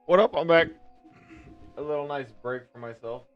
What up? I'm back. A little nice break for myself.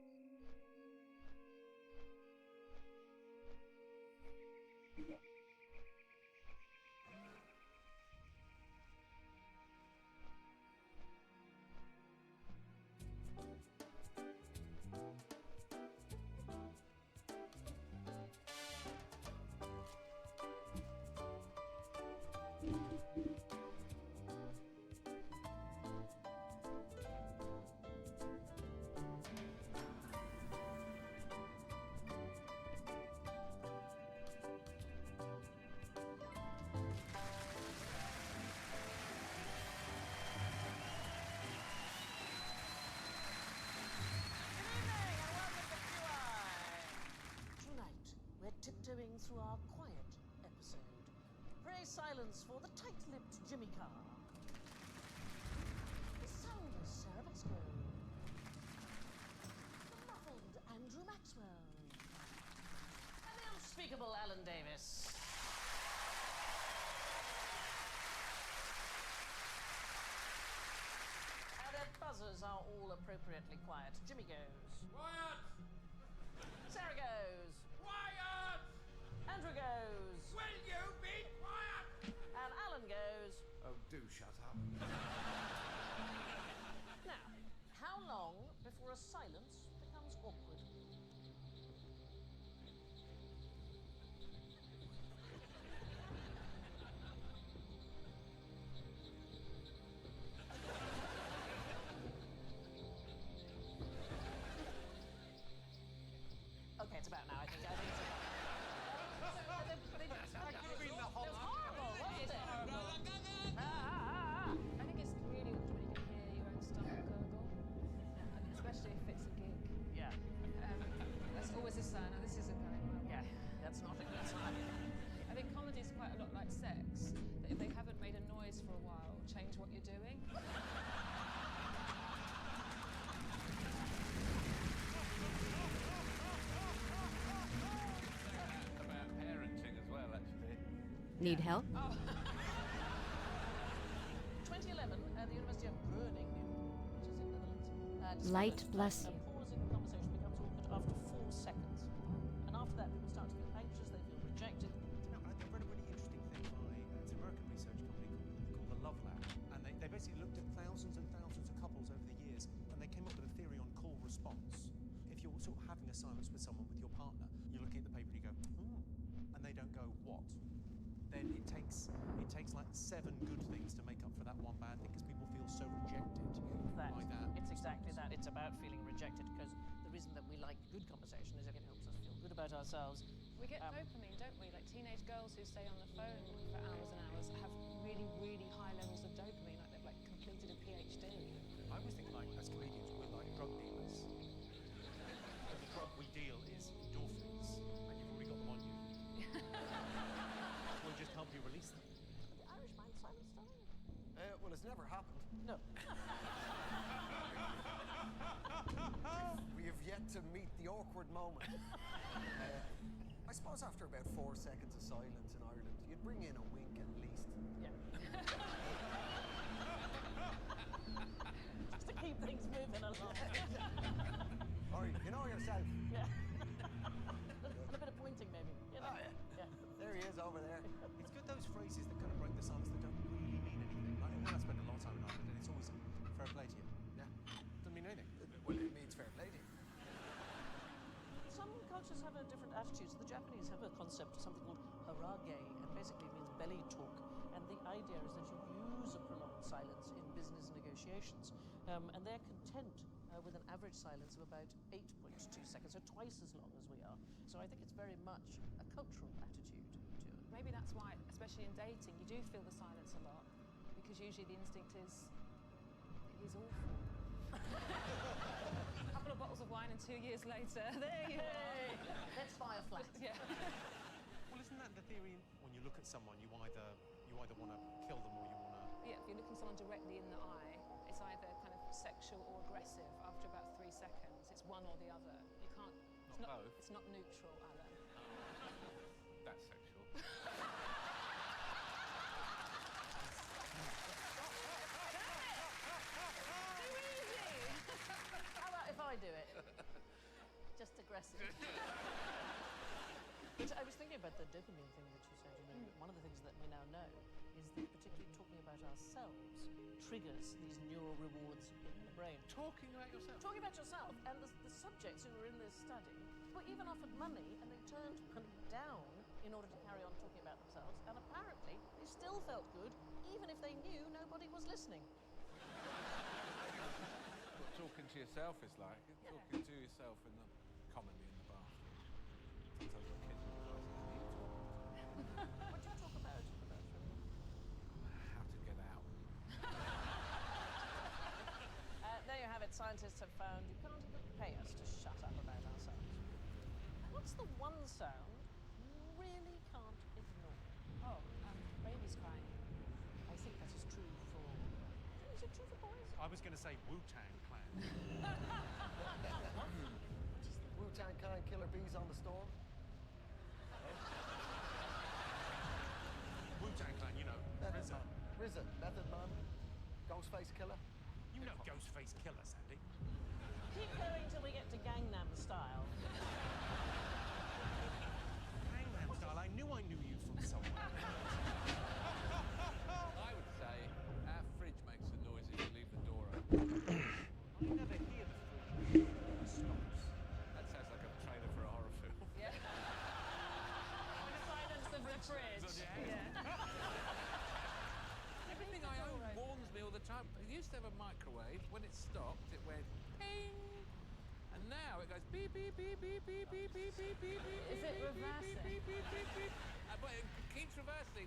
Tiptoeing through our quiet episode. Pray silence for the tight-lipped Jimmy Carr. The soundless Sarabesco. The muffled Andrew Maxwell. And the unspeakable Alan Davis. And their buzzers are all appropriately quiet. Jimmy goes. Quiet! Sarah goes. Quiet! Andrew goes. Will you be quiet? And Alan goes. Oh, do shut up. Now, how long before a silence becomes awkward? Okay, it's about now, I think. It's about. That could have been the whole. It was horrible, wasn't it? I think it's really awkward when you can hear your own stomach gurgle, especially if it's a gig. Yeah, That's always a sign. Oh, this isn't going well. yeah, that's not a good sign. I think comedy is quite a lot like sex. That if they haven't made a noise for a while, change what you're doing. About parenting as well, actually. Need help? 2011, the University of Groningen, which is in the Netherlands. Light discovered bless that you. a pause in the conversation becomes awkward after 4 seconds. And after that, people start to feel anxious, they feel rejected. I read a really interesting thing by it's an American research company called the Love Lab, and they basically looked at thousands and thousands of couples over the years, and they came up with a theory on call response. If you're sort of having a silence with someone, with your partner, you're looking at the paper and you go, and they don't go, what? Then it takes like 7 good things to make up for that one bad thing, because people feel so rejected by that. It's exactly that. It's about feeling rejected, because the reason that we like good conversation is that it helps us feel good about ourselves. We get dopamine, don't we? Like teenage girls who stay on the phone for hours and hours have really, really high levels of dopamine, like they've completed a PhD. I always think as comedians, we're like drug dealers. And the drug we deal is endorphins, and you've already got them on you. We just help you release them. The Irish mind silence time? Well, it's never happened. No. We have yet to meet the awkward moment. I suppose after about 4 seconds of silence in Ireland, you'd bring in a wink at least. Yeah. Just to keep things moving along. Or you know yourself. Yeah. A bit of pointing, maybe. You know? Oh, yeah. Yeah. There he is over there. It's good, those phrases that kind of break the silence that don't really mean anything. I spend a lot of time in Ireland, and it's always fair play to you. Yeah. Doesn't mean anything. Well, it means fair play to you. Some cultures have a different attitude. So the Japanese have a concept, something called harage, and basically means belly talk. And the idea is that you use a prolonged silence in business negotiations. And they're content with an average silence of about 8.2 seconds, so twice as long as we are. So I think it's very much a cultural attitude to it. Maybe that's why, especially in dating, you do feel the silence a lot, because usually the instinct is, he's awful. A couple of bottles of wine and 2 years later, there you are. Let's fire flat. Yeah. Well, isn't that the theory? When you look at someone, you either want to kill them or you want to. Yeah, if you're looking someone directly in the eye, it's either kind of sexual or aggressive after about 3 seconds. It's one or the other. You can't. Not both. It's not neutral, Alan. That's sexual. Do I do it? Just aggressive. But I was thinking about the dopamine thing that you said. You know, one of the things that we now know is that particularly talking about ourselves triggers these neural rewards in the brain. Talking about yourself. Talking about yourself, and the subjects who were in this study were even offered money, and they turned money down in order to carry on talking about themselves, and apparently they still felt good, even if they knew nobody was listening. What talking to yourself is like. Talking to yourself in the commonly in the bathroom. Sometimes your kids will be asking, "Who are you talking to?" What do you talk about in the bathroom? How to get out. There you have it. Scientists have found you can't even pay us to shut up about ourselves. What's the one sound you really can't ignore? Oh, baby's crying. I think that is true for... Is it true for boys? I was going to say Wu-Tang Clan. Wu-Tang Clan killer bees on the storm. Wu-Tang Clan, you know, Method RZA. Man. RZA, Method Man, Ghostface Killer. You know Ghostface Killer, Sandy. Keep going till we get to Gangnam Style. Gangnam Style, I knew you from somewhere. I would say our fridge makes a noise if you leave the door open. I never hear the fridge. It stops. That sounds like a trailer for a horror film. Yeah. The silence of the fridge. Everything I own warns me all the time. I used to have a microwave. When it stopped, it went ping. And now it goes beep, beep, beep, beep, beep, beep, beep, beep, beep, beep. Is it reversing? Beep, beep, beep, beep. But it keeps reversing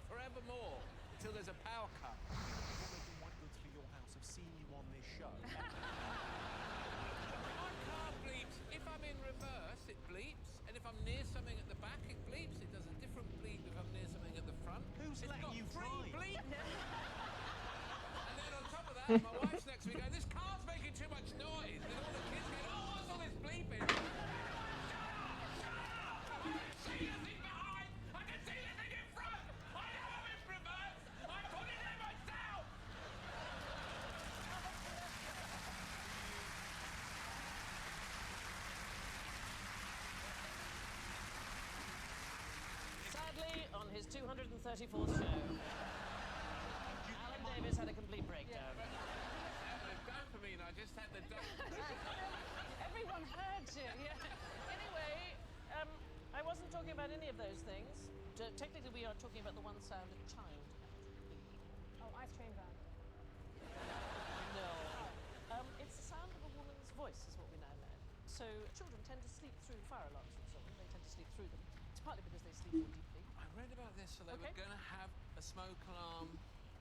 forevermore, until there's a power cut. Making white goods for your house have seen you on this show. My car bleeps. If I'm in reverse, it bleeps. And if I'm near something at the back, it bleeps. It does a different bleep if I'm near something at the front. Who's It's letting got you three drive? bleeps. And then on top of that, my wife's next to me going, "This car's making too much noise." And all the kids going, "Oh, what's all this bleeping?" Shut up! I can see nothing behind. I can see nothing in front. I know I'm in reverse. I put it in myself. Sadly, on his 234th show, Alan Davis had a complete breakdown. Dopamine, I just had the Everyone heard you. Yeah. Anyway, I wasn't talking about any of those things. Technically, we are talking about the one sound a child cannot Oh, ice cream van. No. It's the sound of a woman's voice, is what we now know. So children tend to sleep through fire alarms and so on. They tend to sleep through them. It's partly because they sleep more deeply. I read about this, so they Okay. were going to have a smoke alarm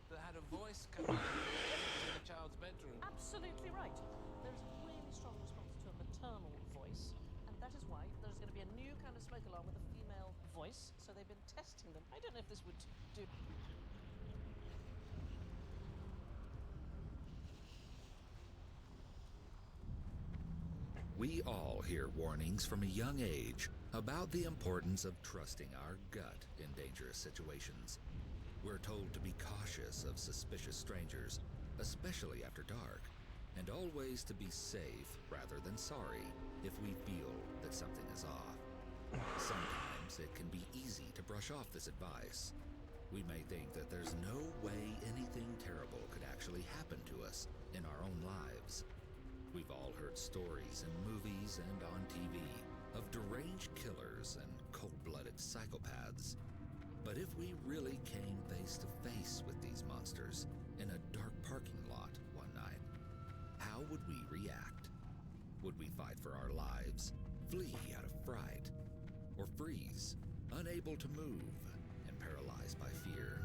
that had a voice coming into the child's bedroom. Absolutely right. There's a really strong response to a maternal voice, and that is why there's going to be a new kind of smoke alarm with a female voice. So they've been testing them. I don't know if this would do. We all hear warnings from a young age about the importance of trusting our gut in dangerous situations. We're told to be cautious of suspicious strangers, especially after dark, and always to be safe rather than sorry if we feel that something is off. Sometimes it can be easy to brush off this advice. We may think that there's no way anything terrible could actually happen to us in our own lives. We've all heard stories in movies and on TV of deranged killers and cold-blooded psychopaths. But if we really came face to face with these monsters in a dark parking lot one night, how would we react? Would we fight for our lives, flee out of fright, or freeze, unable to move and paralyzed by fear?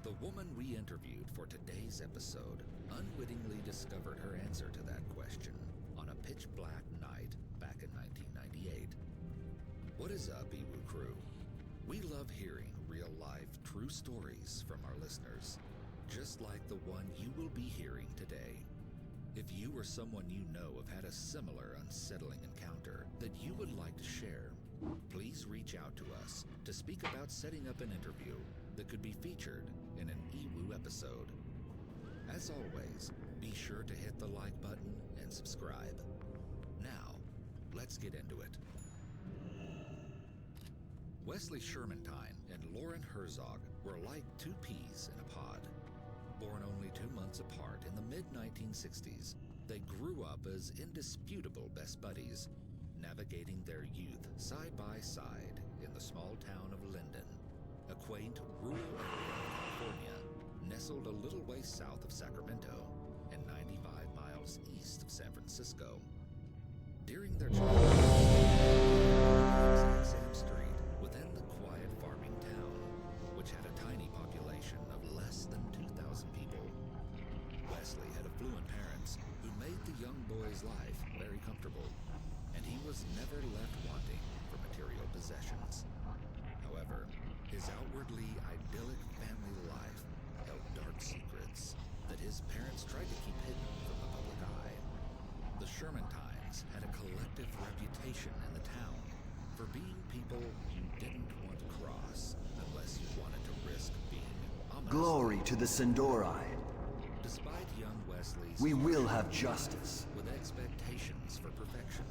The woman we interviewed for today's episode unwittingly discovered her answer to that question on a pitch-black night back in 1998. What is up, Iwu crew? We love hearing real-life, true stories from our listeners, just like the one you will be hearing today. If you or someone you know have had a similar unsettling encounter that you would like to share, please reach out to us to speak about setting up an interview that could be featured in an Iwu episode. As always, Be sure to hit the like button and subscribe. Now, let's get into it. Wesley Shermantine and Lauren Herzog were like two peas in a pod. Born only 2 months apart in the mid-1960s, they grew up as indisputable best buddies, navigating their youth side by side in the small town of Linden, a quaint rural area of California nestled a little way south of Sacramento and 95 miles east of San Francisco. During their childhood, the same street within the quiet farming town, which had a tiny population of less than 2,000 people. Wesley had affluent parents who made the young boy's life very comfortable, and he was never left wanting for material possessions. However, his outwardly idyllic family life held dark secrets that his parents tried to keep hidden from the public eye. The Shermantines had a collective reputation in the town for being people you didn't want to cross unless you wanted to risk being ominous. Glory to the Sindori. Despite young Wesley's We will have justice. with expectations for perfection,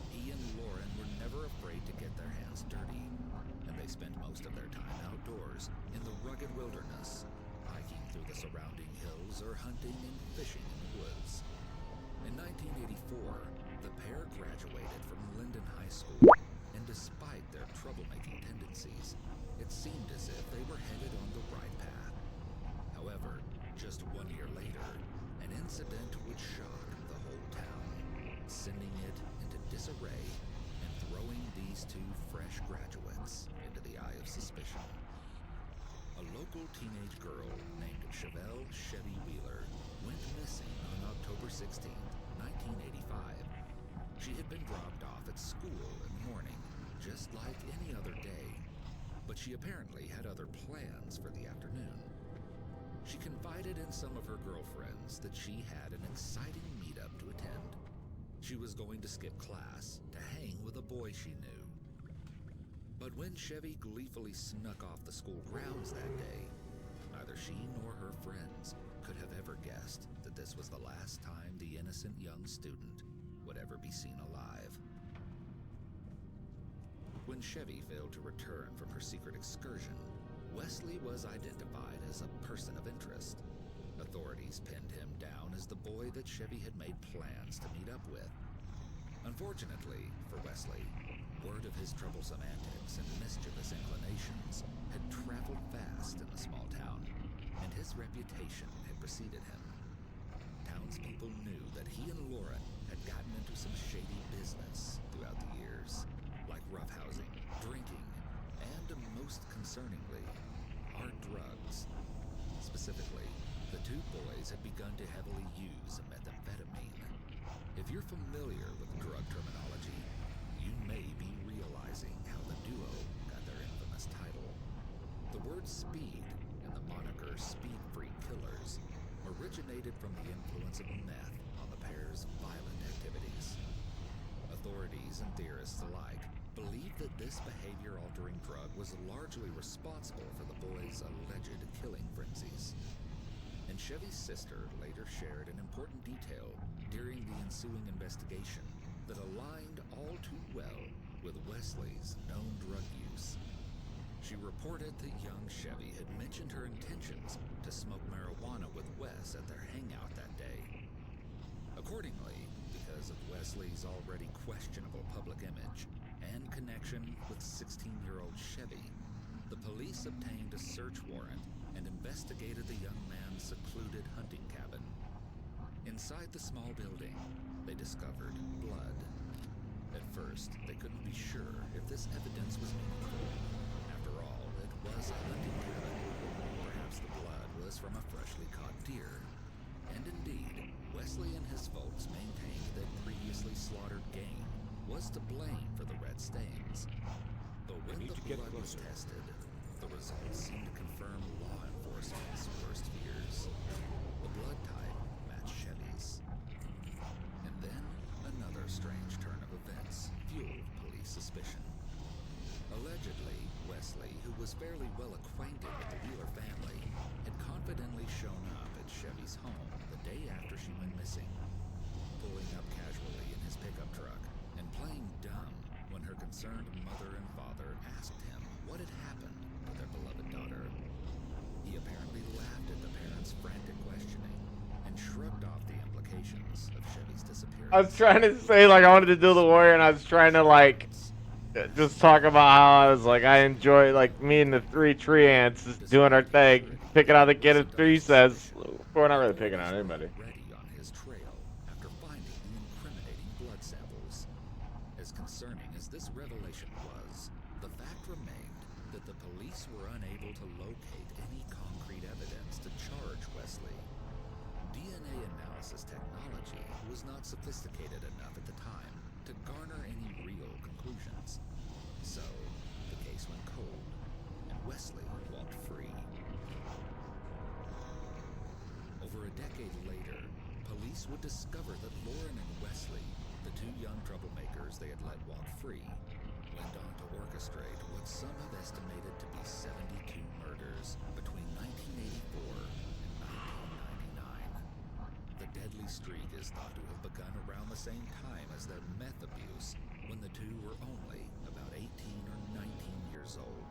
he and Lauren were never afraid to get their hands dirty, and they spent most of their time outdoors in the rugged wilderness, hiking through the surrounding hills or hunting and fishing in the woods. In 1984, the pair graduated from Linden High School, and despite their troublemaking tendencies, it seemed as if they were headed on the right path. However, just 1 year later, an incident would shock the whole town, sending it into disarray and throwing these two fresh graduates into the eye of suspicion. A local teenage girl named Chevelle Chevy Wheeler went missing on October 16, 1985. She had been dropped off at school in the morning, just like any other day, but she apparently had other plans for the afternoon. She confided in some of her girlfriends that she had an exciting meetup to attend. She was going to skip class to hang with a boy she knew. But when Chevy gleefully snuck off the school grounds that day, neither she nor her friends could have ever guessed that this was the last time the innocent young student would ever be seen alive. When Chevy failed to return from her secret excursion, Wesley was identified as a person of interest. Authorities pinned him down as the boy that Chevy had made plans to meet up with. Unfortunately for Wesley, word of his troublesome antics and mischievous inclinations had traveled fast in the small town, and his reputation had preceded him. Townspeople knew that he and Lauren had gotten into some shady business throughout the years, like roughhousing, drinking, and most concerningly, hard drugs. Specifically, the two boys had begun to heavily use methamphetamine. If you're familiar with drug terminology, you may be realizing how the duo got their infamous title. The word speed and the moniker Speed Freak Killers originated from the influence of meth on the pair's violent activities. Authorities and theorists alike believe that this behavior-altering drug was largely responsible for the boys' alleged killing frenzies. And Chevy's sister later shared an important detail during the ensuing investigation that aligned all too well with Wesley's known drug use. She reported that young Chevy had mentioned her intentions to smoke marijuana with Wes at their hangout that day. Accordingly, because of Wesley's already questionable public image and connection with 16-year-old Chevy, the police obtained a search warrant and investigated the young man's secluded hunting cabin. Inside the small building, they discovered blood. At first, they couldn't be sure if this evidence was meaningful. After all, it was a hunting cabin. Perhaps the blood was from a freshly caught deer. And indeed, Wesley and his folks maintained that previously slaughtered game was to blame for the red stains. But when the blood was tested, the results seemed to confirm law enforcement's worst fears. The blood type matched Chevy's. And then another strange turn of events fueled police suspicion. Allegedly, Wesley, who was fairly well acquainted with the Wheeler family, had confidently shown up at Chevy's home the day after she went missing, pulling up casually in his pickup truck and playing dumb when her concerned mother and father asked him what had happened to their beloved daughter. He apparently laughed at the parents' frantic questioning and shrugged off the implications of Chevy's disappearance. I was trying to say, like, I wanted to do the warrior, and I was trying to, like, just talk about how I was like, I enjoy, like, me and the three tree ants just doing our thing, picking out the kid at 3 says. We're not really picking out anybody. Ready on his trail after finding the incriminating blood samples. As concerning as this revelation was, the fact remained that the police were unable to locate any concrete evidence to charge Wesley. DNA analysis technology was not sophisticated enough at the time to garner any real conclusions. So, the case went cold, and Wesley walked free. Over a decade later, police would discover that Lauren and Wesley, the two young troublemakers they had let walk free, went on to orchestrate what some have estimated to be 72 murders between 1984 and 1999. The deadly streak is thought to have begun around the same time as their meth abuse, when the two were only about 18 or 19 years old.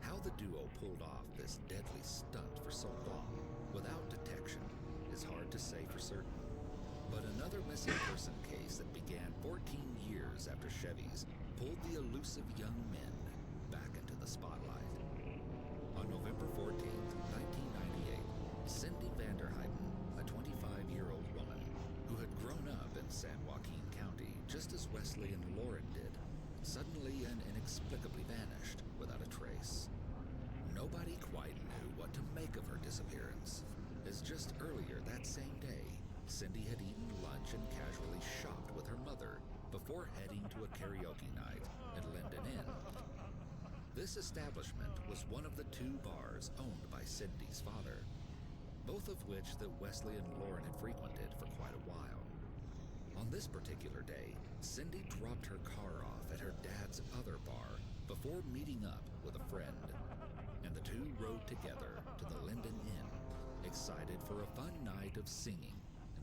How the duo pulled off this deadly stunt for so long without detection is hard to say for certain. But another missing person case that began 14 years after Chevy's pulled the elusive young men back into the spotlight. On November 14th, 1998, Cindy Vanderheiden, a 25-year-old woman who had grown up in San Joaquin County just as Wesley and Lauren did, suddenly and inexplicably vanished without a trace. Nobody quite knew what to make of her disappearance, as just earlier that same day, Cindy had eaten lunch and casually shopped with her mother before heading to a karaoke night at Linden Inn. This establishment was one of the 2 bars owned by Cindy's father, both of which that Wesley and Lauren had frequented for quite a while. On this particular day, Cindy dropped her car off at her dad's other bar before meeting up with a friend, and the two rode together to the Linden Inn, excited for a fun night of singing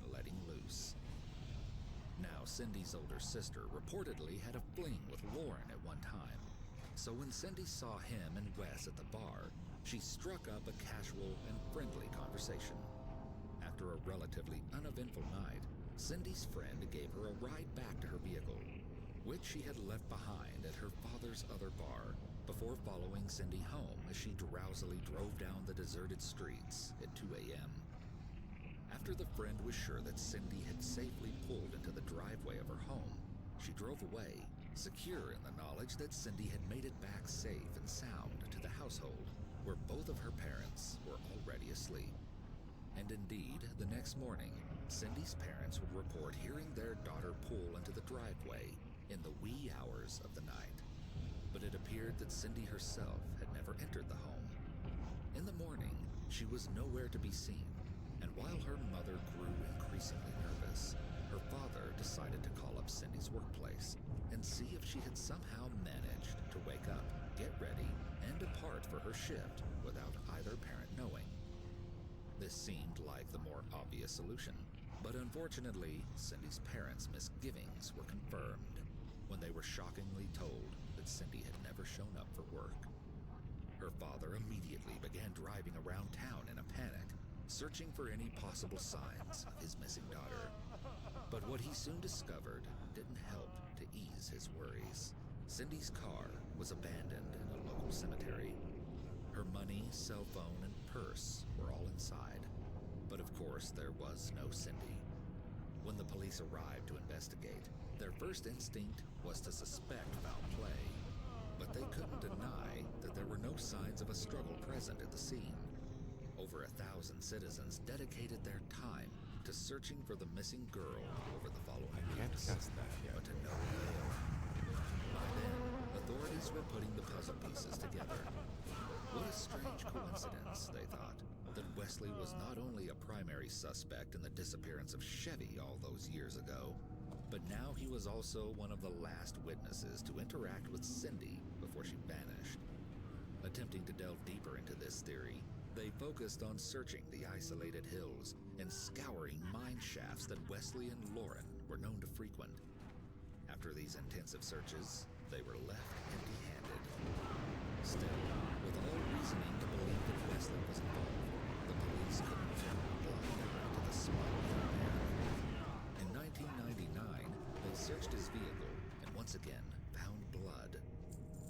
and letting loose. Now, Cindy's older sister reportedly had a fling with Lauren at one time, so when Cindy saw him and Wes at the bar, she struck up a casual and friendly conversation. After a relatively uneventful night, Cindy's friend gave her a ride back to her vehicle, which she had left behind at her father's other bar, before following Cindy home as she drowsily drove down the deserted streets at 2 a.m. After the friend was sure that Cindy had safely pulled into the driveway of her home, she drove away, secure in the knowledge that Cindy had made it back safe and sound to the household, where both of her parents were already asleep. And indeed, the next morning, Cindy's parents would report hearing their daughter pull into the driveway in the wee hours of the night. But it appeared that Cindy herself had never entered the home. In the morning, she was nowhere to be seen, and while her mother grew increasingly nervous, her father decided to call up Cindy's workplace and see if she had somehow managed to wake up, get ready, and depart for her shift without either parent knowing. This seemed like the more obvious solution, but unfortunately, Cindy's parents' misgivings were confirmed when they were shockingly told that Cindy had never shown up for work. Her father immediately began driving around town in a panic, searching for any possible signs of his missing daughter. But what he soon discovered didn't help to ease his worries. Cindy's car was abandoned in a local cemetery. Her money, cell phone, and purse were all inside. But of course, there was no Cindy. When the police arrived to investigate, their first instinct was to suspect foul play. But they couldn't deny that there were no signs of a struggle present at the scene. Over 1,000 citizens dedicated their time to searching for the missing girl over the following weeks, but to no avail. By then, authorities were putting the puzzle pieces together. What a strange coincidence, they thought, that Wesley was not only a primary suspect in the disappearance of Chevy all those years ago, but now he was also one of the last witnesses to interact with Cindy before she vanished. Attempting to delve deeper into this theory, they focused on searching the isolated hills and scouring mine shafts that Wesley and Lauren were known to frequent. After these intensive searches, they were left empty-handed. Still, with all reasoning to believe that Wesley was involved, the police couldn't turn a blind eye to the small young man. In 1999, they searched his vehicle and once again found blood.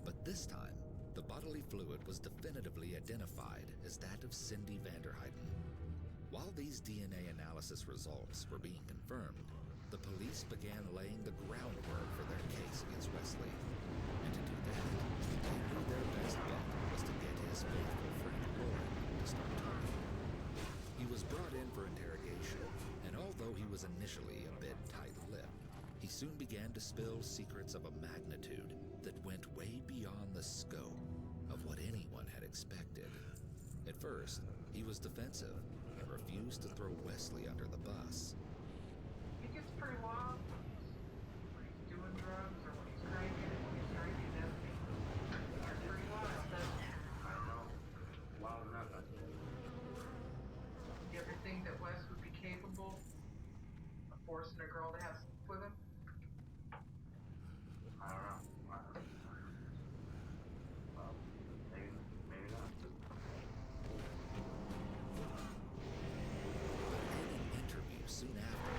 But this time, the bodily fluid was definitively identified as that of Cindy Vanderheiden. While these DNA analysis results were being confirmed, the police began laying the groundwork for their case against Wesley. And to do that, they knew their best bet was to get his faithful friend Lauren to start talking. He was brought in for interrogation, and although he was initially a bit tight-lipped, he soon began to spill secrets of a magnitude that went way beyond the scope of what anyone had expected. At first, he was defensive and refused to throw Wesley under the bus. It gets pretty wild when he's doing drugs or when he's cranking and when he's drinking everything. It's pretty wild, doesn't it? I know. Wild enough, I think. You ever think that Wes would be capable of forcing a girl to have sex with him? I don't know. Well, maybe not. But in an interview soon after,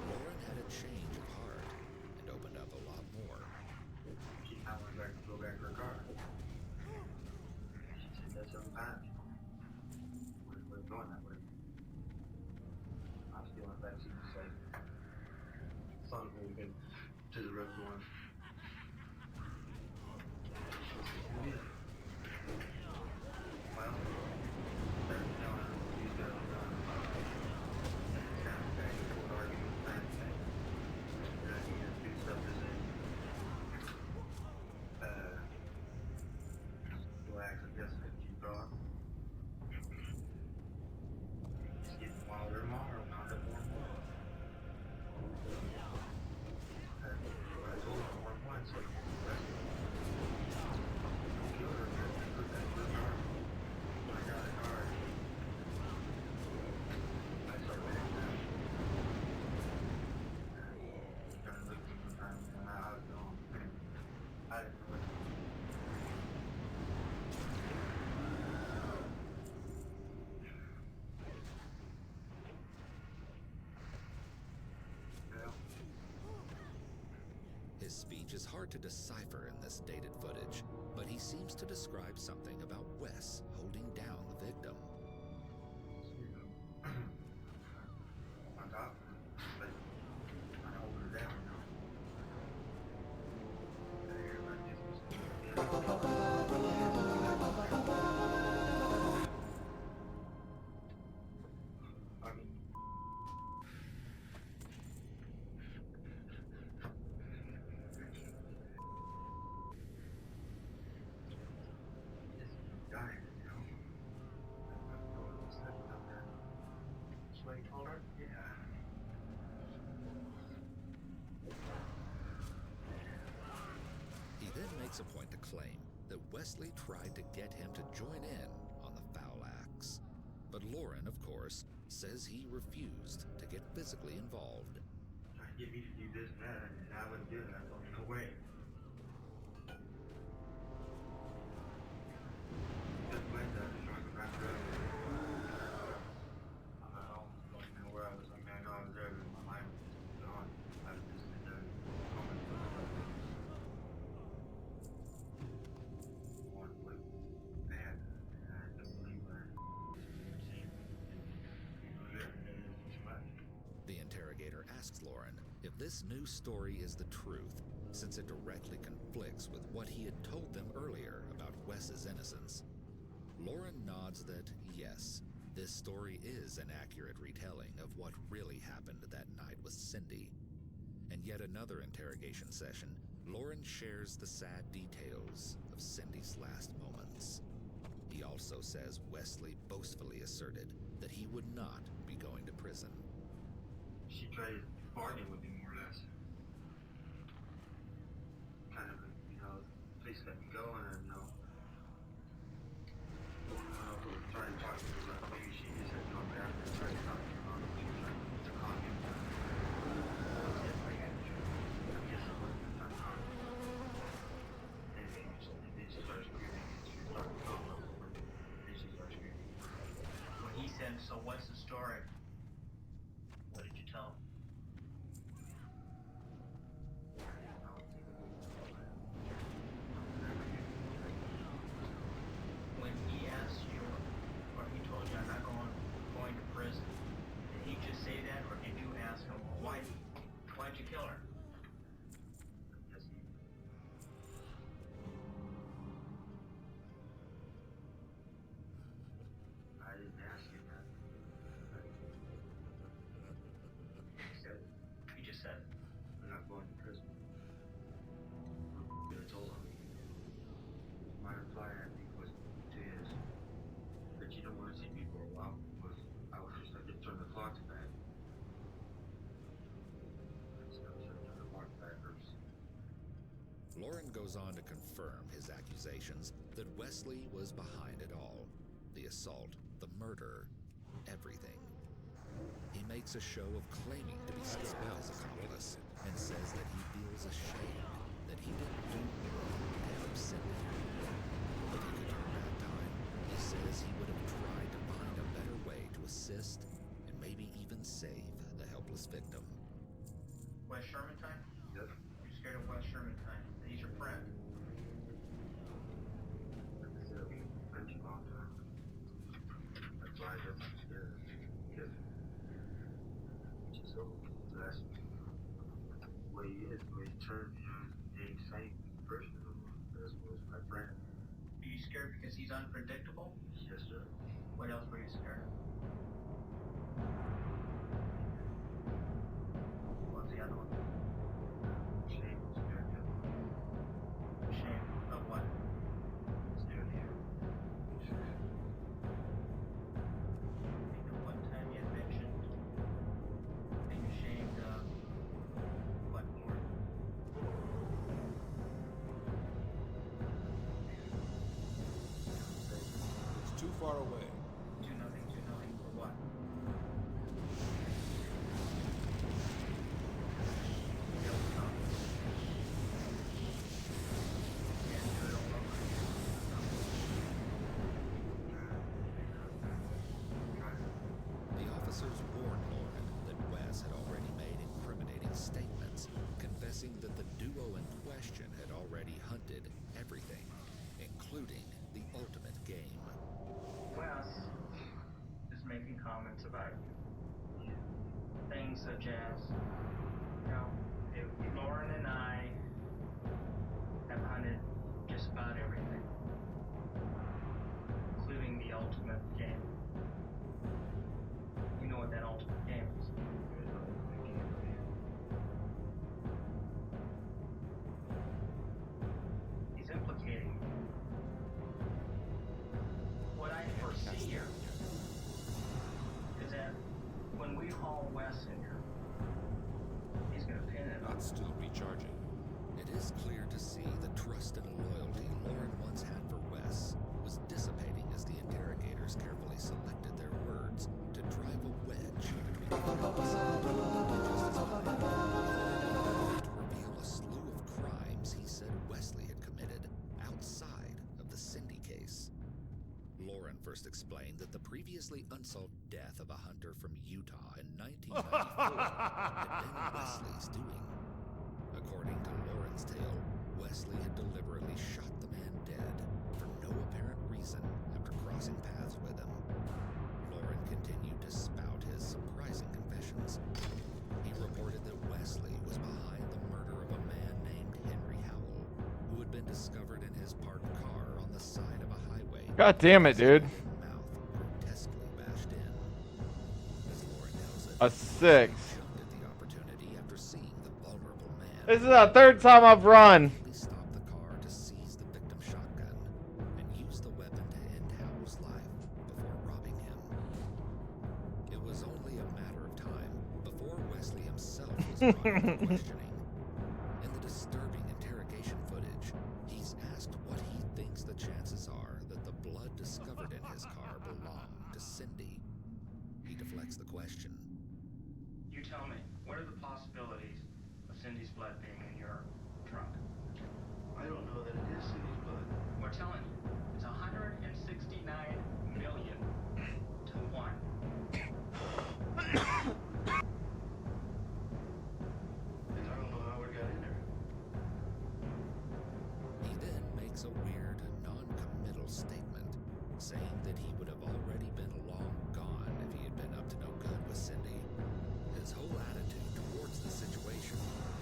Lauren had a change of heart and opened up a lot more. I went back to go back to her car. She said that 7 times. We're going that way. I'm still in the backseat to say, son of a bitch, to the road going. Well, there's no one who's got it done. Sounds back and forth arguing with that thing. And I need to do stuff to say, relax, I guess, if you thought. It's getting wilder and wilder, not at more and more. I told him more than once, like, that's killed her, man. I put that in the car. When I got in the car, I started backing down. Kind of looked at me one time, and I was going. I didn't know what. Yeah. His speech is hard to decipher in this dated footage, but he seems to describe something about Wes holding down the victim. On top, but I hold her down, you know. Everybody I mean, dying, you know. That's what he told her? Yeah. He then makes a point to claim that Wesley tried to get him to join in on the foul acts. But Lauren, of course, says he refused to get physically involved. Trying to get me to do this and that, and I wouldn't do it. I told him, no way. Just like that, just drunk around the road. I almost don't even know where I was. I mean, I know I was there, but my mind was just gone. I was just in that moment. One look, man, and I couldn't believe where too much. The interrogator asks Lauren if this new story is the truth, since it directly conflicts with what he had told them earlier about Wes's innocence. Lauren nods that, yes, this story is an accurate retelling of what really happened that night with Cindy. In yet another interrogation session, Lauren shares the sad details of Cindy's last moments. He also says Wesley boastfully asserted that he would not be going to prison. She tried to bargain with me more or less. Kind of, you know, please let me go, and then, you know, I don't know if we were trying to talk to her, but maybe she just had come back and tried to talk to her. so what's the story? What did you tell him? When he asked you, or he told you I'm not going to prison, did he just say that, or did you ask him, well, why'd you kill her? Yes, he. I didn't ask you that. He said it. He just said it. I'm not going to prison. I told him. My reply, I think, was to his that you don't want to see me for a while was I was just like to turn the clock back. So I was trying to turn the clock back first. Lauren goes on to confirm his accusations that Wesley was behind it all. The assault, the murder, everything. He makes a show of claiming to be skilled as accomplice and says that he feels ashamed that he didn't do more to help Cindy. If he could turn back time, he says he would have tried to find a better way to assist and maybe even save the helpless victim. West Sherman time? Yep. You're scared of West Sherman time. He's your friend. Like I said, we spent a long time. That's why I got scared. Because just so that's the way he is, the way he turned, you know, the same person. That's was my friend. Are you scared because he's unpredictable? Yes, sir. What else were you scared of? What's the other one? Shame, scared him. Shame of what? Scared him. Think of one time you had mentioned being ashamed of what more? It's too far away. Do nothing for what? Guilt conflict. Can't do it all over again. The officers warned Lauren that Wes had already made incriminating statements, confessing that the duo in question had already hunted everything, including the ultimate game. Wes is making comments about you. Things such as, you know, if Lauren and I have hunted just about everything, including the ultimate game. You know what that ultimate game is? He's implicating you. What I foresee here is that when we haul Wes in here, he's gonna pin it on. It's still recharging. It is clear to see the trust and loyalty Lauren once had for Wes was dissipating as the interrogators carefully selected their words to drive a wedge between the facts and the justice behind them. To reveal a slew of crimes he said Wesley had committed outside of the Cindy case. Lauren first explained that the previously unsolved death of a hunter from Utah in 1994 had been Wesley's doing. According to Lauren's tale, Wesley had deliberately shot the man dead for no apparent reason after crossing paths with him. Lauren continued to spout his surprising confessions. He reported that Wesley was behind the murder of a man named Henry Howell, who had been discovered in his parked car on the side of a highway. God damn it, dude. His mouth grotesquely bashed in. As Lauren tells it, A 6. jumped at the opportunity after seeing the vulnerable man. This is the third time I've run. He stopped the car to seize the victim's shotgun and use the weapon to end Howell's life before robbing him. It was only a matter of time before Wesley himself was brought into questioning. In the disturbing interrogation footage, he's asked what he thinks the chances are that the blood discovered in his car belonged to Cindy. He deflects the question. You tell me, what are the possibilities of Cindy's blood being in your trunk? I don't know that it is Cindy's blood. We're telling you, it's 169 million to 1. saying that he would have already been long gone if he had been up to no good with Cindy. His whole attitude towards the situation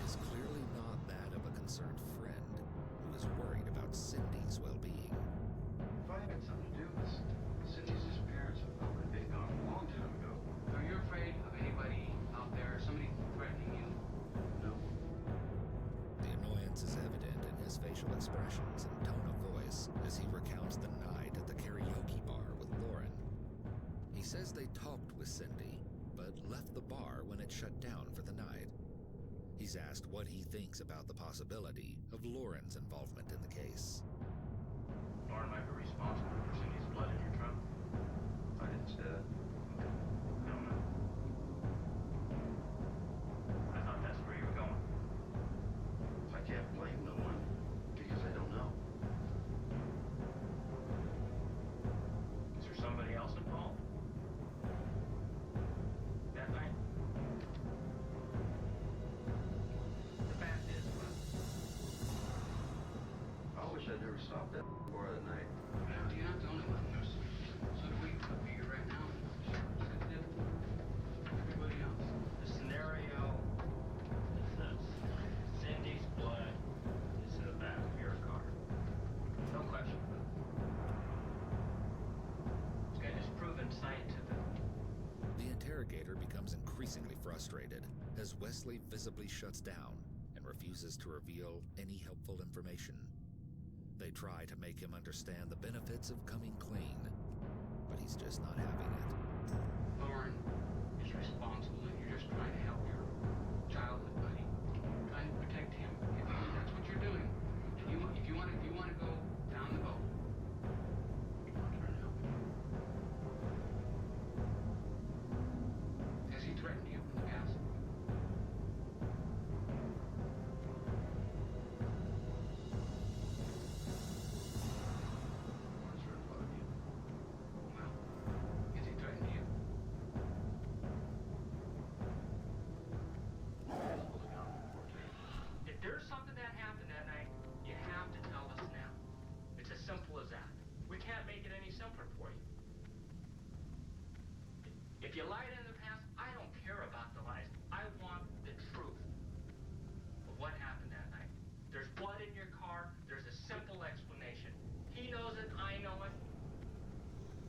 is clearly not that of a concerned friend who is worried about Cindy's well-being. If I had something to do with Cindy's disappearance, I would have been gone a long time ago. Are you afraid of anybody out there, somebody threatening you? No. The annoyance is evident in his facial expressions and tone of voice as he recounts the night at the karaoke bar with Lauren. He says they talked with Cindy, but left the bar when it shut down for the night. He's asked what he thinks about the possibility of Lauren's involvement in the case. Lauren might be responsible for Cindy's blood in your trunk. I didn't say that. Okay. I don't know. I thought that's where you were going. I can't blame no one because I don't know. Is there somebody else involved? That night? The fact is, I wish I'd never stopped that bar that night. well, you're not the only one. So do we. I figure right now, look at everybody else. The scenario is this. Cindy's blood is in the back of your car. No question about it. It's proven scientific. The interrogator becomes increasingly frustrated as Wesley visibly shuts down and refuses to reveal any helpful information. They try to make him understand the benefits of coming clean, but he's just not having it. Lauren is responsible, and you're just trying to help your childhood buddy, trying to protect him. If that's what you're doing, if you want to go down the boat, I'm trying to help him. Has he threatened you in the past? Lauren's heard about you. Well, has he threatened you? Holding out for it. If there's something that happened that night, you have to tell us now. It's as simple as that. We can't make it any simpler for you. If you lied in the past, I don't care about the lies. I want the truth of what happened that night. There's blood in your car. There's a simple explanation. He knows it. I know it.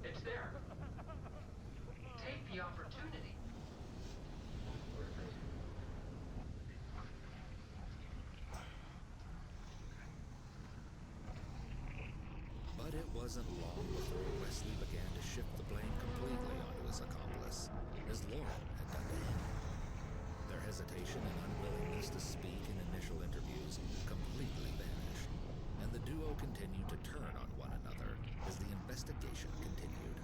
It's there. Take the opportunity. But it wasn't long before Wesley began to shift the blame completely onto his accomplice, as Lauren had done to him. Their hesitation and unwillingness to speak in initial interviews completely vanished, and the duo continued to turn on one another as the investigation continued.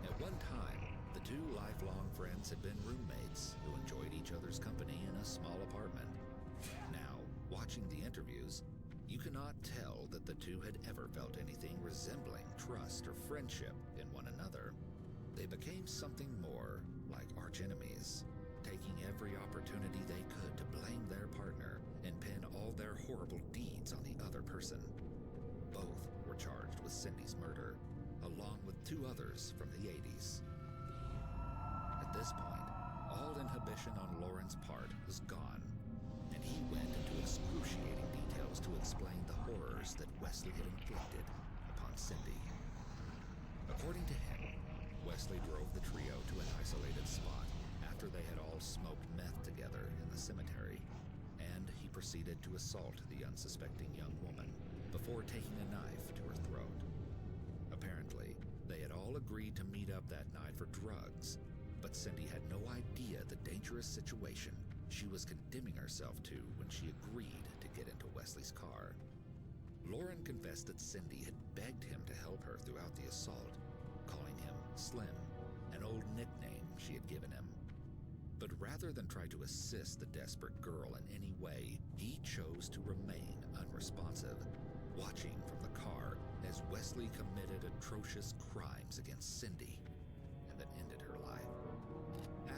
At one time, the two lifelong friends had been roommates who enjoyed each other's company in a small apartment. Now, watching the interviews, you cannot tell that the two had ever felt anything resembling trust or friendship in one another. They became something more like archenemies, taking every opportunity they could to blame their partner and pin all their horrible deeds on the other person. Both were charged with Cindy's murder, along with two others from the 80s. At this point, all inhibition on Lauren's part was gone, and he went into excruciating details to explain the horrors that Wesley had inflicted upon Cindy. According to him, Wesley drove the trio to an isolated spot after they had all smoked meth together in the cemetery, and he proceeded to assault the unsuspecting young woman before taking a knife to her throat. Apparently, they had all agreed to meet up that night for drugs, but Cindy had no idea the dangerous situation she was condemning herself to when she agreed to get into Wesley's car. Lauren confessed that Cindy had begged him to help her throughout the assault, calling him Slim, an old nickname she had given him. But rather than try to assist the desperate girl in any way, he chose to remain unresponsive, watching from the car as Wesley committed atrocious crimes against Cindy and then ended her life.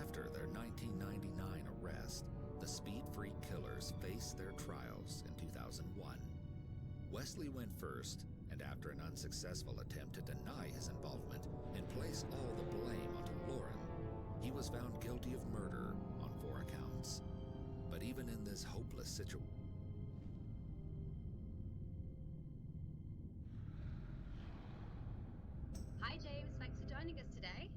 After their 1999 arrest, the Speed Freak killers faced their trials in 2001. Wesley went first, and after an unsuccessful attempt to deny his involvement and place all the blame onto Lauren, he was found guilty of murder on 4 accounts. But even in this hopeless situation, Hi James, thanks for joining us today.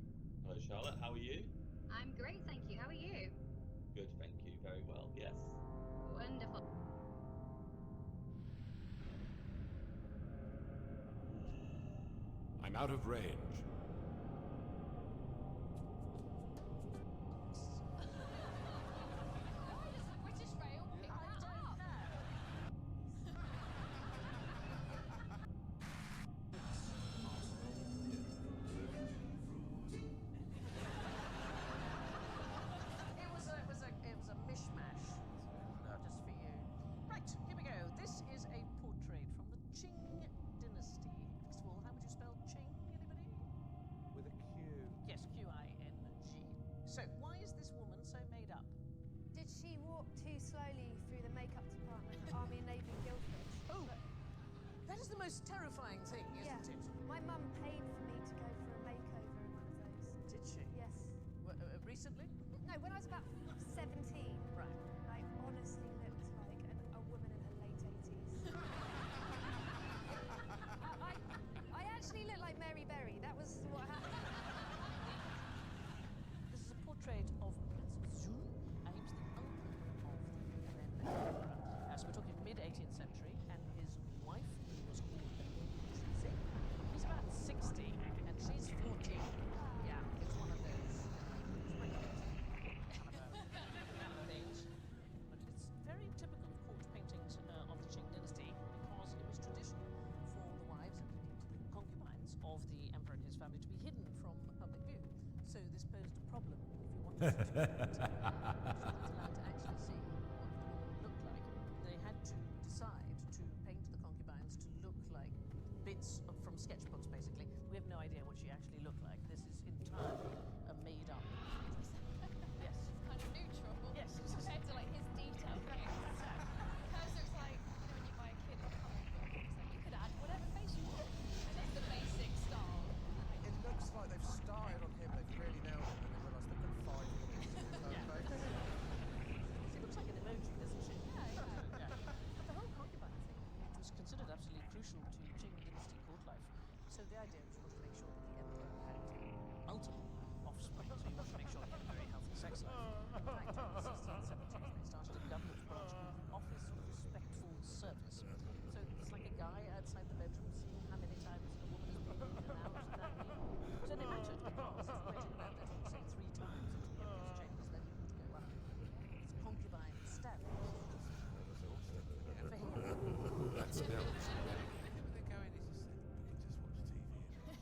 Hello Charlotte, how are you? I'm great, thank you. How are you? Good, thank you. Very well, yes. Wonderful. I'm out of range. Why does the British Rail pick that up? It was a mishmash, just for you. Right, here we go. This is a portrait from the Qing dynasty. First of all, how would you spell Qing? Anybody? With a Q. Yes, Q-I-N-G. So, why is this woman so made up? Did she walk too slowly through the makeup department at Army and Navy Guildford? Oh, that is the most terrifying thing, isn't it? My mum paid for me to go for a makeover in one of those. Did she? Yes. Recently? No, when I was about 17. Right. I honestly looked like a woman in her late 80s. I actually looked like Mary Berry. That was what happened. This is a portrait of Prince Zhu. He was the uncle of the then emperor. So we're talking mid-18th century, and his wife, who was called Zhu, he's about 60, and she's 14. Yeah, it's one of those. But it's very typical of court paintings of the Qing dynasty because it was tradition for the wives and indeed the concubines of the emperor and his family to be hidden from public view. So this posed a problem if you wanted to allowed to actually see what the woman looked like. They had to decide to paint the concubines to look like bits from sketchbooks, basically. We have no idea what she actually looked like. This is entirely a made-up. Yes. It's kind of neutral. Yes. Compared to like his detailed pics. Hers looks like, you know, when you buy a kid a comic book, it's like you could add whatever face you want. And it's the basic style. It looks like they've started on him, they've really nailed it, and they realise they've got 5 minutes to do her face. She looks like an emoji, doesn't she? Yeah. But the whole concubine thing, it was considered absolutely crucial to Qing dynasty court life. So the idea was you wanted to make sure that the emperor had multiple offspring, so you wanted to make sure he had a very healthy sex life. In fact, in the 1670s, they started a government branch called the Office of Respectful Service. So it's like a guy outside the bedroom seeing how many times a woman has been in and out of that week. So it mattered because if you went in that bedroom, say 3 times into the emperor's chambers, then you would go up. It's concubine status. For him. That smells. They're going, it's just like, we can just watch TV.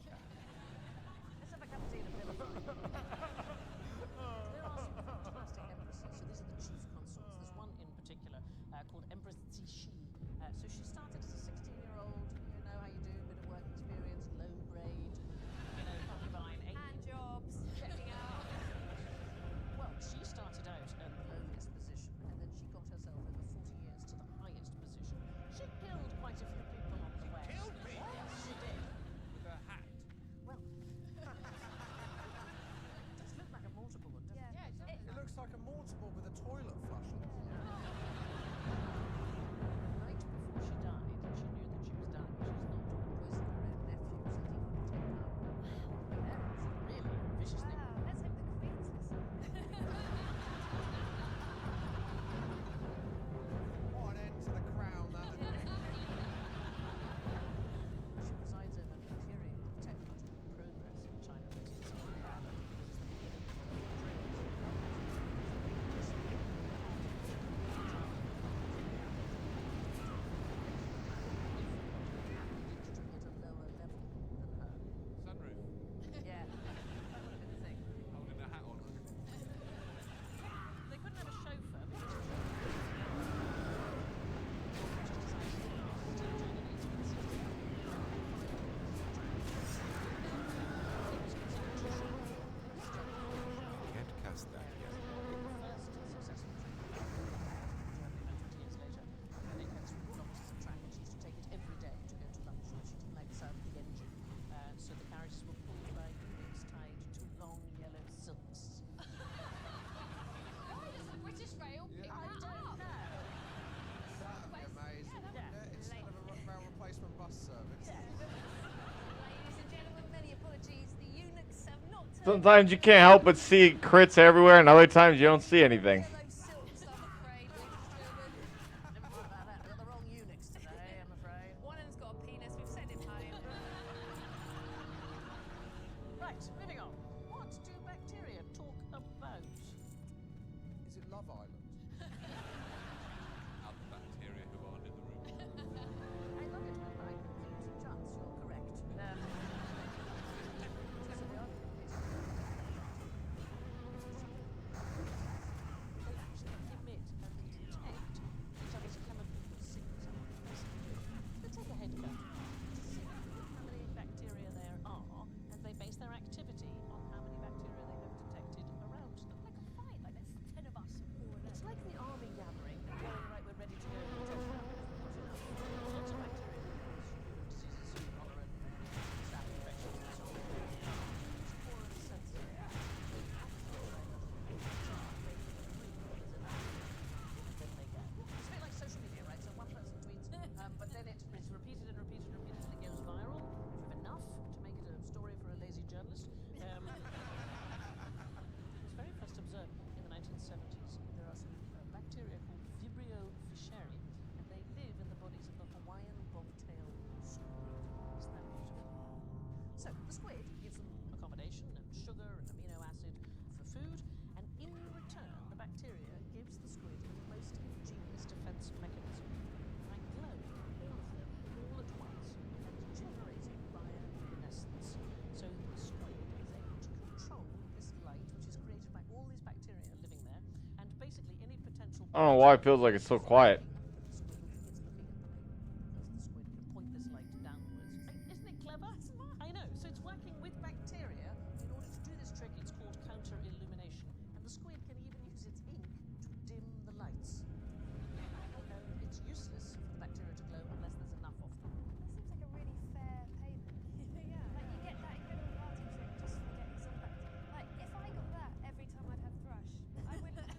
Sometimes you can't help but see crits everywhere, and other times you don't see anything. Never mind about that. I've got the wrong eunuchs today, I'm afraid. One of them's got a penis. We've sent him home. Right, moving on. What do bacteria talk about? Is it Love Island? Other bacteria who aren't in the room. I love it when I confuse chance. You're correct. So the argument is they actually emit and detect each other's chemical signals. They take a head count to see how many bacteria there are, and they base their activity on how many bacteria they have detected around them. Like a fight, like there's 10 of us all alone. It's like the army gathering and going, right, we're ready to go. We've got enough. There's lots of bacteria that cause diseases, cholera, staph infections, and so on. Each porous sensor it's a bit like social media, right? So one person tweets, but then it's repeated and repeated and repeated, and it goes viral. If you have enough to make it a story for a lazy journalist. It was very first observed in the 1970s. There are some bacteria called Vibrio fischeri, and they live in the bodies of the Hawaiian bobtail squid. Isn't that beautiful? So the squid gives them accommodation and sugar and amino acid for food, and in return, the bacteria gives the squid the most ingenious defense mechanism by glowing all of them all at once and generating bioluminescence. So the squid is able to control this light, which is created by all these bacteria living there, and basically any potential. I don't know why it feels like it's so quiet. The squid will think it's looking at them because the squid can point this light downwards. Isn't it clever? I know. So it's working with bacteria. In order to do this trick, it's called counter-illumination, and the squid can even use its ink to dim the lights. It's useless for the bacteria to glow unless there's enough of them. That seems like a really fair payment. Yeah. Like you get that incredible party trick just for getting some bacteria. Like if I got that every time I'd have thrush, I wouldn't.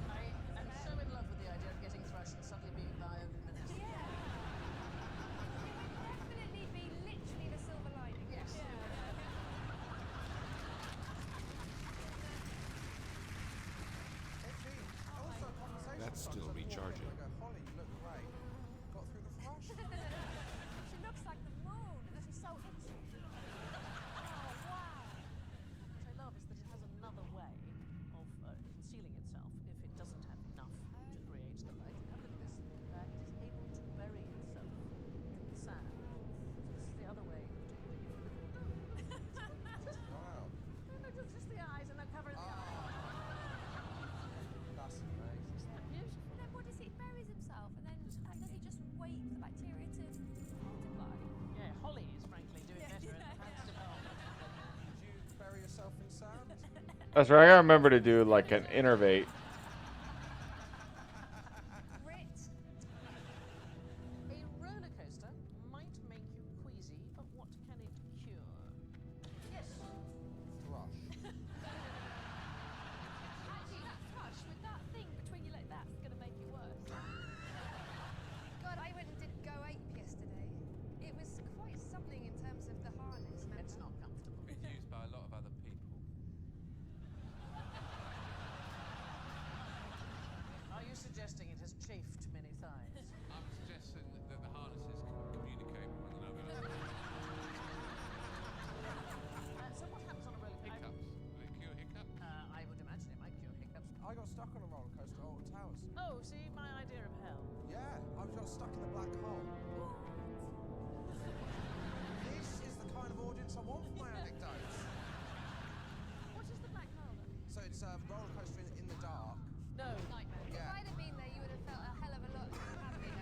I am so in love with the idea of getting thrush and suddenly being bioluminescent. Yeah. It would definitely be literally the silver lining. Yes. Also, conversation That's starts still to walk in recharging. and I go, Holly, you look great. Got through the thrush? She looks like the moon, and she's so itchy. Oh wow. What I love is that it has another way of concealing itself if it doesn't have enough to create the light. Have a look at this. It is able to bury itself in the sand. So this is the other way of doing it. Wow. No, just the eyes and they're covering the eyes. That's amazing. Isn't that beautiful? And then what does he buries himself, and then does he just wait for the bacteria to multiply? Yeah, Holly is frankly doing better at hands to mouth. Did you bury yourself in sand? That's right. I gotta remember to do like an innervate. Grit. A roller coaster might make you queasy, but what can it cure? Yes. Thrush. Actually, that thrush with that thing between your legs, that's gonna make it worse. God, I went and did Go Ape yesterday. It was quite something in terms of the harness. It's not comfortable. Been used by a lot of other people. Are you suggesting it has chafed many thighs? I'm suggesting that the harnesses can communicate with one another. So what happens on a roller coaster? Hiccups. Do they cure hiccups? I would imagine it might cure hiccups. I got stuck on a roller coaster at Alton Towers. Oh, see, my idea of hell. Yeah, I got stuck in the black hole. This is the kind of audience I want for my anecdotes. What is the black hole then? So it's a roller coaster in the dark. No. Nightmare. If Yeah. I'd have been there, you would have felt a hell of a lot happier.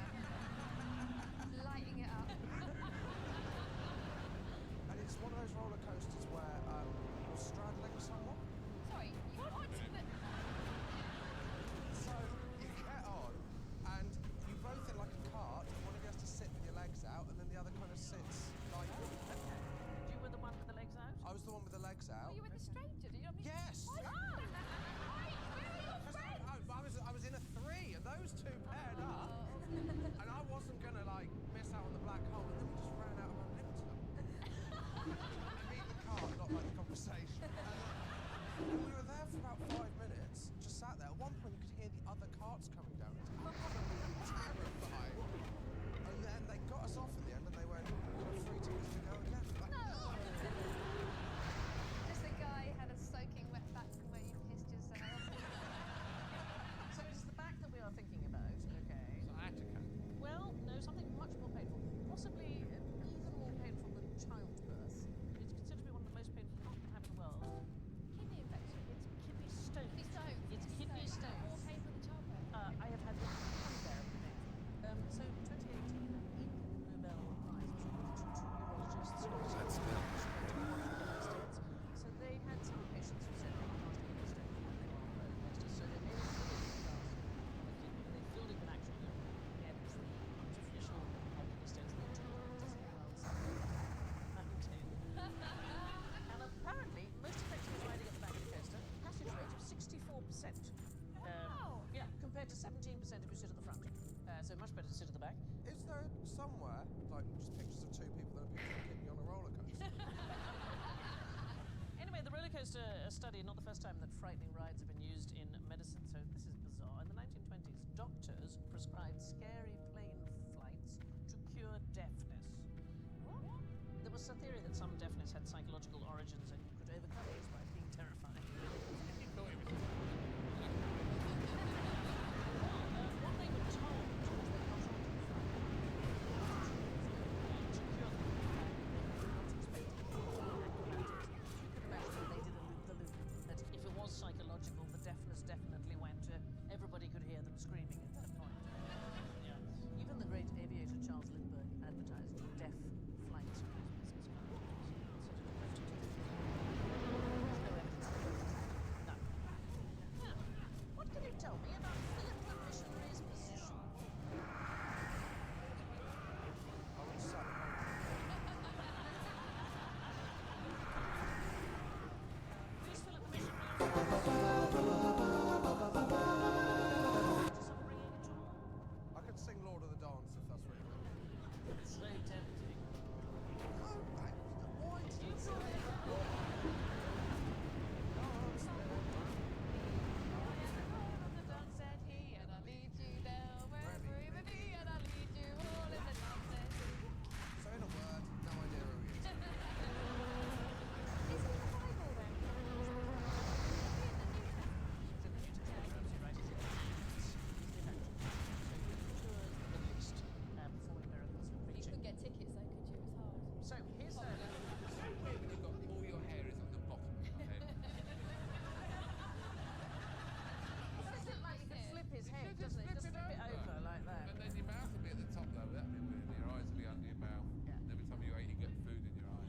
much better to sit at the back. Is there somewhere, like, just pictures of two people that appear to get me on a roller coaster? Anyway, the roller coaster study, not the first time that frightening rides have been used in medicine, so this is bizarre. In the 1920s, doctors prescribed scary plane flights to cure deafness. What? There was a theory that some deafness had psychological origins and you could overcome it by being terrified. What they were told was they got on to cure them. That if it was psychological, the deafness definitely went. Everybody could hear them screaming at that point. Yeah. Even the great aviator Charles Lindbergh advertised deaf flights for his business cards. There's no evidence of it. No. Now, what can you tell me about Philip the missionary's position? I was sat at home. Who's Philip the missionary? I could sing Lord of the Dance if that's what you want. It's so tempting. Why did you say So in a word, no idea who he is. Is he in the Bible then? It's in the New Testament, you're absolutely right. It's in the Middle East, performing miracles and You preaching. couldn't get tickets though, could you? It was hard. So here's So weird when you've got all your hair is on the bottom of your head. Does it look like you could flip his head, doesn't it? Just flip it over like that. And then your mouth will be at the top though, that'd be weird. Your eyes will be under your mouth. Yeah. And every time you eat, you get food in your eye.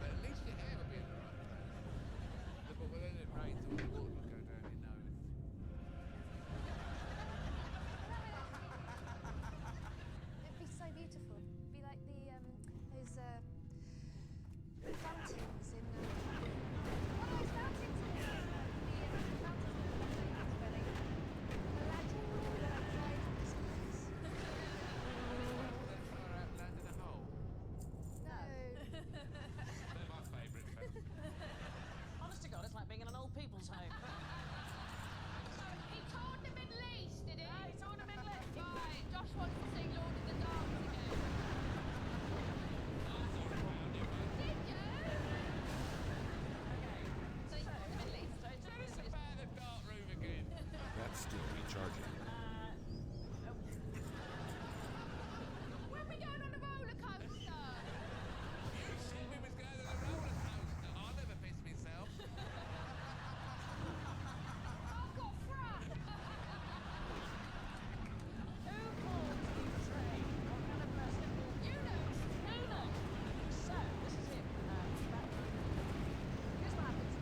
But at least your hair will be in the right place. But when it rains, all the water will go down your nose. It'd be so beautiful. It'd be like the those fountains in what are those fountains in the fountains in where they Far out, land in a hole. No. They're my favourite films. Honest to God, it's like being in an old people's home. He toured the Middle East, did he? Yeah, he toured the Middle East. Right, Josh wants to sing Lord of the Dance again. Did you? Okay. So he toured the Middle East. Tell us about the dark room again. That's still recharging. When we going on the roller coaster? You said we was going on a roller coaster. I'll never piss myself. I've got front. Who called the train? What kind of person? You know. Nuno. So, this is him. Here's what happens.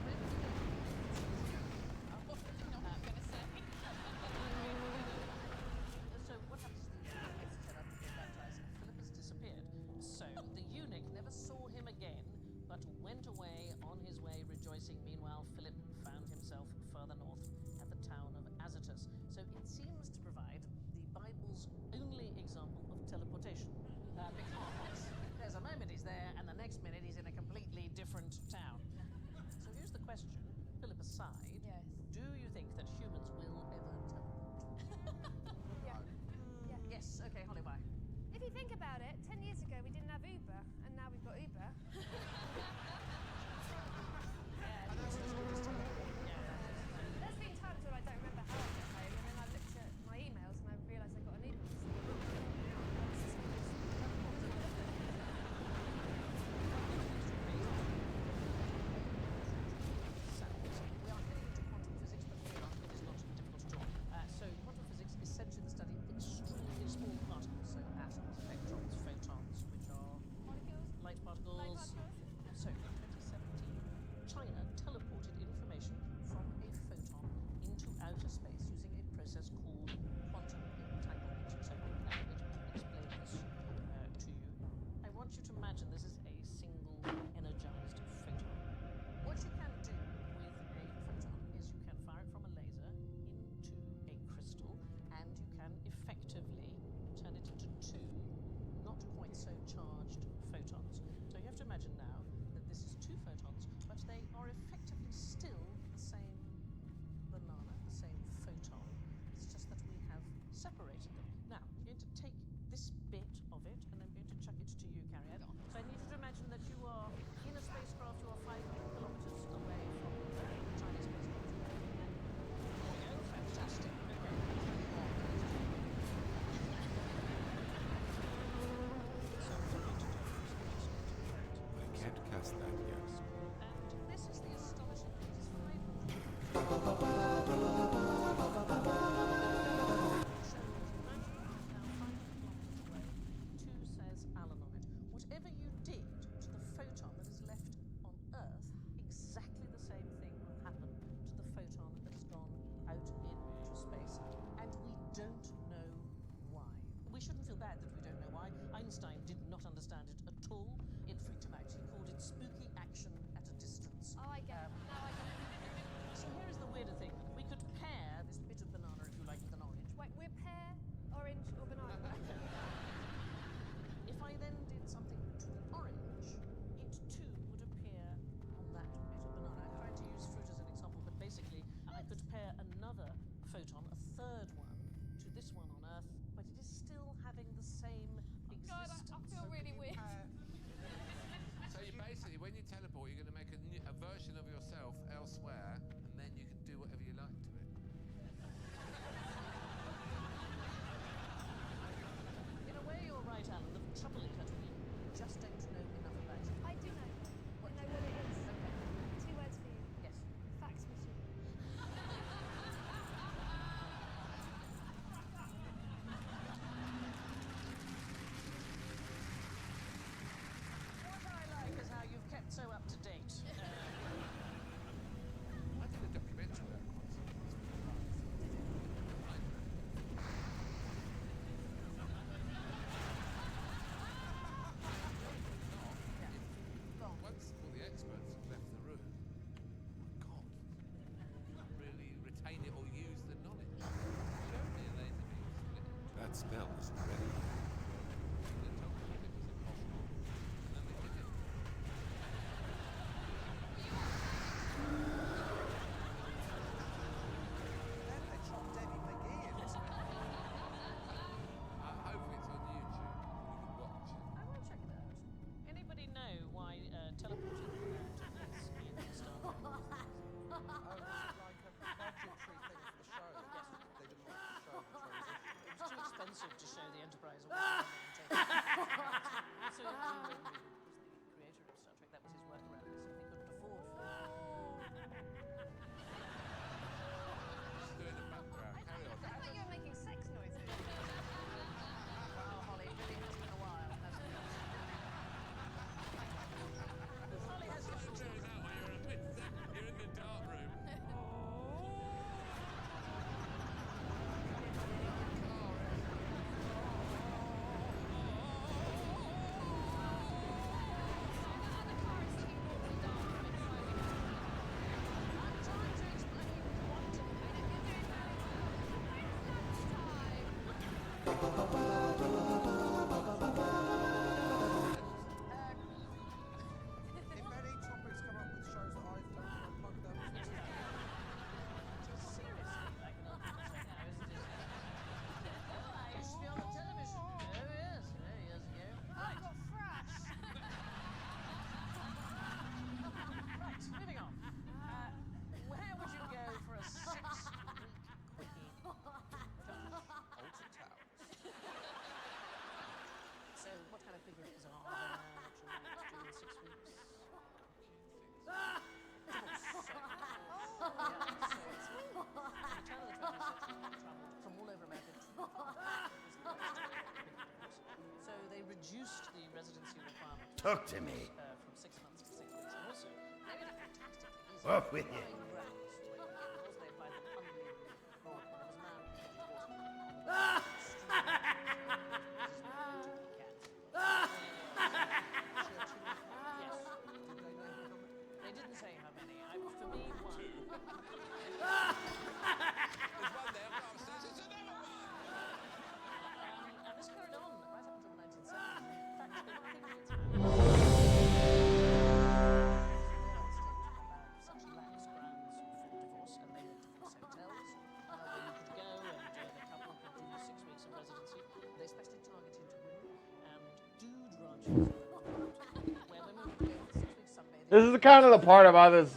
Not gonna say. So what happens is the eunuch gets set up and baptized, and Philip has disappeared. So the eunuch never saw him again, but went away on his way rejoicing. Meanwhile, Philip found himself further north at the town of Azotus. So it seems to provide the Bible's only example of teleportation. Because there's a moment he's there, and the next minute he's in a completely different town. So here's the question, Philip aside, Yes. do you think that humans will ever teleport? Yeah. Yeah. Yes, okay, Holly, bye. If you think about it, 10 years ago we didn't have Uber, and now we've got Uber. There's been times when I don't remember how I got home, and then I looked at my emails and I realised I got an Uber. We are heading into quantum physics, but it is not difficult at all. So quantum physics is essentially the study of extremely small particles, so atoms, electrons, photons, which are Molecules? light particles, Says Alan on it. Whatever you did to the photon that is left on Earth, exactly the same thing will happen to the photon that has gone out into space, and we don't know why. We shouldn't feel bad that we don't know why. Einstein did not understand it at all. It freaked him out. He called it spooky action at a distance. Oh, I get it. Now I get it. So here is the weirder thing. We could pair this bit of banana, if you like, with an orange. Wait, we're pear, orange, or banana? If I then did something to the orange, it too would appear on that bit of banana. I'm trying to use fruit as an example, but basically I could pair another photon, a third one, to this one on Earth, but it is still having the same existence. God, I feel really weird. So you basically, when you teleport, you're going to make a version of yourself elsewhere, and then you can do whatever you like to it. In a way, you're right, Alan. The trouble is that we just don't know enough about it. I do know. I know what it is. Okay. 2 words for you. Yes. Fax machine. What I like is how you've kept so up to date. I did a documentary about quantum. Once all the experts have left the room, God, you can't really retain it or use the knowledge. Showed me a laser beam split. That spell isn't ready. They told me it was impossible, and then they did it. Then they chopped Debbie McGee in this bit. Hopefully it's on YouTube. You can watch it. I will check it out. Anybody know why teleporting took place in Star Trek? Oh, was it like a budgetary thing for the show? They didn't want the show to show it. It was too expensive to show the Enterprise on so the creator of Star Trek, that was his workaround. They simply couldn't afford for Just doing the background. Carry on. I thought you were making sex noises. Wow, Holly, it really has been a while, hasn't it? Holly has Doing that while you're in the dark room. If any topics come up with shows that I've done, I'll plug them. seriously like an answer now, isn't it? Well, I used to be on the television. Oh, yes, years ago. I've got thrash. Right, moving on. Where would you go for a 6-week quickie? Alton Towers. So, what kind of figures are there that you want to do in 6 weeks? From all over America so they reduced the residency requirement Talk to me. from 6 months to 6 weeks. And also, they made it fantastic. Off with you. Grounds where you get laws, they applied them unbelievably broad. There was a man who They didn't say how many. For me, one. There's one there. I've got upstairs. It's another one. And this carried on right up until the 1970s. In fact, they think it's such lax grounds for divorce, and they went to divorce hotels where you could go and the couple could do 6 weeks of residency. They especially targeted women and dude ranches where women would go for 6 weeks sunbathing. This is kind of the part about this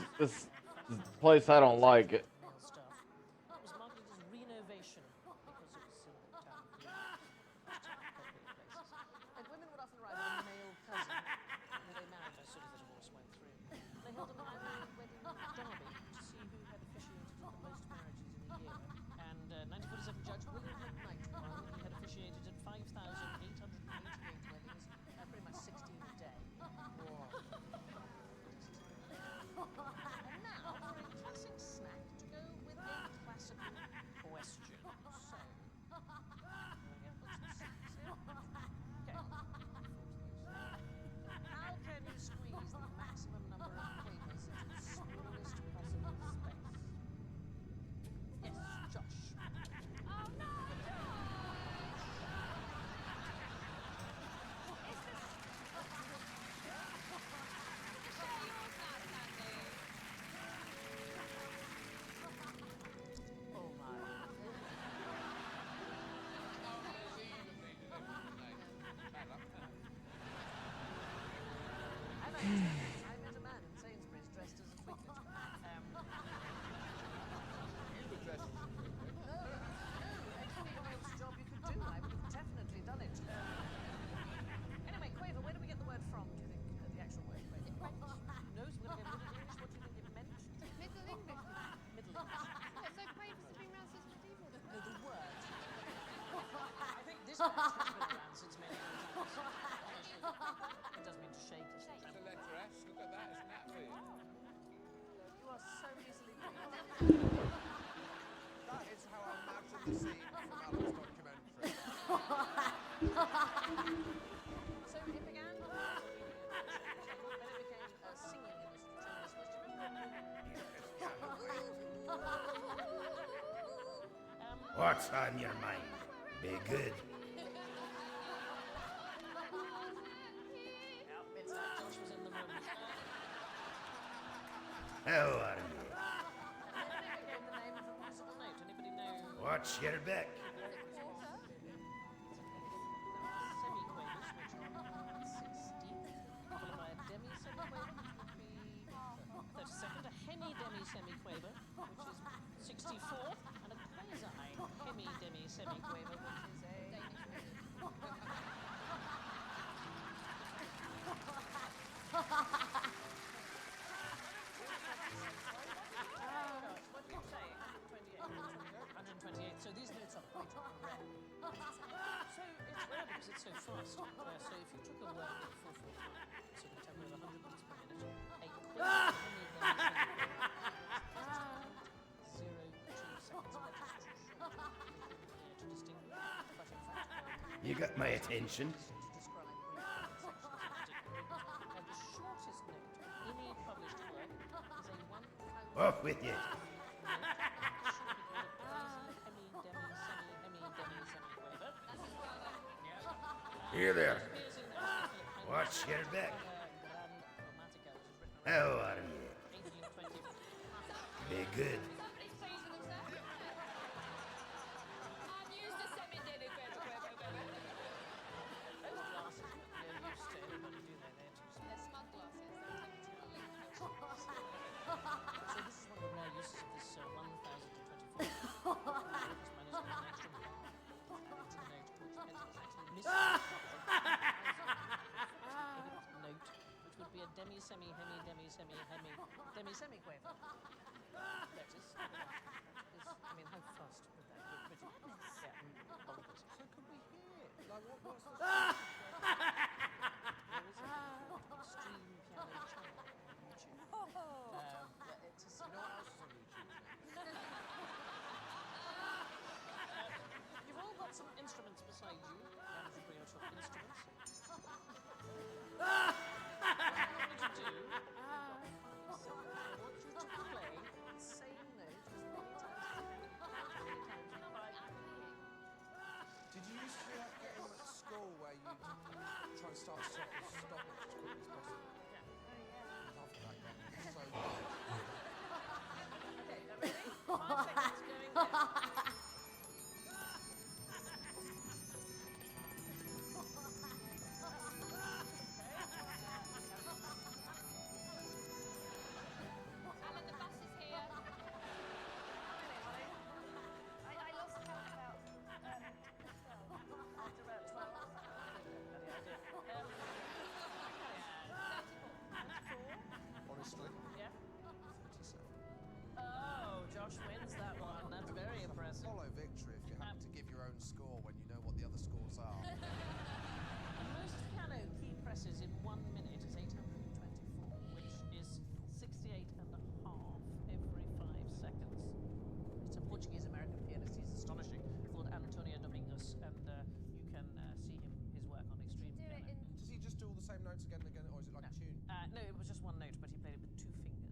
place I don't like. Male staff. It was marketed as renovation because it was in the town of popular places. And women would often arrive with a male cousin who they married as soon as the divorce went through. They held a man-made wedding derby to see who had officiated the been around since many times. It does mean to shake. It's a letter S. Look at that. Isn't that for you? You are so easily pleased. That is how I imagine the scene from Alan's documentary. So it began with then it became singing in this tremendous voice. Do you remember? What's on your mind? Be good. Yeah, it's like Josh was in the room. How are you? And then it became the name of a musical note. Anybody know? What's your beck? Semiquavers, which are 1/16th, followed by a demi-semiquaver, which would be 32nd, a hemi-demi-semiquaver, which is 64th, and a quasi-hemi-demi-semiquaver, which is a... What did you say? 128. So these notes are quite rare. So it's rare because it's so fast. So if you took a word with 4/4 time, so the tempo of 100 beats per minute, a quick 0 2 seconds, and that is too short to distinguish. But in fact, You got my attention. to describe brief sections of particular rhythms. Now the shortest note in any published work is a 1 count. Off with you. Here there. What's your beck? How are you? Be good. Somebody's pleased with themselves. I've used a Those glasses are no use to anybody, do they? They're smug glasses. So this is one of the rare uses of this 1024. This man is an extra bar into the note, which meant it was actually missing note, which would be a demi-semi-hemi-demi-semi-hemi-demi-semiquaver. Notice. I mean, how fast would that go? Pretty. Yeah, bonkers. So could we hear? Like, what's the There is an extreme piano channel on YouTube. It's a You know what else is on YouTube? You've all got some instruments beside you. And you bring out your instruments. What I want you to do, I want you to play the same note as many times as you can. Did you used to do that game at school where you try and start a song and stop it as quick as possible? Yeah. I love that game. It's so good. Okay, ready? 5 seconds going now. Alan, the bus is here. I lost count about 12. After about 12. Honestly? Yeah. 37. Oh, Josh wins that one. That's very impressive. Hollow victory if you happen to give your own score when you know what the other scores are. And most piano key presses in 1 minute is 824, which is 68 and a half every 5 seconds. It's a Portuguese-American pianist. He's astonishing. Called Antonio Domingos, and you can see his work on extreme piano. Does he just do all the same notes again and again, or is it like a tune? No, it was just one note, but he played it with 2 fingers.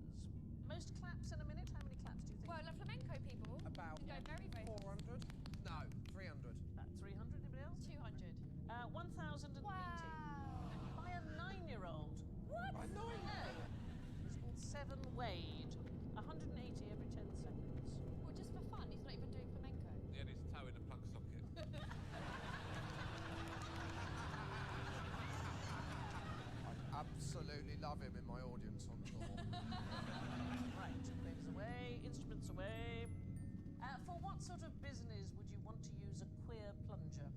Most claps in a minute? How many claps do you think? Well, the flamenco people About can go very, very 400? No, 300. 300, anybody else? 200. 1,080. Wow. By a 9-year-old. What? By 9? It's called 7 Wade. 180 every 10 seconds. Well, just for fun. He's not even doing flamenco. He had his toe in a plug socket. I absolutely love him in my audience on tour. Right, things away, instruments away. For what sort of business would you want to use a queer plunger?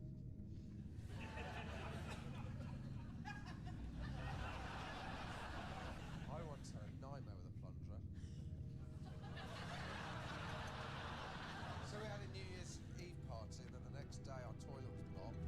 I once had a nightmare with a plunger. So we had a New Year's Eve party, and then the next day our toilet was blocked.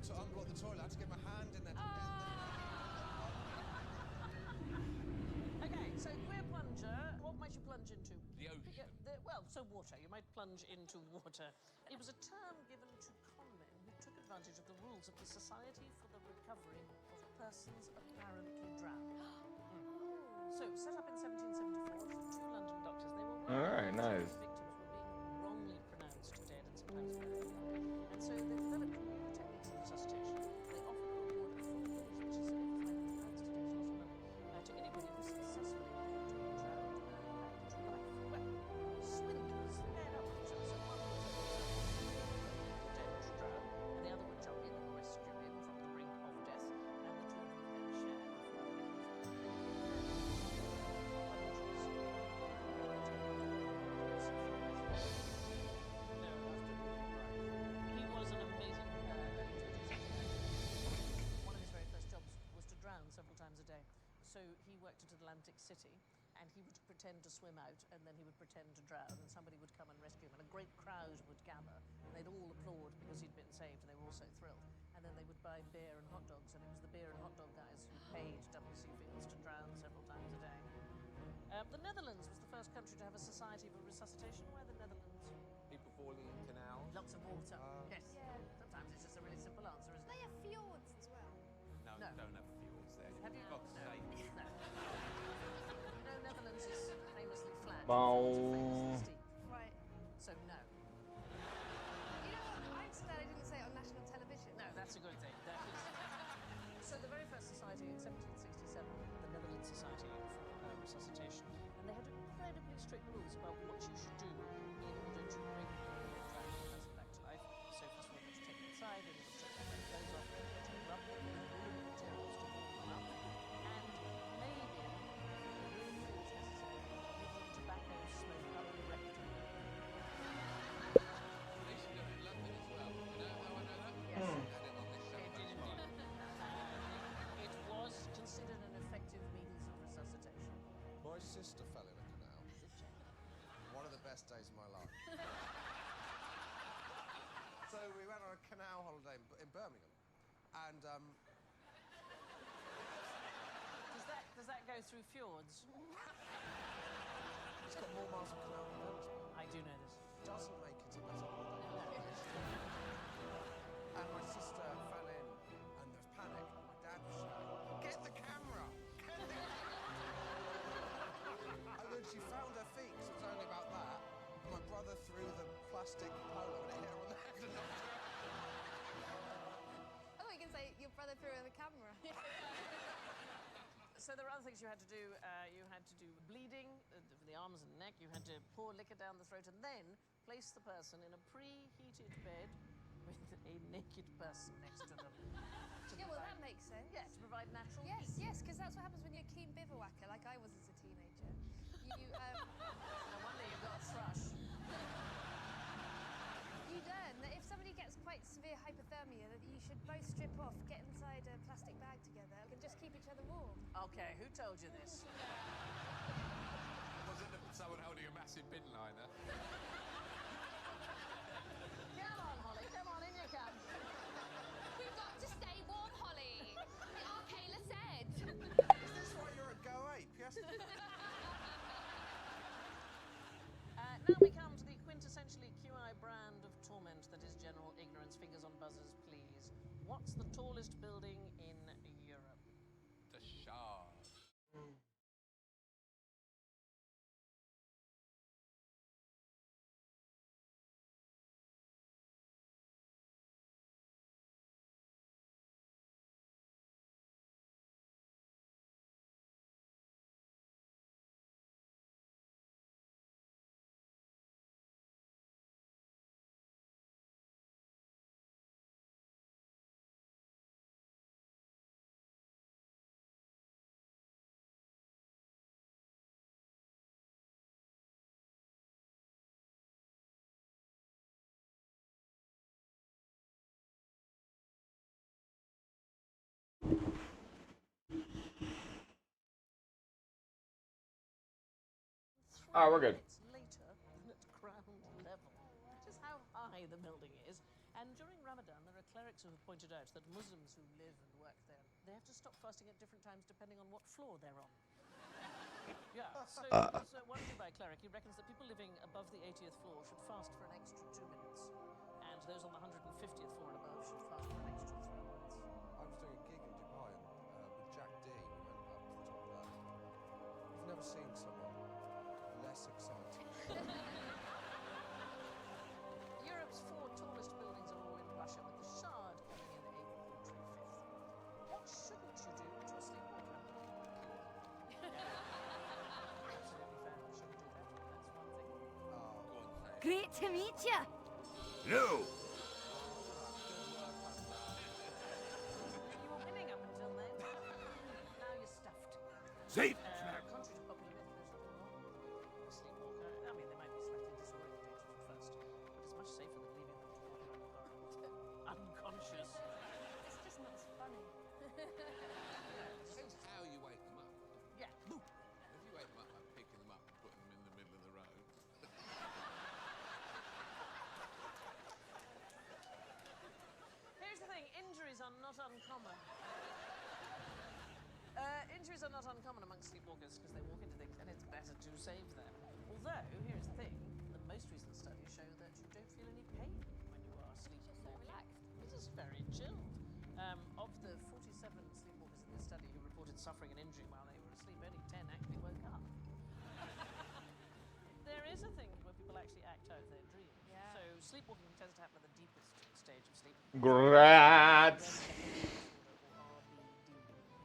to unblock the toilet. I had to get my hand in there. Okay, so queer plunger. What might you plunge into? The ocean. Well, so water. You might plunge into water. It was a term given to conmen who took advantage of the rules of the Society for the Recovery of Persons Apparently Drowned. So, set up in 1774, two London doctors. They were All right, nice. victims were being wrongly pronounced dead and sometimes very ill. And so they developed new techniques of resuscitation. They offered a reward of 4 guineas, which is £500 today, is a lot of money, to anybody who successfully drowned a man back to life. Well, swindlers led up to it. So one would dead to drown, and the other would jump in and rescue him from the brink of death, and the two of them would then share the 4 guineas. He was an amazing one of his very first jobs was to drown several times a day. So he worked at Atlantic City, and he would pretend to swim out, and then he would pretend to drown, and somebody would come and rescue him, and a great crowd would gather, and they'd all applaud because he'd been saved, and they were all so thrilled. And then they would buy beer and hot dogs, and it was the beer and hot dog guys who paid W.C. Fields to drown several times a day. The Netherlands was the first country to have a society for resuscitation. Why the Netherlands? People falling in canals. Lots of water. Yes. Yeah. Sometimes it's just a really simple answer, isn't They it? have fjords as well. No, No. don't have fjords there. Have you? For God's No. sake. No. You know, Netherlands is famously flat. Bow. Fjords are famously steep. Right. So no. You know what? I'm so glad I didn't say it on national television. No, that's a good thing. That is. So the very first society in 1767, the Netherlands Society for Resuscitation, and they had incredibly strict rules about what you should do in order to bring the drowned person back to life. So first of all, you had to take them inside, and you would take their clothes off, and you had to rub them with all of the materials to warm them up, and maybe, if it really was necessary, give them tobacco smoke up the rectum. They used to do it in London as well. You know how I know that? Yes. Had it on this show. That's fine. It was considered an effective means of resuscitation. My sister fell in a canal. One of the best days of my life. So we went on a canal holiday in Birmingham, and Does that go through fjords? it's got more miles of canal than Birmingham. I do know this. Doesn't make it a better holiday. And my sister fell in, and there was panic. My dad was shouting, "Get the camera! Get the camera!" And then she found her feet, 'cause it was only about that. And my brother threw the plastic polo and it hit her on the head and knocked her out. I thought you were going to say your brother threw in the camera. So there were other things you had to do. You had to do bleeding for the arms and neck. You had to pour liquor down the throat, and then place the person in a preheated bed with a naked person next to them. Yeah, well, that makes sense. Yeah, to provide natural Yes, heat. yes, because that's what happens when you're a keen bivouacker, like I was as a teenager. No wonder you got a thrush. You learn that if somebody gets quite severe hypothermia, that you should both strip off, get inside a plastic bag together, and just keep each other warm. Okay, who told you this? Was it someone holding a massive bin liner? Come on, Holly, come on, in you come. We've got to stay warm, Holly. Our Kayla said. Is this why you're a go ape? Yes. Now we come to the quintessentially QI brand of torment that is general ignorance. Fingers on buzzers, please. What's the tallest building in Europe? The Shard. Oh, we're good. It's later than at ground level. That is how high the building is. And during Ramadan, there are clerics who have pointed out that Muslims who live and work there, they have to stop fasting at different times depending on what floor they're on. Yeah, so there's one Dubai cleric, he reckons that people living above the 80th floor should fast for an extra 2 minutes, and those on the 150th floor and above should fast for an extra 3 minutes. I was doing a gig in Dubai with Jack D. We went up to the top of that. I've never seen someone less excited. Europe's 4 tallest buildings are all in Russia, with the Shard coming in a paltry 5th. What shouldn't you do to a sleepwalker? Absolutely fair, you shouldn't do that. That's one thing. Great to meet you. No! You were winning up until then. Now you're stuffed. Safe! Contrary to popular myth, there's nothing wrong with a sleepwalker. I mean, they might be slightly disorientated at first, but it's much safer than leaving them to walk around the corridor unconscious. It's just not as funny. Depends how you wake them up. Yeah. If you wake them up by picking them up and putting them in the middle of the road. Here's the thing, injuries are not uncommon. Injuries are not uncommon amongst sleepwalkers because they walk into things and it's better to save them. Although, here's the thing, the most recent studies show that you don't feel any pain when you are sleepwalking. Just so relaxed. It is very chilled. Of the 47 sleepwalkers in this study who reported suffering an injury while they were asleep, only 10 actually woke up. There is a thing where people actually act out their dreams. Yeah. So sleepwalking tends to happen at the deepest stage of sleep. Grats.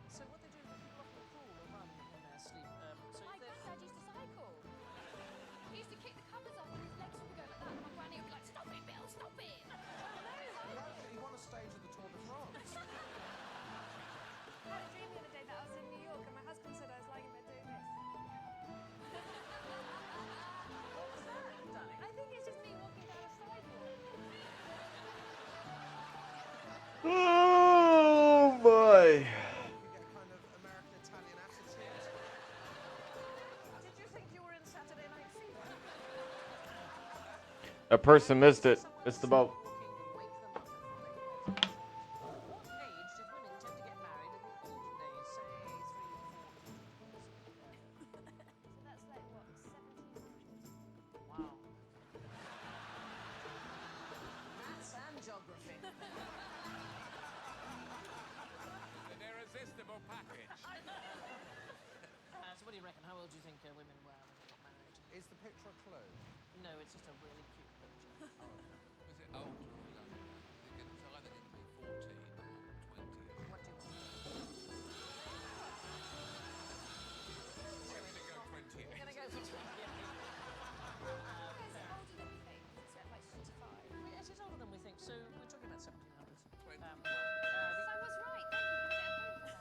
So what they do is that people often crawl or run in their sleep. So My if they're- granddad used to cycle. He used to kick the covers off and his legs would go like that. And my granny would be like, "Stop it, Bill, stop it!" He won a stage at the Tour de France. I had a dream the other day that I was in New York and my husband said I was lying in bed doing this. What was that, darling? I think it's just me walking down a sidewalk. Oh boy. You get a kind of American-Italian attitude. Did you think you were in Saturday Night Fever? A person missed it. Missed the boat. What age did women tend to get married in the olden days? Say 3 or 4. So that's like what, 1700s? Wow. Maths and geography. An irresistible package. So what do you reckon? How old do you think women were when they got married? Is the picture a clue? No, it's just a really cute picture. Was it older or younger? It's either going to be 14 or 20. What do you want? I'm going to go 28. We're going to go for 20. Is it older than we think? Is it like 65? Yes, it's older than we think. So we're talking about 1700s. So I was right. Thank you. Can we get a point for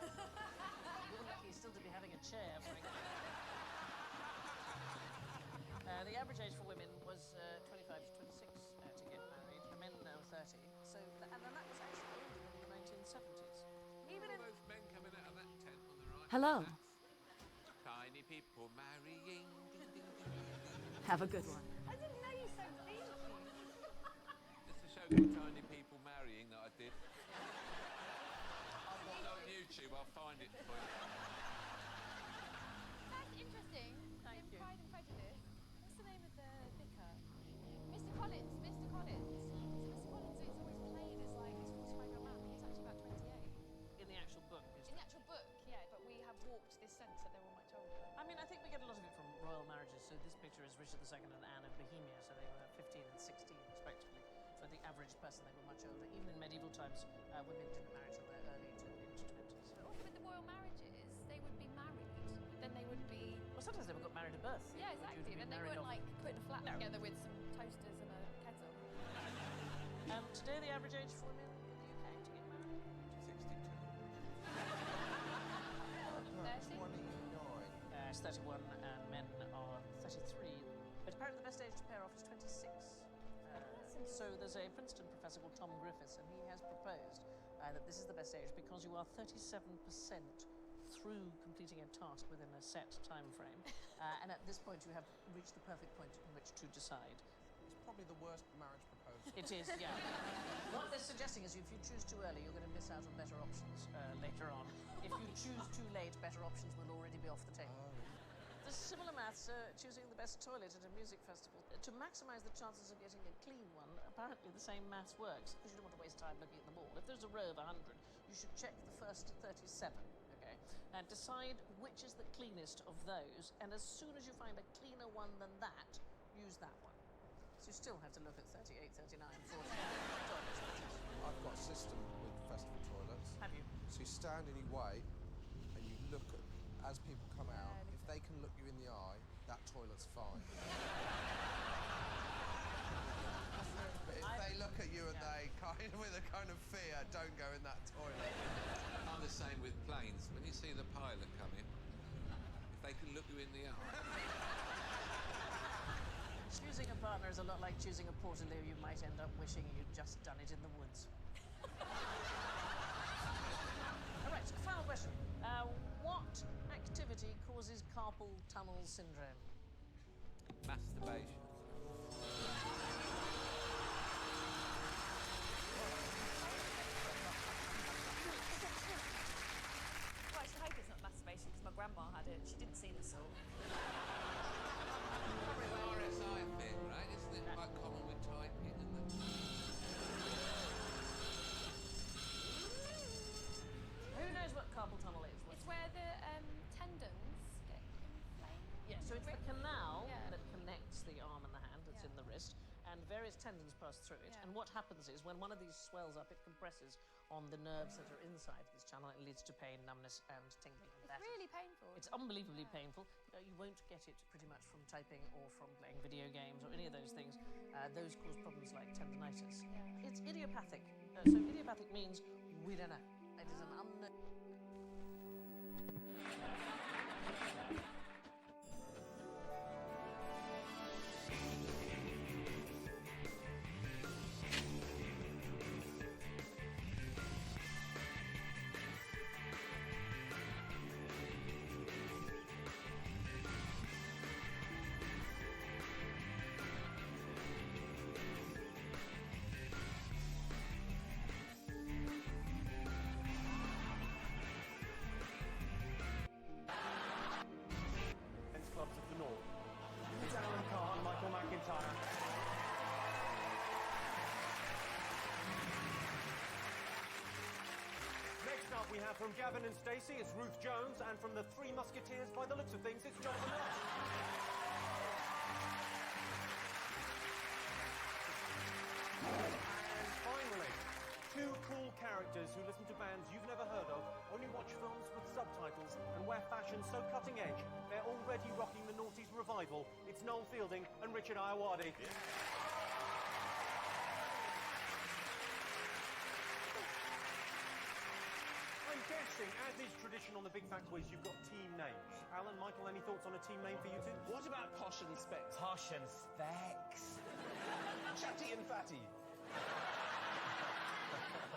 that? You're lucky still to be having a chair, frankly. The average age for women was 25 to 26 to get married. Men now 30. So, and then that was actually older than the 1970s. Even in Those men coming out of that tent on the right. Hello. Tiny people marrying. Ding, ding, ding, ding. Have a good one. I didn't know you so deeply. It's a show called Tiny People Marrying that I did. I've got it on YouTube. I'll find it for you. That's interesting. Thank in you. Pride and Prejudice, what's the name of the vicar? Mr. Collins. Mr. Collins. So Mr. Collins is always played as like this 45-year-old man, but he's actually about 28. in the actual book. In the actual book, yeah, but we have warped this sense that they're all much older. I mean, I think we get a lot of it from royal marriages. So this picture is Richard II and Anne of Bohemia. So they were 15 and 16 respectively. For the average person, they were much older. Even in medieval times, women didn't marry till their early to mid-20s. But also with the royal marriages, they would be married, then they would be... Well, sometimes they got married at birth. Yeah, Would you exactly. be Then they married weren't off- like putting a flat No. together with some toasters and a kettle. Today, the average age for women in the UK to get married? 29. It's 31, and men are 33. But apparently the best age to pair off is 26. So there's a Princeton professor called Tom Griffiths, and he has proposed that this is the best age because you are 37% through completing a task within a set time frame. And at this point, you have reached the perfect point in which to decide. It's probably the worst marriage proposal. It is, yeah. What they're suggesting is if you choose too early, you're going to miss out on better options later on. If you choose too late, better options will already be off the table. There's similar maths choosing the best toilet at a music festival. To maximise the chances of getting a clean one, apparently the same maths works, because you don't want to waste time looking at them all. If there's a row of 100, you should check the first 37, okay? And decide which is the cleanest of those, and as soon as you find a cleaner one than that, use that one. So you still have to look at 38, 39, 40 toilets. I've got a system with festival toilets. Have you? So you stand and you wait, and you look at, as people come out, if they can look you in the eye, that toilet's fine. But if they look at you and they kind of, with a kind of fear, don't go in that toilet. I'm the same with planes. When you see the pilot come in, if they can look you in the eye. Choosing a partner is a lot like choosing a portaloo. You might end up wishing you'd just done it in the woods. All right, final question. What activity causes carpal tunnel syndrome? Masturbation. Well, I should hope it's not masturbation because my grandma had it. She didn't see the salt. Probably an RSI thing, right? Isn't it quite common with typing and the... Who knows what carpal tunnel is? It's where the tendons get inflamed. Yeah, so it's the canal Yeah. that connects the arm and the hand that's in the wrist, and various tendons pass through it. Yeah. And what happens is when one of these swells up, it compresses on the nerves that are inside this channel, and it leads to pain, numbness, and tingling. It's really painful. It's unbelievably painful. You won't get it pretty much from typing or from playing video games or any of those things. Those cause problems like tendonitis. It's idiopathic. So idiopathic means we don't know. It is an unknown. Clubs of the North. It's Alan Carr and Michael McIntyre. Next up we have from Gavin and Stacey, it's Ruth Jones, and from the Three Musketeers, by the looks of things, it's Jonathan Ross. And finally, two cool characters who listen to bands you've never heard of, only watch films with subtitles, and wear fashion so cutting edge, they're already rocking the noughties revival. It's Noel Fielding and Richard Iowadi. I'm guessing, as is tradition on the Big Fat Quiz, you've got team names. Alan, Michael, any thoughts on a team name for you two? What about Posh and Specs? Posh and Specs. Chatty and Fatty.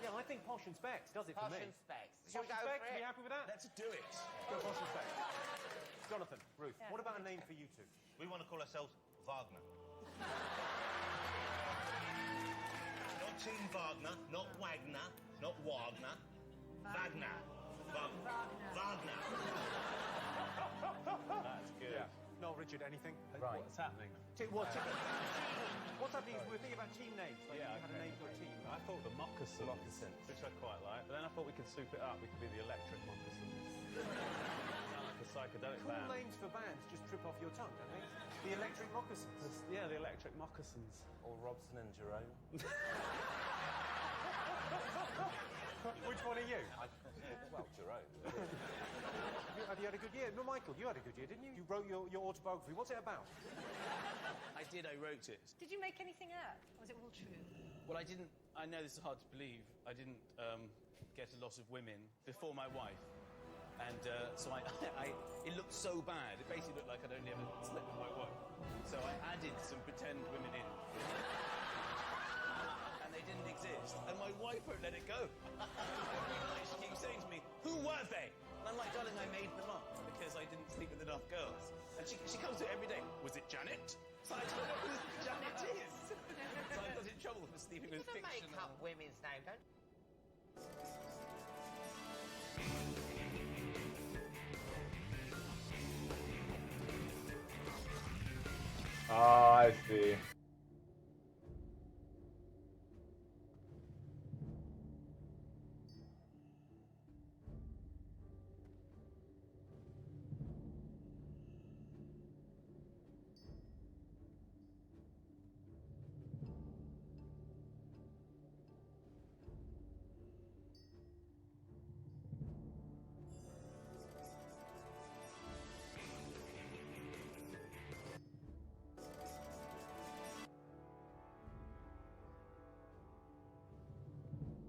Yeah, I think Posh and Specs does it for Posh me. and Specs. Posh and Specs, are you happy with that? Let's do it. Go Posh and Specs. Jonathan, Ruth, what about a name for you two? We want to call ourselves Wagner. Not Team Wagner, not Wagner, not Wagner. Wagner. Wagner. That's good. Yeah. No, Richard, anything? Right. What's happening? What's happening is we're thinking about team names. Like you had a name for a team. I thought the moccasins, which I quite like, but then I thought we could soup it up. We could be the electric moccasins. Sound like a psychedelic Cool band. names for bands just trip off your tongue, don't they? The Electric Moccasins. Yeah, the electric moccasins. Or Robson and Jerome. Which one are you? Well, Jerome. Have you had a good year? No, Michael, you had a good year, didn't you? You wrote your autobiography. What's it about? I did, I wrote it. Did you make anything up? Or was it all true? Well, I didn't, I know this is hard to believe, I didn't get a lot of women before my wife. And so it looked so bad. It basically looked like I'd only ever slept with my wife. So I added some pretend women in. And they didn't exist. And my wife won't let it go. She keeps saying to me, who were they? And I'm like, darling, I made them up because I didn't sleep with enough girls. And she comes to it every day. Was it Janet? So I don't know who Janet is. now, don't. Oh, I see.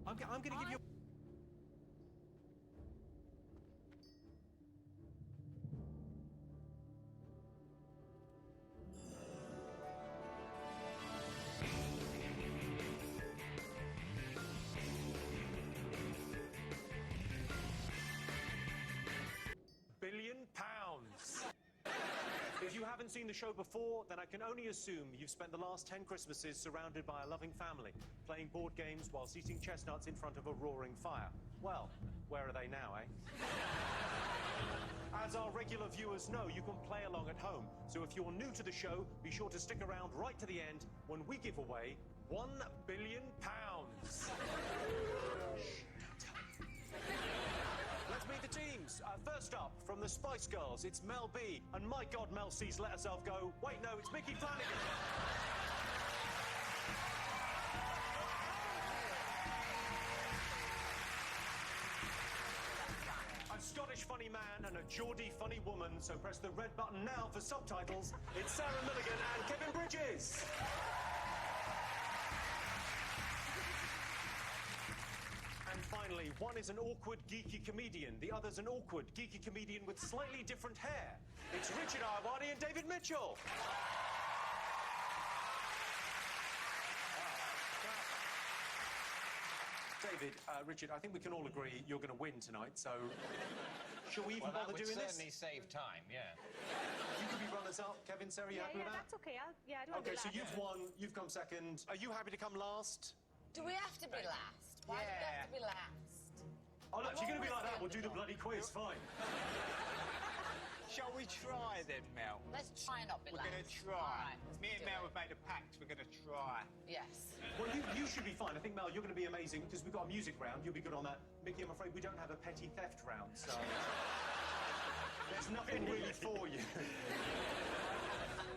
I'm going to give you. £1 billion. If you haven't seen the show before, then I can only assume you've spent the last 10 Christmases surrounded by a loving family, playing board games whilst eating chestnuts in front of a roaring fire. Well, where are they now, eh? As our regular viewers know, you can play along at home. So if you're new to the show, be sure to stick around right to the end when we give away £1 billion. Let's meet the teams. First up, from the Spice Girls, it's Mel B. And my God, Mel C's let herself go. Wait, no, it's Mickey Flanagan. A Scottish funny man and a Geordie funny woman, so press the red button now for subtitles. It's Sarah Milligan and Kevin Bridges. And finally, one is an awkward, geeky comedian. The other's an awkward, geeky comedian with slightly different hair. It's Richard Iowati and David Mitchell. David, Richard, I think we can all agree you're going to win tonight, so shall we even bother doing this? Certainly save time, yeah. You could be runners-up. Kevin, Sarah, you happy with that? That's okay. I don't Okay, so you've won, you've come second. Are you happy to come last? Do we have to be last? Why do we have to be last? Oh, look, if you're going to be like that, we'll do the bloody quiz, fine. Shall we try then, Mel? Let's try not be We're last. going to try. All right, Me and do Mel it. have made a pact. We're going to try. Yes. Well, you should be fine. I think, Mel, you're going to be amazing because we've got a music round. You'll be good on that. Mickey, I'm afraid we don't have a petty theft round, so there's nothing really for you.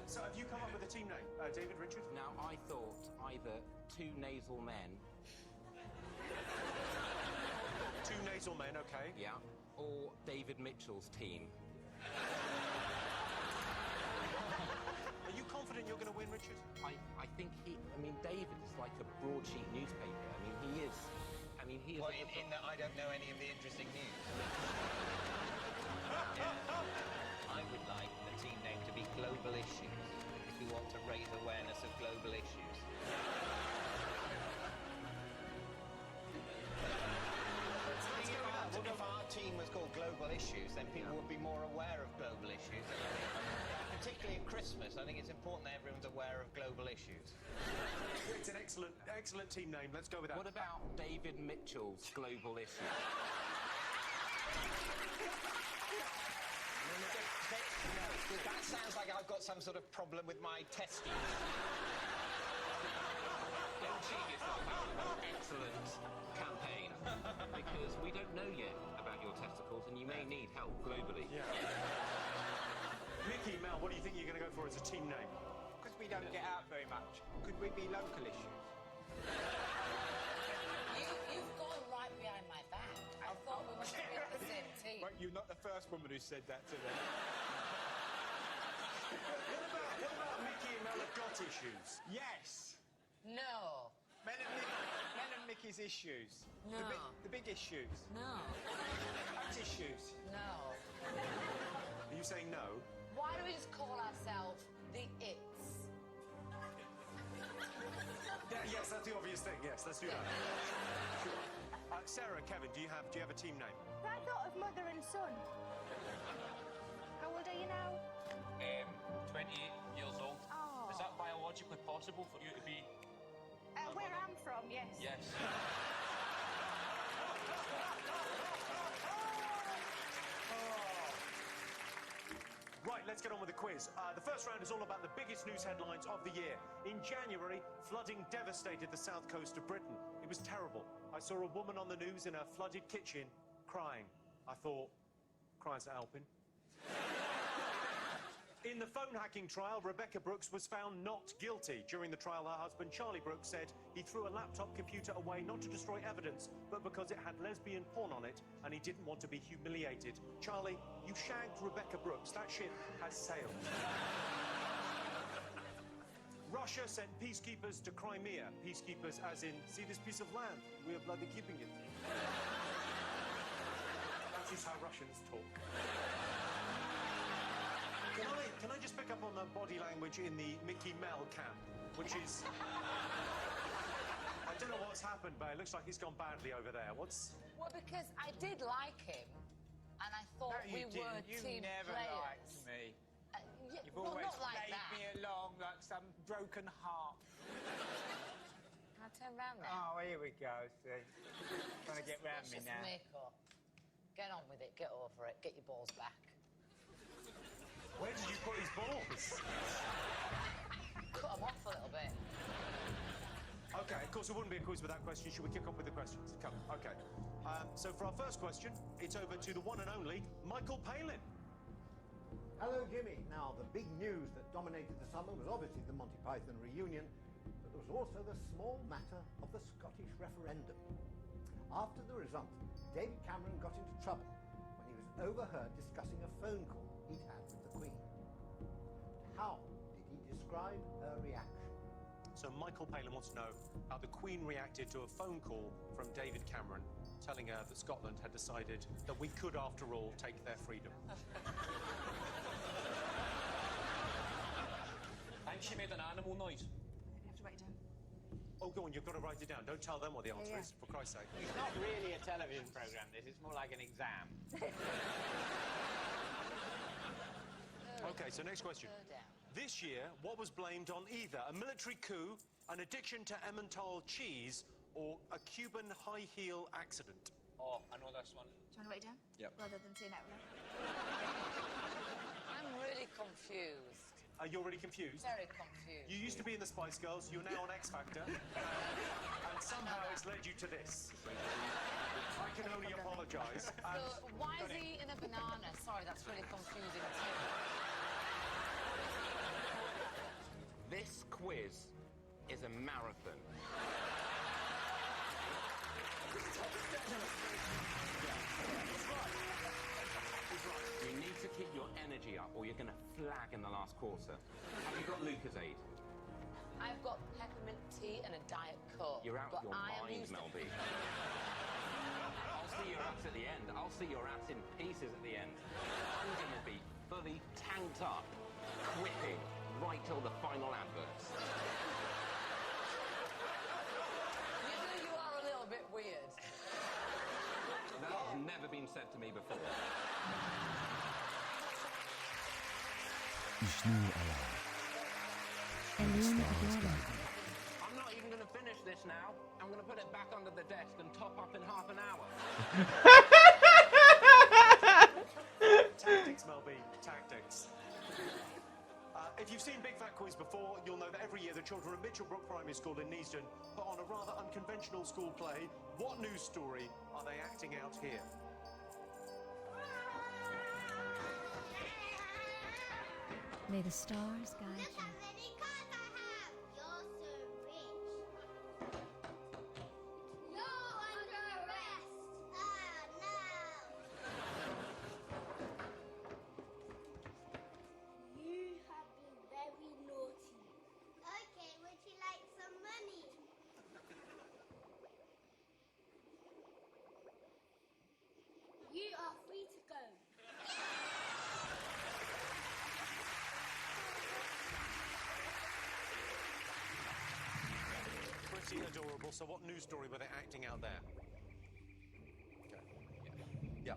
So have you come up with a team name? David, Richard? Now, I thought either two nasal men. Two nasal men, okay. Yeah. Or David Mitchell's team. Are you confident you're going to win, Richard? I think David is like a broadsheet newspaper. He is. Well, in that I don't know any of the interesting news. I would like the team name to be Global Issues, if we want to raise awareness of global issues. If our team was called Global Issues, then people would be more aware of global issues. Particularly at Christmas, I think it's important that everyone's aware of global issues. It's an excellent team name. Let's go with that. What about David Mitchell's Global Issues? No, that sounds like I've got some sort of problem with my testes. Don't cheat yourself out of an excellent campaign, because we don't know yet about your testicles and you may need help globally. Yeah. Mickey, Mel, what do you think you're going to go for as a team name? Because we don't get out very much, could we be local issues? You've gone right behind my back. I thought we must be on the same team. Well, you're not the first woman who said that to me. What about Mickey and Mel have got issues? Yes. No. Men and Mickey's issues. No. The big issues. No. Fact issues. No. Are you saying no? Why do we just call ourselves the It's? Yes, that's the obvious thing. Yes, let's do that. Sure. Sarah, Kevin, do you have a team name? I thought of mother and son. How old are you now? 28 years old. Oh. Is that biologically possible for you to be? Where I'm from, yes. Yes. Right, let's get on with the quiz. The first round is all about the biggest news headlines of the year. In January, flooding devastated the south coast of Britain. It was terrible. I saw a woman on the news in a flooded kitchen crying. I thought, crying's not helping. In the phone hacking trial, Rebecca Brooks was found not guilty. During the trial, her husband, Charlie Brooks, said he threw a laptop computer away not to destroy evidence, but because it had lesbian porn on it, and he didn't want to be humiliated. Charlie, you shagged Rebecca Brooks. That ship has sailed. Russia sent peacekeepers to Crimea. Peacekeepers as in, see this piece of land? We're bloody keeping it. That is how Russians talk. Can I just pick up on the body language in the Mickey Mel camp, which is... I don't know what's happened, but it looks like he's gone badly over there. What's... Well, because I did like him, and I thought No, you we were didn't. team You never players. liked me. Yeah, You've well, always not like played that. me along like some broken heart. Can I turn round now? Oh, here we go, see. Trying to get round It's me just now. makeup. Get on with it. Get over it. Get your balls back. Where did you put his balls? Cut them off a little bit. Okay, of course it wouldn't be a quiz without questions. Should we kick off with the questions? Come, okay. So for our first question, it's over to the one and only Michael Palin. Hello, Jimmy. Now, the big news that dominated the summer was obviously the Monty Python reunion, but there was also the small matter of the Scottish referendum. After the result, David Cameron got into trouble when he was overheard discussing a phone call he'd had with the Queen. How did he describe her reaction? So Michael Palin wants to know how the Queen reacted to a phone call from David Cameron telling her that Scotland had decided that we could, after all, take their freedom. I think she made an animal noise. You have to write it down. Oh, go on, you've got to write it down. Don't tell them what the answer is, for Christ's sake. It's not really a television programme, this. It's more like an exam. Okay, so next question. This year, what was blamed on either a military coup, an addiction to Emmental cheese, or a Cuban high heel accident? Oh, I know this one. Do you want to write it down? Yep. Rather than saying it out loud. I'm really confused. You're really confused? Very confused. You used to be in the Spice Girls, you're now on X Factor, and somehow it's led you to this. I can only apologise. So, why is he eating a banana? Sorry, that's really confusing too. This quiz is a marathon. You need to keep your energy up or you're going to flag in the last quarter. Have you got Lucozade? I've got peppermint tea and a Diet Coke. You're out but of your I am mind, used to- Melby. I'll see your ass at the end. I'll see your ass in pieces at the end. I'm going to be fully tanked up, quipping right till the final adverts. You are a little bit weird. That has never been said to me before. Is nu alive. I'm not even going to finish this now. I'm going to put it back under the desk and top up in half an hour. Tactics, Melby, tactics. If you've seen Big Fat Quiz before, you'll know that every year the children at Mitchellbrook Primary School in Neasden put on a rather unconventional school play. What news story are they acting out here? May the stars guide you. many cars I have! You're so rich. You're under arrest! Ah, no! You have been very naughty. Okay, would you like some money? You are free to go. Pretty adorable. So what news story were they acting out there? Okay. Yeah.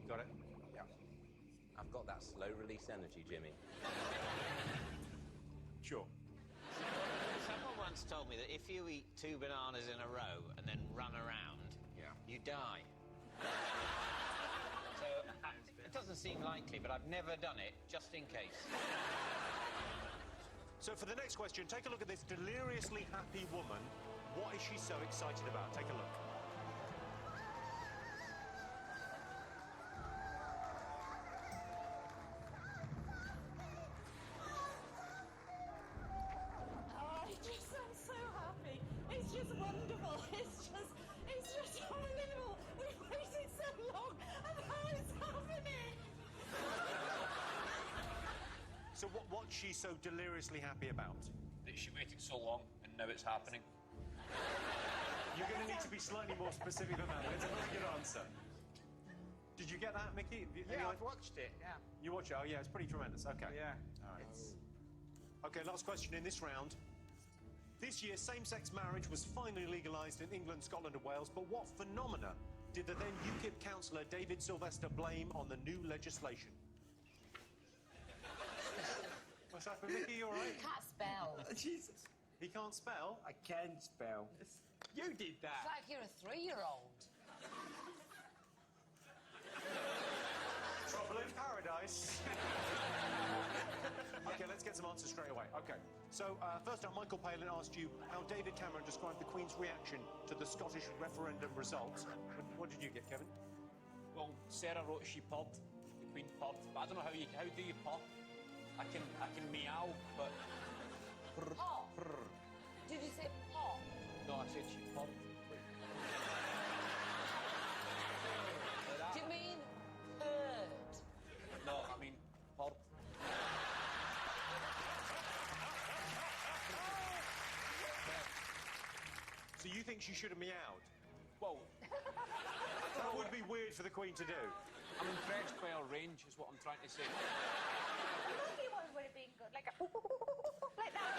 Got it? Yeah. I've got that slow release energy, Jimmy. Sure. Someone once told me that if you eat 2 bananas in a row and then run around, you die. So, it doesn't seem likely, but I've never done it, just in case. So for the next question, take a look at this deliriously happy woman. What is she so excited about? Take a look. Oh, I just am so happy. It's just wonderful. It's just unbelievable. We've waited so long, and how it's happening. So what's she so deliriously happy about? That she waited so long and now it's happening. You're going to need to be slightly more specific than that. It's a very good answer. Did you get that, Mickey? I've watched it, yeah. You watch it? Oh, yeah, it's pretty tremendous. Okay. Yeah. All right. Okay, last question in this round. This year, same-sex marriage was finally legalised in England, Scotland and Wales, but what phenomena did the then UKIP councillor David Sylvester blame on the new legislation? What's happened, Mickey? You all right? He can't spell. Jesus. He can't spell? I can spell. You did It's that. like you're a 3-year-old. Trouble in paradise. Okay, let's get some answers straight away. Okay, so first up, Michael Palin asked you how David Cameron described the Queen's reaction to the Scottish referendum results. What did you get, Kevin? Well, Sarah wrote she purred, the Queen purred, but I don't know how do you purr? I can meow, but... Paw. Did you say paw? No, I said she purred. Do you mean bird? No, I mean purred. So you think she should have meowed? Well, that would be weird for the Queen to do. I'm impressed by her range, is what I'm trying to say. Maybe one would have been good, like a like that.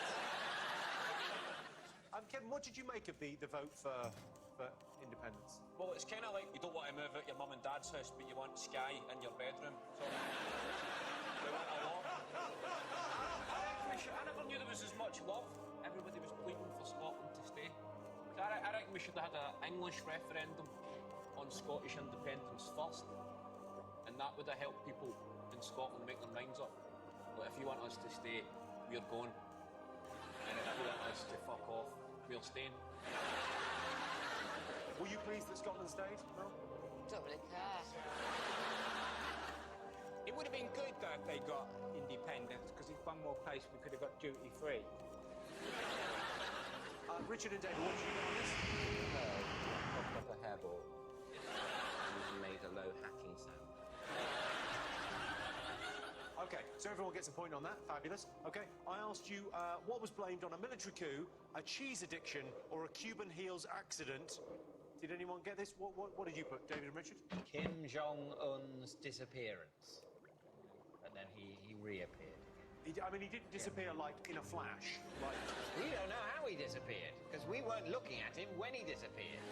Kevin, what did you make of the vote for independence? Well, it's kind of like you don't want to move out your mum and dad's house, but you want Sky in your bedroom. So, we want a lot. I never knew there was as much love. Everybody was pleading for Scotland to stay. So I reckon we should have had an English referendum on Scottish independence first, and that would have helped people in Scotland make their minds up. But if you want us to stay, we're going. And if you want us to fuck off, we're staying. Were you pleased that Scotland stayed? No? Don't really care. It would have been good, though, if they got independence, because it's one more place we could have got duty-free. Richard and David, what did you get on this? Popped up a hairball and made a low hacking sound. Okay, so everyone gets a point on that. Fabulous. Okay, I asked you what was blamed on a military coup, a cheese addiction, or a Cuban heels accident. Did anyone get this? What did you put, David and Richard? Kim Jong-un's disappearance. And then he reappeared. He didn't disappear like in a flash. Like we don't know how he disappeared, because we weren't looking at him when he disappeared.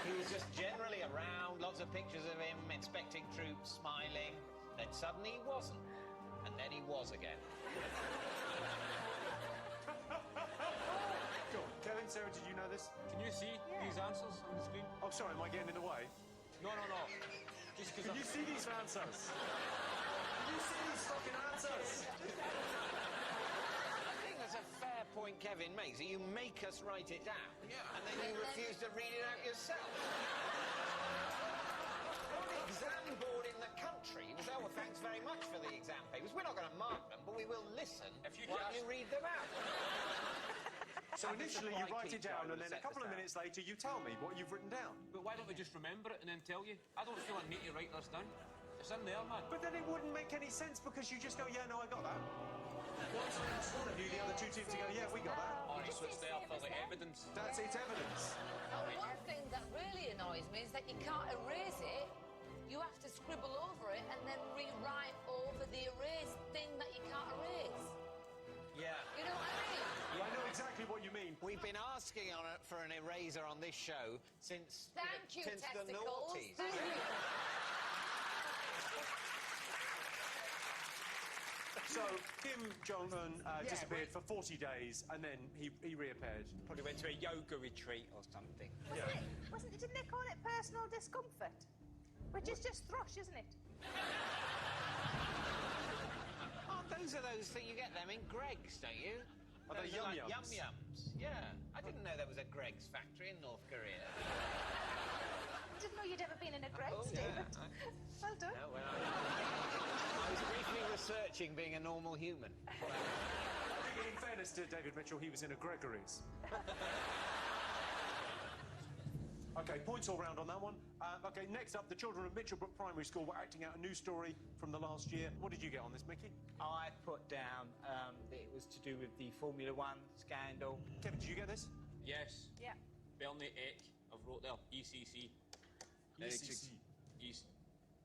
He was just generally around, lots of pictures of him, inspecting troops, smiling. Then suddenly he wasn't. And then he was again. Go on. Kevin, Sarah, did you know this? Can you see these answers on the screen? Oh, sorry, am I getting in the way? No. Just because. Can you see these answers? Can you see these fucking answers? I think that's a fair point Kevin makes. You make us write it down, and then you refuse to read it out yourself. Exam board in the country was, oh, well, thanks very much for the exam papers. We're not going to mark them, but we will listen while you read them out. So initially you write it down, and then a couple of minutes later you tell me what you've written down. But why don't we just remember it and then tell you? I don't feel I need to write this down. It's in there, man. But then it wouldn't make any sense, because you just go, yeah, no, I got that. Once I asked one of you, the other two teams to go, yeah, we got that. Alright, so it's there for the evidence. That's it's evidence. One thing that really annoys me is that you can't erase it. You have to scribble over it and then rewrite over the erased thing that you can't erase. Yeah. You know what I mean? I know exactly what you mean. We've been asking for an eraser on this show since Thank you, since the testicles. noughties. Thank you. So Kim Jong-un disappeared for 40 days, and then he reappeared. Probably went to a yoga retreat or something. Didn't they call it personal discomfort? Which is just thrush, isn't it? Oh, those are those that you get them in Greggs, don't you? Are they Those are like yum-yums? Yum-yums. Yeah. I didn't know there was a Greggs factory in North Korea. I didn't know you'd ever been in a Greggs, David. Well done. No, well, I was briefly researching being a normal human. In fairness to David Mitchell, he was in a Gregory's. Okay, points all round on that one. Okay, next up, the children of Mitchellbrook Primary School were acting out a news story from the last year. What did you get on this, Mickey? I put down that it was to do with the Formula One scandal. Kevin, did you get this? Yes. Yeah. Bernie Eck, I've wrote there. ECC. ECC.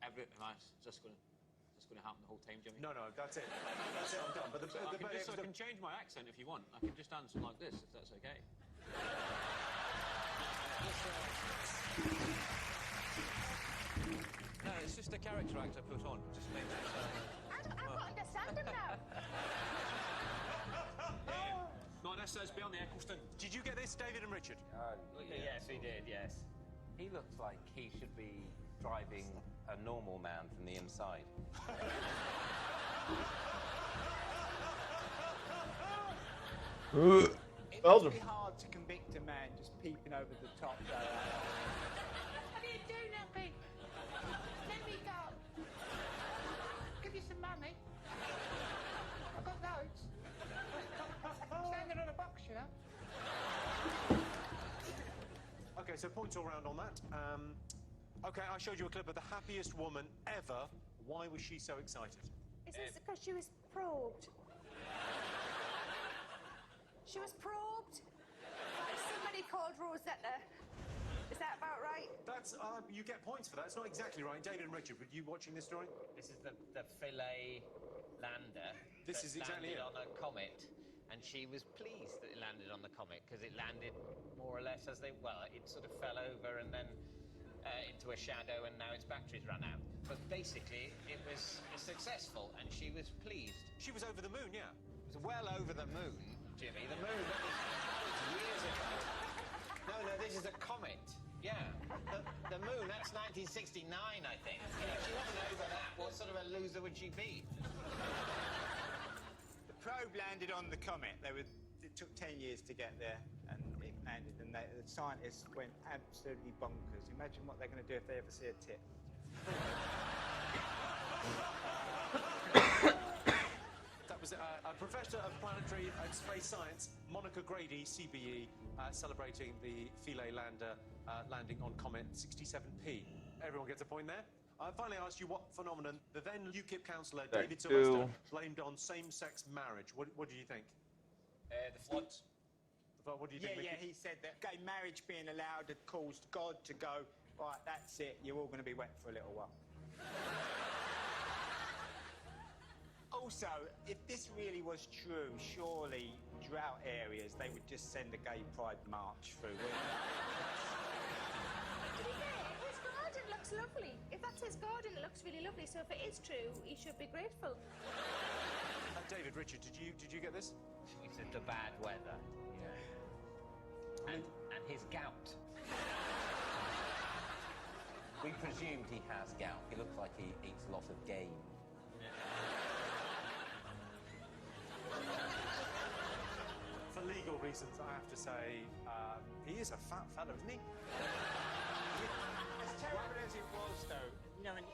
Everything. It's just going to happen the whole time, Jimmy. No, that's it. That's it, I'm done. But I can change my accent if you want. I can just answer like this, if that's okay. No, it's just a character act I put on. Just makes it I'm not understanding now. No, this says Bernie Eccleston. Did you get this, David and Richard? Yes, he did, yes. He looks like he should be driving a normal man from the inside. It's really hard to convict a man just peeping over the top, though. I didn't do nothing. Let me go. Give you some money. I got loads. Standing on a box, you know. Okay, so points all round on that. Okay, I showed you a clip of the happiest woman ever. Why was she so excited? Is this because she was probed? She was probed by somebody called Rosetta. Is that about right? That's you get points for that. It's not exactly right. David and Richard, were you watching this story? This is the Philae lander. This is exactly landed it. on a comet, and she was pleased that it landed on the comet because it landed more or less as it sort of fell over and then into a shadow, and now its batteries ran out. But basically, it was successful, and she was pleased. She was over the moon, yeah. It was well over the moon, Jimmy. The moon that was years ago. No, this is a comet. Yeah. The moon, that's 1969, I think. You know, if she wasn't over that, what sort of a loser would she be? The probe landed on the comet. It took 10 years to get there, and it landed, and the scientists went absolutely bonkers. Imagine what they're going to do if they ever see a tip. That was a professor of planetary and space science, Monica Grady, CBE, celebrating the Philae lander landing on comet 67P. Everyone gets a point there. I finally asked you what phenomenon the then UKIP councillor David Sylvester blamed on same-sex marriage. What do you think? The floods. What do you think, Mickey? Yeah, he said that gay marriage being allowed had caused God to go, right, that's it, you're all going to be wet for a little while. Also, if this really was true, surely drought areas, they would just send a gay pride march through, wouldn't Did he say his garden looks lovely? If that's his garden, it looks really lovely. So if it is true, he should be grateful. David, Richard, did you get this? He said the bad weather. Yeah. And his gout. We presumed he has gout. He looks like he eats a lot of game. For legal reasons, I have to say, he is a fat fella, isn't he? As terrible as it was, though, you know, and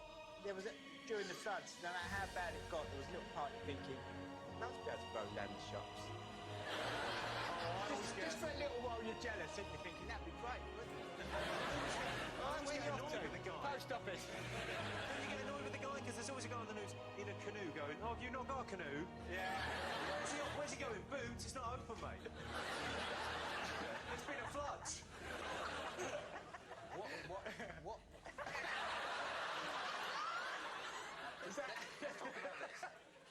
there was during the floods, no matter how bad it got, there was a little part of you thinking, I'd be able to blow down the shops. Just for a little while you're jealous, and you're thinking, that'd be great, wouldn't it? Where are you off to? Post office. You get annoyed with the guy because there's always a guy on the news in a canoe going, oh, have you not got a canoe? Yeah. Where's he going? Boots? It's not open, mate. It's been a flood. What? Is that...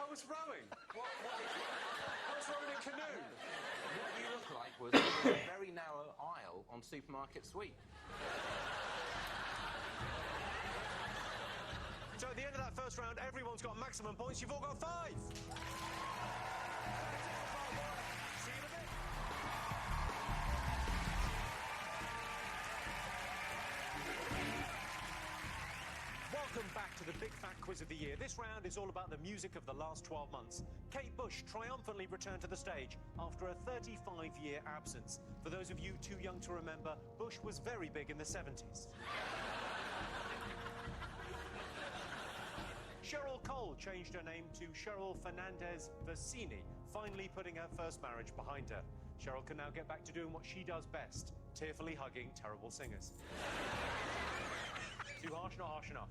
I was rowing. I was rowing a canoe. What you look like was a very narrow aisle on Supermarket Sweep. So at the end of that first round, everyone's got maximum points. You've all got 5. See you in a bit. Welcome back to the Big Fat Quiz of the Year. This round is all about the music of the last 12 months. Kate Bush triumphantly returned to the stage after a 35-year absence. For those of you too young to remember, Bush was very big in the 70s. Cheryl Cole changed her name to Cheryl Fernandez Versini, finally putting her first marriage behind her. Cheryl can now get back to doing what she does best, tearfully hugging terrible singers. Too harsh, not harsh enough.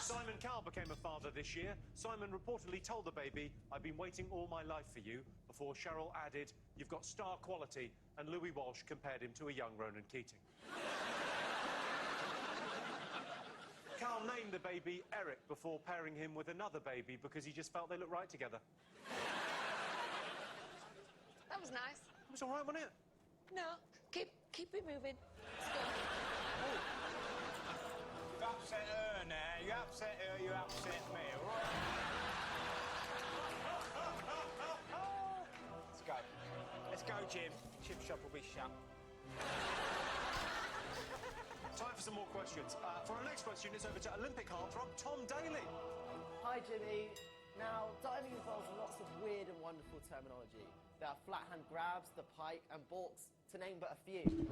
Simon Cowell became a father this year. Simon reportedly told the baby, "I've been waiting all my life for you," before Cheryl added, "You've got star quality," and Louis Walsh compared him to a young Ronan Keating. Carl named the baby Eric before pairing him with another baby because he just felt they looked right together. That was nice. It was all right, wasn't it? No, keep it moving. You upset her now. You upset her, you upset me, all right? Let's go. Let's go, Jim. Chip shop will be shut. Time for some more questions. For our next question, it's over to Olympic heartthrob Tom Daly. Hi, Jimmy. Now, diving involves lots of weird and wonderful terminology. There are flat hand grabs, the pike, and balks, to name but a few.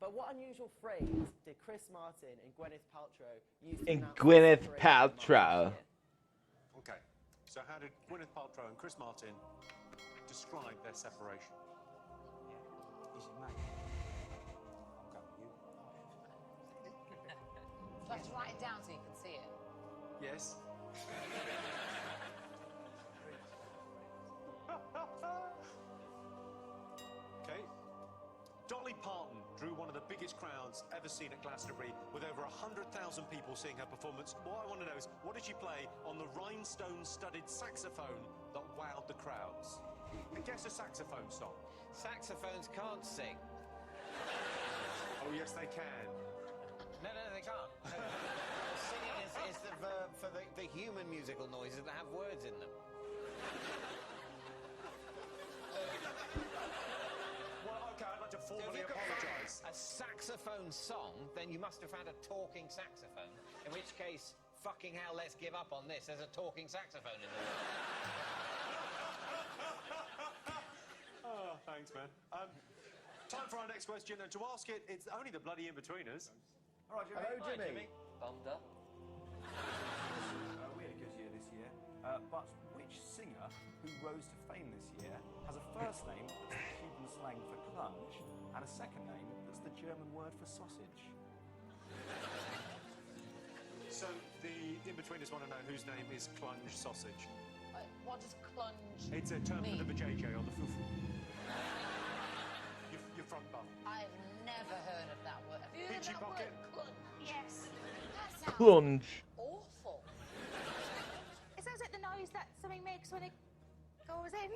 But what unusual phrase did Chris Martin and Gwyneth Paltrow use to announce Gwyneth the separation Paltrow. Okay, so how did Gwyneth Paltrow and Chris Martin describe their separation? Easy, mate. I'm going with you. You have to write it down so you can see it. Yes. Okay. Dolly Parton drew one of the biggest crowds ever seen at Glastonbury, with over 100,000 people seeing her performance. What I want to know is, what did she play on the rhinestone-studded saxophone that wowed the crowds? And guess a saxophone song. Saxophones can't sing. Oh, yes, they can. No, they can't. Singing is the verb for the human musical noises that have words in them. Well, okay, I'd like to So if formally you could apologise. find a saxophone song, then you must have had a talking saxophone. In which case, fucking hell, let's give up on this. There's a talking saxophone in the world. Oh, thanks, man. Time for our next question, and to ask it, it's only the bloody in-betweeners. All right, Jimmy. Hello, Jimmy. Bummed up. We had a good year this year, but which singer who rose to fame this year has a first name that's the Cuban slang for clunge and a second name that's the German word for sausage? So the in-betweeners want to know whose name is Clunge Sausage. What does clunge It's a term mean? for the vajayjay or the fufu. Your front bum. I've never heard of that word. Have you heard Peachy that pocket? word? Clunge. Yes. That sounds Clunge. awful. It sounds like the noise that something makes when it goes in.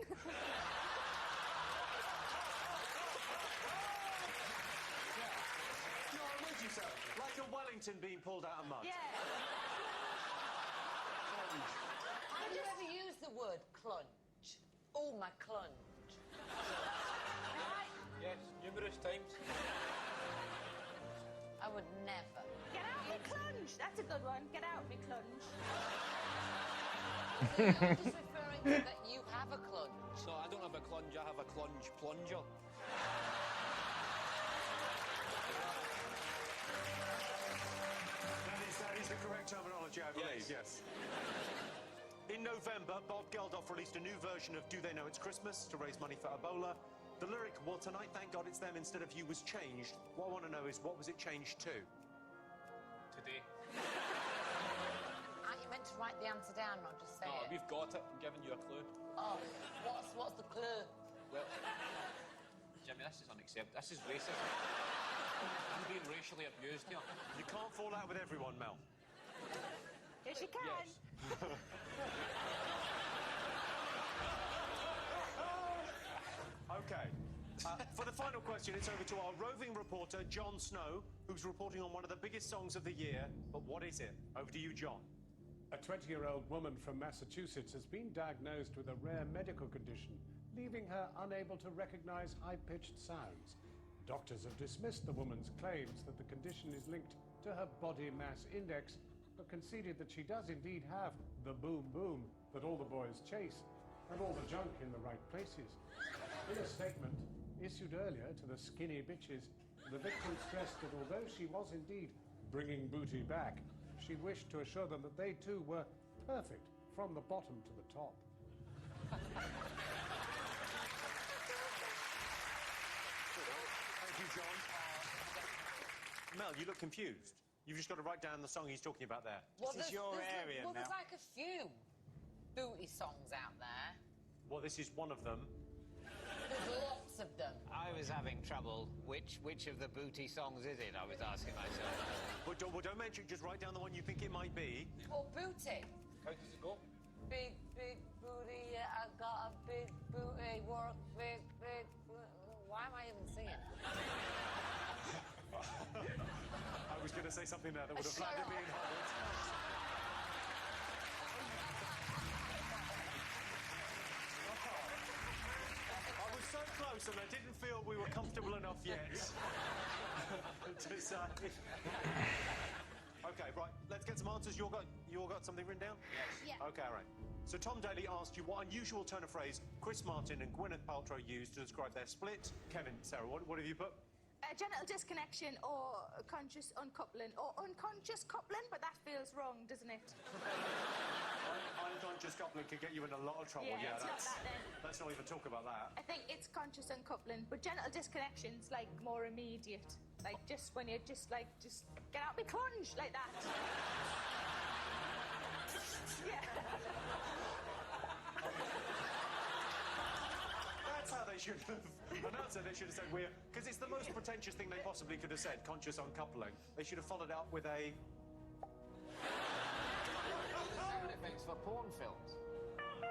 No, I'm with you, sir. Like a Wellington being pulled out of mud. Yeah. Have you ever used the word clunge? Oh, my clunge. Yes, numerous times. I would never. Get out me clunge. That's a good one. Get out me clunge. So you're just referring to that you have a clunge. No, I don't have a clunge, I have a clunge plunger. That is the correct terminology, I believe, yes. In November, Bob Geldof released a new version of Do They Know It's Christmas to raise money for Ebola. The lyric, "Well, tonight, thank God it's them instead of you," was changed. What I want to know is, what was it changed to? Today. Aren't you meant to write the answer down, not just say No, it? we've got it. I'm giving you a clue. Oh, what's the clue? Well, Jimmy, this is unacceptable. This is racism. I'm being racially abused here. You can't fall out with everyone, Mel. Yes, you can. Okay. For the final question, it's over to our roving reporter, Jon Snow, who's reporting on one of the biggest songs of the year. But what is it? Over to you, John. A 20-year-old woman from Massachusetts has been diagnosed with a rare medical condition, leaving her unable to recognize high-pitched sounds. Doctors have dismissed the woman's claims that the condition is linked to her body mass index, but conceded that she does indeed have the boom boom that all the boys chase, and all the junk in the right places. In a statement issued earlier to the skinny bitches, the victim stressed that although she was indeed bringing booty back, she wished to assure them that they too were perfect from the bottom to the top. Thank you, John. Mel, you look confused. You've just got to write down the song he's talking about there. Well, there's like a few booty songs out there. Well, this is one of them. There's lots of them. I was having trouble. Which of the booty songs is it? I was asking myself. Well, don't mention it. Just write down the one you think it might be. Or booty. How does it go? Big booty, yeah, I got a big booty, work big. Why am I even singing? I was going to say something there that would have landed me in Hollywood. I was so close and I didn't feel we were comfortable enough yet to say. Okay, right, let's get some answers. You all got something written down? Yes. Yeah. Okay, all right. So Tom Daly asked you what unusual turn of phrase Chris Martin and Gwyneth Paltrow used to describe their split. Kevin, Sarah, what have you put? Genital disconnection or conscious uncoupling or unconscious coupling, but that feels wrong, doesn't it? Unconscious coupling could get you in a lot of trouble. Yeah, it's not that then. Let's not even talk about that. I think it's conscious uncoupling, but genital disconnection's like more immediate. Like just when you just get out my clunge like that. Yeah. That's how they should have announced it. They should have said we're... Because it's the most pretentious thing they possibly could have said, conscious uncoupling. They should have followed up with a... Sound effects for porn films. Yeah.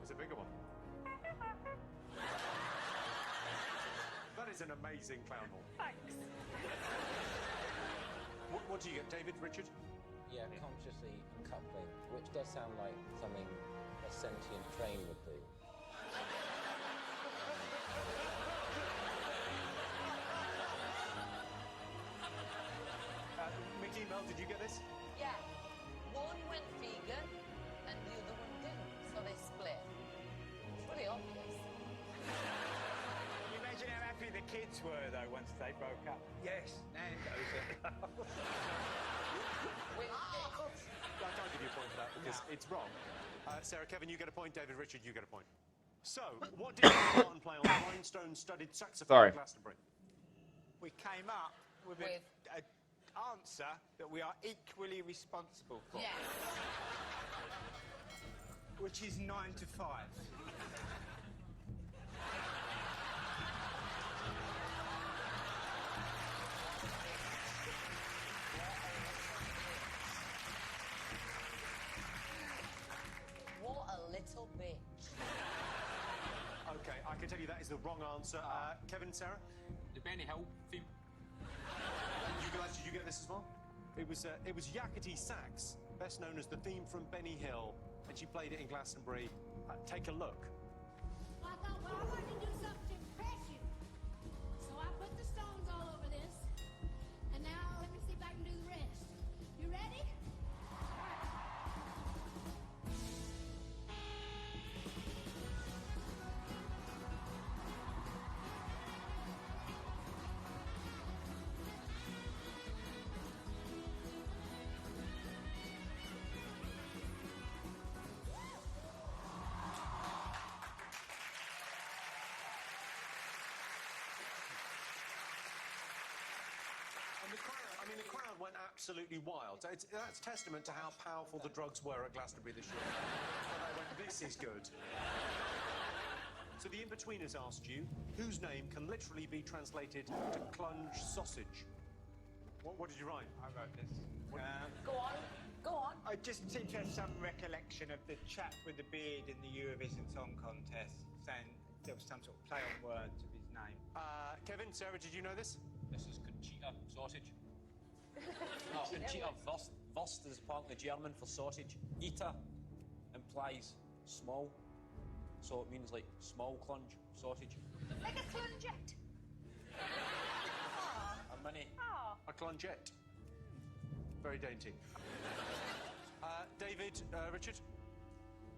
It's a bigger one. That is an amazing clown hall. Thanks. What do you get, David, Richard? Yeah, consciously coupling, which does sound like something a sentient train would do. Mickey, Mel, did you get this? Yeah. One went vegan and the other one didn't, so they split. It's really obvious. Can you imagine how happy the kids were, though, once they broke up? Yes, Nando's. I can't give you a point for that because it's wrong. Sarah, Kevin, you get a point. David, Richard, you get a point. So, what did Martin play on the rhinestone-studded saxophone at Glastonbury? We came up with an answer that we are equally responsible for. Yes. Which is 9 to 5. What a little bitch. Okay, I can tell you that is the wrong answer. Kevin, Sarah? The Benny Hill theme. You guys, did you get this as well? It was Yakety Sax, best known as the theme from Benny Hill, and she played it in Glastonbury. Take a look. I thought, well, I wanted to do something to impress you. So I put the stones all over this. And now let me see if I can do the rest. You ready? And the crowd went absolutely wild. That's testament to how powerful the drugs were at Glastonbury this year. And they went, this is good. So the in-betweeners asked you, whose name can literally be translated to clunge sausage? What did you write? I wrote this. Go on. Go on. I just seem to have some recollection of the chap with the beard in the Eurovision Song Contest saying there was some sort of play on words of his name. Kevin, Sarah, did you know this? This is Conchita sausage. No, Conchita Wurst is apparently German for sausage. Ita implies small, so it means like small clunge sausage. Like a clungette. A mini. Oh. A clungette. Very dainty. David, Richard?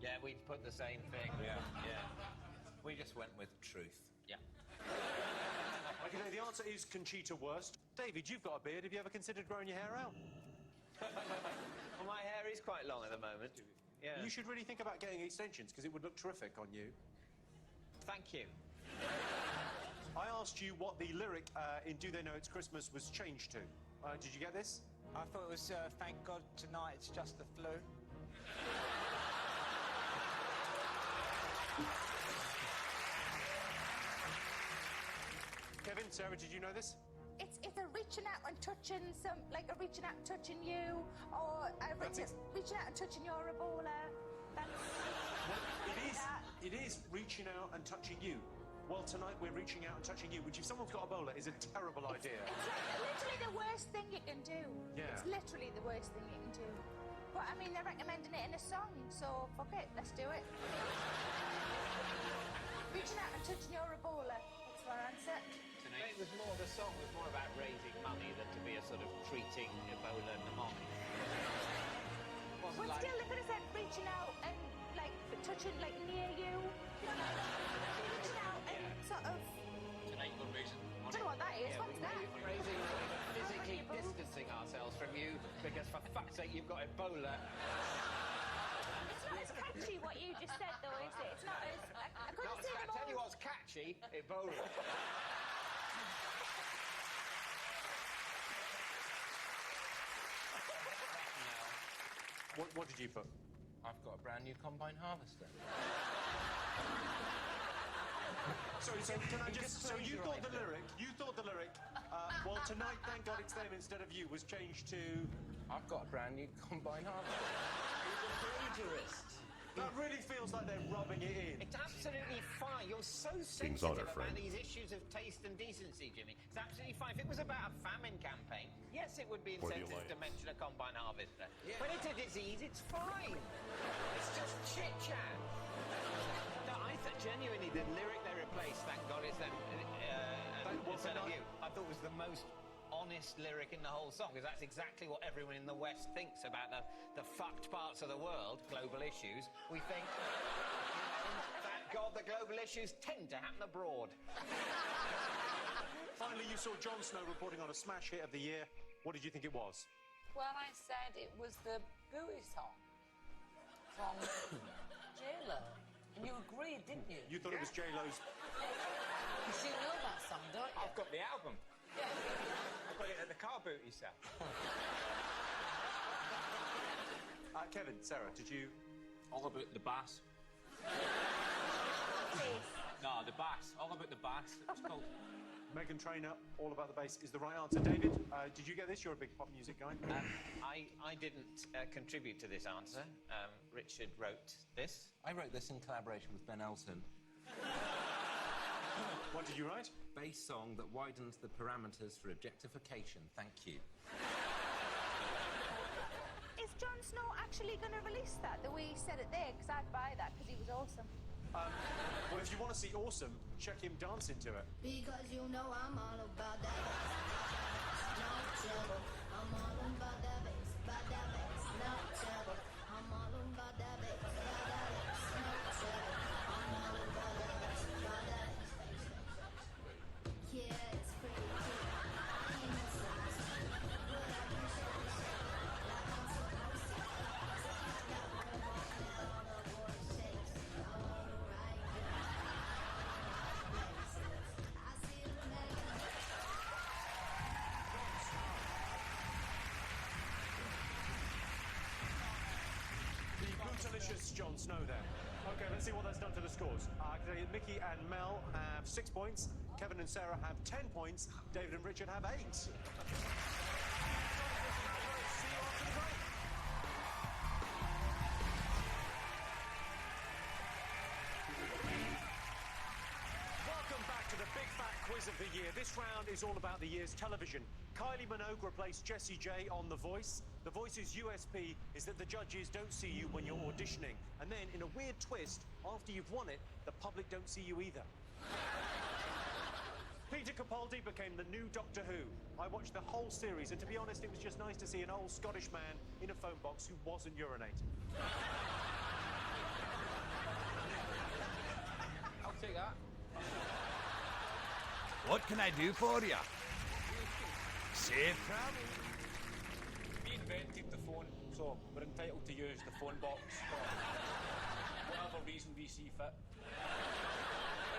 Yeah, we put the same thing. Yeah. We just went with truth. Yeah. Okay, the answer is Conchita Wurst. David, you've got a beard. Have you ever considered growing your hair out? Well, my hair is quite long at the moment. Yeah. You should really think about getting extensions because it would look terrific on you. Thank you. I asked you what the lyric in Do They Know It's Christmas was changed to. Did you get this? I thought it was, thank God tonight it's just the flu. Kevin, Sarah, did you know this? It's a reaching out and touching like a reaching out and touching you, or reaching out and touching your Ebola. It is reaching out and touching you. Well, tonight we're reaching out and touching you, which if someone's got Ebola is a terrible idea. It's like literally the worst thing you can do. Yeah. It's literally the worst thing you can do. But I mean, they're recommending it in a song, so fuck it, let's do it. Reaching out and touching your Ebola. That's my answer. It was more, the song was more about raising money than to be a sort of treating Ebola mnemonic. Well, still, they could have said reaching out and like touching like near you. Reaching out and sort of. Tonight we're raising I don't know what that is. What's that? Raising money, physically distancing ourselves from you because for fuck's sake you've got Ebola. It's not as catchy what you just said, though, is it? It's not as. I couldn't see them all. Tell you what's catchy, Ebola. What did you put? I've got a brand new combine harvester. So can I just... So you thought the lyric, well, tonight, thank God it's them instead of you, was changed to... I've got a brand new combine harvester. Plagiarist. That really feels like they're rubbing it in. It's absolutely fine. You're so King's sensitive Honor, about friend. these issues of taste and decency, Jimmy. It's absolutely fine. If it was about a famine campaign, yes, it would be For the insensitive to Alliance. mention a combine harvester. When it's a disease, it's fine. It's just chit-chat. No, I thought genuinely the lyric they replaced, thank God it's them instead of you, I thought was the most honest lyric in the whole song, because that's exactly what everyone in the West thinks about the fucked parts of the world, global issues. We think, thank God the global issues tend to happen abroad. Finally, you saw Jon Snow reporting on a smash hit of the year. What did you think it was? Well, I said it was the Buoy song from J-Lo. And you agreed, didn't you? You thought it was J-Lo's... Because you know that song, don't you? I've got the album. Yeah. I've got it at the car boot yourself. Kevin, Sarah, did you... All about the bass. No, the bass. All about the bass. It was called. Meghan Trainor, All About the Bass is the right answer. David, did you get this? You're a big pop music guy. I didn't contribute to this answer. Richard wrote this. I wrote this in collaboration with Ben Elton. What did you write? Bass song that widens the parameters for objectification. Thank you. Is Jon Snow actually going to release that the way he said it there? Because I'd buy that because he was awesome. Well, if you want to see awesome, check him dancing to it. Because you know I'm all about that bass, no trouble. I'm all about that bass, no trouble. I'm all about that bass, no trouble. I'm all about that bass, yeah, it's pretty cool. I ain't no size, but I can show you like I'm supposed to. Got one walk and all the boys shake. I wanna ride you. I see the man. The brutalicious Jon Snow there. Okay, let's see what that's done to the scores. Mickey and Mel have 6 points. Kevin and Sarah have 10 points. David and Richard have 8. See you after the break. Welcome back to the Big Fat quiz of the year. This round is all about the year's television. Kylie Minogue replaced Jessie J on The Voice. The Voice's USP is that the judges don't see you when you're auditioning. And then, in a weird twist, after you've won it, the public don't see you either. Peter Capaldi became the new Doctor Who. I watched the whole series, and to be honest, it was just nice to see an old Scottish man in a phone box who wasn't urinating. I'll take that. What can I do for you? Safe travel. We invented the phone, so we're entitled to use the phone box for whatever reason we see fit.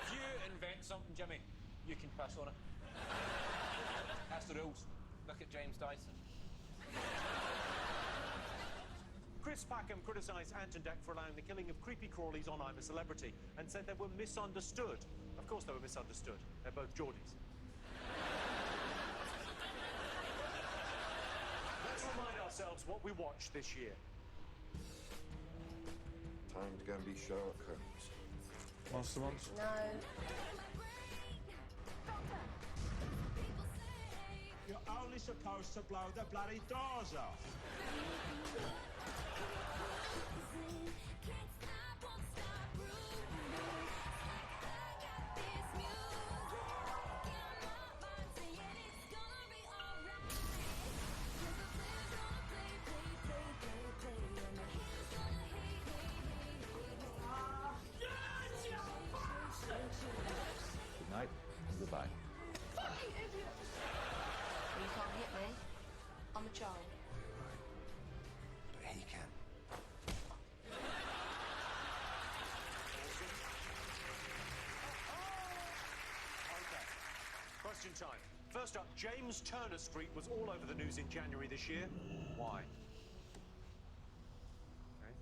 If you invent something, Jimmy, you can piss on it. That's the rules. Look at James Dyson. Chris Packham criticised Ant and Dec for allowing the killing of creepy crawlies on I'm a Celebrity and said they were misunderstood. Of course they were misunderstood. They're both Geordies. Let's remind ourselves what we watched this year. Time to go and be Sherlock Holmes. Monster Monster? No. You're only supposed to blow the bloody doors off. Good night and goodbye. You can't hit me. I'm a child. But he can. Okay. Question time. First up, James Turner Street was all over the news in January this year. Why? Okay.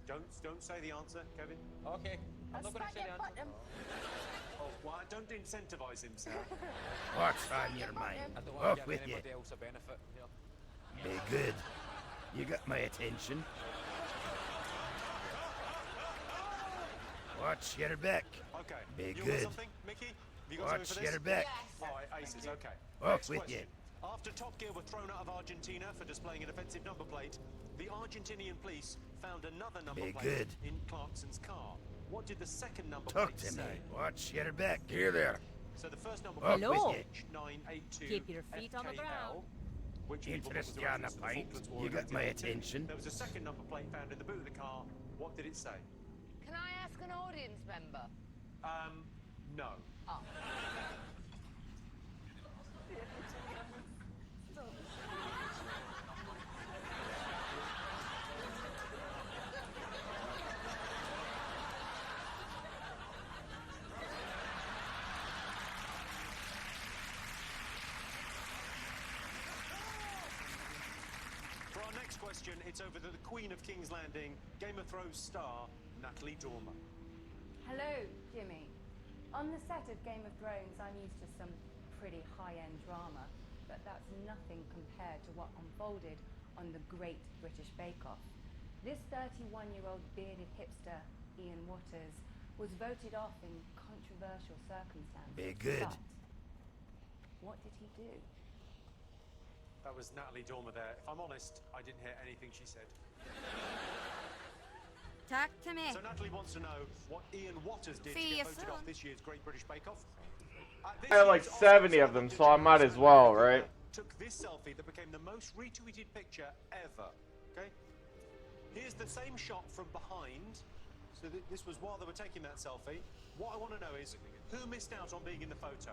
Don't say the answer, Kevin. Okay. I'm not going to say the answer. Oh, why? Don't incentivise him, Sarah. What's on your mind? I don't want Off to with give you. anybody else a benefit here. Be good. You got my attention. Watch your back. Okay. Be You got good. something, Mickey? Have you got something Watch for this? your back. All right, aces, okay. Off Next with question. you. After Top Gear were thrown out of Argentina for displaying an offensive number plate, the Argentinian police found another number Be plate good. in Clarkson's car. What did the second number Talk plate to me. say? Watch your back. Here there. So the first number Off plate with was you. H982 Keep your feet on the ground. which people Interest was you a on a reference to the pint? Falklands War You in got my 1982. attention. There was a second number plate found in the boot of the car. What did it say? Can I ask an audience member? No. Oh. For our next question, it's over to the Queen of King's Landing, Game of Thrones star, Natalie Dormer. Hello, Jimmy. On the set of Game of Thrones, I'm used to some pretty high-end drama, but that's nothing compared to what unfolded on the Great British Bake Off. This 31-year-old bearded hipster, Ian Waters, was voted off in controversial circumstances. Be good. But what did he do? That was Natalie Dormer there. If I'm honest, I didn't hear anything she said. Talk to me. So Natalie wants to know what Ian Waters did See to you get voted soon. off this year's Great British Bake Off. I have like 70 of them, so I might as well, right? Took this selfie that became the most retweeted picture ever. Okay? Here's the same shot from behind. So this was while they were taking that selfie. What I want to know is, who missed out on being in the photo?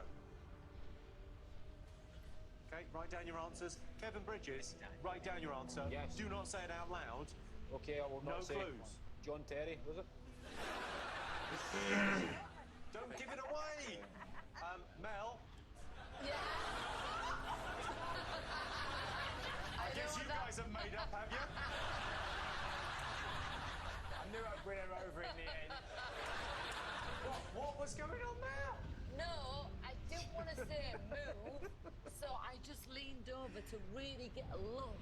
Okay, write down your answers. Kevin Bridges, write down your answer. Yes. Do not say it out loud. Okay, I will not No say clues. John Terry, was it? Don't give it away! Mel? Yeah. I guess you guys have made up, have you? I knew I'd win her over in the end. What was going on there? No, I didn't want to say move, so I just leaned over to really get a look.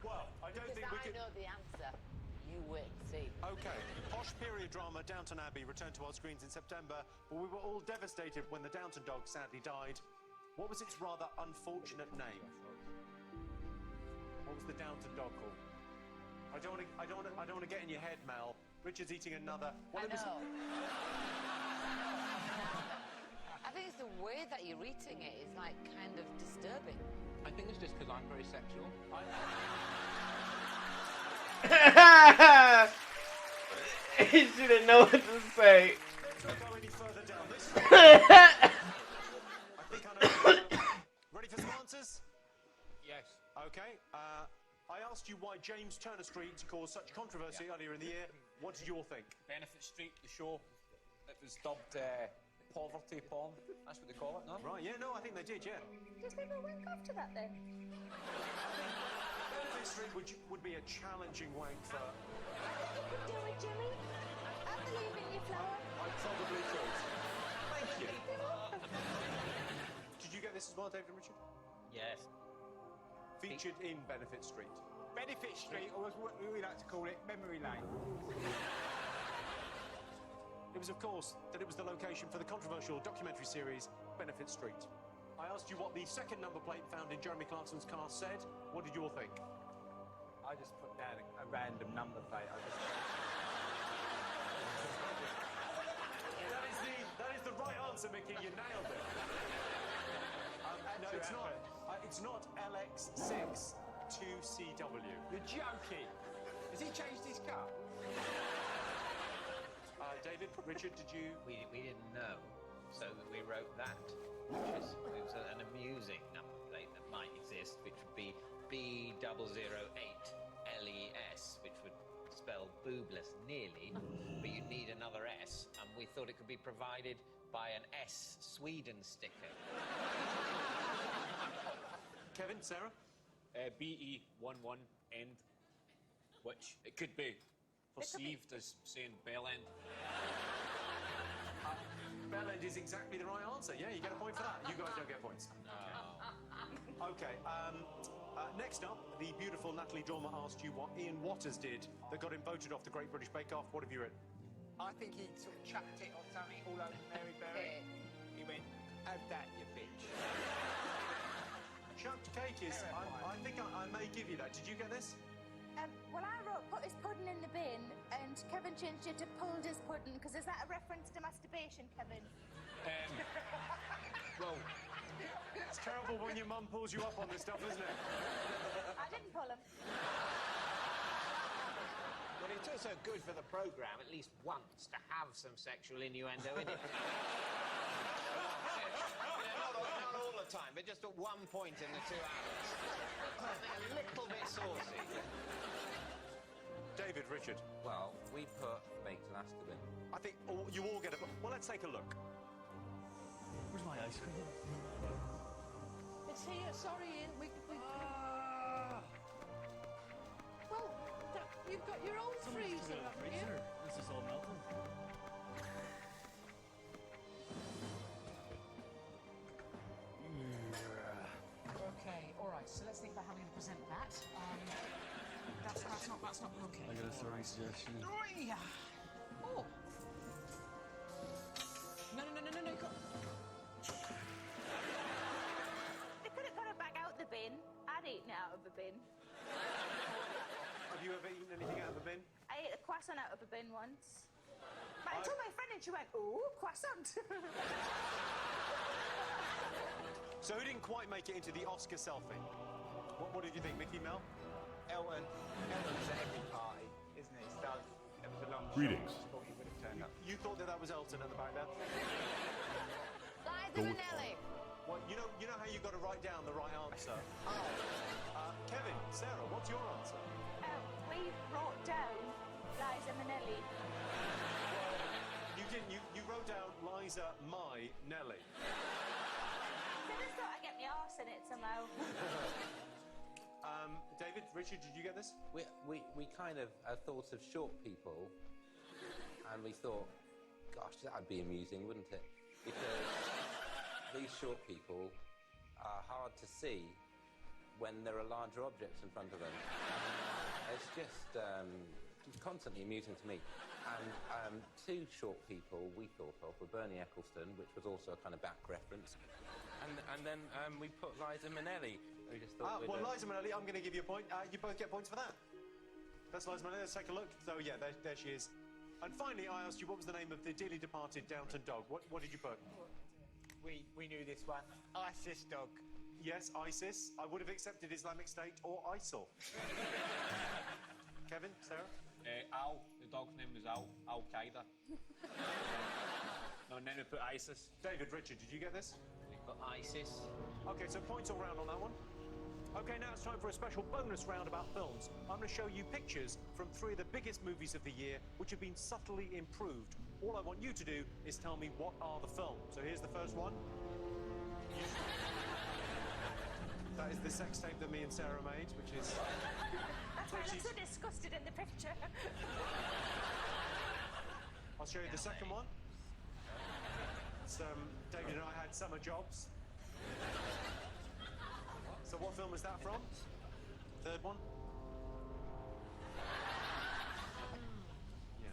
Well, I don't Because think we I can... know the answer. You win. see. Okay, posh period drama Downton Abbey returned to our screens in September, but we were all devastated when the Downton dog sadly died. What was its rather unfortunate name? What was the Downton dog called? I don't want to get in your head, Mel. Richard's eating another. Well, I know. I think it's the way that you're eating it is like kind of disturbing. I think it's just because I'm very sexual. She didn't know what to say. Let's not go any further down this road. I think I know. Ready for some answers? Yes. Okay. I asked you why James Turner Street caused such controversy earlier in the year. What did you all think? Benefit Street, the show. It was dubbed poverty porn. That's what they call it, no? Right, yeah, no, I think they did, yeah. Did people wank after that then? Benefit Street would be a challenging wank for... You can do it, Jimmy. I believe in you, Flower. I probably could. Thank you. Did you get this as well, David and Richard? Yes. Featured in Benefit Street. Benefit Street, or as what we like to call it, Memory Lane. It was, of course, that it was the location for the controversial documentary series Benefit Street. I asked you what the second number plate found in Jeremy Clarkson's car said. What did you all think? I just put down a random number plate. That is the right answer, Mickey. You nailed it. No, it's not. It's not LX6 2CW. You're joking. Has he changed his car? David, Richard, did you? We didn't know, so we wrote that, which was an amusing number plate that might exist, which would be B008LES, which would spell boobless nearly, but you'd need another S, and we thought it could be provided by an S Sweden sticker. Kevin, Sarah? BE11 end, which it could be perceived as saying bell end. Bell end is exactly the right answer. Yeah, you get a point for that. You guys don't get points. No. Okay. Next up, the beautiful Natalie Dormer asked you what Ian Watters did that got him voted off the Great British Bake Off. What have you written? I think he sort of chucked it or something all over Mary Berry. He went, have that, you bitch. Chucked cake is... I think I may give you that. Did you get this? Well, I wrote put his pudding in the bin, and Kevin changed it to pulled his pudding, because is that a reference to masturbation, Kevin? Well, it's terrible when your mum pulls you up on this stuff, isn't it? I didn't pull him. Well, it's also good for the programme, at least once, to have some sexual innuendo in it. Not all the time, but just at one point in the 2 hours. Something a little bit saucy. David, Richard. Well, we put baked Alaska bin. I think you all get a... Well, let's take a look. Where's my ice cream? It's here, sorry, Ian. Well, you've got your own freezer, haven't you? This is all melting. Okay, all right. So let's think about how we're going to present that. That's not okay. I got a sorry suggestion. Oh, yeah. Oh. No. They could have got it back out the bin. I'd eaten it out of the bin. Have you ever eaten anything out of a bin? I ate a croissant out of a bin once. But I told my friend and she went, ooh, croissant. So who didn't quite make it into the Oscar selfie? What did you think, Mickey, Mel? Elton's at every party, isn't he? So it was a long Greetings. shot. I thought he would have turned up. You thought that was Elton at the back there? Liza Minnelli. Well, you know how you got to write down the right answer. Kevin, Sarah, what's your answer? We wrote down Liza Minnelli. You didn't. You wrote down Liza My Nelly. I just thought I'd get my arse in it somehow. David, Richard, did you get this? We kind of thought of short people, and we thought, gosh, that'd be amusing, wouldn't it? Because these short people are hard to see when there are larger objects in front of them. It's just constantly amusing to me. And two short people we thought of were Bernie Eccleston, which was also a kind of back reference, and then we put Liza Minnelli. We just thought. Well, Liza Minnelli, I'm going to give you a point. You both get points for that. That's Liza Minnelli. Let's take a look. So yeah, there she is. And finally, I asked you what was the name of the dearly departed Downton dog. What did you put? We knew this one. ISIS dog. Yes, ISIS. I would have accepted Islamic State or ISIL. Kevin, Sarah? Al. The dog's name was Al. Al Qaeda. No, and then we put ISIS. David, Richard, did you get this? We put ISIS. Okay, so points all round on that one. Okay, now it's time for a special bonus round about films. I'm going to show you pictures from 3 of the biggest movies of the year, which have been subtly improved. All I want you to do is tell me what are the films. So here's the first one. That is the sex tape that me and Sarah made, which is... That's why I look so disgusted in the picture. I'll show you the second one. It's, David and I had summer jobs. So what film is that from? Third one? Yeah.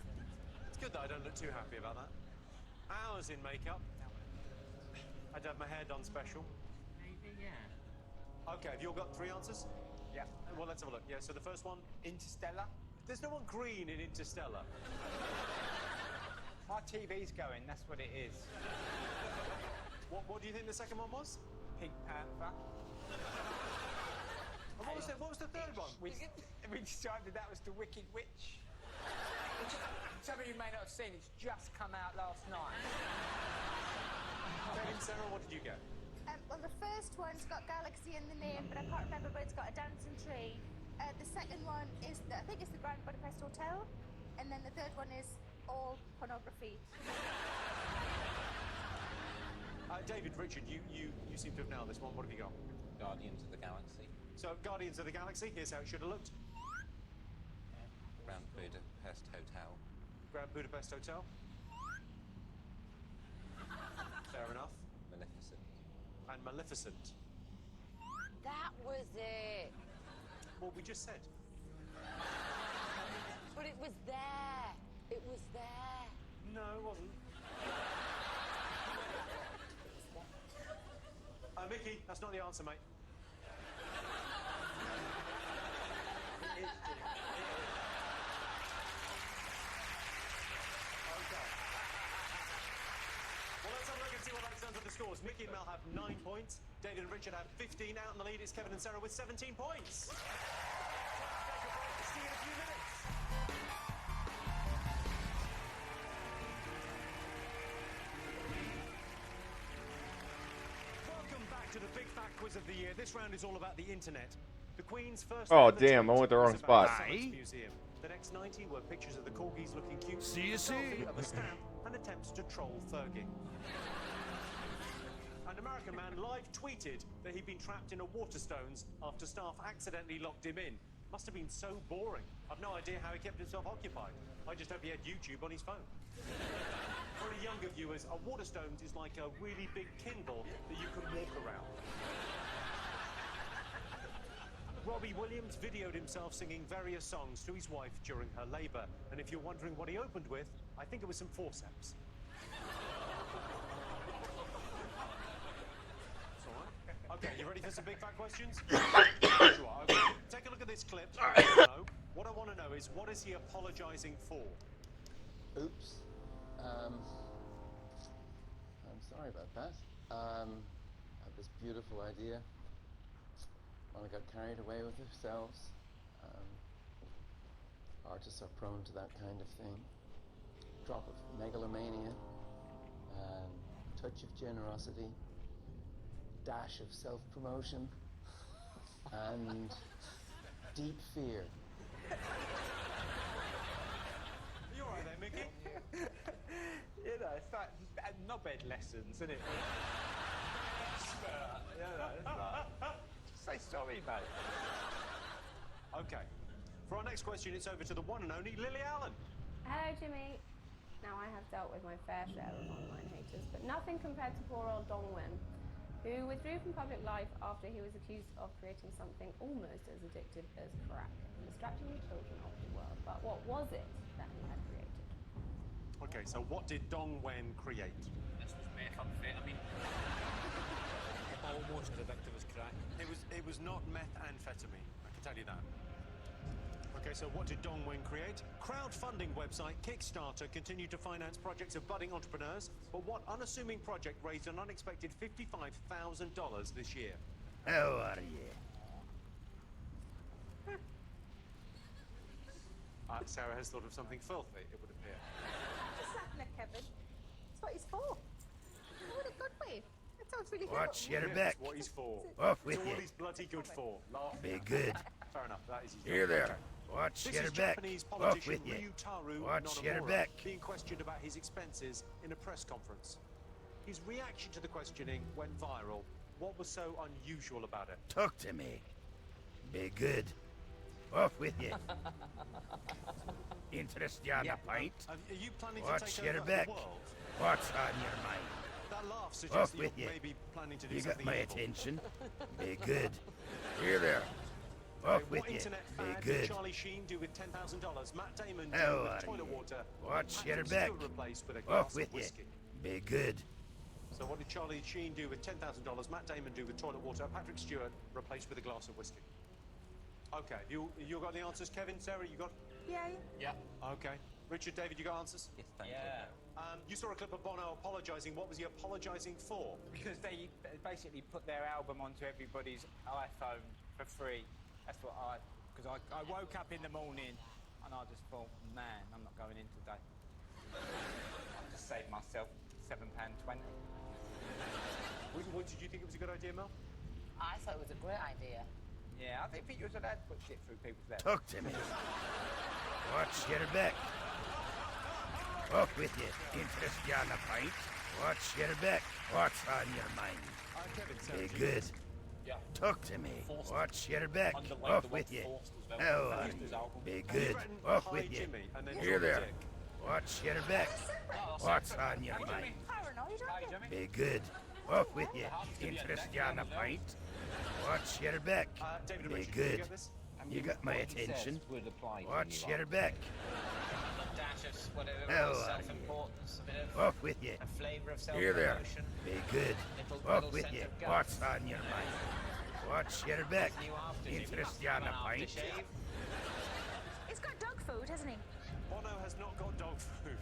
It's good that I don't look too happy about that. Hours in makeup. I'd have my hair done special. Maybe, yeah. Okay, have you all got 3 answers? Yeah. Well, let's have a look. Yeah, so the first one? Interstellar. There's no one green in Interstellar. My TV's going, that's what it is. What do you think the second one was? Pink Panther. And what was the third one? We decided that was the Wicked Witch. Which some of you may not have seen, it's just come out last night. Kevin, Sarah, what did you get? Well, the first one's got Galaxy in the name, but I can't remember, but it's got a dancing tree. The second one is, I think it's the Grand Budapest Hotel. And then the third one is all pornography. David, Richard, you seem to have nailed this one. What have you got? Guardians of the Galaxy. So, Guardians of the Galaxy, here's how it should have looked. Grand Budapest Hotel. Grand Budapest Hotel. Fair enough. Maleficent. And Maleficent. That was it. What we just said. But it was there. It was there. No, it wasn't. Mickey, that's not the answer, mate. It is. Okay. Well, let's have a look and see what that sounds with the scores. Mickey and Mel have 9 points. David and Richard have 15. Out in the lead is Kevin and Sarah with 17 points. See you in a few minutes. To the big fat quiz of the year. This round is all about the internet. The Queen's first. Oh damn! I went the wrong spot. Museum. The next 90 were pictures of the corgis looking cute, a selfie of a stamp, and attempts to troll Fergie. An American man live tweeted that he'd been trapped in a Waterstones after staff accidentally locked him in. Must have been so boring. I've no idea how he kept himself occupied. I just hope he had YouTube on his phone. For the younger viewers, a Waterstones is like a really big Kindle that you can walk around. Robbie Williams videoed himself singing various songs to his wife during her labour. And if you're wondering what he opened with, I think it was some forceps. It's all right. Okay, you ready for some big fat questions? You are. Okay. Take a look at this clip. What I want to know is, what is he apologising for? Oops. I'm sorry about that. I had this beautiful idea. When I got carried away with ourselves. Artists are prone to that kind of thing. Drop of megalomania, touch of generosity, dash of self-promotion, and deep fear. You all right there, Mickey? You know, it's like knobhead lessons, isn't it? Just say sorry, mate. Okay. For our next question, it's over to the one and only Lily Allen. Hello, Jimmy. Now, I have dealt with my fair share of online haters, but nothing compared to poor old Dongwin. who withdrew from public life after he was accused of creating something almost as addictive as crack, distracting the children of the world. But what was it that he had created? Okay, so what did Dong Wen create? This was methamphetamine. Almost as addictive as crack. It was not methamphetamine, I can tell you that. Okay, so what did Dong Wen create? Crowdfunding website Kickstarter continued to finance projects of budding entrepreneurs, but what unassuming project raised an unexpected $55,000 this year? How are you? Sarah has thought of something filthy, it would appear. Just laughing at Kevin. That's what he's for. Oh, in a good way. That sounds really Watch good. your back. That's what he's for. Off with It's you. what he's bloody good for. Laughing. Be good. Fair enough, that is his Here job. there. Watch This your is back. Japanese Off politician with you. Ryutaru Watch your Nonomura back. being questioned about his expenses in a press conference. His reaction to the questioning went viral. What was so unusual about it? Talk to me. Be good. Off with you. Interest you on a pint? Are you planning to Watch take your over back. the world? What's on your mind? That laugh Off suggests that with you're you. maybe planning to do You something got my evil. attention. Be good. Here there. Off with What you. internet Be fad did good. Charlie Sheen do with $10,000? Matt Damon do How with are toilet you? water. Watch Patrick your back. Stewart replaced with a Off glass with of you. whiskey. Be good. So what did Charlie Sheen do with $10,000? Matt Damon do with toilet water. Patrick Stewart replaced with a glass of whiskey. Okay, you got the answers, Kevin? Sarah, you got? Yeah. Yeah. Okay. Richard, David, you got answers? Yes, thank You saw a clip of Bono apologising. What was he apologising for? Because they basically put their album onto everybody's iPhone for free. That's what because I woke up in the morning and I just thought, man, I'm not going in today. I just saved myself £7.20. What did you think it was a good idea, Mel? I thought it was a great idea. Yeah, I think you was allowed to put shit through people's legs. Talk to me. Watch your back. Off with you. Interest you on a pint? Watch your back. What's on your mind? Kevin, Be Sarah, good. Yeah. Talk to me. Forced. Watch your back. Underlined Off the with word you. forced as well. How are Used his you? album. Be Have you good. written Off Hi, with you. Jimmy, and then Here drop a there. dick? Watch your back. What's on your mind? Paranoid, aren't you? Be good. Off with you. Interest you on a pint? Watch your back. David and Be Richard, did you good. get this? You got my attention. would apply to Watch anyone. your back. A dash of whatever it How was, are you? self-importance, a bit of Off with you. a flavour of Here there. self-promotion. Be good. Off with you. What's on your mind? Watch your back. Interest you on a pint? He's got dog food, hasn't he? Bono has not got dog food.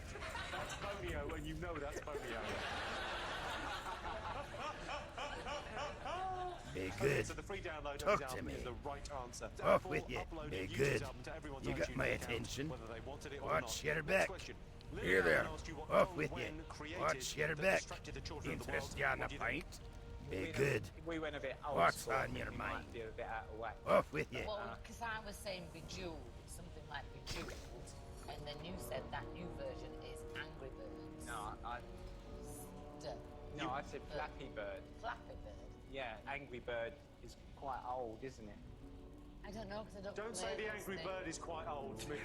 That's Bonio, and you know that's Bonio. Be Okay, good. so the free download of Talk his to album me. is the right answer. Off Therefore, with you. uploaded Be Yuji's good. album to everyone's You got iTunes my account, attention. whether they wanted it or Watch not. your Next back. question. Here there. Lillian asked you what Off Dong with you. Wen created Watch your that back. distracted the children of the Interest world. you on What a do you think? pint? Be good. We went a bit old What's school. on your We mind? might be a bit out of whack. Off with you. Well, because I was saying Bejeweled, something like Bejeweled, and then you said that new version is Angry Birds. No, I said Flappy Bird. Flappy Bird. Yeah, Angry Bird is quite old, isn't it? I don't know because I don't. Don't say play the those Angry things. Bird is quite old, Mickey.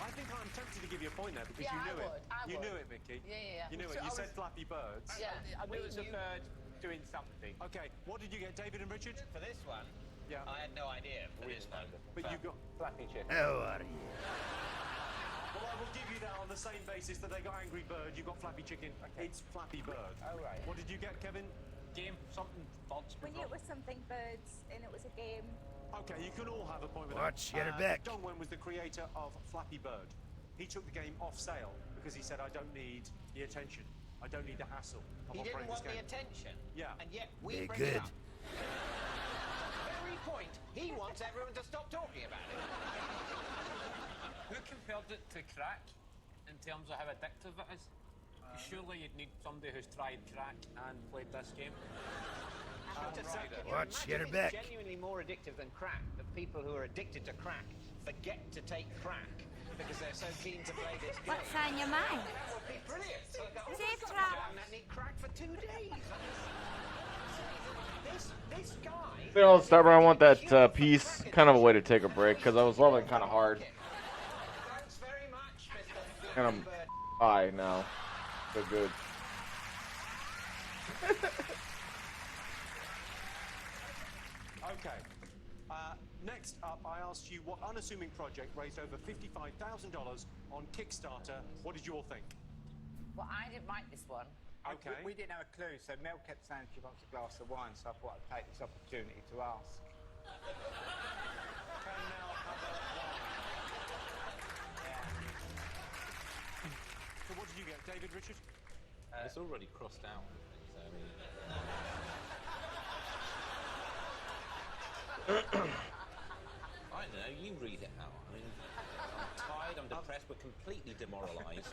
I think I'm tempted to give you a point there because Yeah, you I knew it. would, I You would. knew it, Mickey. Yeah. You knew it. So You I said was- Flappy Birds. Yeah. I knew it was a bird doing something. Okay, what did you get, David and Richard? For this one, Yeah. I had no idea for this one. But you got... Flappy chicken. How are you? Well, I will give you that on the same basis that they got Angry Bird, you got Flappy Chicken. It's Flappy Bird. Oh, right. What did you get, Kevin? Game, something thoughts. We knew it was something birds and it was a game. Okay, you can all have a point with Watch that. your back. Dong Wen was the creator of Flappy Bird. He took the game off sale because he said, I don't need the attention. I don't need the hassle of He didn't operating want this the game. attention. Yeah. And yet we Be bring good. it up. Very point. He wants everyone to stop talking about it. Who compared it to crack in terms of how addictive it is? 'Cause surely you'd need somebody who's tried crack and played this game. Watch your Imagine back. it's genuinely more addictive than crack. The people who are addicted to crack forget to take crack because they're so keen to play this game. What's on your mind? That would be brilliant. So I go, oh, Safe I've got trap. to go and need crack for 2 days. This guy... You know, Stubber, I want that piece kind of a way to take a break because I was loving it kind of hard. Thanks very much. And I'm high now. So good. Okay. Next up, I asked you what unassuming project raised over $55,000 on Kickstarter. What did you all think? Well, I didn't write this one. Okay. We didn't have a clue, so Mel kept saying she wants a glass of wine, so I thought I'd take this opportunity to ask. Can Mel have a wine? So what did you get, David, Richard? It's already crossed out. So, I mean... I don't know, you read it out. I mean, I'm tired, I'm depressed, we're completely demoralised.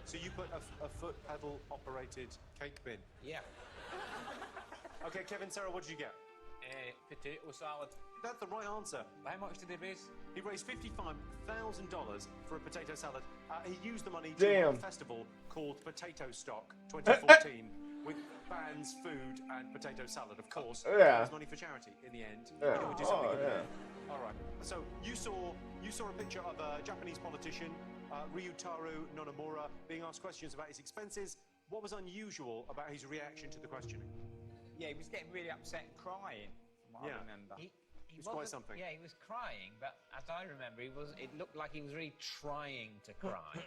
So you put a foot pedal operated cake bin? Yeah. Okay, Kevin, Sarah, what did you get? Potato salad. That's the right answer. How much did he raise? He raised $55,000 for a potato salad. He used the money to Damn. run a festival called Potato Stock 2014 with bands, food, and potato salad, of course. Yeah. It was money for charity in the end. Yeah. It would do something Oh, good yeah. there. All right. So you saw a picture of a Japanese politician, Ryutaro Nonomura, being asked questions about his expenses. What was unusual about his reaction to the questioning? Yeah, he was getting really upset and crying, from what I remember. He It's quite wasn't- something. Yeah, he was crying, but as I remember, it looked like he was really trying to cry.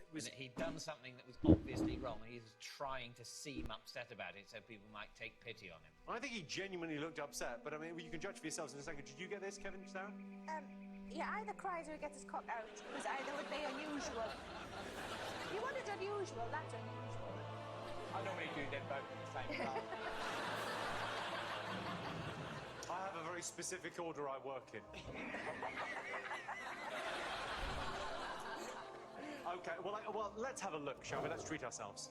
And that he'd done something that was obviously wrong, and he was trying to seem upset about it so people might take pity on him. I think he genuinely looked upset, but I mean, you can judge for yourselves in a second. Did you get this, Kevin, Sarah? Yeah, either cries or he gets his cock out, because either would be unusual. You wanted unusual, that's unusual. I normally do them both at the same time. I have a very specific order I work in. Okay, well, let's have a look, shall we? Let's treat ourselves.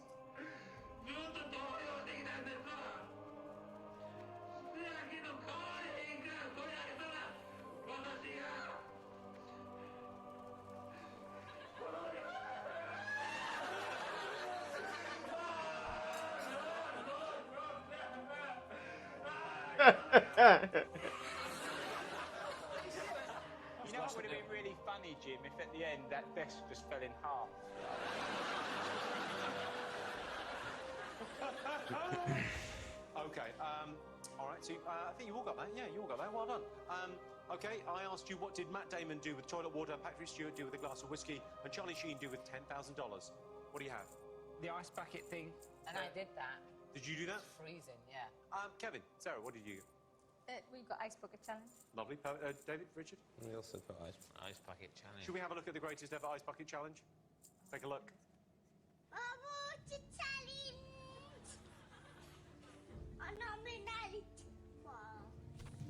You know what would have been really funny, Jim, if at the end that desk just fell in half. Okay, all right, so I think you all got that. Yeah, you all got that. Well done. Okay, I asked you what did Matt Damon do with toilet water, Patrick Stewart do with a glass of whiskey, and Charlie Sheen do with $10,000. What do you have? The ice bucket thing. And I did that. Did you do that? Freezing, yeah. Kevin, Sarah, what did you get? We've got Ice Bucket Challenge. Lovely. David, Richard? We also put ice bucket challenge. Should we have a look at the greatest ever Ice Bucket Challenge? Take a look. Water challenge! I nominate for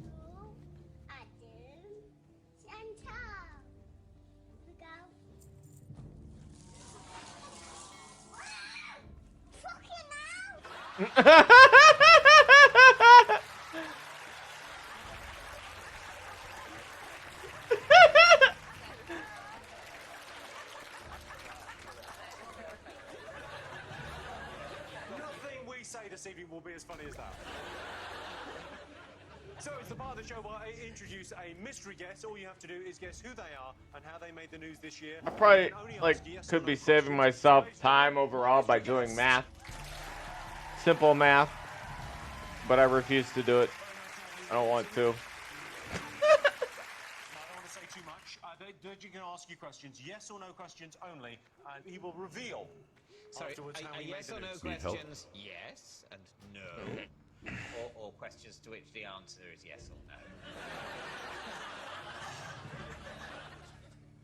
you, Adam, Chantal. We go. Fucking hell! Nothing we say this evening will be as funny as that. So it's the part of the show where I introduce a mystery guest. All you have to do is guess who they are and how they made the news this year. I probably You can only like ask yes or could no be saving myself time overall by doing math, simple math, but I refuse to do it. I don't want to. I don't want to say too much. They can ask you questions, yes or no questions only, and he will reveal Sorry, afterwards how are he yes made or the no news. questions yes and no, or questions to which the answer is yes or no?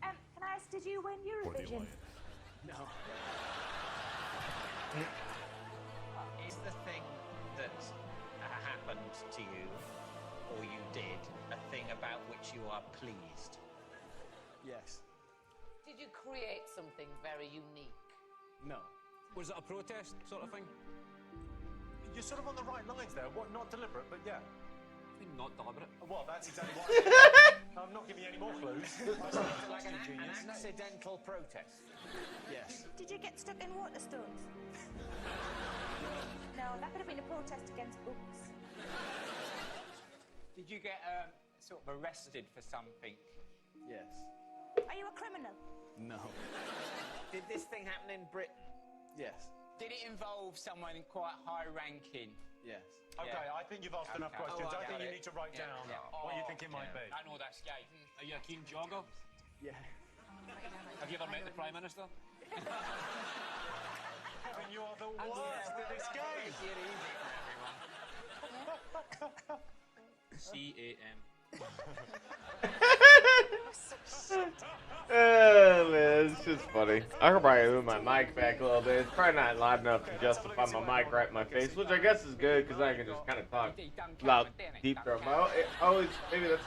Can I ask, did you win Eurovision? No. Is the thing that happened to you, or you did, a thing about which you are pleased? Yes. Did you create something very unique? No. Was it a protest sort of thing? You're sort of on the right lines there. What? Not deliberate, but yeah. I think not deliberate. Well, that's exactly what. I'm not giving you any more clues. Like an accidental protest? Yes. Did you get stuck in Waterstones? No, that could have been a protest against books. Did you get sort of arrested for something? Yes. Are you a criminal? No. Did this thing happen in Britain? Yes. Did it involve someone quite high ranking? Yes. Okay, I think you've asked enough questions. I think you need to write down what you think it might be. I know this guy. Are you a keen jogger? Yeah. Have you ever met the Prime Minister? Kevin, you are the worst at this game. C-A-M. Oh man, it's just funny. I could probably move my mic back a little bit. It's probably not loud enough to justify my mic right in my face, which I guess is good because I can just kind of talk loud, deep throat. Maybe that's.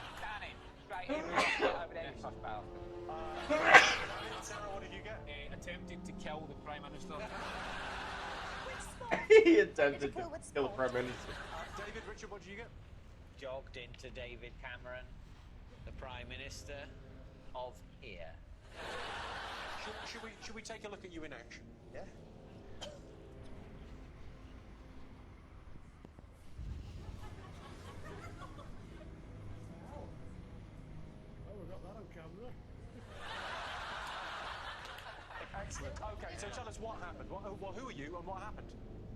Sarah, what did you get? Attempted to kill the Prime Minister. He attempted to kill the Prime Minister. David, Richard, what did you get? Jogged into David Cameron, the Prime Minister of here. Should we take a look at you in action? Yeah. Oh, we got that on camera. Excellent. Okay, so tell us what happened. Well, who are you and what happened?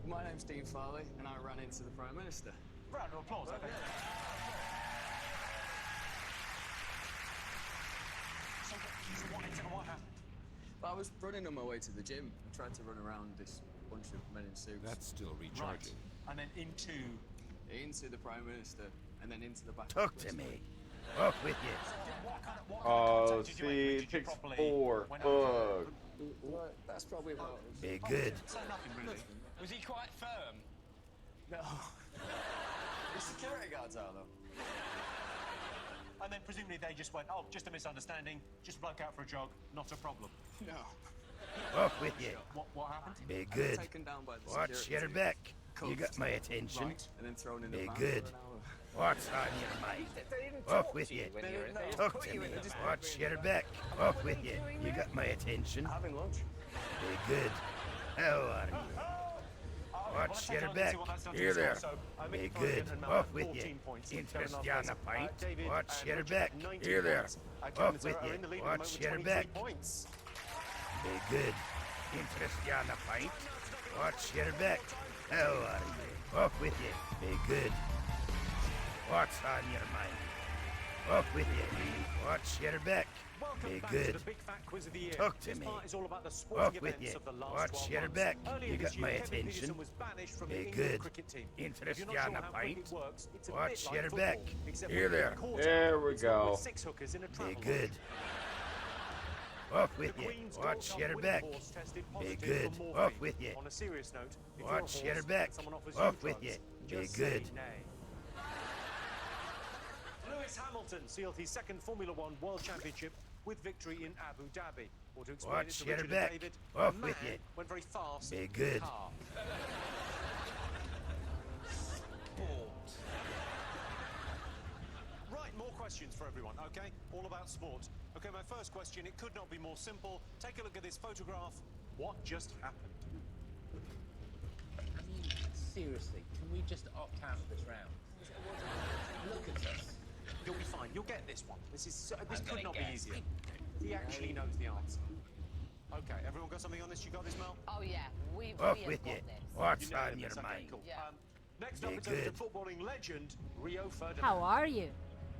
My name's Dean Farley, and I ran into the Prime Minister. Round of applause, I think. So what happened? I was running on my way to the gym, trying to run around this bunch of men in suits. That's still recharging. Right. And then into the Prime Minister, and then into the back. Talk to me. Off with you. Oh, see, it takes 4. Fuck. Well, that's probably about it. Be good. nothing really. Was he quite firm? No. The security guards are, though. And then presumably they just went, oh, just a misunderstanding, just bloke out for a jog, not a problem. No. Off with you. What happened? Be I good. got taken down by the Watch security your team, back. You got cuffed, my attention. right, and then thrown in the Be van good. for an hour. What's on your mind? Off with you. Talk to me. Watch your back. Off with you. You got my attention. Having lunch. Be good. How are you? Watch your back. Here there. Be good. Off with you. Interest you on a pint. Watch your back. Here there. Off with you. Watch your back. Be good. Interest you on a pint. Watch your back. How are you? Off with you. Be good. What's on your mind? Off with you. Watch your back. Be good. Talk to me. Off with you. Watch your back. You got my attention. Be good. Interest you on a pint. Watch your back. Here there. There we go. Be good. Off with you. Watch your back. Be good. Off with you. On a serious note, Watch your back. Off with you. Be good. Lewis Hamilton sealed his second Formula One World Championship with victory in Abu Dhabi. Or to explain Watch it to your Richard back. and David, Off the with man you. went very fast Be in the good. car. Right, more questions for everyone, okay? All about sport. Okay, my first question, it could not be more simple. Take a look at this photograph. What just happened? I mean, seriously, can we just opt out of this round? Look at us. You'll be fine. You'll get this one. This I'm could gonna not be guess. easier. He actually knows the answer. Okay, everyone got something on this? You got this, Mel? Oh yeah, we Off have with got you. this. What's You nailed on it, your it's okay, mind? cool. Yeah. Next Be up, it's over to good. footballing legend Rio Ferdinand. How are you?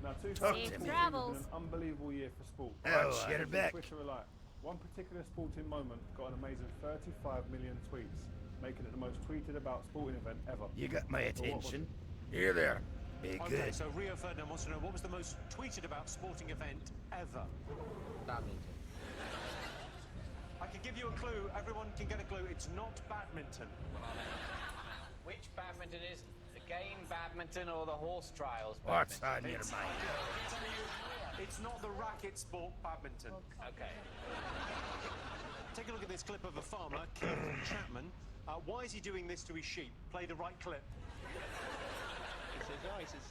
Now, Talk 2014 to has me. been Travels. an unbelievable year for sport. Watch your back. Twitter alike. One particular sporting moment got an amazing 35 million tweets, making it the most tweeted about sporting event ever. You got my But what was attention. it? Here there. Be Okay, good. so Rio Ferdinand wants to know what was the most tweeted about sporting event ever? Badminton. I can give you a clue. Everyone can get a clue. It's not badminton. Which badminton is the game badminton or the horse trials What's badminton? on your mind? It's not the racket sport badminton. Okay. Take a look at this clip of a farmer, Keith Chapman. Why is he doing this to his sheep? Play the right clip. He says,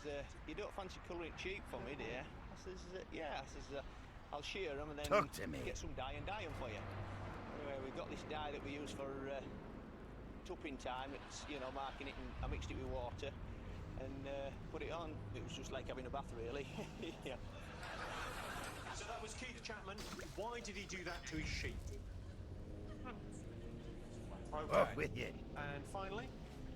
you don't fancy colouring it cheap for me, do you? I says, yeah. I says, I'll shear them and then Talk to me. get some dye and dye them for you. Anyway, we've got this dye that we use for tupping time. It's, marking it, and I mixed it with water and put it on. It was just like having a bath, really. Yeah. So that was Keith Chapman. Why did he do that to his sheep? Okay. Off with it. And finally,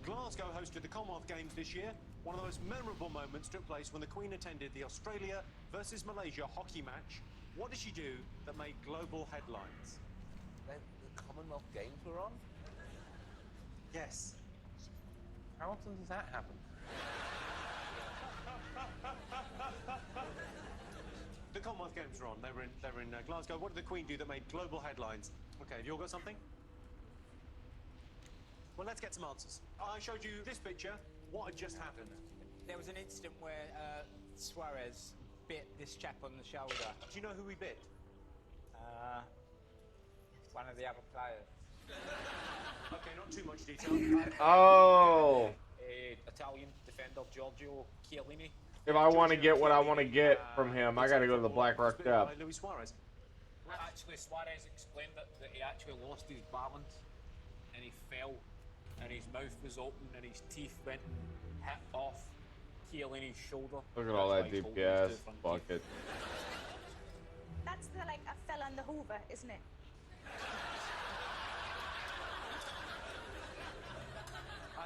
Glasgow hosted the Commonwealth Games this year. One of the most memorable moments took place when the Queen attended the Australia versus Malaysia hockey match. What did she do that made global headlines? The Commonwealth Games were on? Yes. How often does that happen? The Commonwealth Games were on. They were in Glasgow. What did the Queen do that made global headlines? Okay, have you all got something? Well, let's get some answers. I showed you this picture. What had just happened? There was an incident where Suarez bit this chap on the shoulder. Do you know who he bit? One of the other players. Okay, not too much detail. Oh. Italian defender Giorgio Chiellini. If I want to get what I want to get from him, I got to go to the Black Rock Depth. Luis Suarez. Actually, Suarez explained that he actually lost his balance and he fell and his mouth was open and his teeth went and hit off Chiellini's shoulder. Look at all that deep gas. Fuck it. That's the, like, a fell on the Hoover, isn't it?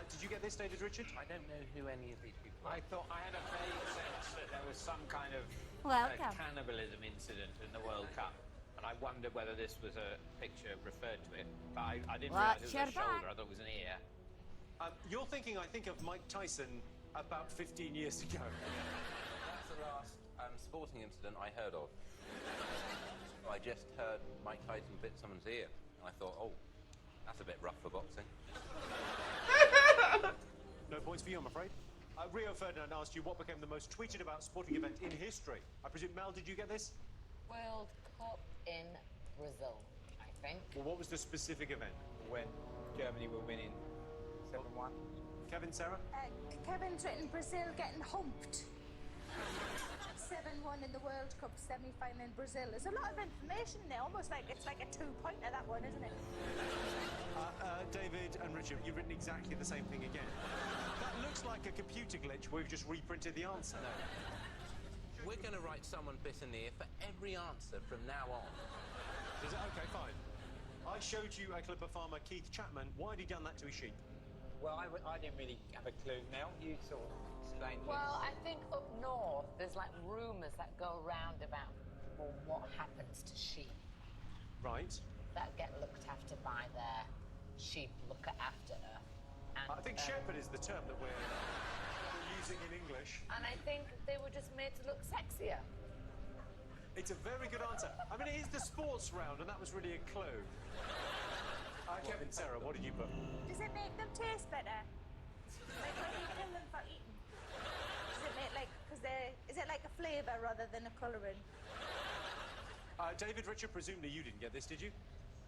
Did you get this, David Richard? I don't know who any of these people are. I thought I had a vague sense that there was some kind of Welcome. cannibalism incident in the World Cup, and I wondered whether this was a picture referred to it. But I didn't realise it was a shoulder. I thought it was an ear. You're thinking, I think, of Mike Tyson about 15 years ago. That's the last sporting incident I heard of. I just heard Mike Tyson bit someone's ear, and I thought, oh, that's a bit rough for boxing. No points for you, I'm afraid. Rio Ferdinand asked you what became the most tweeted about sporting event in history. I presume, Mel, did you get this? World Cup in Brazil, I think. Well, what was the specific event? When Germany were winning 7-1. Kevin, Sarah? Kevin's written Brazil getting humped. 7-1 in the World Cup semi-final in Brazil. There's a lot of information there, almost like it's like a two-pointer, that one, isn't it? David and Richard, you've written exactly the same thing again. That looks like a computer glitch where we've just reprinted the answer. No. We're going to write someone bit in the ear for every answer from now on. Is it? Okay, fine. I showed you a clip of farmer Keith Chapman. Why had he done that to his sheep? Well, I didn't really have a clue. Now you sort of explained it. Well, I think up north there's like rumours that go around about what happens to sheep Right. that get looked after by their sheep looker after her. And, I think shepherd is the term that we're using in English. And I think they were just made to look sexier. It's a very good answer. I mean, it is the sports round, and that was really a clue. Kevin, Sarah, what did you put? Does it make them taste better? Like when you kill them for eating? Does it make like, is it like a flavour rather than a colouring? David, Richard, presumably you didn't get this, did you?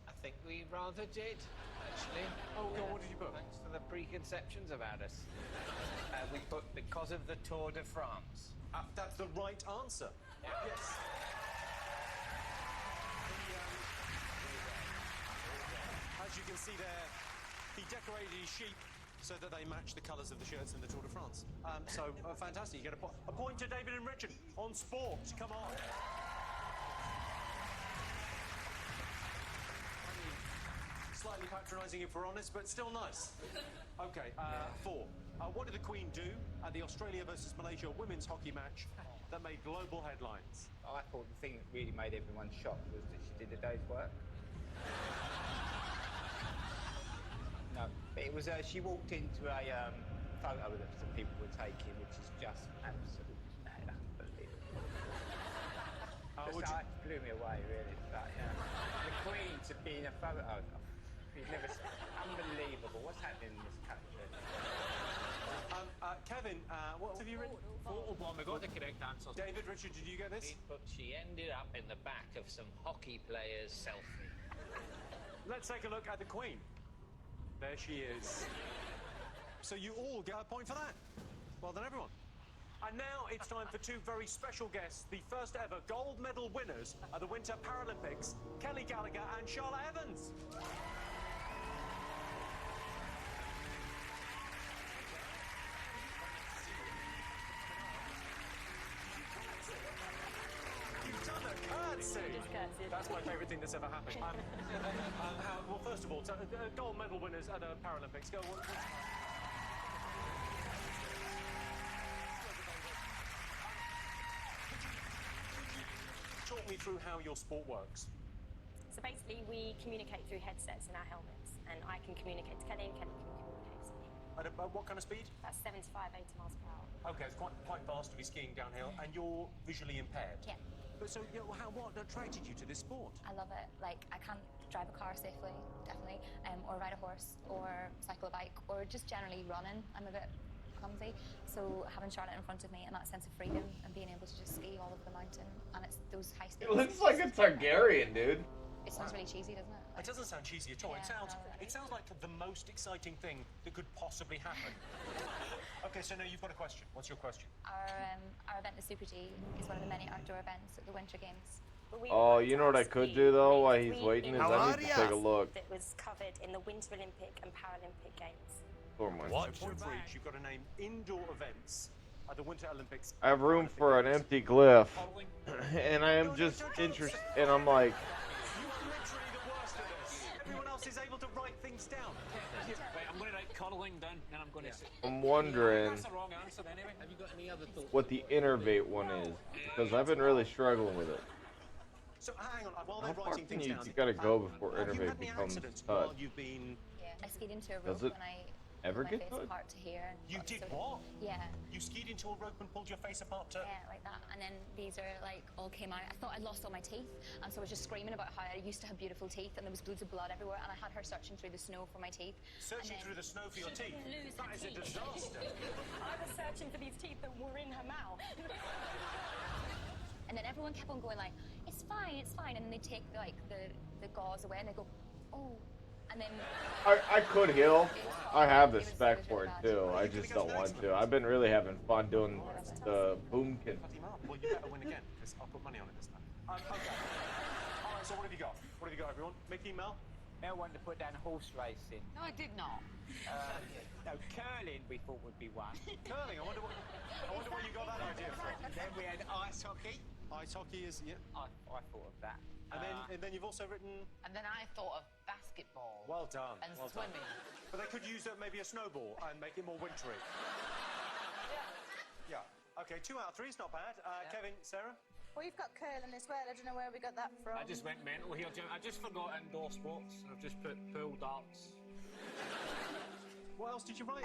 I think we rather did, actually. Oh, God, what did you put? Thanks for the preconceptions about us. We put because of the Tour de France. That's the right answer. Yeah. Yes. As you can see there, he decorated his sheep so that they match the colours of the shirts in the Tour de France. Fantastic. You get a point to David and Richard on sport. Come on. Slightly patronising if we're honest, but still nice. Okay, 4. What did the Queen do at the Australia versus Malaysia women's hockey match that made global headlines? I thought the thing that really made everyone shocked was that she did a day's work. No, but it was she walked into a photo that some people were taking, which is just absolutely mad, unbelievable. That blew me away, really. But, the Queen to be in a photo, you've never seen. Unbelievable. What's happening in this country? Kevin, what have you written? Photo bomb. I got the correct answer. David, Richard, did you get this? But she ended up in the back of some hockey players' selfie. Let's take a look at the Queen. There she is. So you all get a point for that. Well done, everyone. And now it's time for two very special guests, the first ever gold medal winners at the Winter Paralympics, Kelly Gallagher and Charlotte Evans. You've done a curve. That's my favourite thing that's ever happened. Well, first of all, gold medal winners at the Paralympics. Talk me through how your sport works. So basically, we communicate through headsets in our helmets, and I can communicate to Kelly, and Kelly can communicate to me. At what kind of speed? That's 75, 80 miles per hour. Okay, it's quite fast to be skiing downhill, and you're visually impaired. Yeah. But so, what attracted you to this sport? I love it. Like, I can't drive a car safely, definitely, or ride a horse, or cycle a bike, or just generally running. I'm a bit clumsy. So having Charlotte in front of me and that sense of freedom and being able to just ski all over the mountain, and it's those high speeds. It looks like a Targaryen, dude. It sounds really cheesy, doesn't it? It doesn't sound cheesy at all. Yeah, It sounds like the most exciting thing that could possibly happen. Okay, so now you've got a question. What's your question? Our event, the Super G, is one of the many outdoor events at the Winter Games. Oh, you know what I could do though while he's waiting is I need to take a look. That was covered in the Winter Olympic and Paralympic Games. Or mine. So point for each, you've got to name indoor events at the Winter Olympics. I have room for an empty glyph, and I am just interested. And I'm like, Everyone else is able to write things down. Wait, I'm going to write curling down, and I'm going to say... I'm wondering That's the wrong answer anyway. Have you got any other thoughts? what the innervate one is, because I've been really struggling with it. So hang on, while How they're far writing can things you down, gotta go before have you innervate had any becomes accidents touch? while you've been... I skied into a Does rope it and I ever pulled my get face touched? apart to here. And You got did sort of- what? Yeah. You skied into a rope and pulled your face apart to... Yeah, like that. And then these are like all came out. I thought I'd lost all my teeth, and so I was just screaming about how I used to have beautiful teeth, and there was loads of blood everywhere, and I had her searching through the snow for my teeth. Searching And then through the snow for your She teeth? didn't lose That her is a teeth. disaster. I was searching for these teeth that were in her mouth. And then everyone kept on going like, it's fine. And then they take like the gauze away, and they go, oh. And then I could heal. I have the spec for it too. I just don't want to. I've been really having fun doing the boomkin. Well, you better win again, because I'll put money on it this time. Okay. All right, so what have you got? What have you got, everyone? Mickey, Mel? Mel wanted to put down horse racing. No, I did not. No, curling we thought would be one. Curling? I wonder what you got that idea from. And then we had ice hockey. Ice hockey is, yeah. I thought of that. And then you've also written... And then I thought of basketball. Well done. And well swimming. Done. But they could use maybe a snowball and make it more wintry. Yeah. Okay, 2 out of 3 is not bad. Kevin, Sarah? We've got curling as well. I don't know where we got that from. I just went mental here, Jim. I just forgot indoor sports. I've just put pool, darts. What else did you write?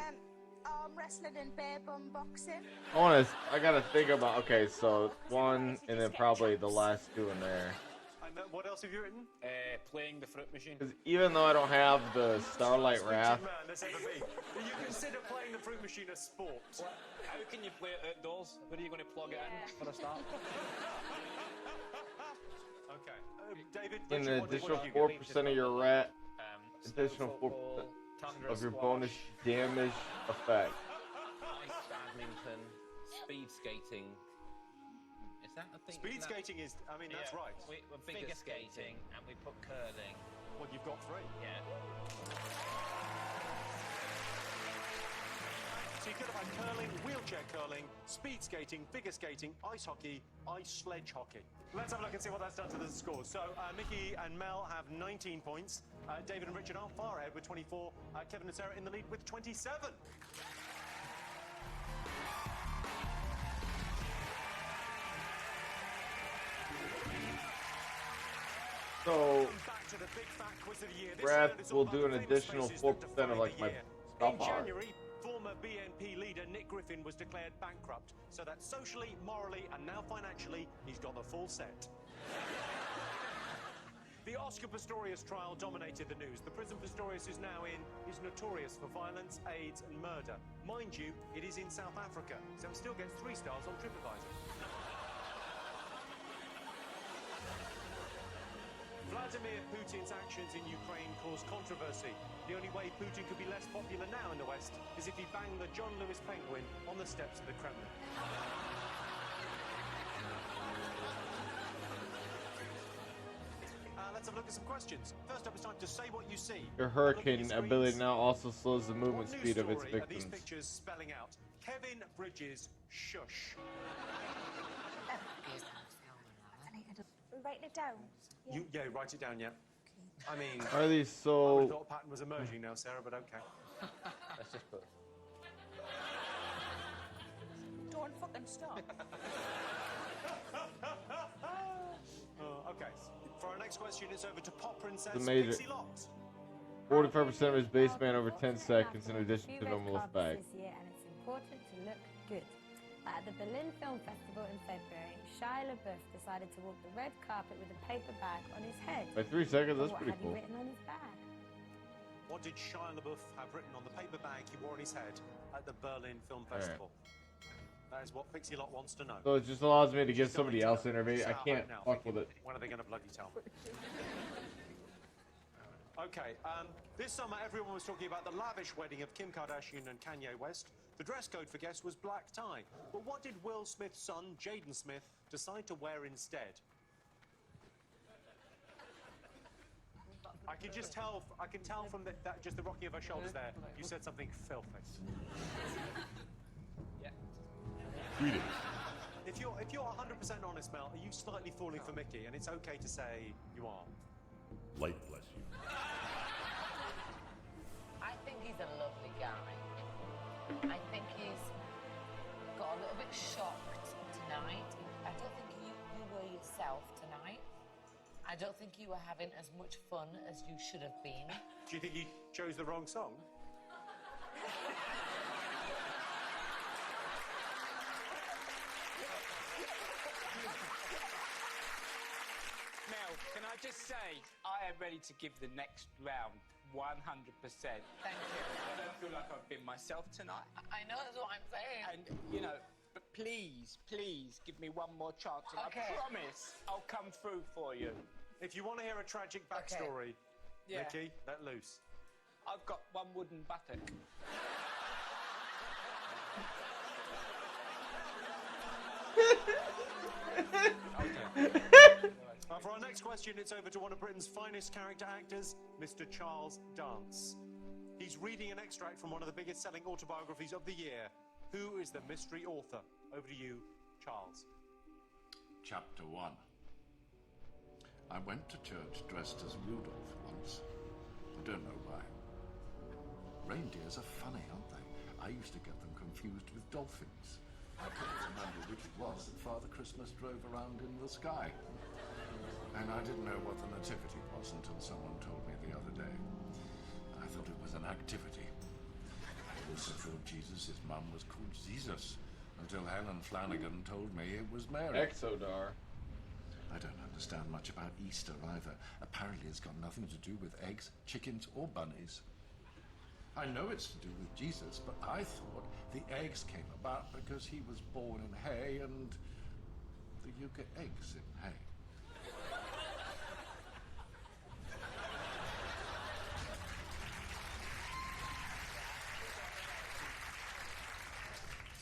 Arm wrestling and bear bum boxing. I gotta think about. Okay, so 1 and then probably the last 2 in there. And what else have you written? Playing the fruit machine. Because even though I don't have the Starlight Wrath, Man, that's ever be. You consider playing the fruit machine a sport? How can you play it outdoors? Where are you going to plug it in for a start? Okay. David, an Richard, additional what do you get? 4% of your rat, additional 4% of your bonus damage effect. Ice badminton, speed skating. Is that a thing? Speed skating is, I mean, that's right. We're figure skating and we put curling. Well, you've got 3. Yeah. So you could have had curling, wheelchair curling, speed skating, figure skating, ice hockey, ice sledge hockey. Let's have a look and see what that's done to the scores. So Mickey and Mel have 19 points. David and Richard are far ahead with 24. Kevin and Sarah in the lead with 27. So, Back to the big fat quiz of the year. This Wrath round is all will about do the an famous additional faces 4% that of like define my the year. spell In power. January, former BNP leader Nick Griffin was declared bankrupt. So that socially, morally, and now financially, he's got the full set. The Oscar Pistorius trial dominated the news. The prison Pistorius is now in is notorious for violence, AIDS, and murder. Mind you, it is in South Africa, so it still gets 3 stars on TripAdvisor. Vladimir Putin's actions in Ukraine caused controversy. The only way Putin could be less popular now in the West is if he banged the John Lewis penguin on the steps of the Kremlin. Let's have a look at some questions. First up, it's time to say what you see. Your hurricane ability now also slows the movement What speed of its news story are these victims. pictures spelling out? Kevin Bridges, shush. writing it down. Yeah, write it down, yeah. I mean, Are these I so? would have thought a pattern was emerging now, Sarah, but okay. Let's just put. Don't fucking stop. Okay. For our next question, it's over to Pop Princess The major. Pixie Lot. 45% of his base man over 10 seconds in addition to normal effect. This year, and it's important to look good. At the Berlin Film Festival in February, Shia LaBeouf decided to walk the red carpet with a paper bag on his head. By 3 seconds, that's What pretty had cool. he written on his bag? What did Shia LaBeouf have written on the paper bag he wore on his head at the Berlin Film Festival? That is what Pixie Lot wants to know. So it just allows me to get somebody else interviewed. I can't now, fuck with it. When are they going to bloody tell me? Okay, this summer everyone was talking about the lavish wedding of Kim Kardashian and Kanye West. The dress code for guests was black tie. But what did Will Smith's son, Jaden Smith, decide to wear instead? I can just tell. I can tell from just the rocking of her shoulders there. You said something filthy. Yeah. Tweet it. If you're 100% honest, Mel, are you slightly falling for Mickey? And it's okay to say you are. Light bless you. I think he's a lovely guy. I think he's got a little bit shocked tonight. I don't think you were yourself tonight. I don't think you were having as much fun as you should have been. Do you think he chose the wrong song? Mel, can I just say, I am ready to give the next round 100%. Thank you. I don't feel like I've been myself tonight. I know, that's what I'm saying. And, you know, but please, please give me one more chance. And Okay. I promise I'll come through for you. If you want to hear a tragic backstory, Yeah. Mickey, let loose. I've got one wooden buttock. For our next question, it's over to one of Britain's finest character actors, Mr. Charles Dance. He's reading an extract from one of the biggest selling autobiographies of the year. Who is the mystery author? Over to you, Charles. Chapter 1. I went to church dressed as Rudolph once. I don't know why. Reindeers are funny, aren't they? I used to get them confused with dolphins. I couldn't remember which it was that Father Christmas drove around in the sky. And I didn't know what the nativity was until someone told me the other day. I thought it was an activity. I also thought Jesus' mum was called Jesus, until Helen Flanagan told me it was Mary. Exodar. I don't understand much about Easter either. Apparently it's got nothing to do with eggs, chickens, or bunnies. I know it's to do with Jesus, but I thought the eggs came about because he was born in hay and you get eggs in hay.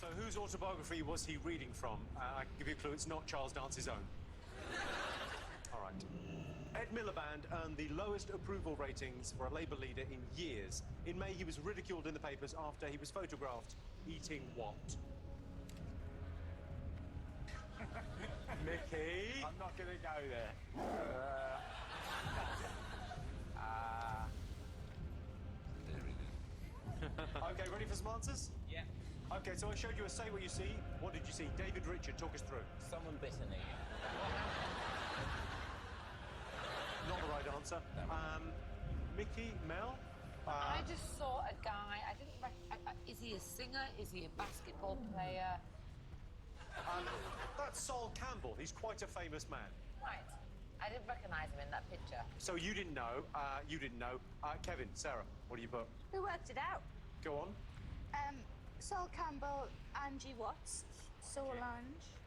So whose autobiography was he reading from? I can give you a clue, it's not Charles Dance's own. All right. Ed Miliband earned the lowest approval ratings for a Labour leader in years. In May, he was ridiculed in the papers after he was photographed eating what? Mickey? I'm not going to go there. Okay, ready for some answers? Yeah. Okay, so I showed you a Say What You See. What did you see? David Richard, talk us through. Someone bit an ear. Not the right answer. Mickey, Mel? I just saw a guy, I didn't is he a singer? Is he a basketball player? That's Sol Campbell. He's quite a famous man. Right. I didn't recognise him in that picture. So you didn't know. You didn't know. Kevin, Sarah, what do you put? Who worked it out? Go on. Sol Campbell, Angie Watts, Solange,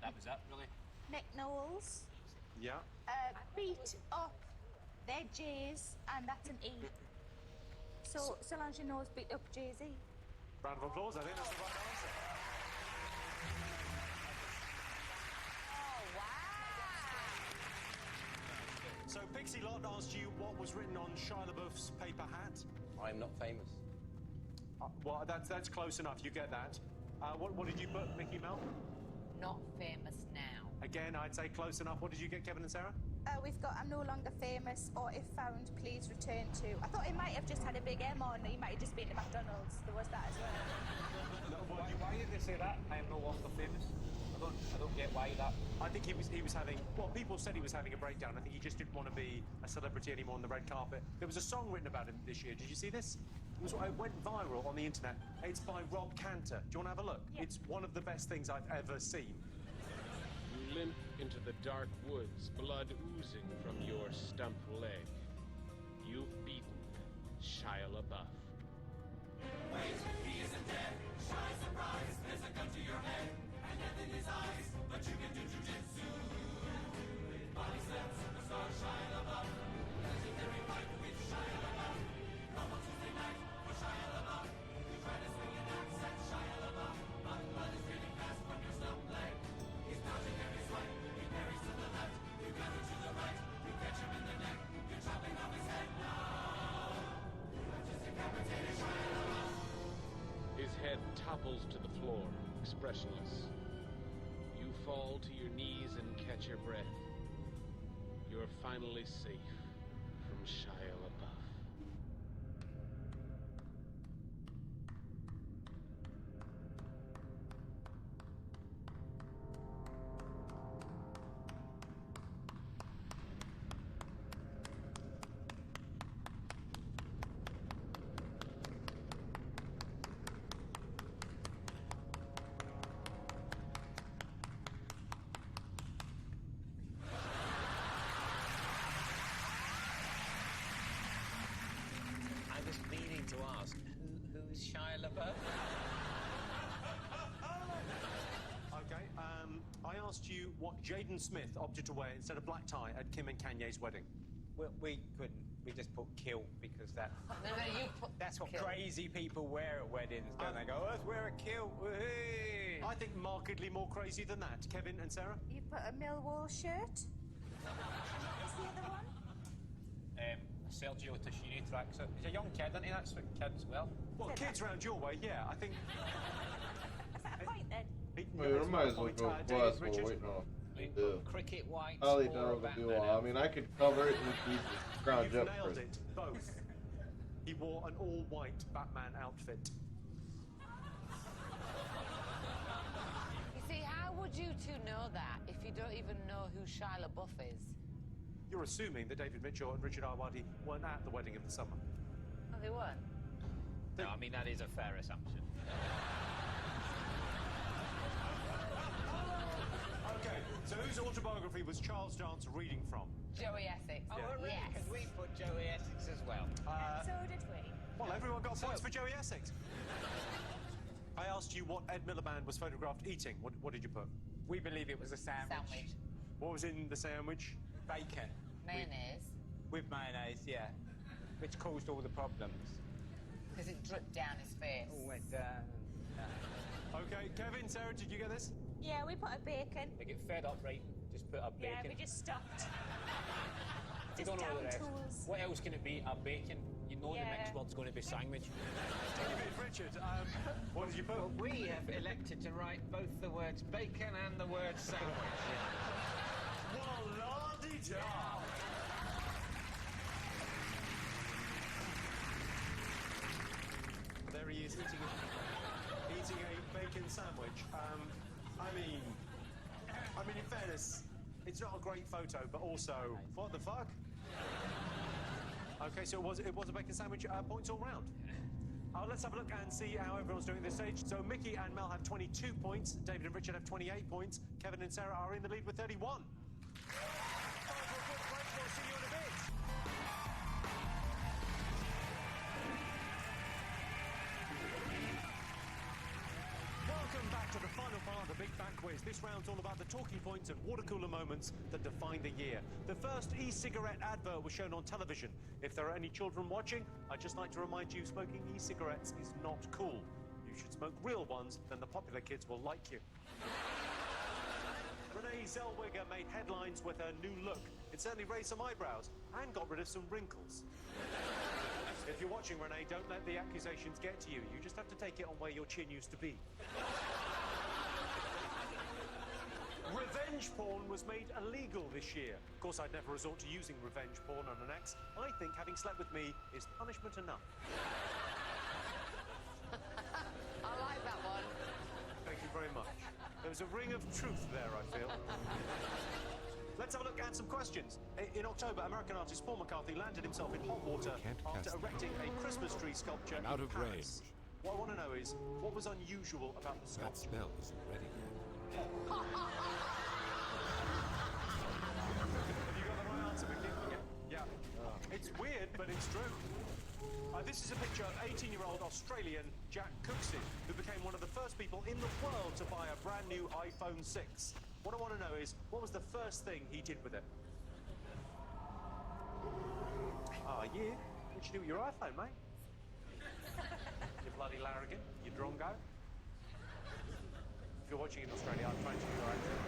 That was it, really. Nick Knowles. Yeah. Beat up their J's, and that's an E. So Solange Knowles beat up Jay-Z. Round of applause. I think that's the right answer. So Pixie Lot asked you what was written on Shia LaBeouf's paper hat. I'm not famous. Well, that's close enough. You get that. What did you put, Mickey Mel? not famous now? Again, I'd say close enough. What did you get, Kevin and Sarah? We've got I'm no longer famous, or if found, please return to. I thought he might have just had a big M on, he might have just been to McDonald's. There was that as well. Why did they say that? I am no longer famous. I don't get why that. I think he was having, well, people said he was having a breakdown. I think he just didn't want to be a celebrity anymore on the red carpet. There was a song written about him this year. Did you see this? It went viral on the internet. It's by Rob Cantor. Do you want to have a look? Yeah. It's one of the best things I've ever seen. You limp into the dark woods, blood oozing from your stump leg. You've beaten Shia LaBeouf. Wait, he isn't dead. Shy surprise, there's a gun to your head, and death in his eyes, but you can do jujitsu. Body slam superstar Shia LaBeouf, legendary fight with Shia LaBeouf. Come on Tuesday night for Shia LaBeouf. You try to swing an axe at Shia LaBeouf, but blood is raining fast from your stump leg. He's dodging every swipe, he parries to the left, you counter to the right, you catch him in the neck, you're chopping off his head now. You have just decapitated Shia LaBeouf. His head topples to the floor, expressionless. You fall to your knees and catch your breath. You're finally safe from Shia LaBeouf. I was meaning to ask, who's Shia LaBeouf? Okay, I asked you what Jaden Smith opted to wear instead of black tie at Kim and Kanye's wedding. We couldn't. We just put kilt because that. No, you put. That's what kilt. crazy people wear at weddings, don't they? Go, let's wear a kilt. Hey. I think markedly more crazy than that. Kevin and Sarah? You put a Millwall shirt. What's the other one? Sergio Tashini tracksuit. He's a young kid, isn't he? That's what kids wear. Well, kids round your way, yeah. I think. Is that a point then? Well, I might as well go plus while we're waiting on. Cricket white. Highly down the duel. I mean, I could cover it and keep the crown You've jump nailed for it, both. He wore an all-white Batman outfit. You see, how would you two know that if you don't even know who Shia LaBeouf is? You're assuming that David Mitchell and Richard Arwadi weren't at the wedding of the summer. Oh, they weren't. No, I mean, that is a fair assumption. Okay, so whose autobiography was Charles Dance reading from? Joey Essex. Oh, really? Yes. Because we put Joey Essex as well. So did we. Well, everyone got points for Joey Essex. I asked you what Ed Miliband was photographed eating. What did you put? We believe it was a sandwich. What was in the sandwich? Bacon. Mayonnaise. With mayonnaise, yeah. Which caused all the problems. Because it dripped down his face. All went down. Okay, Kevin, Sarah, did you get this? Yeah, we put a bacon. They get fed up, right? Just put a bacon. Yeah, we just stopped. You Just don't know down the rest. tools. What else can it be? A bacon. You know Yeah. the next word's going to be sandwich. David, Richard, what did you put? Well, we have elected to write both the words bacon and the word sandwich. Well, la-di-da! There he is eating a bacon sandwich. I mean, in fairness, it's not a great photo, but also, what the fuck? Okay, so it was a bacon sandwich. Points all round. Let's have a look and see how everyone's doing at this stage. So Mickey and Mel have 22 points. David and Richard have 28 points. Kevin and Sarah are in the lead with 31. We'll see you in a bit. Welcome back to the final part of the Big Fat Quiz. This round's all about the talking points and water cooler moments that define the year. The first e-cigarette advert was shown on television. If there are any children watching, I'd just like to remind you smoking e-cigarettes is not cool. You should smoke real ones, then the popular kids will like you. Renee Zellweger made headlines with her new look. It certainly raised some eyebrows and got rid of some wrinkles. If you're watching, Renee, don't let the accusations get to you. You just have to take it on where your chin used to be. Revenge porn was made illegal this year. Of course, I'd never resort to using revenge porn on an ex. I think having slept with me is punishment enough. I like that one. Thank you very much. There's a ring of truth there, I feel. Let's have a look at some questions. In October, American artist Paul McCarthy landed himself in hot water after erecting a Christmas tree sculpture I'm out in of Paris. What I want to know is, what was unusual about the That sculpture? spell isn't ready yet. Have you got the right answer, Vicky? Yeah. It's weird, but it's true. This is a picture of 18-year-old Australian Jack Cooksey, who became one of the first people in the world to buy a brand new iPhone 6. What I want to know is, what was the first thing he did with it? Yeah. What'd you do with your iPhone, mate? You bloody larrigan. You drongo. If you're watching in Australia, I'm trying to do your accent.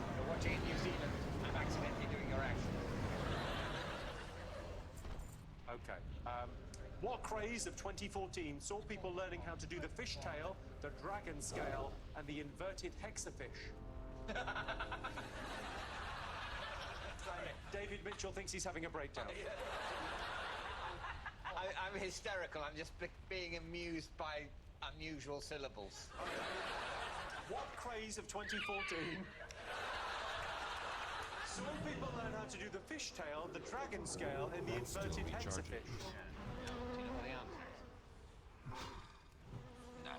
If you're watching in New Zealand, I'm accidentally doing your accent. Okay. What craze of 2014 saw people learning how to do the fishtail, the dragon scale, and the inverted hexafish? David Mitchell thinks he's having a breakdown. I'm hysterical. I'm just being amused by unusual syllables. What craze of 2014 saw people learn how to do the fishtail, the dragon scale, and the inverted hexafish? Do you know what the answer is? No.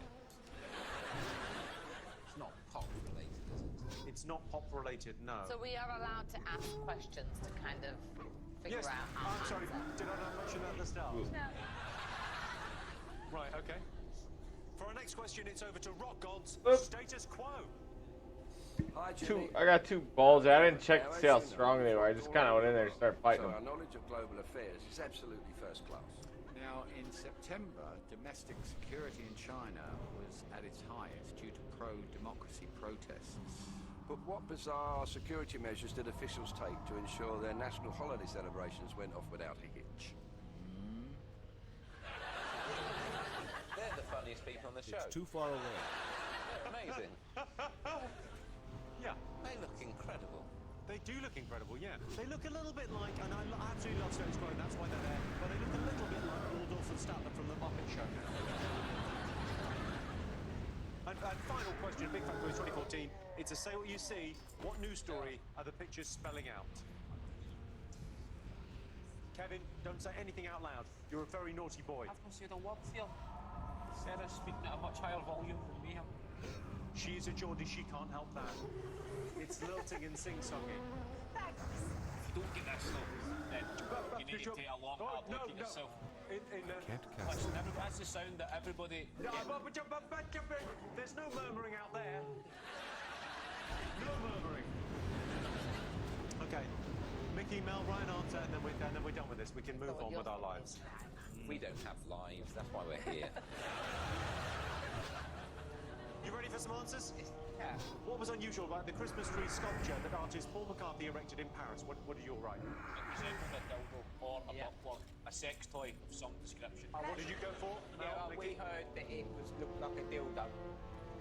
It's not pop related, is it? It's not pop related, no. So we are allowed to ask questions to kind of figure Yes. out our I'm sorry. answer. Did I not mention that at the start? No. Right. Okay. For our next question, it's over to Rock God's status quo. Hi, Jimmy. I got two balls. I didn't check to see how strong they were. I just kind of went in there and started fighting So them. our knowledge of global affairs is absolutely first class. Now, in September, domestic security in China was at its highest due to pro-democracy protests. But what bizarre security measures did officials take to ensure their national holiday celebrations went off without a hitch? They're the funniest people on the show. It's too far away. They're amazing. Yeah. They look incredible. They do look incredible, yeah. They look a little bit like, and I absolutely love Status Quo, and that's why they're there, but they look a little bit like Waldorf and Statler from the Muppet Show now. And final question, Big Fat Quiz 2014. It's a say what you see. What news story are the pictures spelling out? Kevin, don't say anything out loud. You're a very naughty boy. I've not said a word here. Sarah's speaking at a much higher volume than me. She is a Geordie, she can't help that. It's lilting and sing-songing. If you don't get this stuff, then you need to take a long hard look at yourself. Listen, that's the sound that everybody... There's no murmuring out there. No murmuring. Okay. Mickey, Mel, Ryan answer, and then we're done with this. We can move on with our lives. We don't have lives, that's why we're here. You ready for some answers? Yeah. What was unusual about the Christmas tree sculpture that artist Paul McCarthy erected in Paris? What did you all write? It resembled a dildo or a butt plug, a sex toy of some description. What did you go for? Yeah, Mel, we Mickey? heard that it looked like a dildo.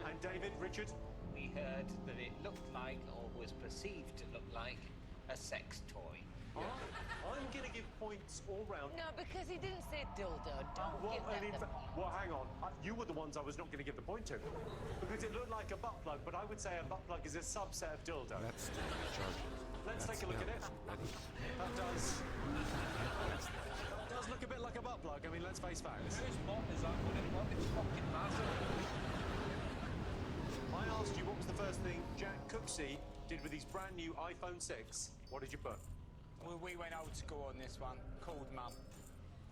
And David, Richard? We heard that it looked like, or was perceived to look like, a sex toy. I'm going to give points all round. No, because he didn't say dildo. Don't give them the point. Well, hang on. You were the ones I was not going to give the point to. Because it looked like a butt plug, but I would say a butt plug is a subset of dildo. That's still in charge. Let's take a look at it. That does look a bit like a butt plug. I mean, let's face facts. Whose butt is that going to look? It's fucking massive. I asked you what was the first thing Jack Cooksey did with his brand new iPhone 6. What did you put? Well, we went old school on this one. Called Mum.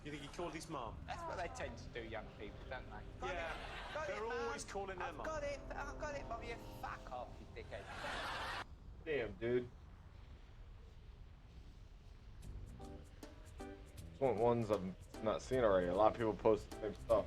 You think he called his mum? That's what they tend to do, young people, don't they? Yeah. They're always calling their mum. I've got it, Mum. You fuck off, you dickhead. Damn, dude. Ones I've not seen already. A lot of people post the same stuff.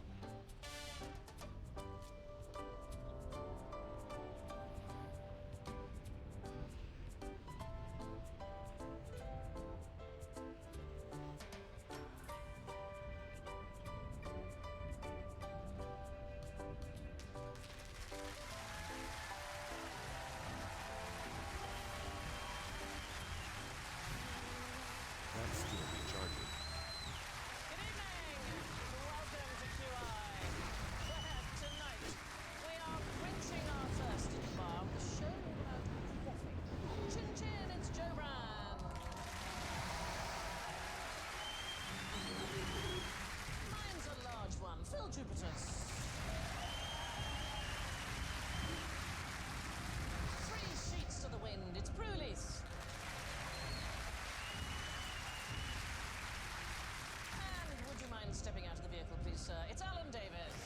sir. It's Alan Davis.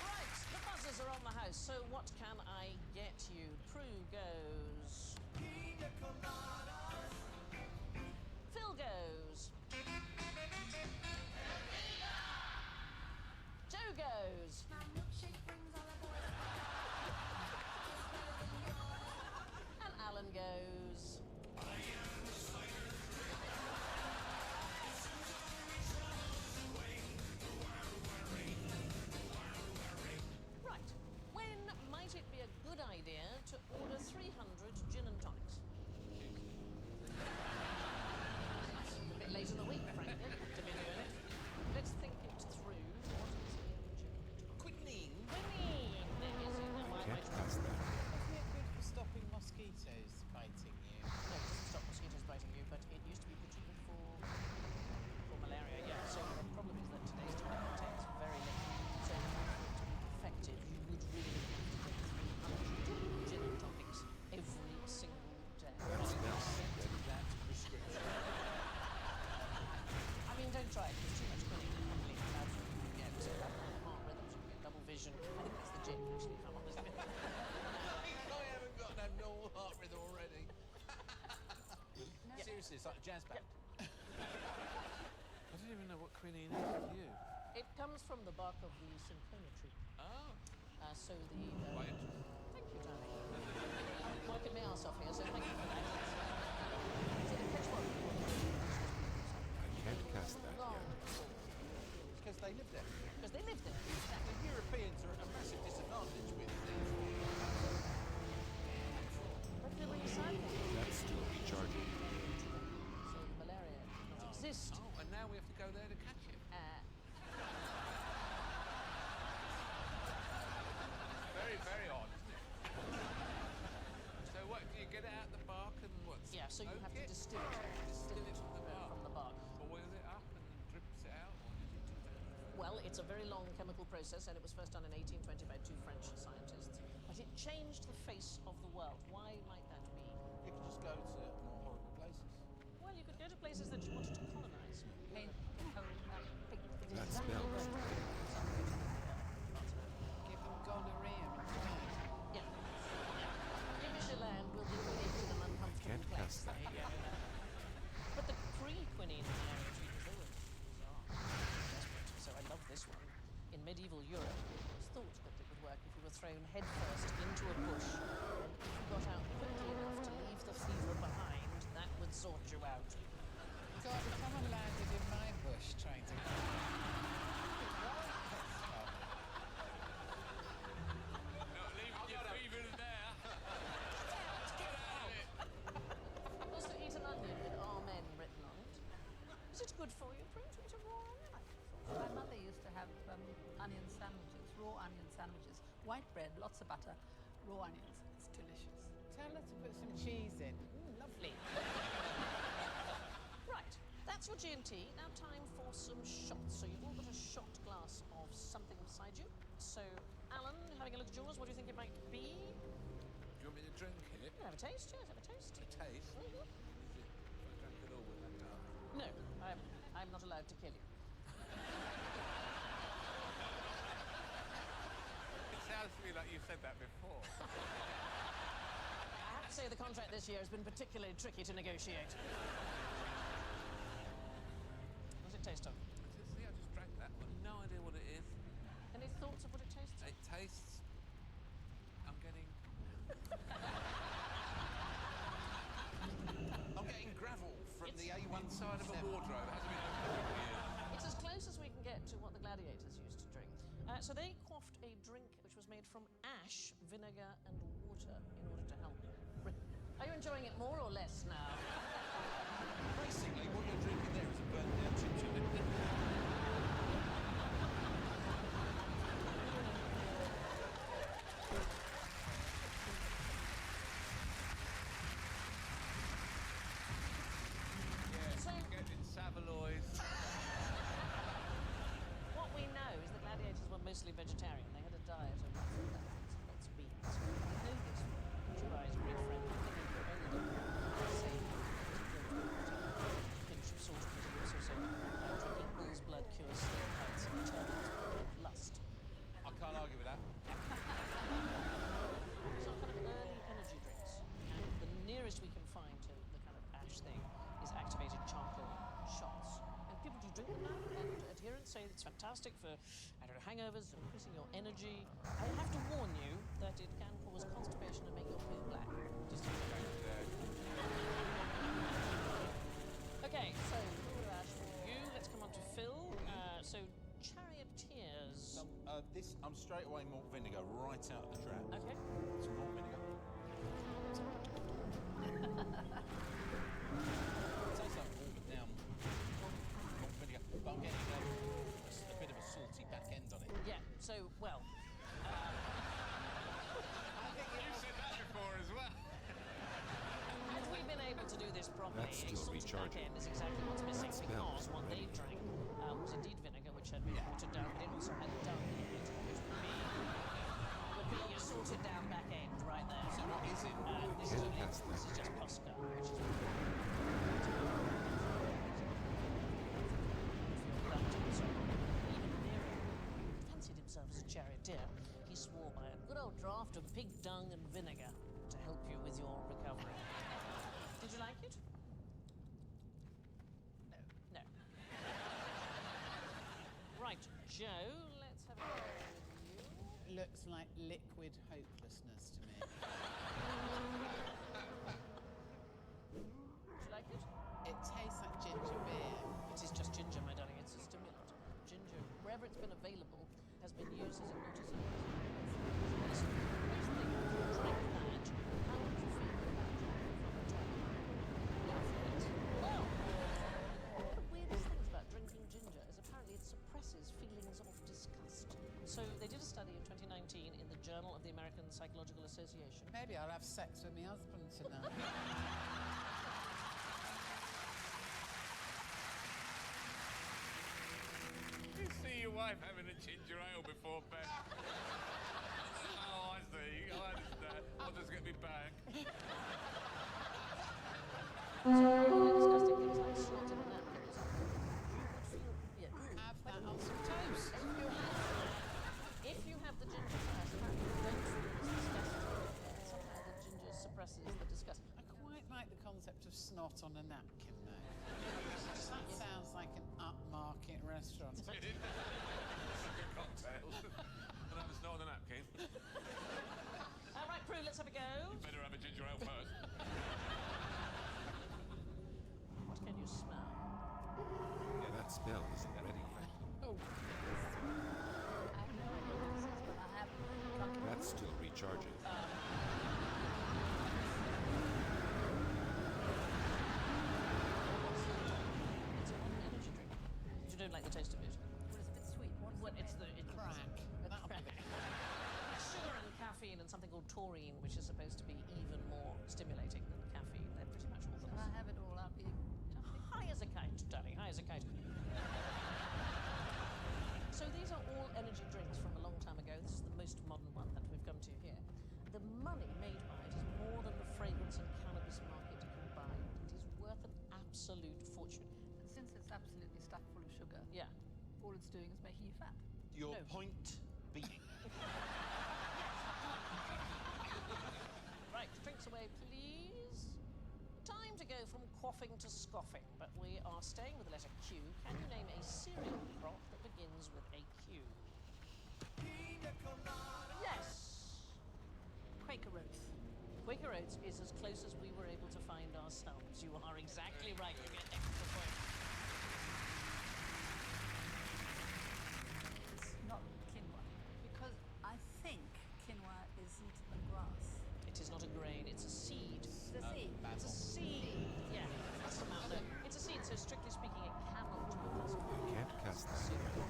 Right, the buzzers are on the house, so what can I get you? Prue goes. Phil goes. Joe goes. And Alan goes. Right. When might it be a good idea to order 300 gin and tonics? That's a bit late in the week, frankly, to be doing it. Let's think it through. What is in gin and tonic? Quinine. Quinine! Yes, Can't pass that. Isn't it good for stopping mosquitoes biting you? No, it doesn't stop mosquitoes biting you, but it used to be pretty good for malaria. Yeah, so the problem is that today's tonic contains very little. So in order for it to be effective, you would really have to take 300 gin and tonics every single day. That prescription. I mean, don't try it. There's too much quinine and probably bad for you. You get heart rhythms, you get double vision. I think that's the gin, actually, if I'm honest with you. I haven't got an abnormal heart rhythm already. Seriously, it's like a jazz band. I don't even know what quinine is with you. It comes from the bark of the cinchona tree. Oh. So the... Quite interesting. Thank you, darling. I'm working my arse off here, so thank you for that. So the pitchfork... I can't cast that yet. It's because they live there. Because they live there. The Europeans are at a massive disadvantage with these. But they're recycling. That's still recharging. So the malaria does not exist. Oh, and now we have to go there to catch it. Very, very odd, isn't it? So what, do you get it out the bark and what? Yeah, so you have to smoke it? distill it. Distill it from the bark. From the bark. Boil it up and then drips it out? Or did you do that? Well, it's a very long chemical process, and it was first done in 1820 by two French scientists. But it changed the face of the world. Why might that be? You could just go to more horrible places. Well, you could go to places that you wanted to colonize. That spells. Give them gonorrhea instead. Yeah. Michelin will be created an uncomfortable Can't place. cast that yet. But the pre-quinine malaria treatment was always desperate. So I love this one. In medieval Europe, it was thought that it would work if you were thrown headfirst into a bush, and if you got out quickly enough to leave the fever behind, that would sort you out. God, if someone landed in my bush trying to... Also eat an onion with Amen written on it. Is it good for you, Prince? Eat a raw onion? My mother used to have onion sandwiches, raw onion sandwiches. White bread, lots of butter, raw onions. It's delicious. Tell her to put some cheese in. Lovely. Right, that's your G&T. Now time for some shots. So you've all got a shot glass of something beside you. So, Alan, having a look at yours, what do you think it might be? Do you want me to drink it? Have a taste, yes, have a taste. A taste? Mhm. Is it, if I drank it all, would that go? No, I'm not allowed to kill you. It sounds to me like you've said that before. I have to say the contract this year has been particularly tricky to negotiate. What does it taste of? See, I just drank that one. No idea what it is. Any thoughts of what it tastes of? It tastes... I'm getting... I'm getting gravel from the A1 Inside of a wardrobe. It hasn't been opened in years. It's as close as we can get to what the gladiators used to drink. So they quaffed a drink which was made from ash, vinegar, and water in order to help Britain. Are you enjoying it more or less now? Basically, what you're drinking there is a burnt down chinchilla. So, Getting Savaloys. what we know is that gladiators were mostly vegetarian. They had a diet of lots of beans. We know this from your eyes, great friend. Say, blood cures slow heights and determines lust. I can't argue with that. These are kind of early energy drinks, and the nearest we can find to the kind of ash thing is activated charcoal shots. And people do drink them now, and adherents say it's fantastic for, I don't know, hangovers, increasing your energy. I have to warn you that it can cause constipation and make your poo black. Just so you know. Okay, so ash for you. Let's come on to Phil. So charioteers. I'm straight away malt vinegar right out of the trap. Okay. Some malt vinegar. It tastes like watered down malt vinegar, but I'm getting a bit of a salty back end on it. Yeah. So well. I think you said that before as well. Had we been able to do this properly, That's a still salty back recharging. end is exactly what's missing That because smells what they already. drank was indeed vinegar, which had been watered down, but it also had dung in it, which would be a salted down back end right there. So what is it? This is just Posca, which is even Nero fancied himself as a charioteer. He swore by a good old draught of pig dung and vinegar to help you with your recovery. Did you like it? No. Right, Joe, let's have a go with you. Looks like liquid hopelessness to me. Did you like it? It tastes like ginger beer. It is just ginger, my darling. It's a stimulant. Ginger, wherever it's been available, has been used as a hypnotism. Here's the thing. If you drank that, how would you feel about well, one of the weirdest things about drinking ginger is apparently it suppresses feelings of disgust. So they did a study in 2019 in the Journal of the American Psychological Association. Maybe I'll have sex with my husband tonight. You see your wife having a ginger ale before bed. Oh, I see. I understand. I'll just get me back. So really disgusting things like snot in the napkins. You would feel, Have that on some toast. if you have the ginger first, apparently you don't feel as disgusted. Somehow the ginger suppresses the disgust. I quite like the concept of snot on a napkin, though. That sounds like an upmarket restaurant. It's like a cocktail. And have a snot on the napkin. All right, Prue, let's have a go. You better have a ginger ale first. What can you smell? Yeah, that smell isn't ready yet. Oh. I have no idea what this is, but I have drunk it. That's still recharging. It's an energy drink. You don't like the taste of it? Well, it's a bit sweet. What's It's the Crack. That'll be crack. It's sugar and caffeine and something called taurine, which is supposed to be even more stimulating than caffeine. They're pretty much all Shall I have it all? I'll be jumping. high as a kite, darling, high as a kite. So these are all energy drinks from a long time ago. This is the most modern one that we've come to here. The money made by it is more than the fragrance and cannabis market combined. It is worth an absolute fortune. And since it's absolutely stuffed full of sugar, Yeah. all it's doing is making you fat. Your No. point being. Right, drinks away, please. Time to go from quaffing to scoffing, but we are staying with the letter Q. Can you name a cereal crop that begins with a Q? Yes! Quaker Oats. Quaker Oats is as close as we were able to find ourselves. You are exactly right. You get extra points. It's not quinoa. Because I think quinoa isn't a grass. It is not a grain, it's a seed. It's a seed. It's a seed. Yeah, that's the amount. No, it's a seed, so strictly speaking, it cannot be custard. You can't cast that yet. And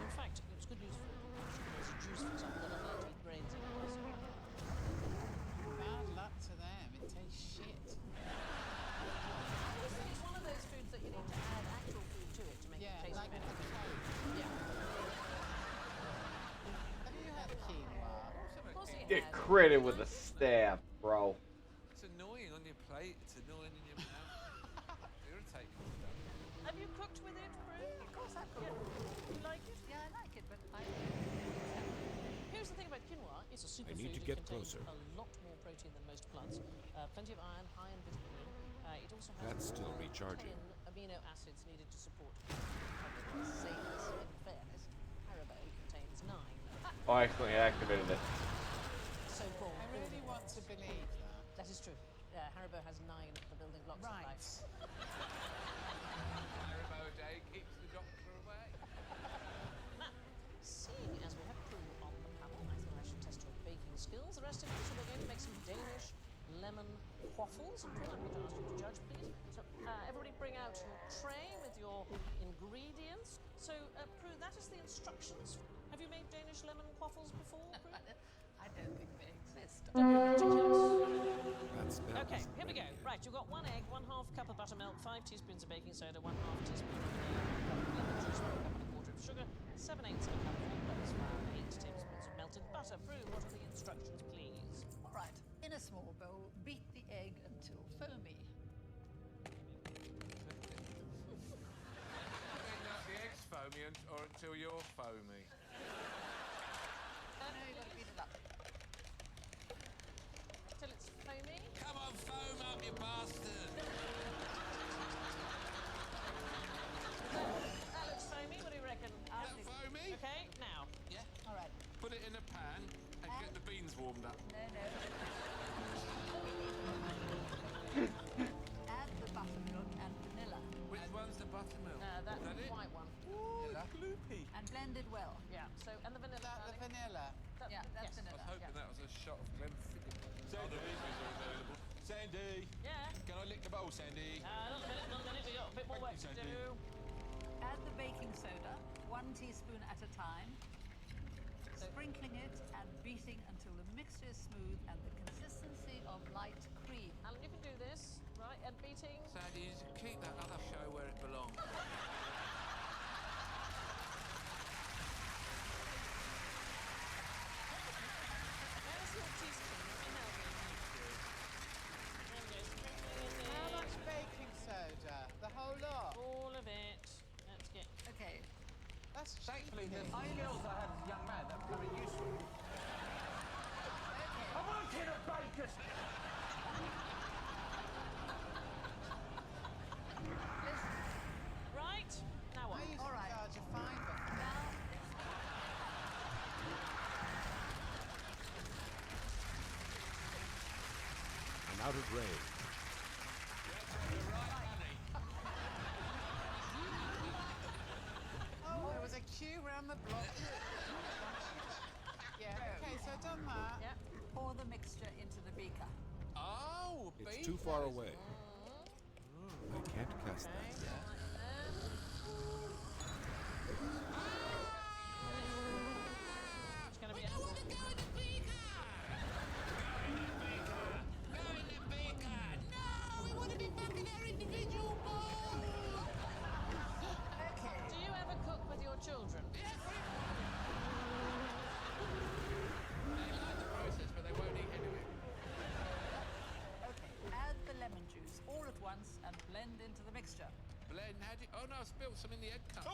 in fact, it's good news for as a juice, for example, they're not allowed to eat grains in custard. Bad luck to them. It tastes shit. It's one of those foods that you need to add actual food to it to make Yeah, it taste like a better. cake. Yeah. Have you had quinoa? Of course he Get has. credit with a staff, bro. It's annoying on your plate. It's annoying in your mouth. Irritating stuff. Have you cooked with it, Prue? Of course I've You like it? Yeah, I like it, but I. Here's the thing about quinoa. It's a superfood. need to It get contains closer. a lot more protein than most plants. Plenty of iron, high in vitamin E. It also has That's still all recharging. 10 amino acids needed to support. Say this in fairness. Haribo contains 9. Oh, I accidentally activated it. So-called. I really want to believe that. That is true. Haribo has 9 of the building blocks of Right. life. Haribo Day keeps the doctor away. Now, seeing as we have Prue on the panel, I thought I should test your baking skills. The rest of you, so we're going to make some Danish lemon waffles. And Prue, I'm going to ask you to judge, please. So, everybody bring out your tray with your ingredients. So, Prue, that is the instructions. Have you made Danish lemon waffles before, Prue? I don't think they exist. Don't be ridiculous. That spell Okay, isn't here we go. ready yet. Right, you've got 1 egg, 1/2 cup of buttermilk, 5 teaspoons of baking soda, 1/2 teaspoon of lemon juice, 1 cup and a quarter of sugar, 7/8 of a cup of all-purpose flour, 8 tablespoons of melted butter. Prue, what are the instructions, please? All right. In a small bowl, beat the egg until foamy. The egg's foamy or until you're foamy. No, you've got to beat it up. Till it's foamy. Come on, foam up, you bastard! That looks foamy. What do you reckon? Foamy? Okay, now. Yeah. All right. Put it in a pan and get the beans warmed up. No. Add the buttermilk and vanilla. Which one's the buttermilk? That's Is that the it? white one. Ooh, it's gloopy. And blend it well. Yeah, so, and the vanilla. Is that the darling? vanilla? Yeah, that's I vanilla. was hoping that was a shot of Glenfiddich. Sandy. Other beans are available. Sandy, Yeah. can I lick the bowl, Sandy? Not a minute. We've got a bit more work to do. Add the baking soda, 1 teaspoon at a time, sprinkling it and beating until the mixture is smooth and the consistency of light cream. Alan, you can do this, right? And beating. Sandy, you should keep that other show where it belongs. There's your teaspoon. Let me help you. There we go. Sprinkling it in. How much baking soda? The whole lot? All of it. Let's get. Okay. That's Thankfully, the cheeky. skills I had as a young man that are very useful. I'm working at Baker's. Right. Now what? I used All to right. charge a fiver. Now, I'm out of range. Oh, there was a queue round the block. Yeah, okay, so I've done that. Yeah. pour the mixture into the beaker. Oh, It's too far away. I can't cast that yet. It's going to be a... Do you ever cook with your children? They like the process, but they won't eat anyway. Okay, add the lemon juice all at once and blend into the mixture. Blend, how do you... Oh no, I spilled some in the egg cup.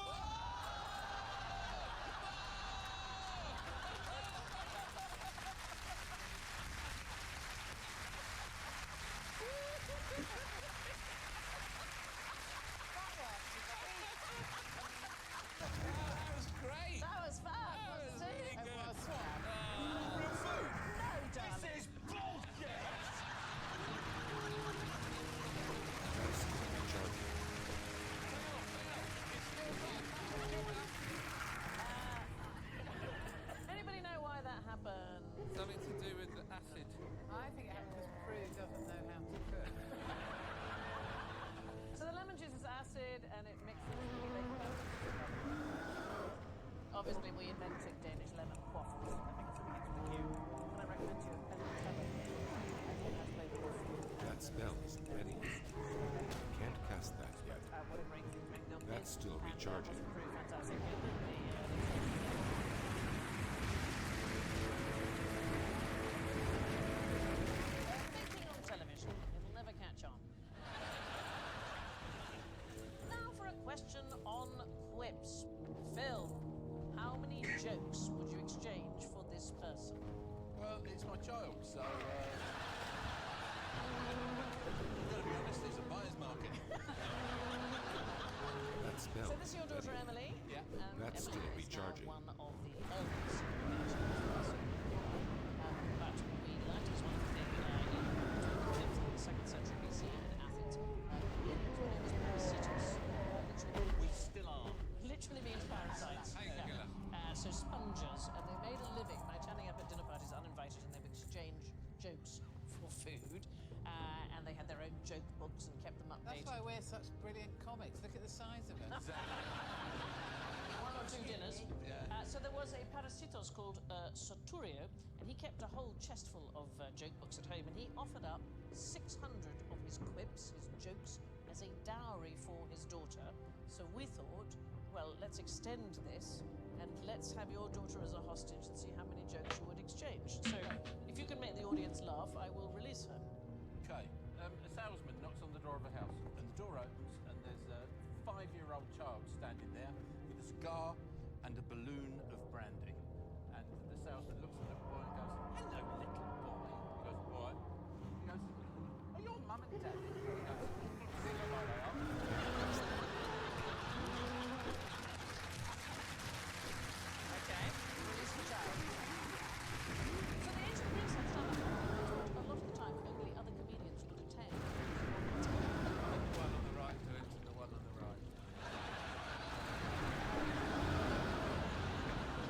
That was great. That was fun, wasn't it? Really good. It was fun. Real food. No, darling. This is bullshit. That's still recharging. Anybody know why that happened? Something to do with the acid. I think it because Prue doesn't know how to cook. So the lemon juice is acid and it mixes with the baking powder. Obviously, we invented Danish lemon waffles because it begins with a Q. Can I recommend you a lemon lemon? That spell isn't ready yet. I can't cast that yet. That's still recharging. Fantastic. Thinking on television, it'll never catch on. Now for a question on quips. jokes would you exchange for this person? Well, it's my child, so I've got to be honest, it's a buyer's market. That spell. So this is your daughter Emily. Yeah. That's Emily still is now recharging. one of the elders. But we learnt as one thing in the 2nd century BC in Athens. Indians were known as parasitos. We still are. Literally means parasites. So spongers, and they made a living by turning up at dinner parties uninvited, and they would exchange jokes for food. And they had their own joke books and kept them updated. That's why we're such brilliant comics. Look at the size of it. One or two dinners. So there was a parasitos called Soturio, and he kept a whole chest full of joke books at home, and he offered up 600 of his quips, his jokes, as a dowry for his daughter. So we thought, well, let's extend this, and let's have your daughter as a hostage and see how many jokes you would exchange. So if you can make the audience laugh, I will release her. Okay. A salesman knocks on the door of a house, and the door opens, and there's a 5-year-old child standing there with a cigar and a balloon of brandy. And the salesman looks at the boy and goes, "Hello, little boy." He goes, "What?" He goes, "Are your mum and daddy?" He goes, "Think about they are." Okay, release the child. So the ancient Greeks had stand-up comedy, a lot of the time only other comedians would attend. The one on the right to enter the one on the right.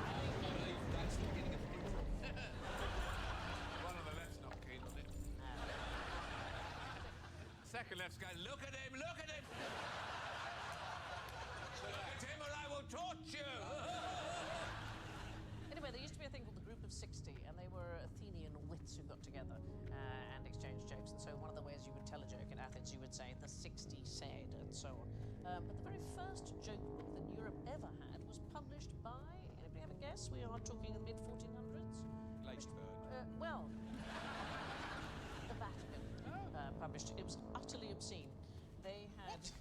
I believe that's the beginning of improv. One on the left's not keen on it. Second left's going, look at him, look at him! Look at him or I will torch you! Anyway, there used to be a thing called the Group of 60, and they were Athenian wits who got together and exchanged jokes. And so one of the ways you would tell a joke in Athens, you would say, "the 60 said," and so on. But the very first joke book that Europe ever had was published by, anybody have a guess? We are talking the mid-1400s? Ladybird. Well, the Vatican published it. It was utterly obscene. They had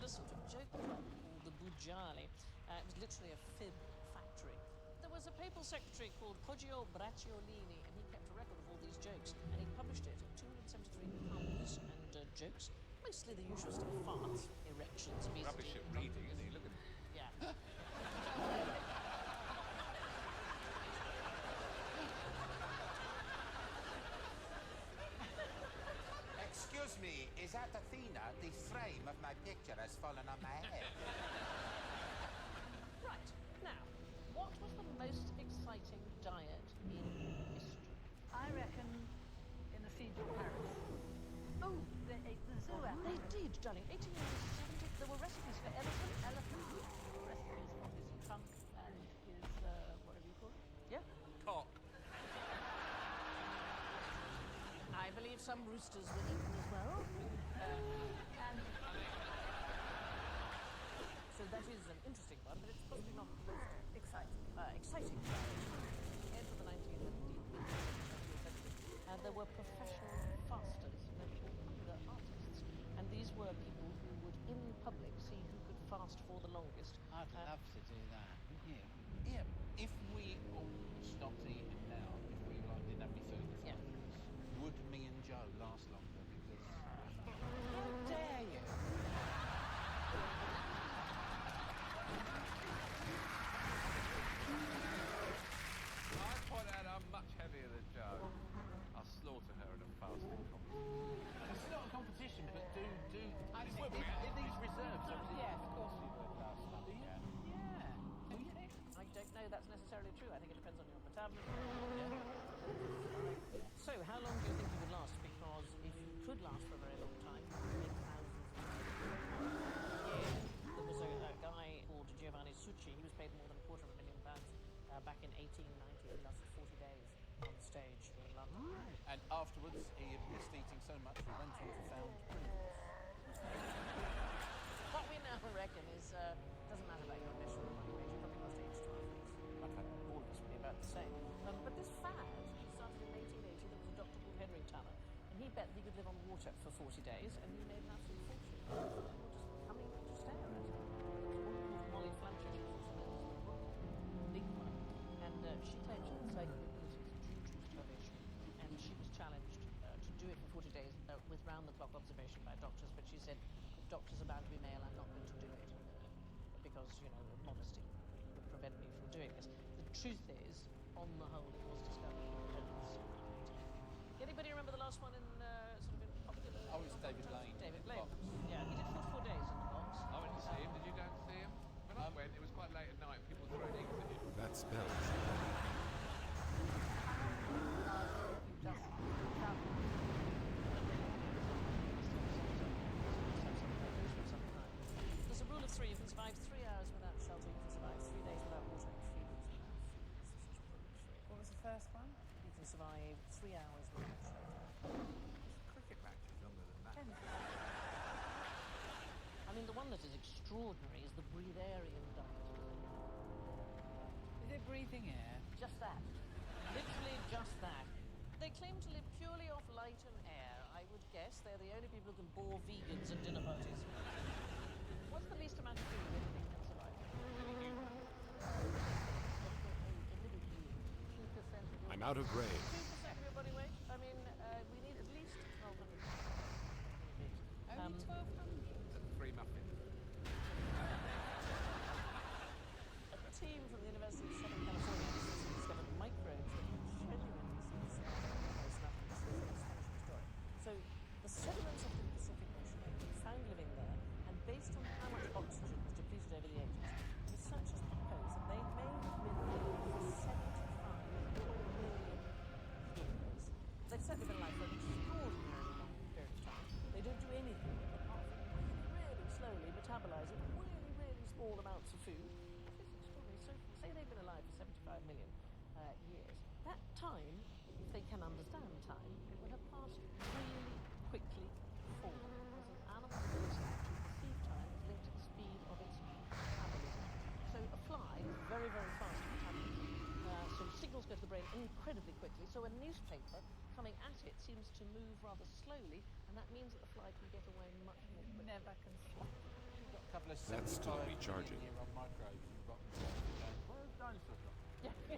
a sort of joke club called the Bujali. It was literally a fib factory. There was a papal secretary called Poggio Bracciolini, and he kept a record of all these jokes, and he published it. 273 puns and jokes, mostly the usual stuff: farts, erections, Rubbish at reading, isn't he? Look at him. Yeah. Excuse me, is that Athena? The frame of my picture has fallen on my head. Right, now, what was the most exciting diet in history? I reckon in the siege of Paris. Oh, they ate the zoo apple. They did, darling. 1870, there were recipes for elephant, Recipes for his trunk and his, whatever you call it. Yeah. Cock. I believe some roosters were eaten as well. And so that is an interesting one, but it's probably not the most exciting diet. End of the 19th and indeed the 20th century. And there were professional fasters, they're called hunger artists. And these were people who would, in public, see who could fast for the longest. I'd love to do that, wouldn't you? Yeah, if we all stopped eating now, if we didn't have any food for 5 minutes, would me and Joe last longer? Because How dare you? I point out I'm much heavier than Joe. I'll slaughter her in a fasting competition. it's not a competition, but do. I in think these reserves, Yeah, of course you would last longer. Yeah. I don't know that's necessarily true. I think it depends on your metabolism. So, how long do you think you would last? Because if you could last for a very long time, you would make thousands of pounds. There was a guy called Giovanni Succi. He was paid more than £250,000 back in 1890. He lasted 40 days on stage in London. And afterwards, he missed eating so much, he went on to found Pringles. What we now reckon is, doesn't matter about your initial body weight, you probably lost 8 to 12 weeks. Okay. All of us will be about the same. But this fad started in 1880. There was a doctor called Henry Tanner, and he bet that he could live on water for 40 days, and he made an absolute fortune. People were just coming to stare at him. There was one called Molly Flancher. She was also known as the Big One. with round-the-clock observation by doctors, but she said, if doctors are bound to be male, I'm not going to do it. Because, modesty would prevent me from doing this. The truth is, on the whole, it was discovered incredibly stimulating. Anybody remember the last one in popular? Oh, it's David Lane. David in the Lane. box. Yeah, he did 44 days in the box. I went to see him. Did you go and see him? When I went, it was quite late at night and people were throwing eggs at him. That spell. There's a rule of 3. You can survive 3 hours without shelter. You can survive 3 days without water and 3 weeks without food. What was the first one? You can survive 3 hours without shelter. Cricket match is longer than that. I mean, the one that is extraordinary is the breatharian diet. Is it breathing air? Just that. Literally just that. They claim to live purely off light and air. I would guess they're the only people who can bore vegans at dinner parties. What's the least amount of food anything can survive? I'm out of range. 2% of your body weight? I mean, we need at least 1,200. Only 1,200? 3 muffins. A team from the University of Southern California has discovered microbes that can genuinely So the sediments of the Pacific Ocean have been found living there, and based on how much oxygen was depleted over the ages, researchers propose that they may have been living for 75 million years. They've certainly been alive for an extraordinarily long period of time. They don't do anything apart from really slowly metabolizing really small amounts of food. It's extraordinary. So say they've been alive for 75 million years. That time, if they can understand time, will have passed really quickly for them, because an animal's ability to perceive time is linked to the speed of its metabolism. So a fly is very fast metabolism. So signals go to the brain incredibly quickly. So a newspaper coming at it seems to move rather slowly, and that means that the fly can get away much more quickly. Never can fly. You've got a couple of That's still 75 recharging. million year old microbes. You've got where's dinosaurs gone? Yeah.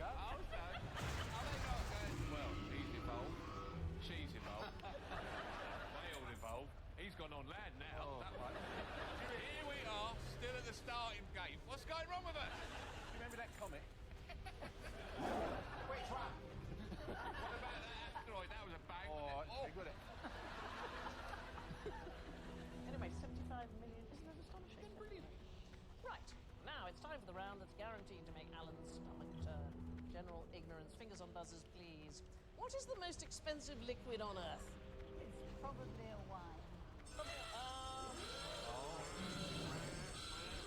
Oh, so are they not going? Well, he's involved. She's involved. They all involved. He's gone on land now. That one. Here we are, still at the starting gate. What's going wrong with us? You remember that comic? Which one? What about that asteroid? That was a bang. Oh, wasn't it? they got it. Anyway, 75 million. Isn't that astonishing? Brilliant. Right. Now it's time for the round that's guaranteed to make Alan's stomach turn. General ignorance. Fingers on buzzers, please. What is the most expensive liquid on Earth? It's probably a wine.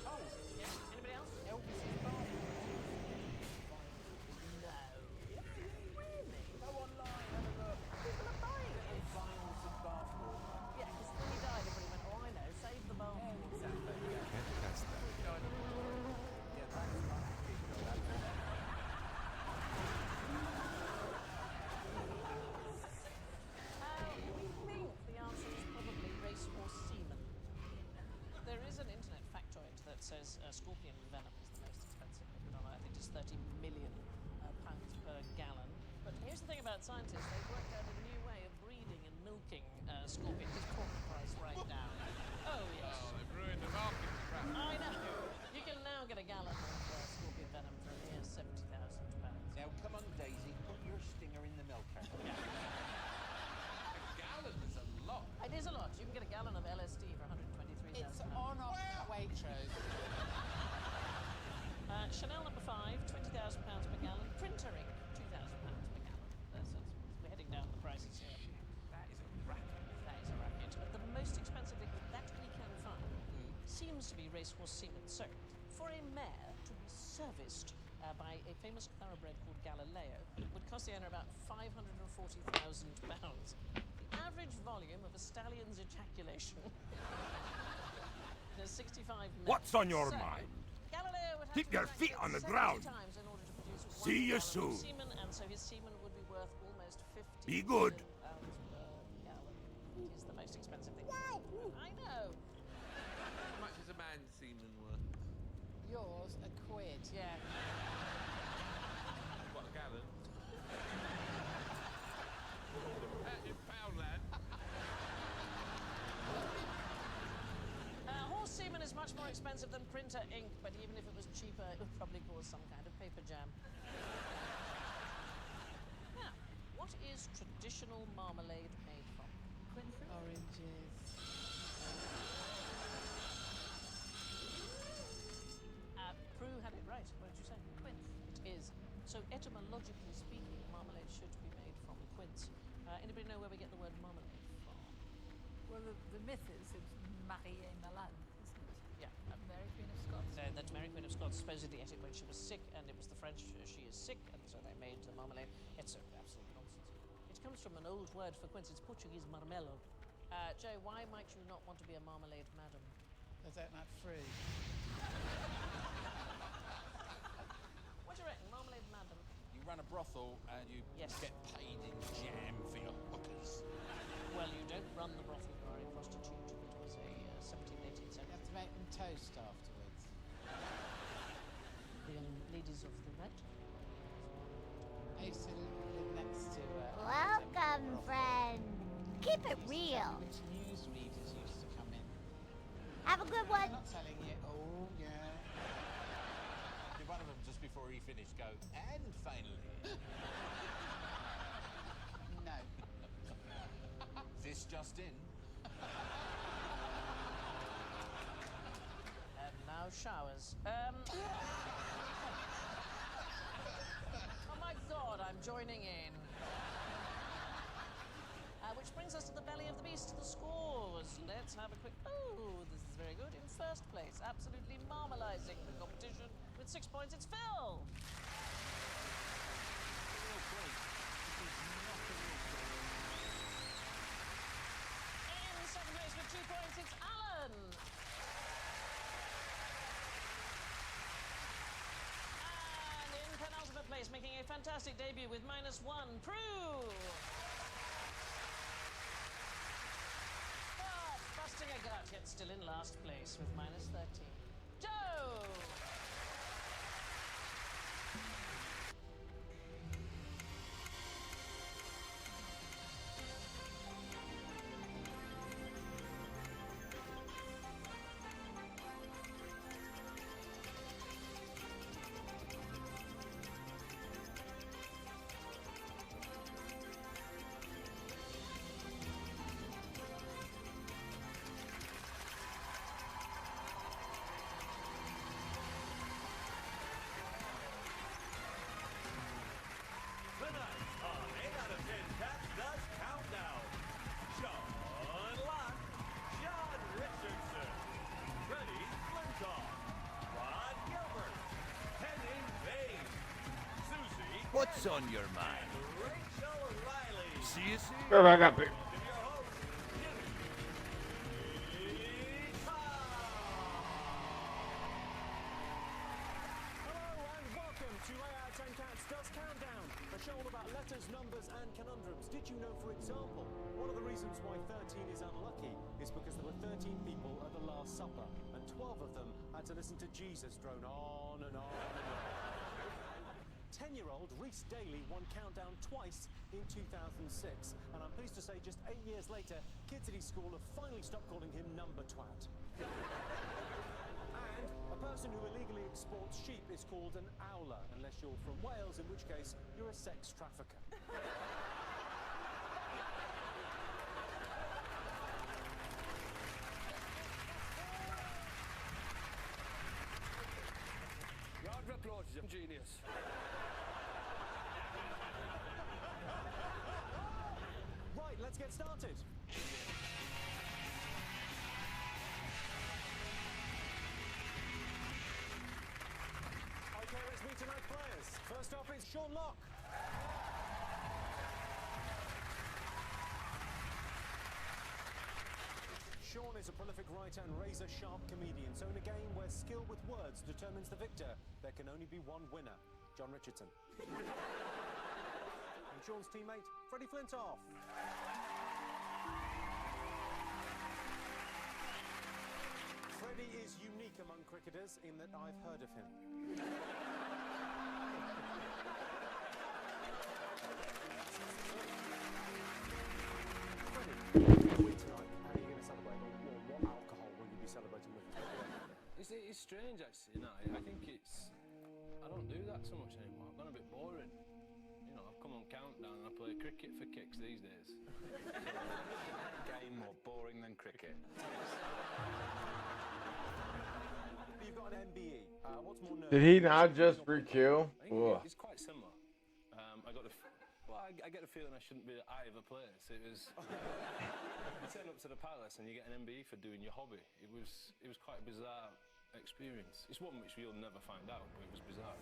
Oh, yeah. Anybody else? Elvis's bath. No. Really? Go online, have a look. People are buying it. Vinyls of bathwater. Yeah, because when he died, everybody went, oh, I know, save the bath. Exactly. Can't cast that. Yeah, that's much cheaper. We think the answer is probably racehorse semen. There is an internet factoid that says scorpion venom is the most expensive liquid on Earth. It is 30 million pounds per gallon. But here's the thing about scientists, they've worked out a new way of breeding and milking scorpions. Just brought the price right down. Oh, yes. Oh, they've ruined the market. Crap. I know. You can now get a gallon of scorpion venom for a mere £70,000. Now, come on, Daisy, put your stinger in the milk can. A gallon is a lot. It is a lot. You can get a gallon of LSD for £123,000. It's on off Waitrose. Chanel number 5, £20,000 per gallon. Printer ink, £2,000 per gallon. We're heading down the prices here. That is a racket. That is a racket. But the most expensive liquid that we can find seems to be racehorse semen. So, for a mare to be serviced by a famous thoroughbred called Galileo would cost the owner about £540,000. The average volume of a stallion's ejaculation is 65 minutes. What's on your So, mind? Galileo would have Keep to your feet ejaculate on the 70 ground. times in order to produce See you 1 gallon soon. of semen, and so his semen would be worth almost 50 Be good. million pounds per gallon. It is the most expensive thing. I know. How much is a man's semen worth? Yours, £1. Yeah. What, a gallon? expensive than printer ink, but even if it was cheaper, it would probably cause some kind of paper jam. Now, what is traditional marmalade made from? Quinces? Oranges. Prue had it right. What did you say? Quince. It is. So etymologically speaking, marmalade should be made from quince. Anybody know where we get the word marmalade from? Well, the myth is it's Marie Malade, isn't it? Yeah. Mary Queen of Scots. That Mary Queen of Scots supposedly ate it when she was sick, and it was the French, she is sick, and so they made the marmalade. It's absolute nonsense. It comes from an old word for quince. It's Portuguese marmelo. Joe, why might you not want to be a marmalade madam? Is that not free? What do you reckon, marmalade madam? You run a brothel and you Yes. get paid in jam for your hookers. Well, you don't run the brothel, you are a prostitute. It was a 17th, 18th You century. have to make them toast afterwards. The young ladies of the night. I used to live next to. Welcome, friend. Keep it real. Which newsreaders used to come in? Have a good one. I'm not telling you. Oh yeah. Did one of them just before he finished go, and finally, No. this just in. And now showers. Oh my god, I'm joining in. Which brings us to the belly of the beast, the scores. Let's have a quick... Oh, this is very good. In first place, absolutely marmalizing the competition with 6 points, it's Phil. In second place with 2 points, it's Alan. And in penultimate place, making a fantastic debut with -1, Prue. But busting a gut, yet still in last place with -13. Joe. Tonight on 8 out of 10 Cats Does Countdown, Sean Locke, John Richardson, Freddie Flintoff, Rod Gilbert, Henning Bain, Susie What's on your mind? and Rachel Riley. See you soon. Go back up here. And your host, Jimmy Tom. Hello and welcome to 8 out of 10 Cats Does Countdown, a show all about letters, numbers and conundrums. Did you know, for example, one of the reasons why 13 is unlucky is because there were 13 people at the Last Supper, and 12 of them had to listen to Jesus drone on and on and on. 10-year-old Rhys Daly won Countdown twice in 2006, and I'm pleased to say just 8 years later, kids at his school have finally stopped calling him Number Twat. And a person who illegally exports sheep is called an owler, unless you're from Wales, in which case you're a sex trafficker. Round of applause, you genius. Right, let's get started. Okay, let's meet tonight's players. First off is Sean Locke. Sean is a prolific writer and razor-sharp comedian, so in a game where skill with words determines the victor, there can only be one winner, John Richardson. And Sean's teammate, Freddie Flintoff. Freddie is unique among cricketers in that I've heard of him. Freddie, if you win tonight, how are you going to celebrate? Or what alcohol will you be celebrating with? This strange, actually. You know, I think it's. I don't do that so much anymore. I've gone a bit boring. You know, I've come on Countdown and I play cricket for kicks these days. Game more boring than cricket. You've got an MBE. What's more nerve? Did he not just re-queue? I think it's quite similar. I get the feeling I shouldn't be at either place. It was. You turn up to the palace and you get an MBE for doing your hobby. It was quite a bizarre experience. It's one which you'll never find out, but it was bizarre.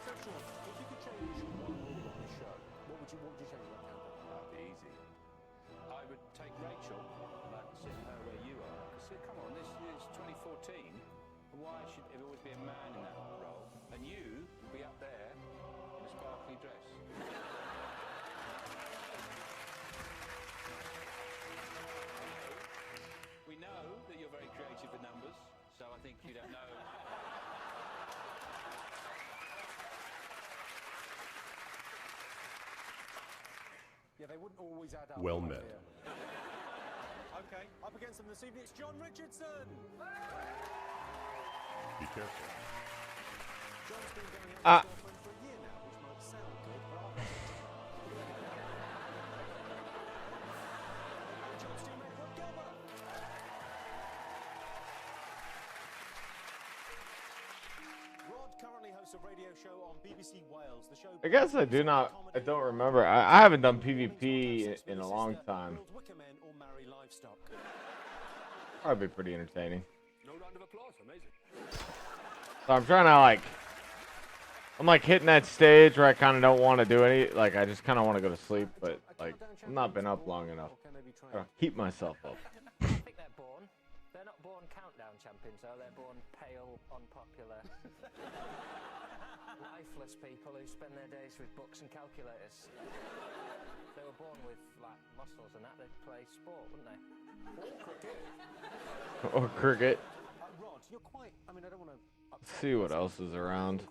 So, Sean, if you could change one rule on the show, what would you change about Countdown? That'd be easy. I would take Rachel and sit her where you are. Because come on, this is 2014. Why should it always be a man in that role? And you will be up there in a sparkly dress. We know that you're very creative with numbers, so I think you don't know. Yeah, they wouldn't always add up. Well right met. here. Okay, up against them this evening, it's John Richardson. Be careful. John's been going out with his girlfriend for a year now, which might sound good, but I'll bet John's teammate Rod Gilbert. Rod currently hosts a radio show on BBC Wales. The show I guess I don't remember. I haven't done PvP in a long time. Probably pretty entertaining. No round of applause, amazing. So I'm trying to I'm like hitting that stage where I kind of don't want to do any, I just kind of want to go to sleep, but I've not been up long enough. Gotta keep myself up. I think they're born. They're not born Countdown champions, though. They're born pale, unpopular, lifeless people who spend their days with books and calculators. They were born with muscles and that. They'd play sport, wouldn't they? Or cricket. Rod, you're quite. I mean, I don't want to. Let's see what else is around.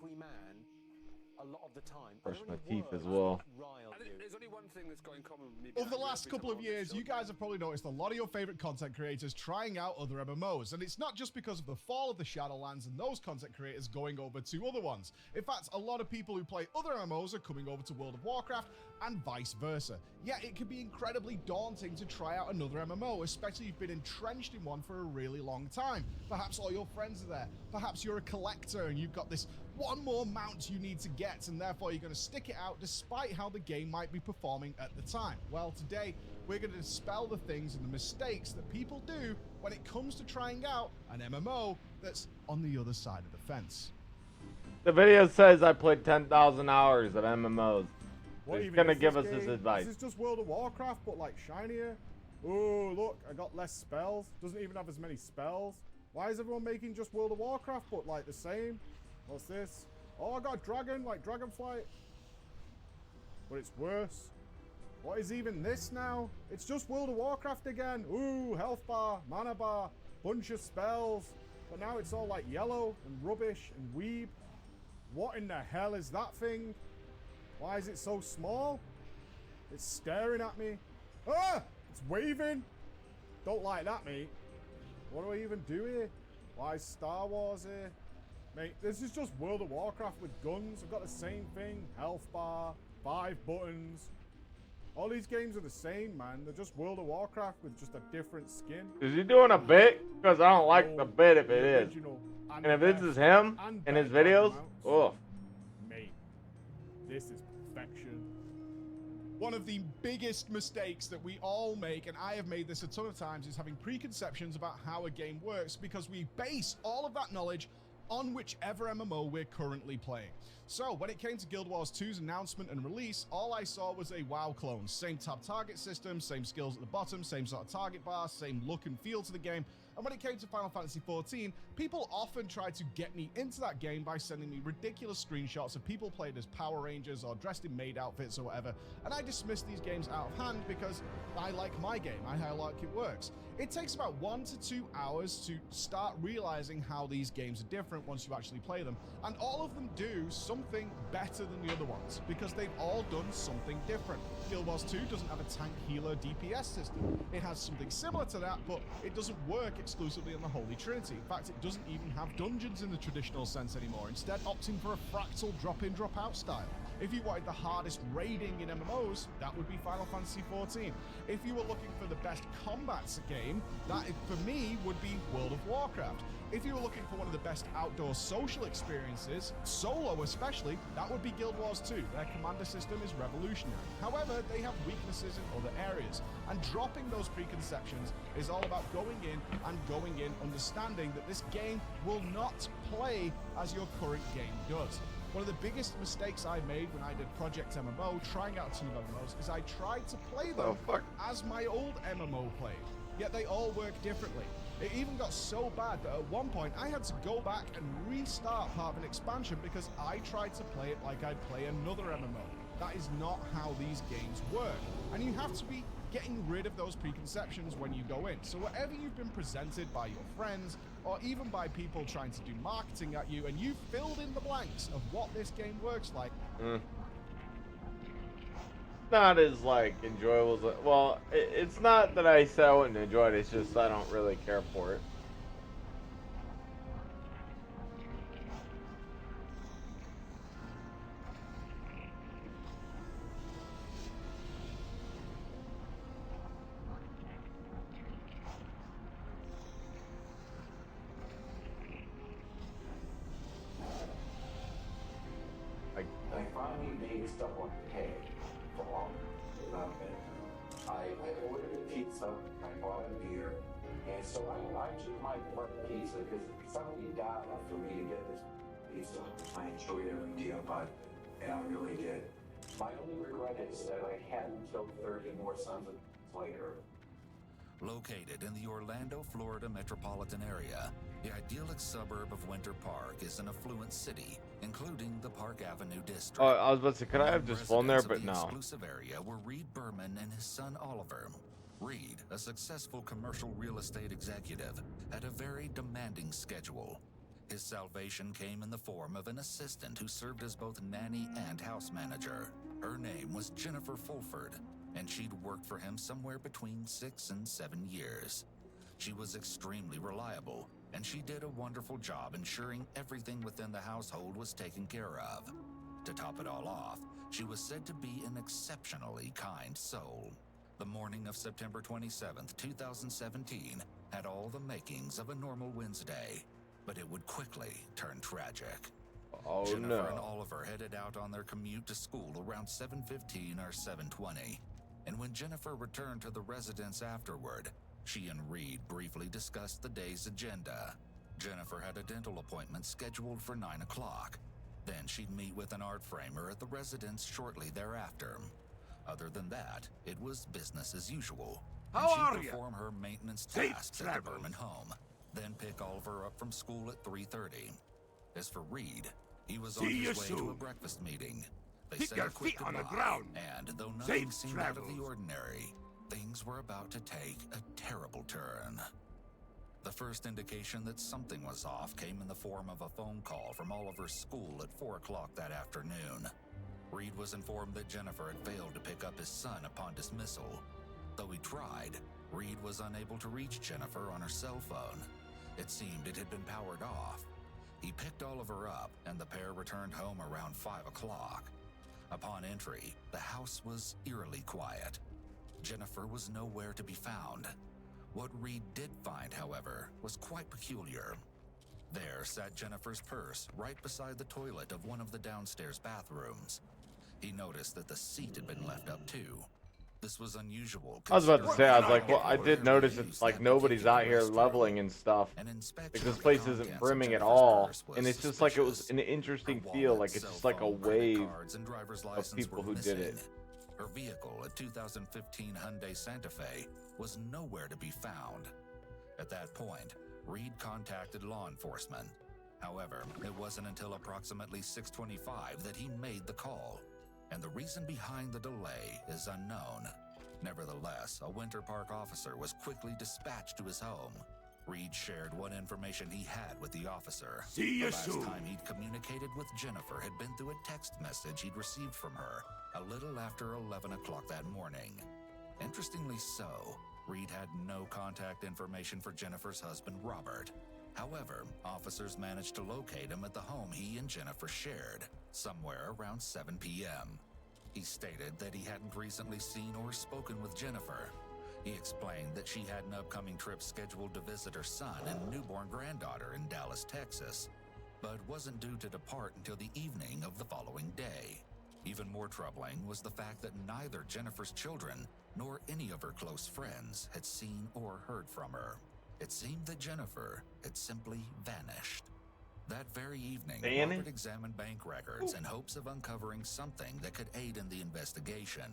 A lot of the time. Brush my teeth as well. There's only one thing that's got in common with me. Over the last couple of years, you guys have probably noticed a lot of your favorite content creators trying out other MMOs, and it's not just because of the fall of the Shadowlands and those content creators going over to other ones. In fact, a lot of people who play other MMOs are coming over to World of Warcraft and vice versa. Yet it can be incredibly daunting to try out another MMO, especially if you've been entrenched in one for a really long time. Perhaps all your friends are there. Perhaps you're a collector and you've got this one more mount you need to get, and therefore you're going to stick it out despite how the game might be performing at the time. Well, today we're going to dispel the things and the mistakes that people do when it comes to trying out an MMO that's on the other side of the fence. The video says I played 10,000 hours of MMOs. He's gonna give us this advice. This is just World of Warcraft, but shinier. Oh, look, I got less spells. Doesn't even have as many spells. Why is everyone making just World of Warcraft, but the same? What's this? Oh, I got a dragon, Dragonflight. But it's worse. What is even this now? It's just World of Warcraft again. Ooh, health bar, mana bar, bunch of spells. But now it's all yellow and rubbish and weeb. What in the hell is that thing? Why is it so small? It's staring at me. Ah! It's waving. Don't like that, mate. What do I even do here? Why is Star Wars here? Mate, this is just World of Warcraft with guns. I've got the same thing. Health bar, 5 buttons. All these games are the same, man. They're just World of Warcraft with just a different skin. Is he doing a bit? Because I don't like the bit if it is. And if this is him in his videos, oh. Mate, this is perfection. One of the biggest mistakes that we all make, and I have made this a ton of times, is having preconceptions about how a game works because we base all of that knowledge on whichever MMO we're currently playing. So when it came to Guild Wars 2's announcement and release, all I saw was a WoW clone. Same tab target system, same skills at the bottom, same sort of target bar, same look and feel to the game. And when it came to Final Fantasy XIV, people often tried to get me into that game by sending me ridiculous screenshots of people played as Power Rangers or dressed in maid outfits or whatever, and I dismissed these games out of hand because I like my game, I like it works. It takes about 1 to 2 hours to start realizing how these games are different different once you actually play them. And all of them do something better than the other ones, because they've all done something different. Guild Wars 2 doesn't have a tank healer DPS system. It has something similar to that, but it doesn't work exclusively on the Holy Trinity. In fact, it doesn't even have dungeons in the traditional sense anymore, instead opting for a fractal drop-in, drop-out style. If you wanted the hardest raiding in MMOs, that would be Final Fantasy XIV. If you were looking for the best combats game, that, for me, would be World of Warcraft. If you were looking for one of the best outdoor social experiences, solo especially, that would be Guild Wars 2. Their commander system is revolutionary. However, they have weaknesses in other areas, and dropping those preconceptions is all about going in understanding that this game will not play as your current game does. One of the biggest mistakes I made when I did Project MMO, trying out a ton of MMOs, is I tried to play them as my old MMO played. Yet they all work differently. It even got so bad that at one point I had to go back and restart part of an expansion because I tried to play it like I'd play another MMO. That is not how these games work. And you have to be getting rid of those preconceptions when you go in. So whatever you've been presented by your friends, or even by people trying to do marketing at you, and you've filled in the blanks of what this game works like. Not as, like, enjoyable as... Well, it's not that I said I wouldn't enjoy it, it's just I don't really care for it. I finally made WotLK for long. I ordered a pizza, I bought a beer, and so I took my work pizza because somebody died for me to get this pizza. I enjoyed every deal, but I really did. My only regret is that I hadn't killed 30 more sons of later. Located in the Orlando, Florida metropolitan area, the idyllic suburb of Winter Park is an affluent city, including the Park Avenue district. Oh, I was about to say, could I have just flown there, but no. The exclusive area were Reed Berman and his son Oliver. Reed, a successful commercial real estate executive, had a very demanding schedule. His salvation came in the form of an assistant who served as both nanny and house manager. Her name was Jennifer Fulford, and she'd worked for him somewhere between 6 and 7 years. She was extremely reliable, and she did a wonderful job ensuring everything within the household was taken care of. To top it all off, she was said to be an exceptionally kind soul. The morning of September 27th, 2017, had all the makings of a normal Wednesday, but it would quickly turn tragic. Oh, Jennifer and no. Oliver headed out on their commute to school around 7:15 or 7:20, and when Jennifer returned to the residence afterward, she and Reed briefly discussed the day's agenda. Jennifer had a dental appointment scheduled for 9 o'clock. Then she'd meet with an art framer at the residence shortly thereafter. Other than that, it was business as usual. How are she'd ya? perform her maintenance Safe tasks at the travels. Berman home, then pick Oliver up from school at 3:30. As for Reed, he was on See you his way to a soon. breakfast meeting. They Keep said your a quick feet on the goodbye, ground. and though nothing Safe seemed out of the travels. ordinary, things were about to take a terrible turn. The first indication that something was off came in the form of a phone call from Oliver's school at 4 o'clock that afternoon. Reed was informed that Jennifer had failed to pick up his son upon dismissal. Though he tried, Reed was unable to reach Jennifer on her cell phone. It seemed it had been powered off. He picked Oliver up, and the pair returned home around 5 o'clock. Upon entry, the house was eerily quiet. Jennifer was nowhere to be found. What Reed did find, however, was quite peculiar. There sat Jennifer's purse right beside the toilet of one of the downstairs bathrooms. He noticed that the seat had been left up too. This was unusual. I was about to say, I was like, well, I considering did notice it's like nobody's out here leveling and stuff. Like this place isn't brimming at all, and it's just like it was an interesting feel, like it's just like a wave of people who did it. Her vehicle, a 2015 Hyundai Santa Fe, was nowhere to be found. At that point, Reed contacted law enforcement. However, it wasn't until approximately 6:25 that he made the call, and the reason behind the delay is unknown. Nevertheless, a Winter Park officer was quickly dispatched to his home. Reed shared what information he had with the officer. See the you last soon. time he'd communicated with Jennifer had been through a text message he'd received from her a little after 11 o'clock that morning. Interestingly so, Reed had no contact information for Jennifer's husband, Robert. However, officers managed to locate him at the home he and Jennifer shared, somewhere around 7 p.m. He stated that he hadn't recently seen or spoken with Jennifer. He explained that she had an upcoming trip scheduled to visit her son and newborn granddaughter in Dallas, Texas, but wasn't due to depart until the evening of the following day. Even more troubling was the fact that neither Jennifer's children nor any of her close friends had seen or heard from her. It seemed that Jennifer had simply vanished. That very evening, Robert examined bank records in hopes of uncovering something that could aid in the investigation.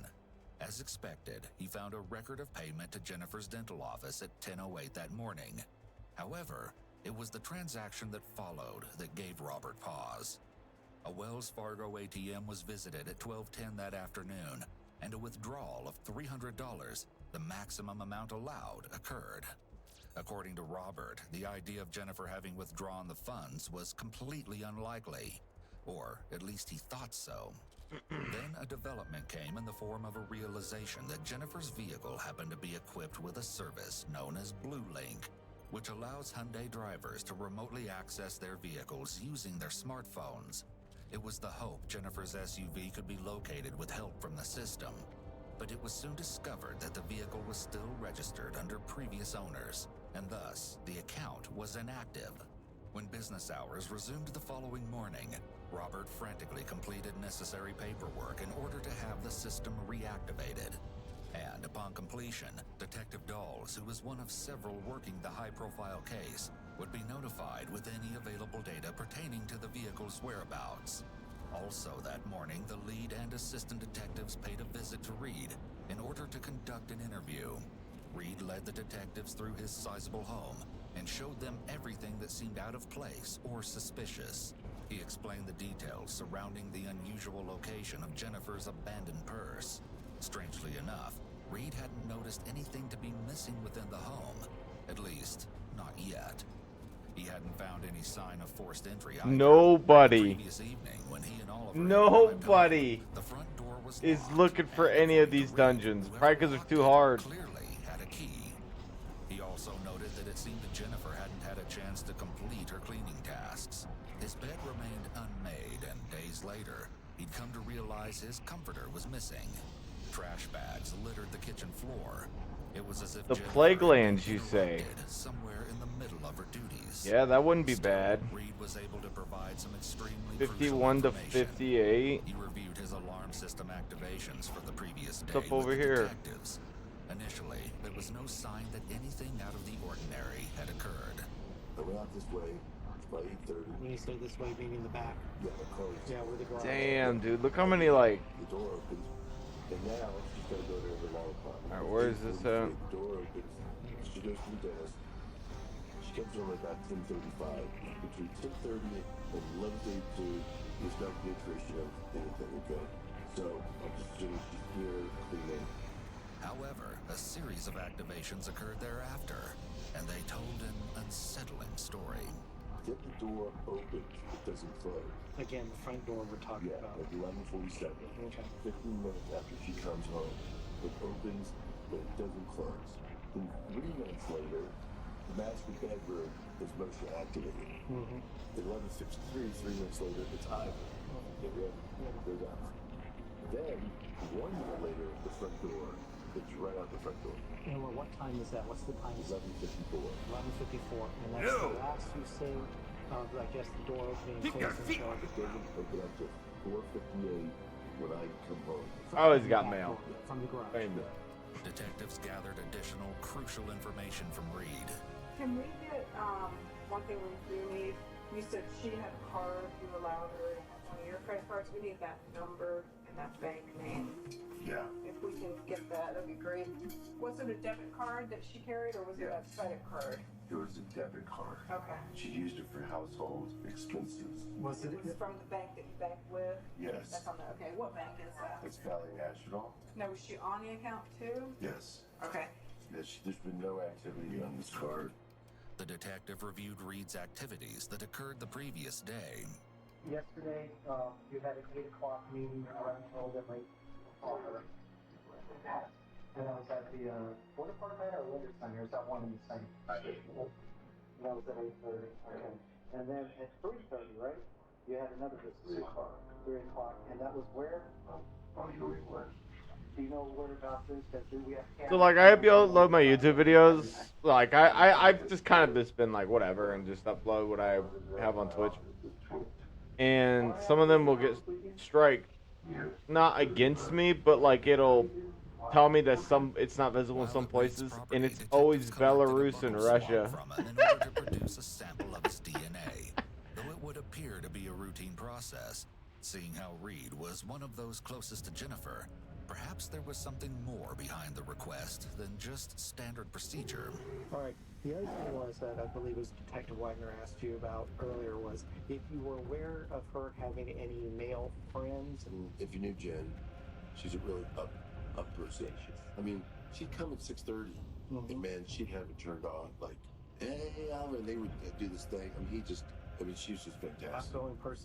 As expected, he found a record of payment to Jennifer's dental office at 10:08 that morning. However, it was the transaction that followed that gave Robert pause. A Wells Fargo ATM was visited at 12:10 that afternoon, and a withdrawal of $300, the maximum amount allowed, occurred. According to Robert, the idea of Jennifer having withdrawn the funds was completely unlikely, or at least he thought so. Then a development came in the form of a realization that Jennifer's vehicle happened to be equipped with a service known as BlueLink, which allows Hyundai drivers to remotely access their vehicles using their smartphones. It was the hope Jennifer's SUV could be located with help from the system, but it was soon discovered that the vehicle was still registered under previous owners, and thus the account was inactive. When business hours resumed the following morning, Robert frantically completed necessary paperwork in order to have the system reactivated. And upon completion, Detective Dawes, who was one of several working the high-profile case, would be notified with any available data pertaining to the vehicle's whereabouts. Also that morning, the lead and assistant detectives paid a visit to Reed in order to conduct an interview. Reed led the detectives through his sizable home and showed them everything that seemed out of place or suspicious. He explained the details surrounding the unusual location of Jennifer's abandoned purse. Strangely enough, Reed hadn't noticed anything to be missing within the home, at least not yet. He hadn't found any sign of forced entry either. Nobody. The previous evening, when he and Oliver Nobody the front door was is locked, looking for any of these dungeons. Probably because they're too hard. clearly had a key. He also noted that it seemed that Jennifer hadn't had a chance to complete her cleaning tasks. His bed remained unmade, and days later, he'd come to realize his comforter was missing. Trash bags littered the kitchen floor. It was as if The Jennifer plague had lands, been you say? interrupted somewhere in the middle of her duties. Yeah, that wouldn't be bad. Reed was able to provide some extremely 51 to crucial information. 58. He reviewed his alarm system activations for the previous day What's up over with the here? detectives. Initially, there was no sign that anything out of the ordinary had occurred. I went out this way by 8:30. When you say this way, meaning the back? Yeah, the closed. Yeah, where the garage. Damn, dude, look how many like. The door opens, and now she's got to go to the lollipop. All right, where is this at? The door opens. She goes to the desk. She comes home at about 10:35. Between 10:30 and 11:32, there's no penetration of anything. Okay, so I'm just assuming she's here cleaning. However, a series of activations occurred thereafter, and they told an unsettling story. Get the door open. It doesn't close. Again, the front door we're talking Yeah, about. at 11:47. Okay. 15 minutes after she comes home, it opens, but it doesn't close. Then 3 minutes later, the master bedroom is motion activated. Mm-hmm. At 11:53, 3 minutes later, it's idle. Get ready. Goes out. Then, 1 minute later, the front door. It's right out the front door. And what time is that? What's the time? 11:54. 11:54. And that's the last you say of, I guess, the door opening and closing. So It doesn't open up till 4:58 when I come home. I always got mail. from the garage. Same. Detectives gathered additional crucial information from Reed. Can we get one thing we do need? You said she had a card, you allowed her to have one of your credit cards. We need that number and that bank name. Yeah. If we can get that, that'd be great. Was it a debit card that she carried, or was it a credit card? It was a debit card. Okay. She used it for household expenses. Was it? It was from the bank that you bank with? Yes. That's on the, okay, what bank is that? It's Valley National. Now, was she on the account too? Yes. Okay. There's been no activity on this card. The detective reviewed Reed's activities that occurred the previous day. Yesterday, you had an 8 o'clock meeting around Golden Lake. And that was at the water park center or Winter Center? Is that one in the same? That was at 8:30. Okay. And then at 3:30, right? You had another visit. 3 o'clock. And that was where? Do you know where about this? Because we have So like I upload my YouTube videos. Like I've just kind of just been like whatever and just upload what I have on Twitch. And some of them will get strike, not against me, but like it'll tell me that it's not visible in some places, and it's always Belarus and Russia. In order to produce a sample of his DNA, though it would appear to be a routine process, seeing how Reed was one of those closest to Jennifer, perhaps there was something more behind the request than just standard procedure. All right. The other thing was that I believe was Detective Wagner asked you about earlier was if you were aware of her having any male friends. And if you knew Jen, she's a really upper-station. I mean, she'd come at 6:30, and man, she'd have it turned on like, hey, Albert, and they would do this thing. I mean, she was just fantastic.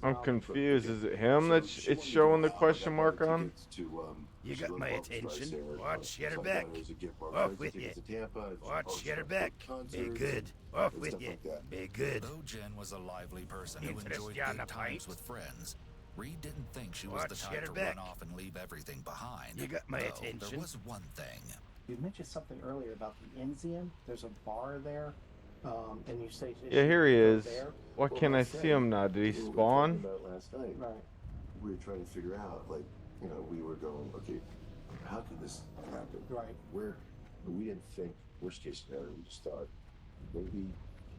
I'm confused. Is it him that it's showing the question mark on? You got my attention. Watch your back. Off with you. Watch your back. Be good. Off with you. Be good. Though Jen was a lively person who enjoyed good times with friends, Reed didn't think she was the type to run off and leave everything behind. You got my attention. There was one thing. You mentioned something earlier about the Enzian. There's a bar there, and you say. Yeah, here he is. Why can't I see him now? Did he spawn? Last night, right. We were trying to figure out, like, you know, we were going, okay, how could this happen? Right. We didn't think worst case scenario. We just thought maybe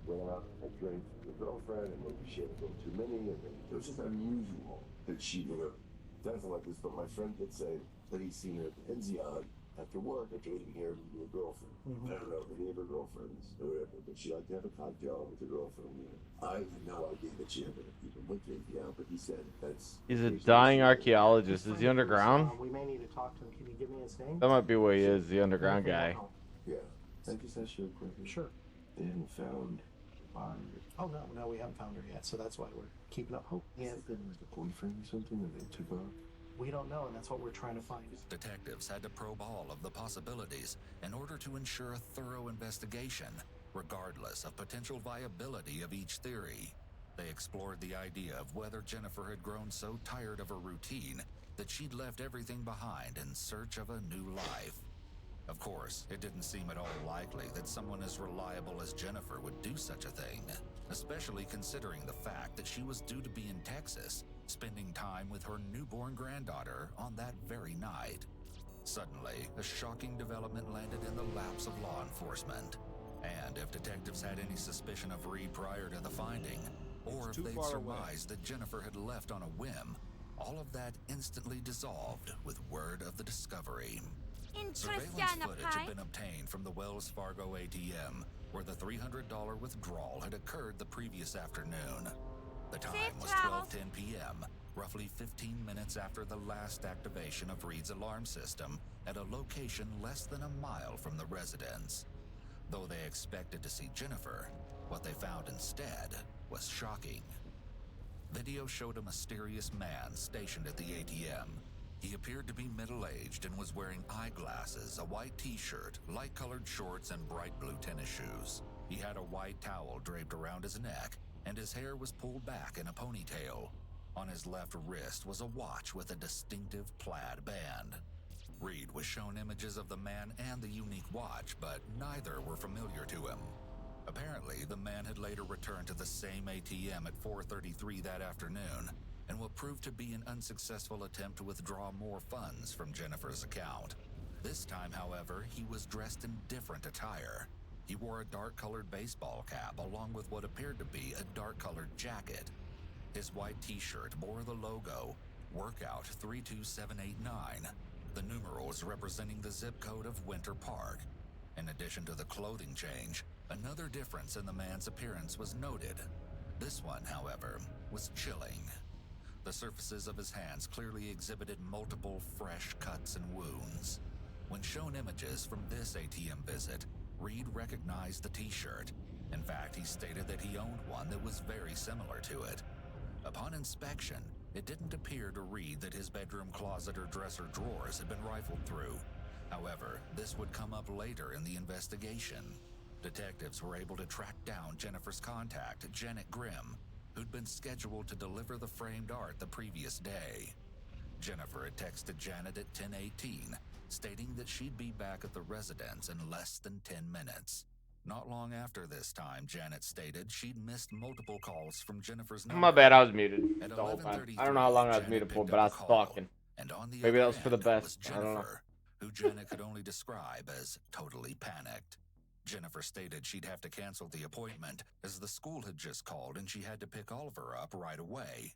went out and drank with her girlfriend, and maybe she had a little too many, and it was just unusual that she would have done something like this. But my friend did say that he's seen her at the Enzian after work after leaving here with her girlfriend. I don't know any of her girlfriends or whatever, but she liked to have a cocktail with her girlfriend. I had no idea that she ever even went to Enzian, but he said that's. He's a dying archaeologist. Is he underground? We may need to talk to him. Can you give me his name? That might be what he is, the underground guy. Yeah. I just asked you a question. Sure. They haven't found body. Oh no, we haven't found her yet, so that's why we're keeping up hope. Yeah, there was a boyfriend or something that they took off. We don't know, and that's what we're trying to find. Detectives had to probe all of the possibilities in order to ensure a thorough investigation, regardless of potential viability of each theory. They explored the idea of whether Jennifer had grown so tired of her routine that she'd left everything behind in search of a new life. Of course, it didn't seem at all likely that someone as reliable as Jennifer would do such a thing, especially considering the fact that she was due to be in Texas, spending time with her newborn granddaughter on that very night. Suddenly, a shocking development landed in the laps of law enforcement. And if detectives had any suspicion of Reed prior to the finding, or if they'd surmised that Jennifer had left on a whim, all of that instantly dissolved with word of the discovery. Surveillance footage had been obtained from the Wells Fargo ATM, where the $300 withdrawal had occurred the previous afternoon. The time was 12:10 p.m., roughly 15 minutes after the last activation of Reed's alarm system at a location less than a mile from the residence. Though they expected to see Jennifer, what they found instead was shocking. Video showed a mysterious man stationed at the ATM. He appeared to be middle-aged and was wearing eyeglasses, a white t-shirt, light-colored shorts, and bright blue tennis shoes. He had a white towel draped around his neck, and his hair was pulled back in a ponytail. On his left wrist was a watch with a distinctive plaid band. Reed was shown images of the man and the unique watch, but neither were familiar to him. Apparently, the man had later returned to the same ATM at 4:33 that afternoon, and what proved to be an unsuccessful attempt to withdraw more funds from Jennifer's account. This time, however, he was dressed in different attire. He wore a dark-colored baseball cap along with what appeared to be a dark-colored jacket. His white t-shirt bore the logo, Workout 32789, the numerals representing the zip code of Winter Park. In addition to the clothing change, another difference in the man's appearance was noted. This one, however, was chilling. The surfaces of his hands clearly exhibited multiple fresh cuts and wounds. When shown images from this ATM visit, Reed recognized the t-shirt. In fact, he stated that he owned one that was very similar to it. Upon inspection, it didn't appear to read that his bedroom closet or dresser drawers had been rifled through. However, this would come up later in the investigation. Detectives were able to track down Jennifer's contact, Janet Grimm, who'd been scheduled to deliver the framed art the previous day. Jennifer had texted Janet at 10:18, stating that she'd be back at the residence in less than 10 minutes. Not long after this time, Janet stated she'd missed multiple calls from Jennifer's number. My bad, I was muted At the whole time. I don't know how long I was muted for, but I was talking. And on the Maybe other that was for the end best. was I don't know. Jennifer, who Janet could only describe as totally panicked. Jennifer stated she'd have to cancel the appointment as the school had just called and she had to pick Oliver up right away.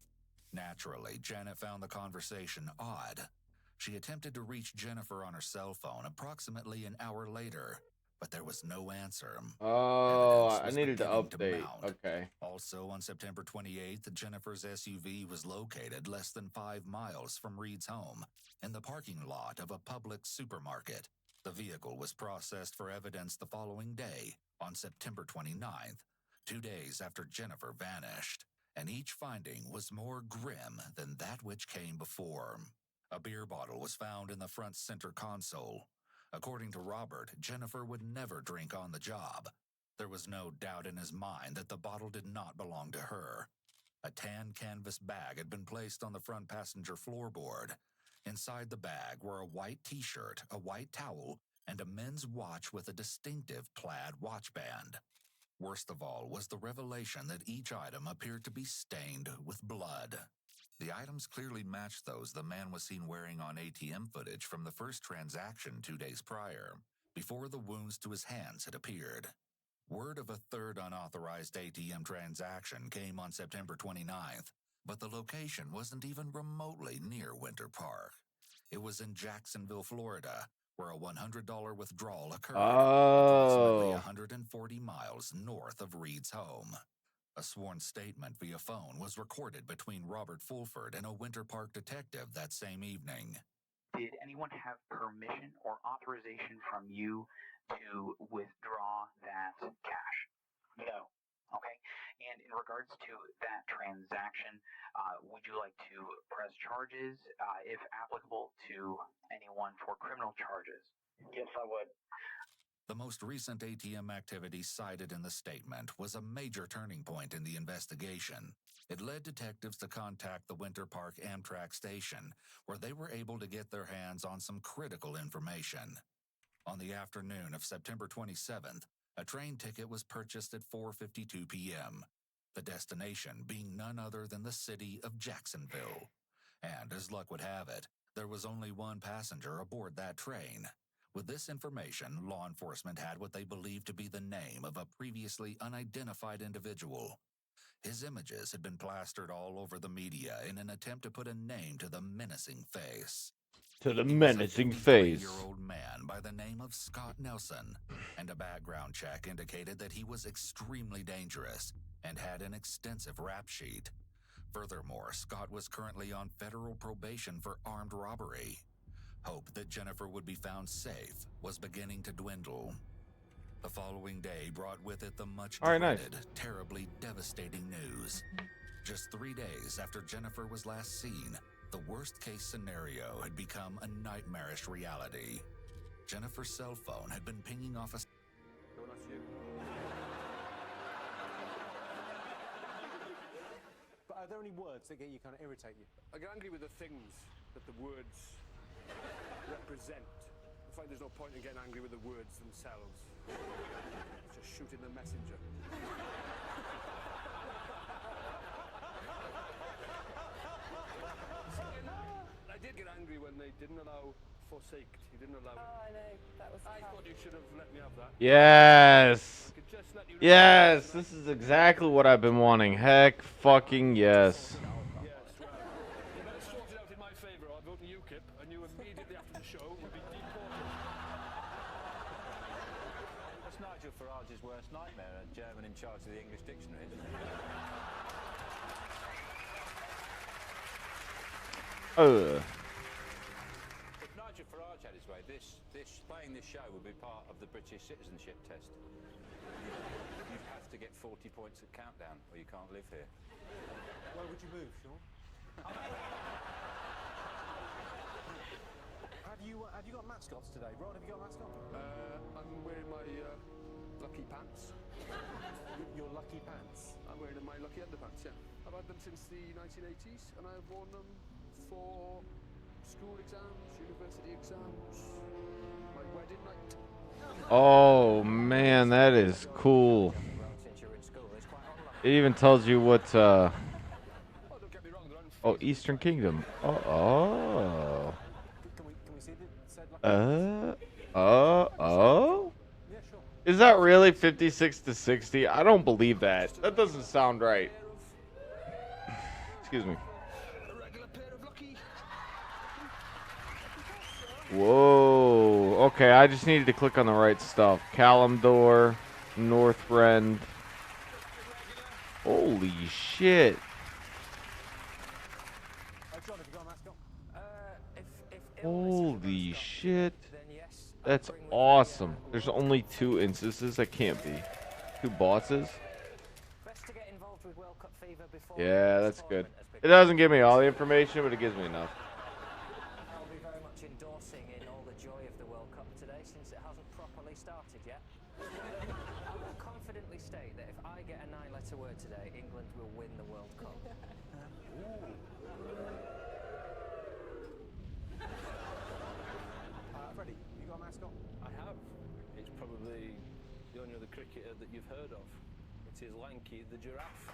Naturally, Janet found the conversation odd. She attempted to reach Jennifer on her cell phone approximately an hour later, but there was no answer. Oh, Evidence I was needed to beginning update. mount. Okay. Also, on September 28th, Jennifer's SUV was located less than 5 miles from Reed's home in the parking lot of a public supermarket. The vehicle was processed for evidence the following day, on September 29th, 2 days after Jennifer vanished, and each finding was more grim than that which came before. A beer bottle was found in the front center console. According to Robert, Jennifer would never drink on the job. There was no doubt in his mind that the bottle did not belong to her. A tan canvas bag had been placed on the front passenger floorboard. Inside the bag were a white t-shirt, a white towel, and a men's watch with a distinctive plaid watch band. Worst of all was the revelation that each item appeared to be stained with blood. The items clearly matched those the man was seen wearing on ATM footage from the first transaction 2 days prior, before the wounds to his hands had appeared. Word of a third unauthorized ATM transaction came on September 29th, but the location wasn't even remotely near Winter Park. It was in Jacksonville, Florida, where a $100 withdrawal occurred, approximately 140 miles north of Reed's home. A sworn statement via phone was recorded between Robert Fulford and a Winter Park detective that same evening. Did anyone have permission or authorization from you to withdraw that cash? No. Okay. And in regards to that transaction, would you like to press charges, if applicable, to anyone for criminal charges? Yes, I would. The most recent ATM activity cited in the statement was a major turning point in the investigation. It led detectives to contact the Winter Park Amtrak station, where they were able to get their hands on some critical information. On the afternoon of September 27th, a train ticket was purchased at 4:52 p.m., the destination being none other than the city of Jacksonville. And as luck would have it, there was only one passenger aboard that train. With this information, law enforcement had what they believed to be the name of a previously unidentified individual. His images had been plastered all over the media in an attempt to put a name to the menacing face. To the He menacing was a face. 53-year-old man by the name of Scott Nelson, and a background check indicated that he was extremely dangerous and had an extensive rap sheet. Furthermore, Scott was currently on federal probation for armed robbery. Hope that Jennifer would be found safe was beginning to dwindle. The following day brought with it the much dreaded, terribly devastating news. Just 3 days after Jennifer was last seen, the worst-case scenario had become a nightmarish reality. Jennifer's cell phone had been pinging off a... No, that's you. But are there any words that get you kind of irritate you? I get angry with the things that the words represent. I find there's no point in getting angry with the words themselves. It's just shooting the messenger. I did get angry when they didn't allow Forsaked. You didn't allow it. Oh, I know. That was I thought you should have let me have that. Yes. Yes, this is exactly what I've been wanting. Heck fucking yes. Yes, well, you better sort it out in my favour. I'll vote for UKIP, and you immediately after the show will be deported. That's Nigel Farage's worst nightmare, a German in charge of the English dictionary, isn't it? If Nigel Farage had his way, playing this show would be part of the British citizenship test. You'd have to 40 points at Countdown, or you can't live here. Where would you move, Sean? Have you got mascots today? Rod, have you got a mascot? I'm wearing my lucky pants. Your lucky pants? I'm wearing my lucky underpants, yeah. I've had them since the 1980s, and I've worn them for school exams, university exams, my wedding night. Oh man, that is cool. It even tells you what. Oh, Eastern Kingdom. Oh. Can we see the said lucky Oh. Is that really 56 to 60? I don't believe that. That doesn't sound right. Excuse me. Whoa. Okay, I just needed to click on the right stuff. Kalimdor, Northrend. Holy shit. John, have you got a mascot? Holy shit. That's awesome. There's only 2 instances. That can't be. 2 bosses. Yeah, that's good. It doesn't give me all the information, but it gives me enough. I'll be very much endorsing in all the joy of the World Cup today, since it hasn't properly started yet. I will confidently state that if I get a 9-letter word today, England will win the World Cup. Freddie, you got a mascot? I have. It's probably the only other cricketer that you've heard of. It is Lanky the giraffe.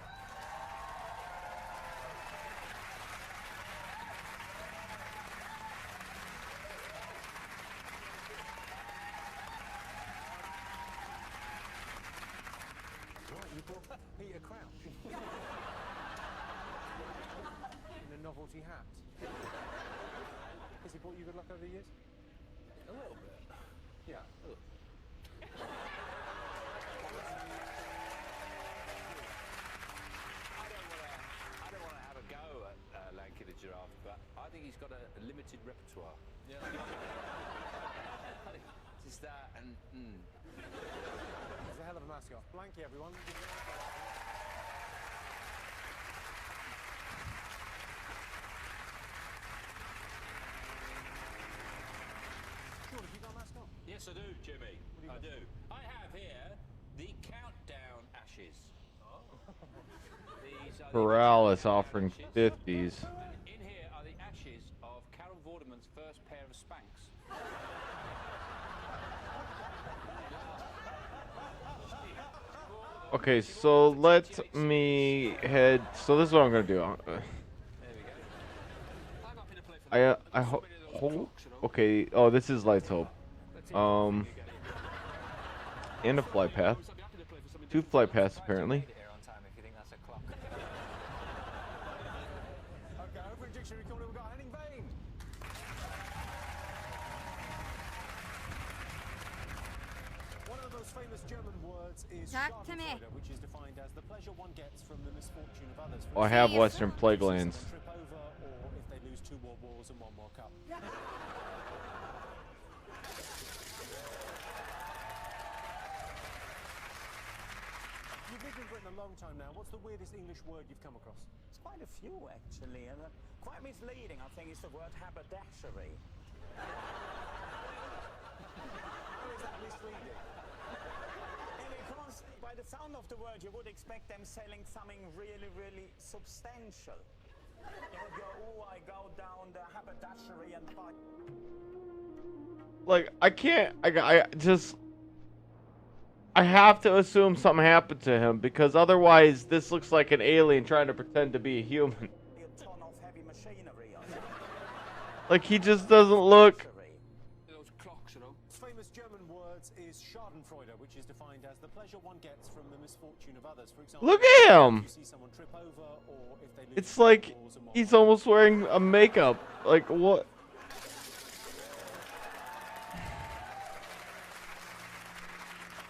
Right, you brought Peter Crouch. In a novelty hat. Has he brought you good luck over the years? A little bit. Yeah. I don't want to have a go at Lanky the giraffe, but I think he's got a limited repertoire. Yeah. Just that and. He's a hell of a mascot. Blanky, everyone. Sean, have you got a mascot? Yes, I do, Jimmy. I do. I have here the Countdown ashes. These are Paralis offering 50s. in here are the ashes of Carol Vorderman's first pair of Spanx. Okay, so let me head. So this is what I'm gonna do. I hope. Okay. Oh, this is Light's Hope. And a flight path. 2 flight paths apparently. Okay, over in Dictionary Corner we've got Henning Vane. One of the most famous German words is Schadenfreude, which is defined as the pleasure one gets from the misfortune of others. Oh, I have Western Plague Lands. Trip over, or if they lose 2 more wars and 1 more cup. You've lived in Britain a long time now. What's the weirdest English word you've come across? It's quite a few, actually, and quite misleading, I think, is the word haberdashery. How is that misleading? Because by the sound of the word, you would expect them selling something really, really substantial. You would go, oh, I go down the haberdashery and buy. Like, I can't. I have to assume something happened to him because otherwise this looks like an alien trying to pretend to be a human. Like, he just doesn't look. Those clocks, you know. Famous German words is Schadenfreude, which is defined as the pleasure one gets from the misfortune of others. For example, Look at him. You see someone trip over, or if they lose It's like he's almost wearing a makeup. Like, what?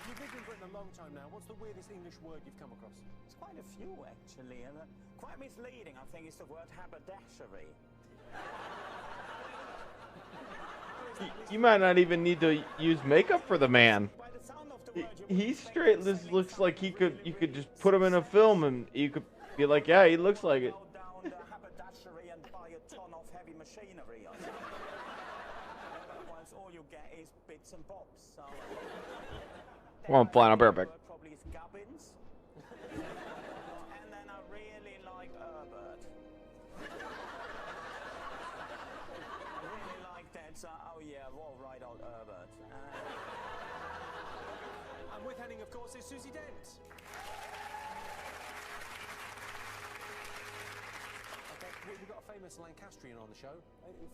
You've lived in Britain a long time now. What's the weirdest English word you've come across? It's quite a few, actually, and quite misleading, I think, is the word haberdashery. You might not even need to use makeup for the man. By the sound of He straight just looks like you could just put him in a film and you could be like, yeah, he looks like it. Go down the haberdashery and buy a ton of heavy machinery or something. Otherwise, all you get is bits and bobs. So, Come on, flannel bareback. probably is gubbins. And then I really like Herbert. I really like that. Oh yeah, well, right on Herbert. And with Henning, of course, is Susie Dent. Okay, we've got a famous Lancastrian on the show.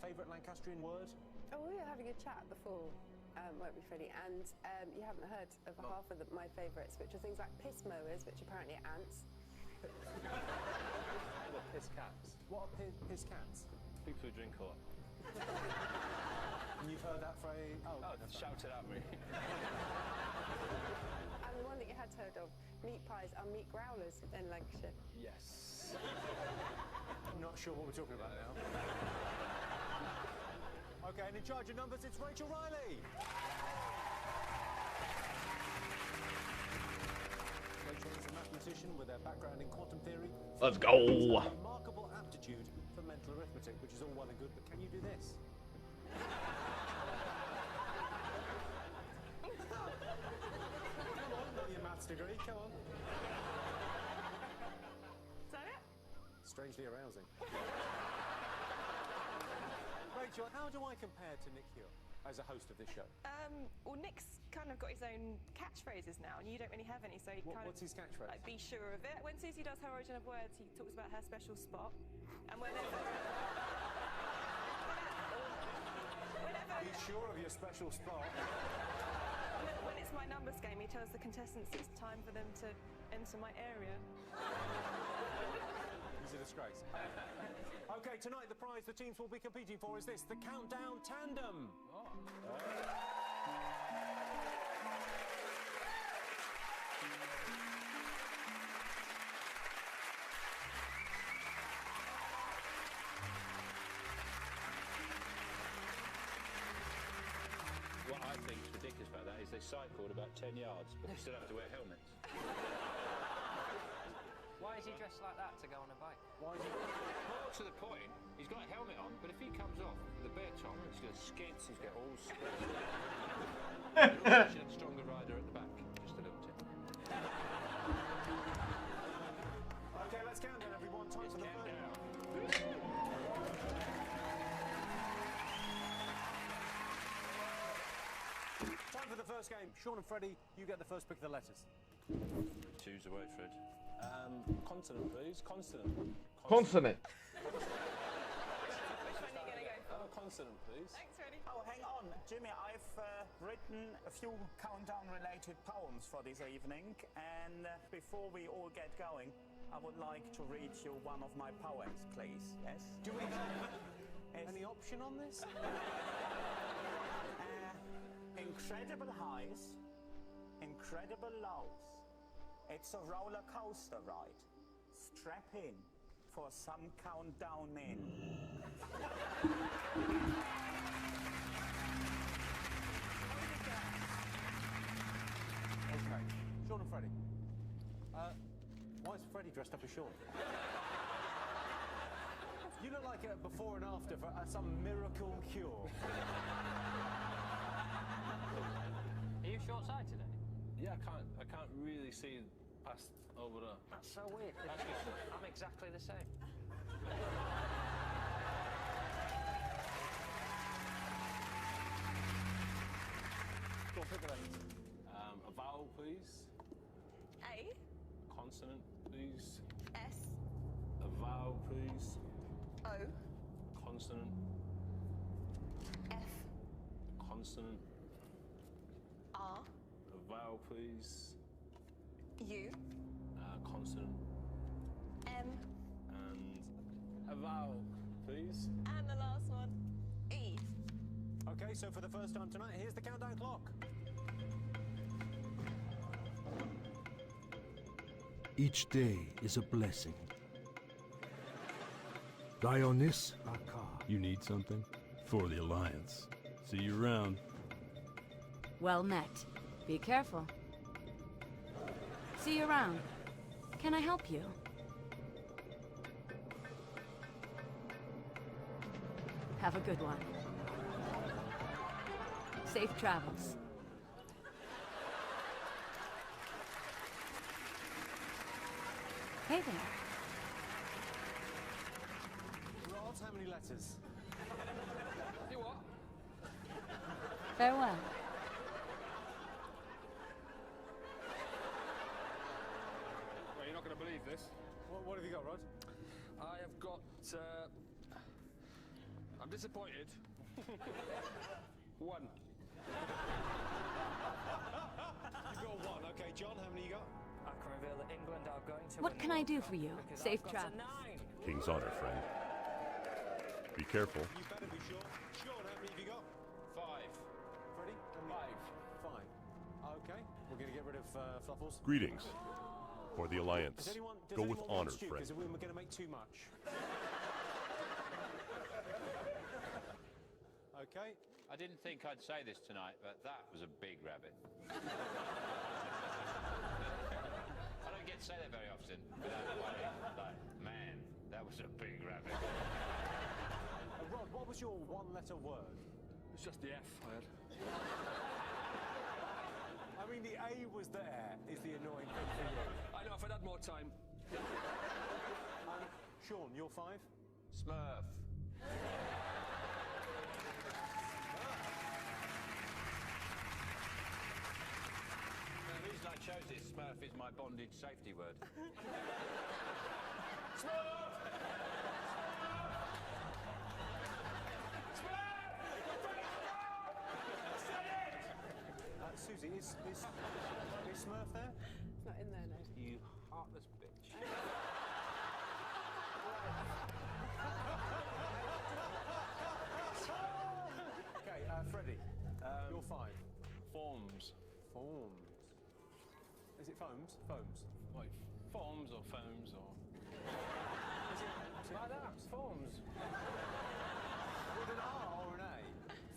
Favourite Lancastrian word? Oh, we were having a chat before, weren't we, Freddie? And you haven't heard of half of my favourites, which are things like piss mowers, which apparently are ants. What are piss cats? What are piss cats? People who drink a lot. And you've heard that phrase? Oh, shout it at me. And the one that you had heard of, meat pies are meat growlers in Lancashire. Yes. I'm not sure what we're talking about now. Okay, and in charge of numbers, it's Rachel Riley. Rachel is a mathematician with a background in quantum theory. Let's go. A remarkable aptitude for mental arithmetic, which is all well and good, but can you do this? Come on, not your maths degree, come on. Is that it? Strangely arousing. Rachel, how do I compare to Nick Hewitt as a host of this show? Well, Nick's kind of got his own catchphrases now, and you don't really have any, so he What's his catchphrase? Like, be sure of it. When Susie does her origin of words, he talks about her special spot, and whenever Be sure of your special spot. when it's my numbers game, he tells the contestants it's time for them to enter my area. He's a disgrace. Okay, tonight the prize the teams will be competing for is this, the Countdown Tandem. What I think is ridiculous about that is they cycled about 10 yards, but they still have to wear helmets. Why is he dressed like that to go on a bike? Why is he? More to the point, he's got a helmet on, but if he comes off with a bare top, he's got skits, he's got all spread. He should have a stronger rider at the back, just a little tip. Okay, let's count down, everyone. Time for the countdown. Time for the first game. Sean and Freddie, you get the first pick of the letters. Choose a word, Fred. Consonant, please. Consonant. Consonant. Consonant, please. Thanks, Freddie. Oh, hang on, Jimmy. I've written a few countdown-related poems for this evening, and before we all get going, I would like to read you one of my poems, please. Yes? Do we have any option on this? Incredible highs, incredible lows. It's a roller coaster ride. Strap in for some countdown in. Okay, Sean and Freddie. Why is Freddie dressed up as Sean? You look like a before and after for some miracle cure. Are you short-sighted today? Yeah, I can't really see past over there. That's so weird. I'm exactly the same. Go on, pick the letters. A vowel, please. A. Consonant, please. S. A vowel, please. O. Consonant. F. Consonant. R. A vowel, please. U. Consonant. M. And a vowel, please. And the last one, E. Okay, so for the first time tonight, here's the countdown clock. Each day is a blessing. Die on this, You need something? For the Alliance. See you around. Well met. Be careful. See you around. Can I help you? Have a good one. Safe travels. Hey there. Rod, how many letters? You what? Farewell. Well, you're not going to believe this. What have you got, Rod? I have got. I'm disappointed. One. You've got one. Okay, John, how many you got? I can reveal that England are going to. What can I do for you? Safe travels. King's honor, friend. Be careful. You better be sure. Sean, how many have you got? 5. Freddie? Five. Okay, we're going to get rid of Fluffles. Greetings. For the Alliance. Does Go with anyone honor, want stew? friend. Because we're going to make too much. Okay. I didn't think I'd say this tonight, but that was a big rabbit. I don't get to say that very often without worrying. Like, man, that was a big rabbit. Rod, what was your one-letter word? It's just the F I had. I mean, the A was there, is the annoying thing for you. I know, if I'd had more time. Sean, you're 5? Smurf. The reason I chose this, Smurf, is my bondage safety word. Smurf! Susie, is Smurf there? It's not in there, no. You heartless bitch. Okay, Freddie, you're 5. Forms. Forms. Is it foams? Foams. Like forms or foams or... Is it like that? Forms. With an R or an A?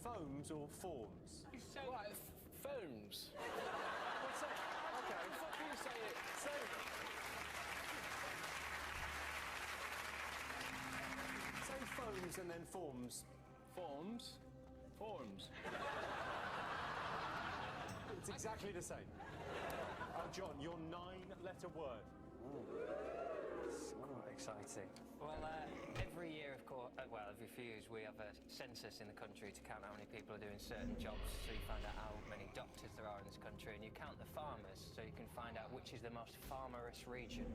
Foams or forms? You say like foams. What's that? Okay. How the fuck do you say it? Say foams and then forms. Forms. Forms. It's exactly the same. John, your 9-letter word. It's quite exciting. Well, every year, of course, every few years, we have a census in the country to count how many people are doing certain jobs, so you find out how many doctors there are in this country, and you count the farmers, so you can find out which is the most farmerous region.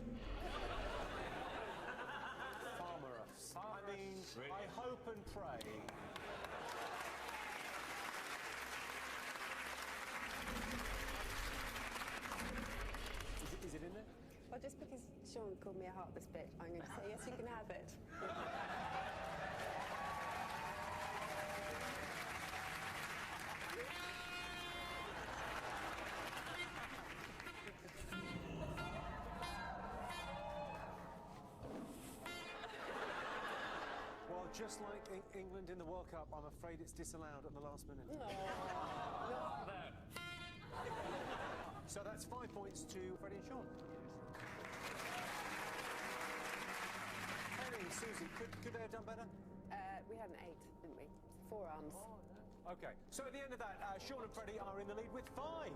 Farmerous. I mean, really? I hope and pray. Is it in there? Well, just because Sean called me a heartless bitch, I'm going to say yes, you can have it. Well, just like England in the World Cup, I'm afraid it's disallowed at the last minute. No. Not there. So that's 5 points to Freddie and Sean. Henry, Susie, could they have done better? We had an 8, didn't we? 4 arms. Okay, so at the end of that, Sean and Freddie are in the lead with 5.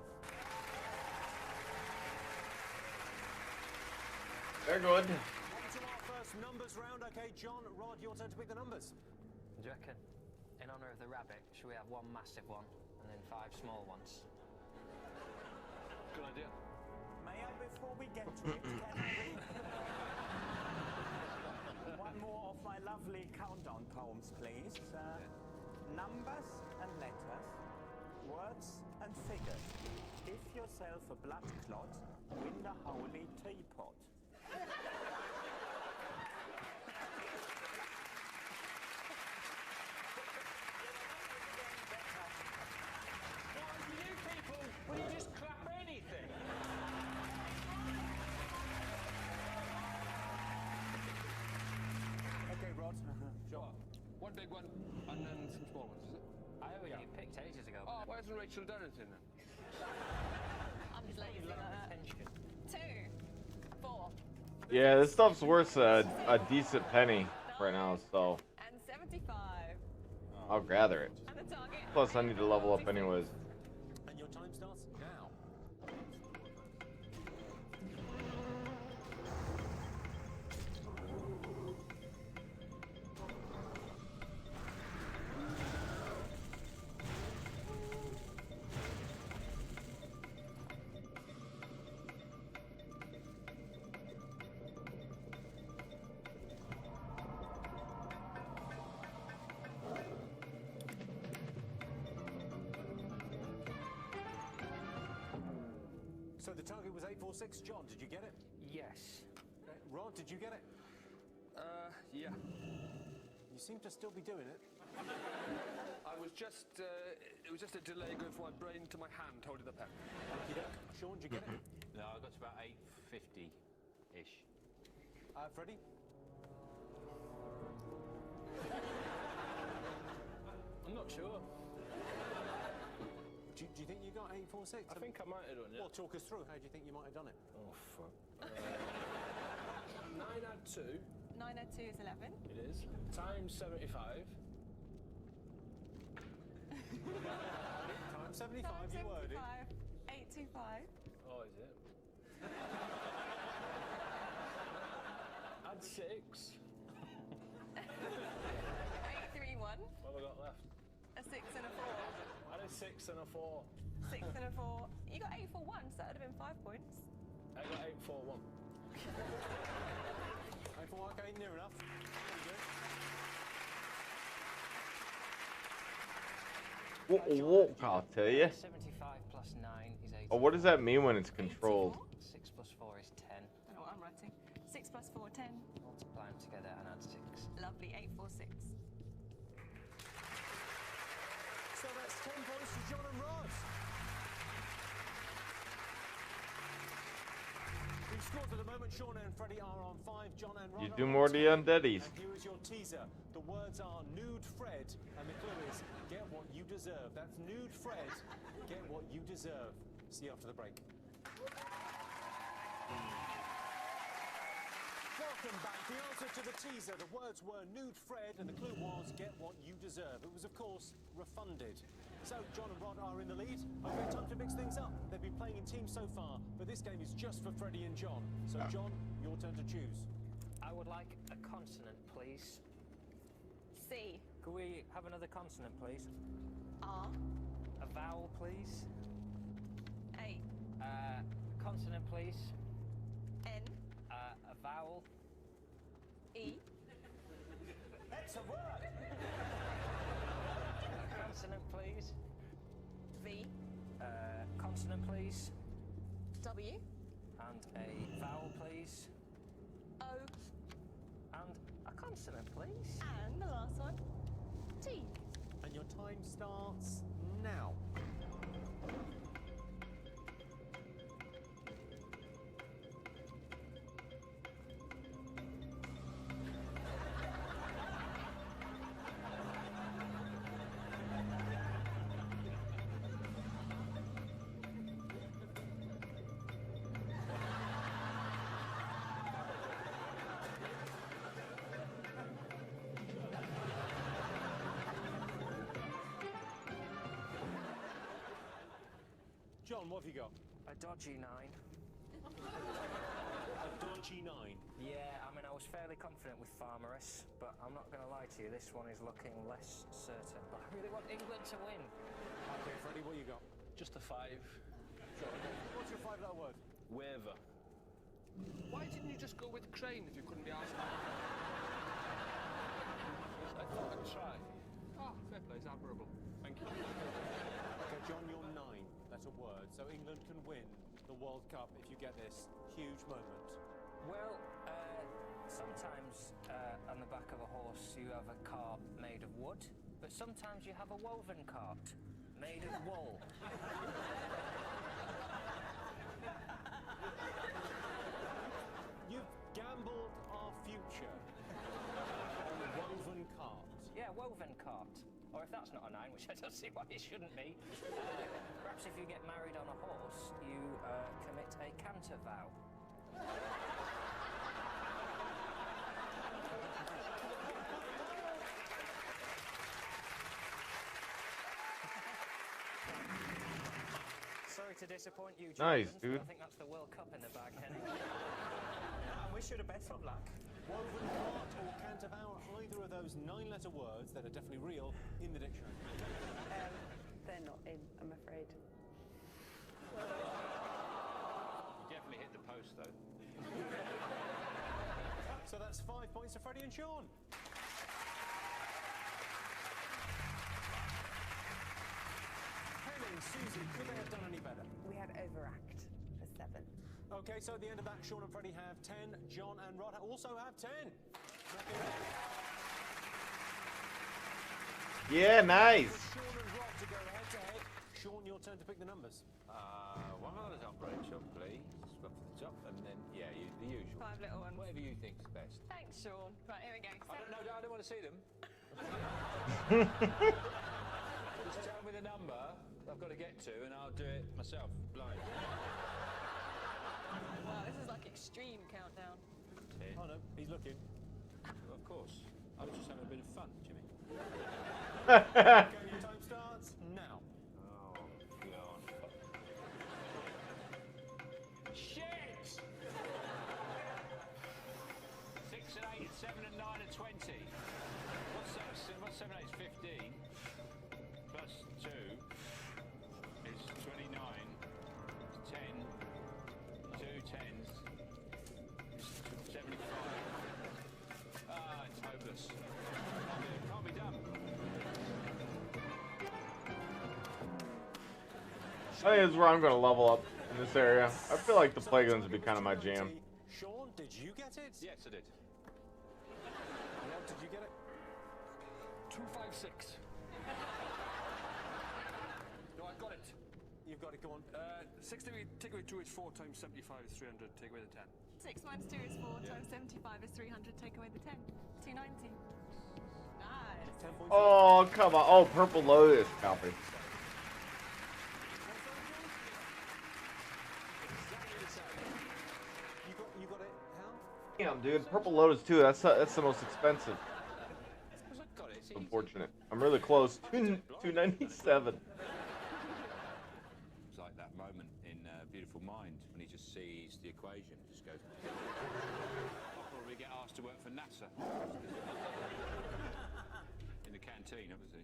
They're good. On to our first numbers round. Okay, John, Rod, your turn to pick the numbers. Do you reckon? In honour of the rabbit, should we have 1 massive one and then 5 small ones? Good idea. May I, before we get to it, can I read one more of my lovely countdown poems, please? Numbers and letters, words and figures. Give yourself a blood clot, win the holy teapot. You people will just clap anything. Okay, Rod. Sure. One big one and then some small ones, is it? I already picked ages ago. Oh, why hasn't Rachel done anything then? I'm just letting you know that. 2. Yeah, this stuff's worth a decent penny right now, so And 75. I'll gather it. And the target. Plus, I need to level up anyways. And your time starts now. So the target was 846. John, did you get it? Yes. Rod, did you get it? Yeah. You seem to still be doing it. I was just, it was just a delay going from my brain to my hand holding the pen. Sean, did you get it? No, I got to about 850-ish. Freddie? I'm not sure. Do you think you got 846? I think I might have done it. Well, talk us through. How do you think you might have done it? Oh, fuck. 9 add 2. 9 add 2 is 11. It is. Times 75. Times 75, Times you worded. 825. Oh, is it? Add 6. 831. What have I got left? A 6 and a 4. I had a 6 and a 4. 6 and a 4. You got 841, so that would have been 5 points. I got 841. 841, okay, near enough. What? I'll tell you. 75 plus 9 is 8. Oh, what does that mean when it's controlled? 6 plus 4 is 10. I don't know what I'm writing. 6 plus 4, 10. Multiply them together and add 6. Lovely, 846. So that's 10 points to John and Rod. We've scored at the moment. Sean and Freddie are on 5. John and Rod You are do on more 10. to the undeadies. And here is your teaser. The words are Nude Fred, and the clue is get what you deserve. That's Nude Fred, get what you deserve. See you after the break. Welcome back. The answer to the teaser, the words were Nude Fred, and the clue was get what you deserve. It was, of course, refunded. So John and Rod are in the lead. Okay, time to mix things up. They've been playing in teams so far, but this game is just for Freddie and John. So John, your turn to choose. I would like a consonant, please. C. Could we have another consonant, please? R. A vowel, please. A. Consonant, please. N. A vowel. E. That's a word! Consonant, please. V. Consonant, please. W. And a vowel, please. O. And a consonant, please. And the last one, T. And your time starts now. John, what have you got? A dodgy 9. A dodgy 9. Yeah, I mean, I was fairly confident with Farmeress, but I'm not going to lie to you, this one is looking less certain. But I really want England to win. Okay, Freddie, what you got? Just a 5. Sure. What's your 5-letter word? Waver. Why didn't you just go with crane if you couldn't be asked? I thought I'd try. Oh, fair play, it's admirable. Thank you. Okay, John, you're 9. That's a word. So England can win the World Cup if you get this huge moment. Well, sometimes on the back of a horse you have a cart made of wood, but sometimes you have a woven cart made of wool. You've gambled our future on a woven cart. Yeah, woven cart. Or if that's not a 9, which I don't see why it shouldn't be, perhaps if you get married on a horse, you commit a canter vow. to disappoint you, Nice, Jordans, dude. but I think that's the World Cup in the bag, Henning. I wish you the best of luck. Woven cart or canterbury, either of those 9-letter words that are definitely real in the dictionary. They're not in, I'm afraid. You definitely hit the post, though. So that's 5 points to Freddie and Sean. Henning, Susie, could they have done any better? We had overact for 7. Okay, so at the end of that, Sean and Freddie have 10. John and Rod also have 10. Yeah, nice. Sean and Rod to go head to head. Sean, your turn to pick the numbers. One on the top, Rachel, please. Up to the top, and then, yeah, the usual. 5 little ones. Whatever you think's best. Thanks, Sean. Right, here we go. I don't want to see them. Just tell me the number I've got to get to, and I'll do it myself, blind. Wow, this is like extreme countdown. 10. Oh no, he's looking. Well, of course. I was just having a bit of fun, Jimmy. Okay, your time starts now. Oh, God. Shit! 6 and 8 and 7 and 9 and 20. What's 7 and 8 is 15. Plus 2 is 29. 10. 2 10s is 75. Ah, it's hopeless. Can't be done. I think this is where I'm going to level up in this area. I feel like the Plaguelands would be kind of my jam. Sean, did you get it? Yes, I did. Rod, did you get it? 256. No, I got it. You've got it, go on. 60 take away 2 is 4 times 75 is 300. Take away the 10. 6 minus 2 is 4 times 75 is 300. Take away the 10. 290. Nice. 10 points. Oh, come on. Oh, Purple Lotus copy. You got it, Hal? Damn, dude. Purple Lotus, too. That's the most expensive. Got it. It's Unfortunate. I'm really close. 297. It's like that moment in Beautiful Mind when he just sees the equation, just goes. I'll probably get asked to work for NASA. In the canteen, obviously.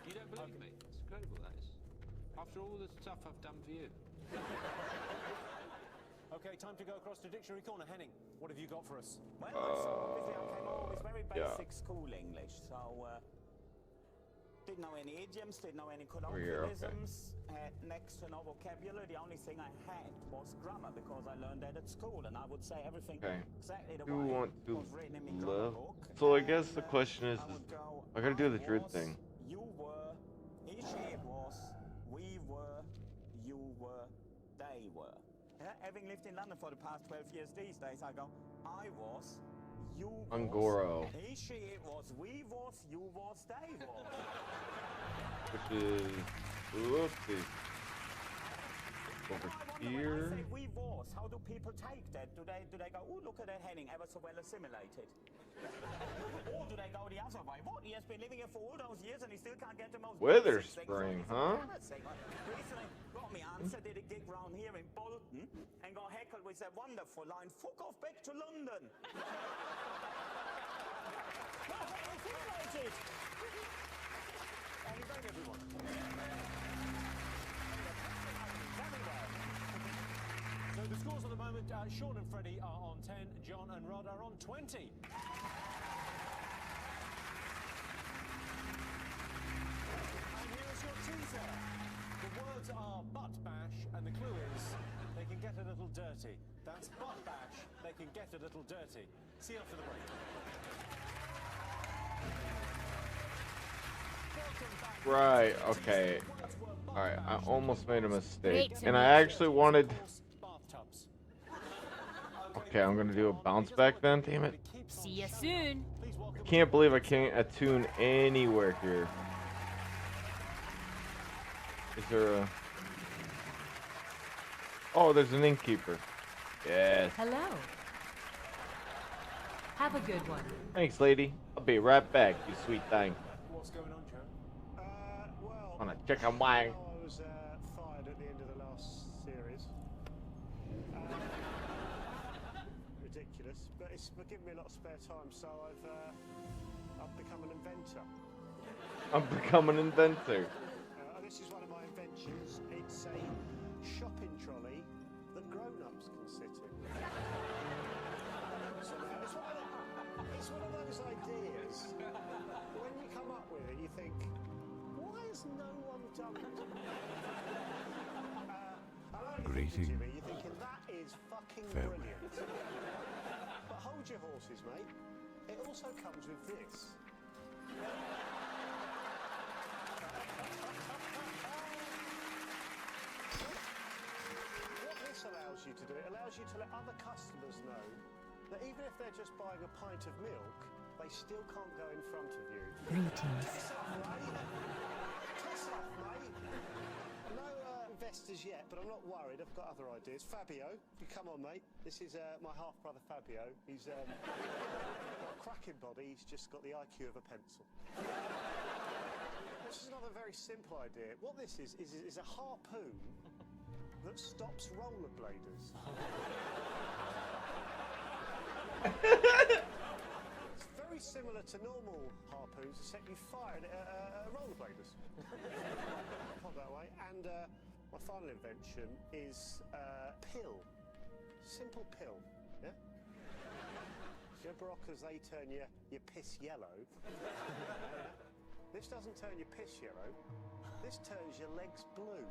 You don't believe me? It's incredible, that is. After all the stuff I've done for you. Okay, time to go across to Dictionary Corner. Henning, what have you got for us? Well, obviously I came up with very basic school English, so didn't know any idioms, didn't know any colloquialisms, had next to no vocabulary. The only thing I had was grammar because I learned that at school, and I would say everything exactly the You way want it to was written in my grammar book. So I guess the question is I gotta do the druid thing. You were, he, she, it was, we were, you were, they were. Yeah, having lived in London for the past 12 years these days, I go, I was, you was, Angoro. he, she, it was, we was, you was, they was. Which is... Whoopsie. Over here. When I say we was, how do people take that? Do they go, oh, look at that Henning, ever so well assimilated? Or do they go the other way? What? He has been living here for all those years and he still can't get the most Wither basic things. Spring, It's huh? embarrassing. Recently got me answer, did a gig round here in Bolton and got heckled with that wonderful line, fuck off back to London. Well, assimilated. Henning, thank everyone. Very well. So the scores at the moment, Sean and Freddie are on 10, John and Rod are on 20. And here is your teaser. The words are butt bash, and the clue is they can get a little dirty. That's butt bash, they can get a little dirty. See you after the break. Right, okay. Alright, I almost made a mistake. And I actually wanted... Okay, I'm gonna do a bounce back then, damn it. See you soon. I can't believe I can't attune anywhere here. Is there a... Oh, there's an innkeeper. Yes. Hello. Have a good one. Thanks, lady. I'll be right back, you sweet thing. What's going on, Joe? On a chicken wang. I was fired at the end of the last series. Ridiculous, but it's given me a lot of spare time, so I've become an inventor. I'm becoming an inventor. This is one of my inventions. It's a shopping trolley that grown-ups can sit in. So it's one of those ideas. When you come up with it, you think, why has no one done it? Greeting. Jimmy, you're thinking, that is fucking brilliant. But hold your horses, mate. It also comes with this. What this allows you to do, it allows you to let other customers know that even if they're just buying a pint of milk, they still can't go in front of you. Greetings. Tess off, mate. Tess off, mate. No investors yet, but I'm not worried. I've got other ideas. Fabio, you come on, mate. This is my half-brother Fabio. He's got a cracking body. He's just got the IQ of a pencil. This is another very simple idea. What this is a harpoon that stops rollerbladers. It's very similar to normal harpoons, except you fire it at rollerbladers. Pop that way. And my final invention is pill. Simple pill, yeah? Your Baroccas, they turn your piss yellow. This doesn't turn your piss yellow. This turns your legs blue.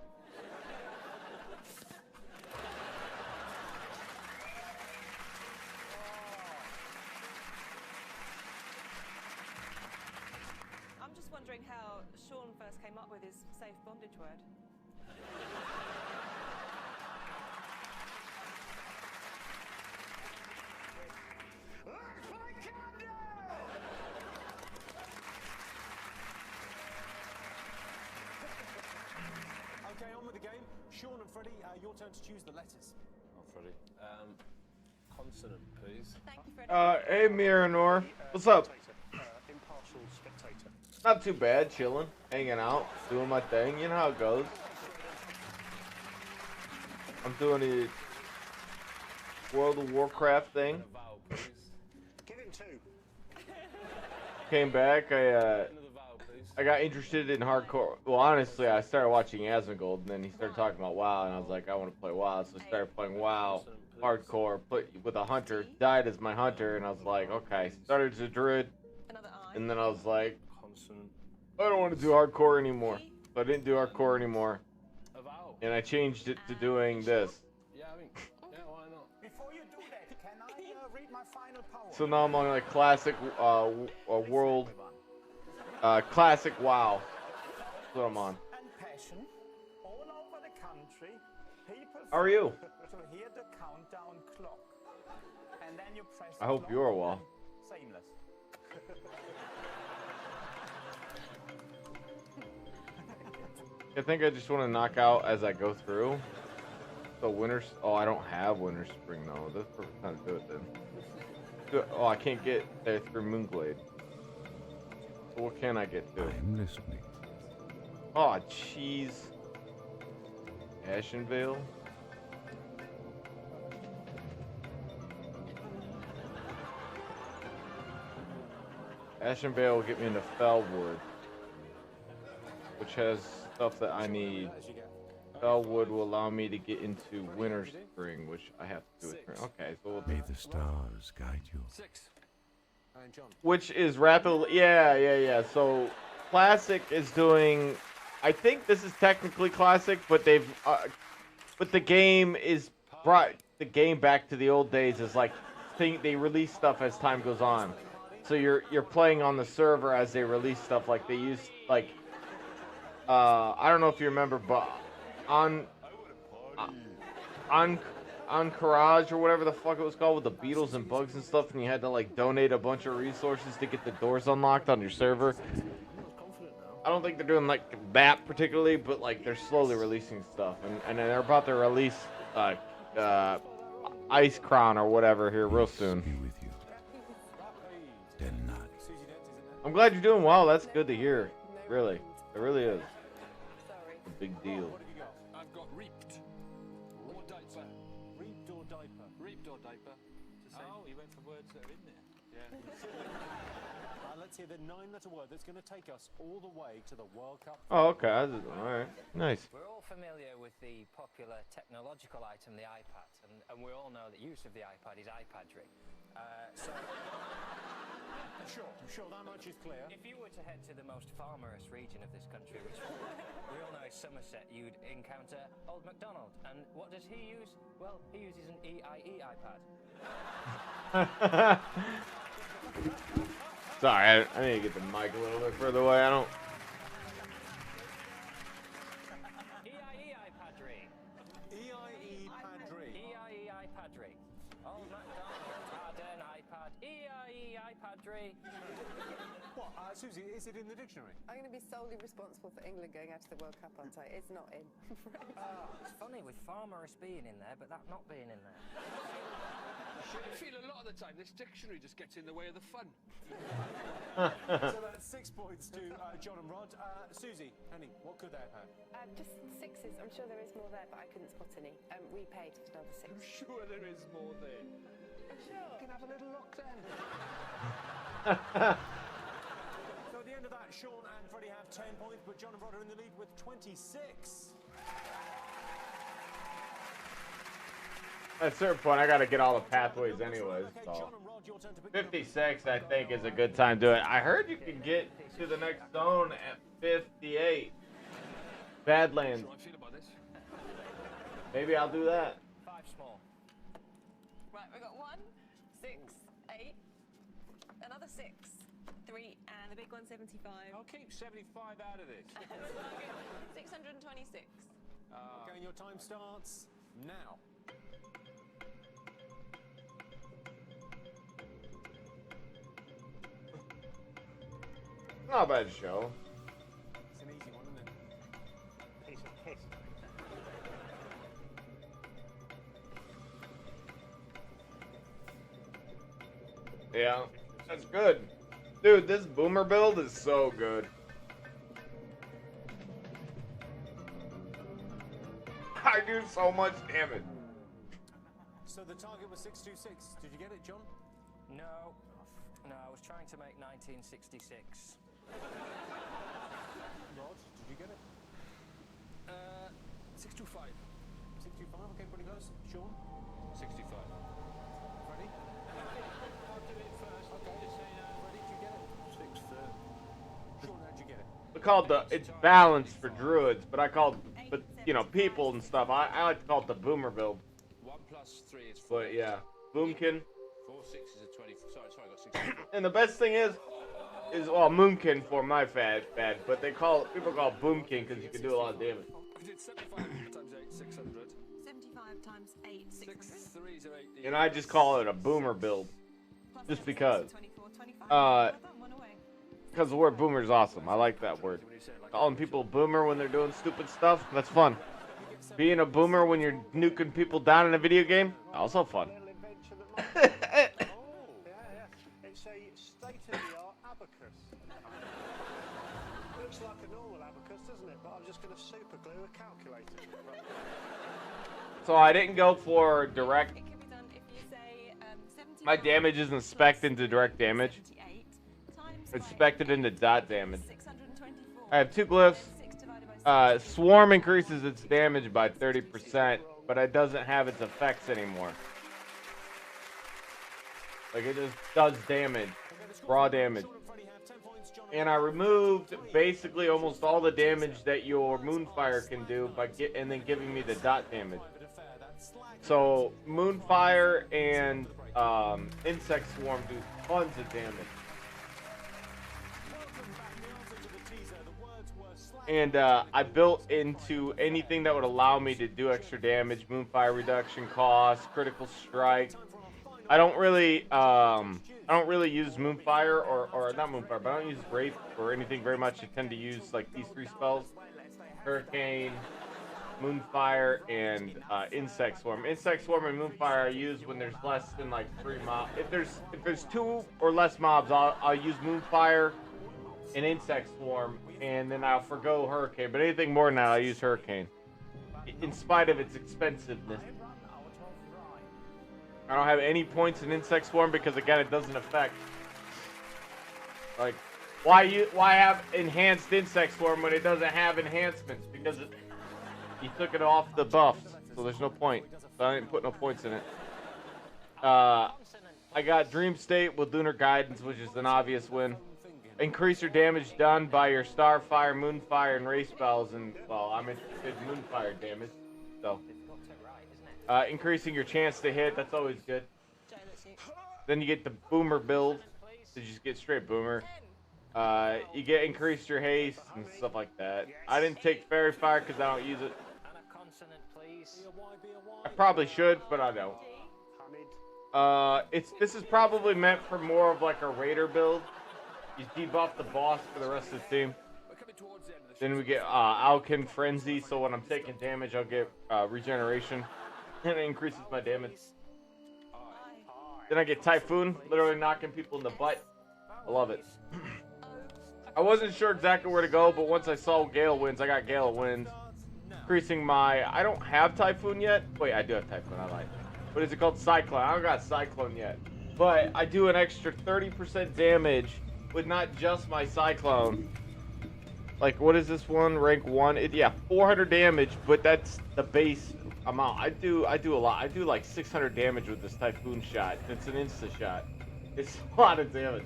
I'm just wondering how Sean first came up with his safe bondage word. Okay, on with the game. Sean and Freddie, your turn to choose the letters. Oh, Freddie. Consonant, please. Thank you, Freddie. Hey Miranor, what's up? Impartial spectator. Not too bad, chilling, hanging out, doing my thing. You know how it goes. I'm doing the World of Warcraft thing. Give him two. Came back. I got interested in hardcore. Well, honestly, I started watching Asmongold, and then he started talking about WoW, and I was like, I want to play WoW, so I started playing WoW hardcore. Put with a hunter, died as my hunter, and I was like, okay. Started as a druid, and then I was like, I don't want to do hardcore anymore. So I didn't do hardcore anymore, and I changed it to doing this. Yeah, I mean, yeah, why not? Before you do that, can I read my final poem? So now I'm on like classic world, classic WoW. That's what I'm on. And passion all over the country. People How are you? to hear the countdown clock, and then you press. I hope you're well. Seamless. I think I just want to knock out as I go through. So winter. Oh, I don't have winter spring though. That's the perfect time to do it then. Oh, I can't get there through Moonglade. So what can I get to? I'm listening. Oh, jeez. Ashenvale. Ashenvale will get me into Fellwood, which has stuff that I need. Fellwood will allow me to get into Winter Spring, which I have to do with. Okay, so we'll May the stars guide you. 6. And John. which is rapidly. Yeah. So Classic is doing. I think this is technically Classic, but they've. But the game is brought the game back to the old days. Is like they release stuff as time goes on. So you're playing on the server as they release stuff. Like they use like. I don't know if you remember, but on Courage or whatever the fuck it was called with the beetles and bugs and stuff, and you had to like donate a bunch of resources to get the doors unlocked on your server. I don't think they're doing like that particularly, but like they're slowly releasing stuff, and they're about to release Ice Crown or whatever here real soon. I'm glad you're doing well. That's good to hear. Really, it really is. Big deal. What have you got? I've got reaped. Or diaper. Reaped or diaper? Reaped or diaper. Oh, he went for words that are in there. Yeah. Let's hear the 9-letter word that's going to take us all the way to the World Cup. Oh, okay. All right. Nice. We're all familiar with the popular technological item, the iPad, and we all know that use of the iPad is iPadry. So, Sure, that much is clear. if you were to head to the most farmerous region of this country, which we all know is Somerset, you'd encounter Old MacDonald. And what does he use? Well, he uses an EIE iPad. Sorry, I need to get the mic a little bit further away. I don't. EIE iPadry. EIE Padry. EIE iPadry. Old MacDonald had an iPad. EIE iPadry. What, Susie, is it in the dictionary? I'm going to be solely responsible for England going out to the World Cup, aren't I? It's not in. It's funny with farmerous being in there, but that not being in there. I feel a lot of the time this dictionary just gets in the way of the fun. So that's 6 points to John and Rod. Susie, Henny, what could they have had? Just sixes. I'm sure there is more there, but I couldn't spot any. We paid another six. I'm sure there is more there. Sure. You can have a little look then. So at the end of that, Sean and Freddie have 10 points, but John and Rod are in the lead with 26. At a certain point, I got to get all the pathways anyways. So 56, I think, is a good time to do it. I heard you can get to the next zone at 58. Badlands. How I feel about this. Maybe I'll do that. 5 small. Right, we've got 1, 6, 8, another 6, 3, and the big one, 75. I'll keep 75 out of this. 626. Okay, and your time starts now. Not a bad show. It's an easy one, isn't it? Piece of piss. Yeah, that's good. Dude, this boomer build is so good. I do so much damage. So the target was 626. Did you get it, John? No, I was trying to make 1966. Rod, did you get it? 625. 625, okay, pretty close. Sean? 65. Freddie? I'll do it first. Okay, Just so you know. Freddie, did you get it? 630. Sean, how'd you get it? We called it's balanced for druids, but I called, but you know, people and stuff. I like to call it the boomer build. 1 plus 3 is 4. But yeah, Boomkin. 4 6 is a 20. Sorry, I got 64. And the best thing is well, Moonkin for my bad, but people call it Boomkin because you can do a lot of damage. We did 75 times 8, 600. 75 times 8, 600. 6 3s are 80. And I just call it a boomer build, just because. 24, 25. Because the word boomer is awesome. I like that word. Calling people boomer when they're doing stupid stuff, that's fun. Being a boomer when you're nuking people down in a video game, also fun. It's a state-of-the-art abacus. Looks like a normal abacus, doesn't it? But I'm just going to super glue a calculator. So I didn't go for direct. It can be done if you say My damage isn't spec'd into direct damage. It's spec'd into dot damage. I have 2 glyphs. Swarm increases its damage by 30%, but it doesn't have its effects anymore. Like, it just does damage. Raw damage. And I removed basically almost all the damage that your Moonfire can do and then giving me the dot damage. So Moonfire and Insect Swarm do tons of damage. And I built into anything that would allow me to do extra damage, Moonfire reduction cost, critical strike. I don't really use Moonfire or not Moonfire, but I don't use Wraith or anything very much. I tend to use like these 3 spells: Hurricane, Moonfire, and Insect Swarm. Insect Swarm and Moonfire I use when there's less than like 3 mobs. If there's 2 or less mobs, I'll use Moonfire an insect swarm, and then I'll forgo hurricane. But anything more than that, I'll use hurricane. In spite of its expensiveness. I don't have any points in insect swarm because again it doesn't affect. Like, why have enhanced insect swarm when it doesn't have enhancements? Because you took it off the buffs, so there's no point. So I didn't put no points in it. I got Dream State with Lunar Guidance, which is an obvious win. Increase your damage done by your Starfire, Moonfire, and Ray spells, and well, I'm interested in Moonfire damage, so. Increasing your chance to hit, that's always good. Then you get the Boomer build, so you just get straight Boomer. You get increased your haste and stuff like that. I didn't take Fairy Fire because I don't use it. I probably should, but I don't. This is probably meant for more of like a Raider build. You debuff the boss for the rest of the team. Then we get Alkin Frenzy, so when I'm taking damage, I'll get regeneration. And it increases my damage. Then I get Typhoon, literally knocking people in the butt. I love it. I wasn't sure exactly where to go, but once I saw Gale Winds, I got Gale Winds. Increasing my... I don't have Typhoon yet. Wait, I do have Typhoon, I lied. What is it called? Cyclone. I don't got Cyclone yet. But I do an extra 30% damage with not just my Cyclone. Like, what is this one? Rank 1? Yeah, 400 damage, but that's the base amount. I do a lot. I do like 600 damage with this Typhoon shot. It's an insta shot. It's a lot of damage.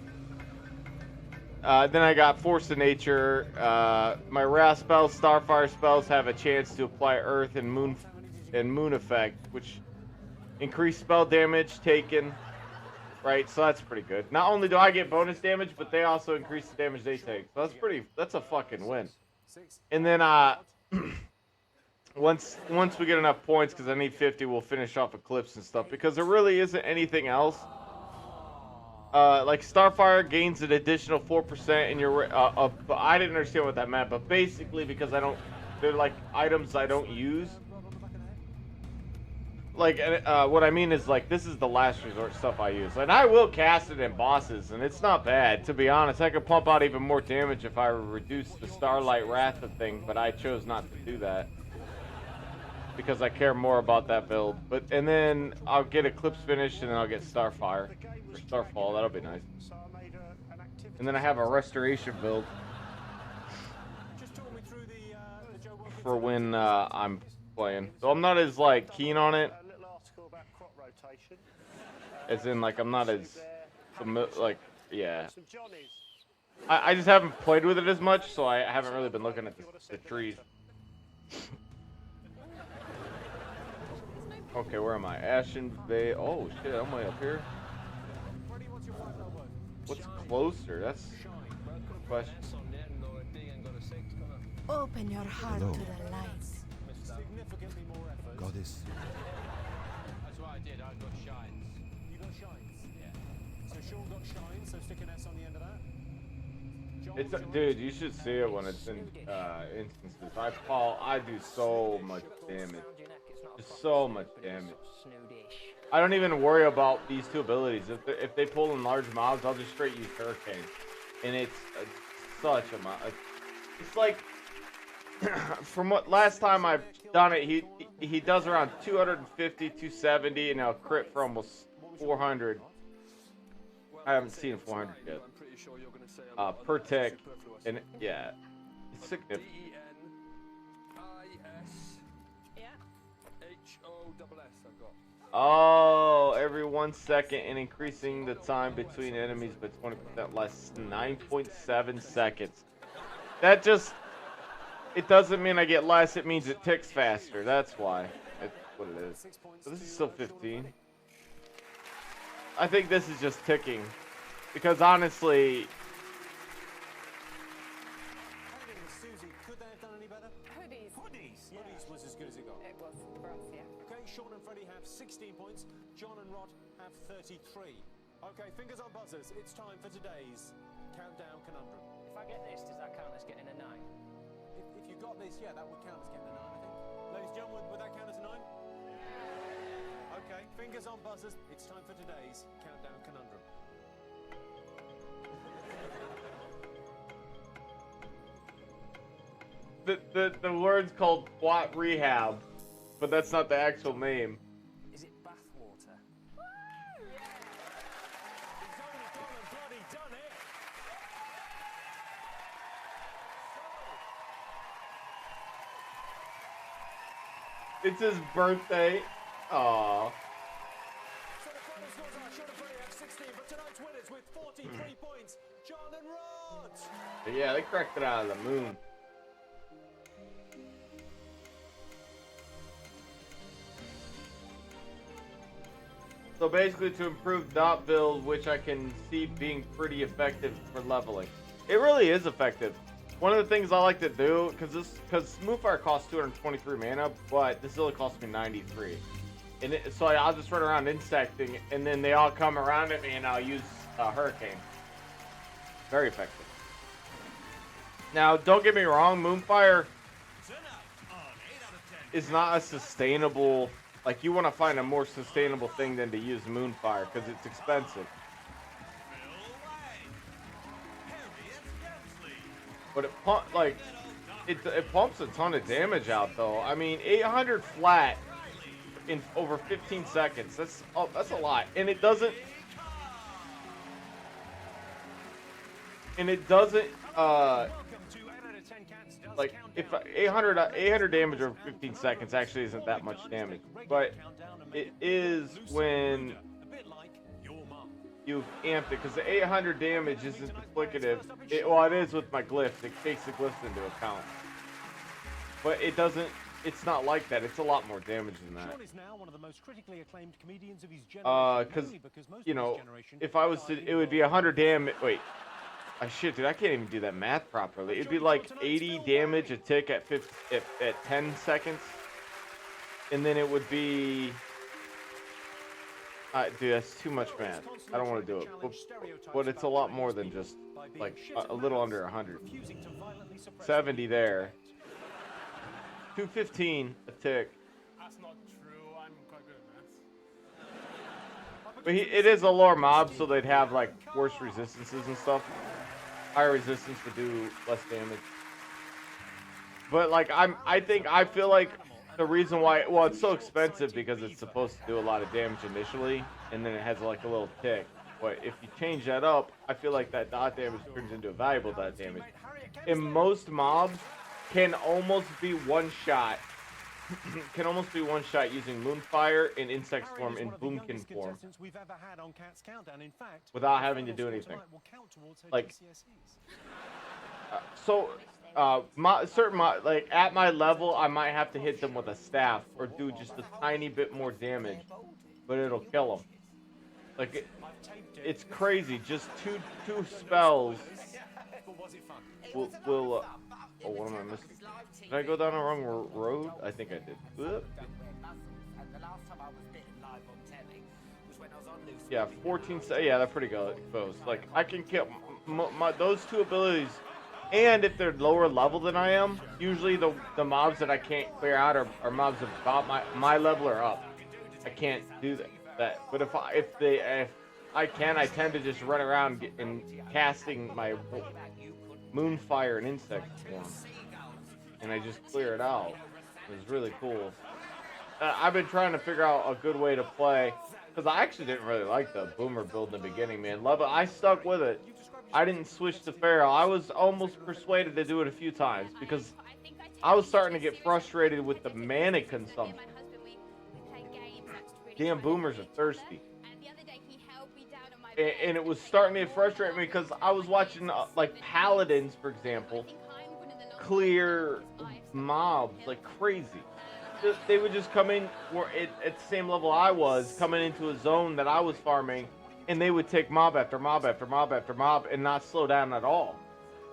Then I got Force of Nature. My Wrath spells, Starfire spells have a chance to apply Earth and Moon effect, which increase spell damage taken. Right, so that's pretty good. Not only do I get bonus damage, but they also increase the damage they take. So that's a fucking win. And then once we get enough points, because I need 50, we'll finish off Eclipse and stuff. Because there really isn't anything else. Like Starfire gains an additional 4% in your. But I didn't understand what that meant. But basically, because they're like items I don't use. Like, what I mean is, like, this is the last resort stuff I use. And I will cast it in bosses, and it's not bad. To be honest, I could pump out even more damage if I reduce the Starlight Wrath thing, but I chose not to do that. Because I care more about that build. And then I'll get Eclipse finished, and then I'll get Starfire. Or Starfall, that'll be nice. And then I have a Restoration build. For when I'm playing. So I'm not as, like, keen on it. As in, like, I'm not as, like, yeah. I just haven't played with it as much, so I haven't really been looking at the trees. Okay, where am I? Ashen Bay. Oh, shit, I'm way up here. What's closer? That's a question. Open your heart Hello. to the light. Significantly more effort. Goddess. That's what I did. I got shines. You got shines? Yeah. So Sean got shines, so stick an S on the end of that. Dude, you should see it when it's in instances. I do so much damage. Just so much damage. I don't even worry about these two abilities. If they pull in large mobs, I'll just straight use Hurricane. And it's such a mod. It's like, from what last time I've done it, he does around 250, 270, and now crit for almost 400. I haven't seen 400 yet. Per tick, and yeah, it's significant. Oh, every 1 second and increasing the time between enemies by 20% less, 9.7 seconds. That just, it doesn't mean I get less, it means it ticks faster. That's why. That's what it is. So this is still 15. I think this is just ticking. Because honestly, Susie, could they have done any better? Hoodies. Hoodies. Yeah. Hoodies was as good as it got. It was for us, yeah. Okay, Sean and Freddie have 16 points. John and Rod have 33. Okay, fingers on buzzers. It's time for today's Countdown Conundrum. If I get this, does that count as getting a 9? If you got this, yeah, that would count as getting a 9, I think. Ladies and gentlemen, would that count as a 9? Okay, fingers on buzzers. It's time for today's Countdown Conundrum. the word's called Twat Rehab, but that's not the actual name. Is it bathwater? It's his birthday. Aww. So the final scores are Sean and Freddie have 16, but tonight's winners with 43 points, John and Rod. But yeah, they cracked it out of the moon. So basically to improve dot build, which I can see being pretty effective for leveling. It really is effective. One of the things I like to do, because Smoothfire costs 223 mana, but this only costs me 93. And so I'll just run around insecting, and then they all come around at me, and I'll use Hurricane. Very effective. Now, don't get me wrong, Moonfire is not a sustainable... Like, you want to find a more sustainable thing than to use Moonfire, because it's expensive. But it pumps a ton of damage out, though. I mean, 800 flat in over 15 seconds. That's a lot. And it doesn't... like, if 800 damage over 15 seconds actually isn't that much damage, but it is when you've amped it, because the 800 damage isn't duplicative. Well, it is with my glyphs. It takes the glyphs into account, but it doesn't. It's not like that. It's a lot more damage than that. Because you know, if I was to, it would be 100 damage. Wait. Shit, dude, I can't even do that math properly. It'd be like 80 damage a tick at 10 seconds. And then it would be... dude, that's too much math. I don't want to do it. But it's a lot more than just, like, a little under 100. 70 there. 215 a tick. That's not true. I'm quite good at maths. But it is a lower mob, so they'd have, like, worse resistances and stuff. Higher resistance would do less damage. But like I feel like the reason why, well, it's so expensive because it's supposed to do a lot of damage initially, and then it has like a little tick. But if you change that up, I feel like that dot damage turns into a valuable dot damage. And most mobs can almost be one shot. Can almost be one shot using Moonfire and Insect Swarm and Boomkin form without having to do anything. Like, like at my level, I might have to hit them with a staff or do just a tiny bit more damage, but it'll kill them. Like it's crazy. Just two spells will oh, what am I missing? Did I go down the wrong road? I think I did. Whoop. Yeah, 14. Yeah, they're pretty close. Like I can kill those two abilities, and if they're lower level than I am, usually the mobs that I can't clear out are mobs about my level or up. I can't do that. But if I can, I tend to just run around and casting my Moonfire and Insect Swarm, and I just clear it out. It was really cool. I've been trying to figure out a good way to play, because I actually didn't really like the Boomer build in the beginning, man. I stuck with it. I didn't switch to Feral. I was almost persuaded to do it a few times, because I was starting to get frustrated with the mana consumption. Damn Boomers are thirsty. And it was starting to frustrate me because I was watching like Paladins, for example, clear mobs like crazy. They would just come in at the same level I was, coming into a zone that I was farming, and they would take mob after mob after mob after mob and not slow down at all.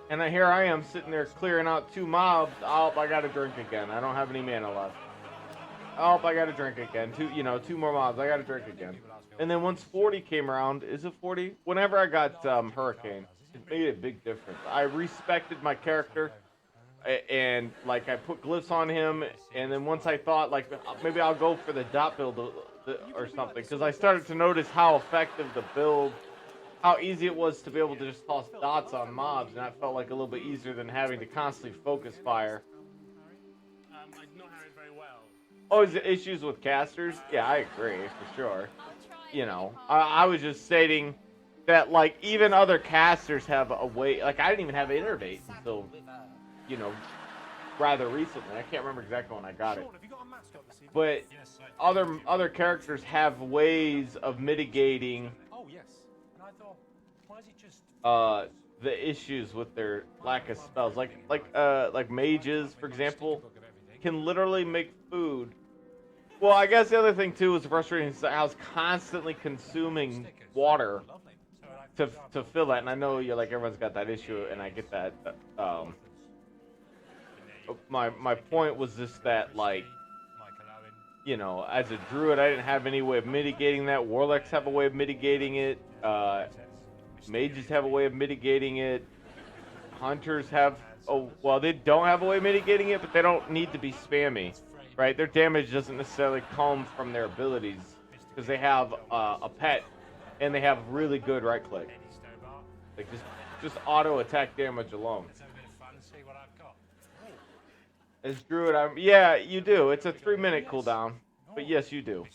And here I am sitting there clearing out 2 mobs. Oh, I gotta drink again. I don't have any mana left. Oh, I gotta drink again. 2 more mobs. I gotta drink again. And then once 40 came around, is it 40? Whenever I got Hurricane, it made a big difference. I respected my character, and like I put glyphs on him. And then once I thought like maybe I'll go for the dot build or something, because I started to notice how effective the build, how easy it was to be able to just toss dots on mobs, and that felt like a little bit easier than having to constantly focus fire I'm not having very well. Oh, is it issues with casters? Yeah, I agree for sure. You know, I was just stating that like even other casters have a way. Like I didn't even have Innervate until, you know, rather recently. I can't remember exactly when I got it. But other characters have ways of mitigating. Oh yes. And I thought, why is it just? The issues with their lack of spells, like mages, for example, can literally make food. Well, I guess the other thing too is frustrating is that I was constantly consuming water to fill that, and I know you're like everyone's got that issue, and I get that. My point was just that like, you know, as a druid, I didn't have any way of mitigating that. Warlocks have a way of mitigating it. Mages have a way of mitigating it. Hunters have, well, they don't have a way of mitigating it, but they don't need to be spammy, right? Their damage doesn't necessarily come from their abilities because they have a pet and they have really good right click. Like just auto attack damage alone. As druid, yeah, you do. It's a 3-minute cooldown, but yes, you do.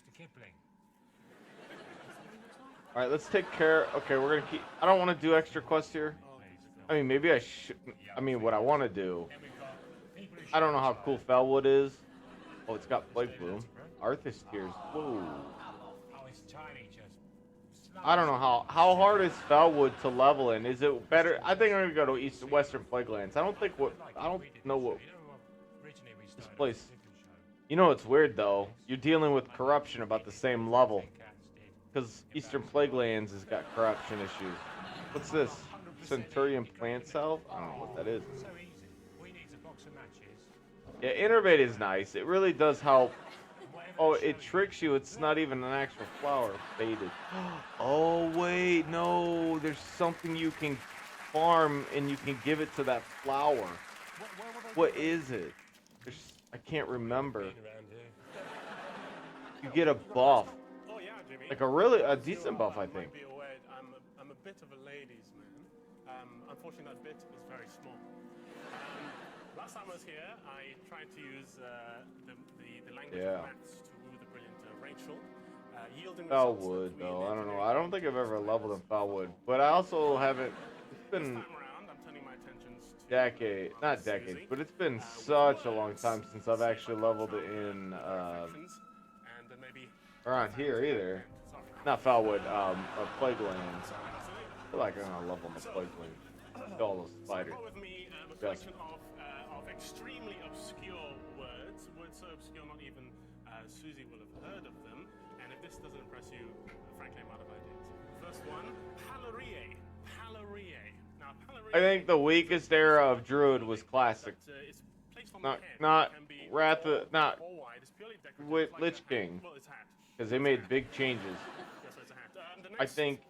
All right, let's take care. Okay, we're gonna keep. I don't want to do extra quests here. I mean, maybe I should. I mean, what I want to do. I don't know how cool Felwood is. Oh, it's got Plague Bloom. Arthas Tears. Whoa. I don't know how hard is Felwood to level in. Is it better? I think I'm gonna go to Western Plaguelands. I don't know what this place. You know what's weird though? You're dealing with corruption about the same level. Because Eastern Plaguelands has got corruption issues. What's this? Centurion plant cell? I don't know what that is. Yeah, Innervate is nice. It really does help. Oh, it tricks you. It's not even an actual flower. Faded. Oh, wait. No. There's something you can farm and you can give it to that flower. What is it? I can't remember. You get a buff. Like a decent buff, I think. I'm a bit of a ladies' man. Unfortunately, that bit is very small. Last time I was here, I tried to use the language of maths to woo the brilliant Rachel. Yielding Felwood, though. I don't know. I don't think I've ever leveled in Felwood. But I also haven't. It's been not decades, but it's been such a long time since I've actually leveled it in around here either. Not Felwood, Plaguelands. I feel like I'm gonna level the Plaguelands. All those spiders. With me, a collection of extremely obscure words so obscure not even Susie will have heard of them. And if this doesn't impress you, frankly, I'm out of ideas. First one, Palarie. Now, Palarie. I think the weakest era of Druid was Classic. Not Wrath, not with Lich King, because they made big changes. I think.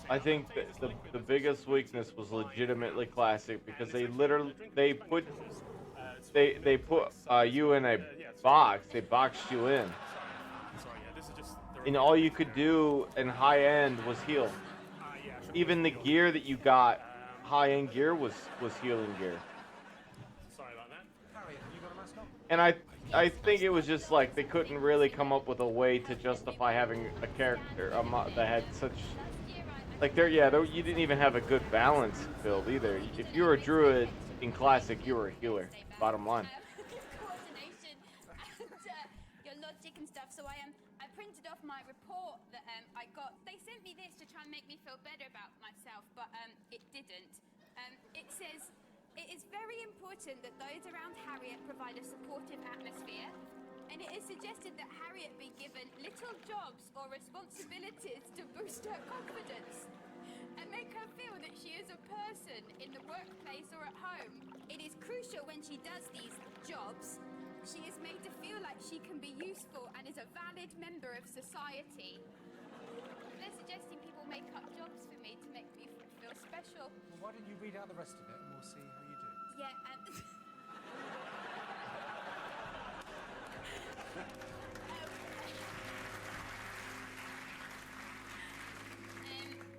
I think the biggest weakness was legitimately Classic because they put you in a box. They boxed you in, and all you could do in high end was heal. Even the gear that you got, high end gear was healing gear. And I think it was just like they couldn't really come up with a way to justify having a character that had such like you didn't even have a good balance build either. If you were a druid in Classic, you were a healer. Bottom line. Coordination and your logic and stuff. So I printed off my report that I got. They sent me this to try and make me feel better about myself, but it didn't. It says. It is very important that those around Harriet provide a supportive atmosphere, and it is suggested that Harriet be given little jobs or responsibilities to boost her confidence and make her feel that she is a person in the workplace or at home. It is crucial when she does these jobs, she is made to feel like she can be useful and is a valid member of society. They're suggesting people make up jobs for me to make me feel special. Well, why don't you read out the rest of it and we'll see how you do. Yeah,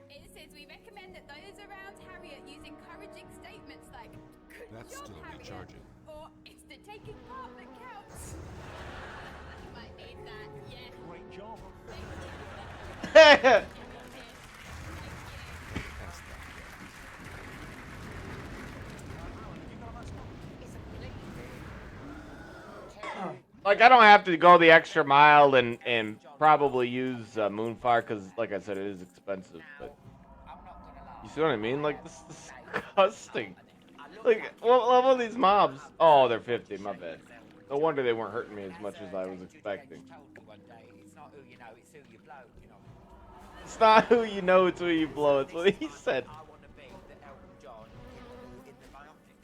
it says we recommend that those around Harriet use encouraging statements like, "Good That's job, still Harriet, recharging. or it's the taking part that counts. You might need that, yeah. Great job. Like, I don't have to go the extra mile and probably use Moonfire because, like I said, it is expensive. But you see what I mean? Like, this is disgusting. Like, what level are these mobs? Oh, they're 50. My bad. No wonder they weren't hurting me as much as I was expecting. It's not who you know, it's who you blow, you know. It's not who you know, it's who you blow. It's what he said. I want to be the Elton John in the biopic.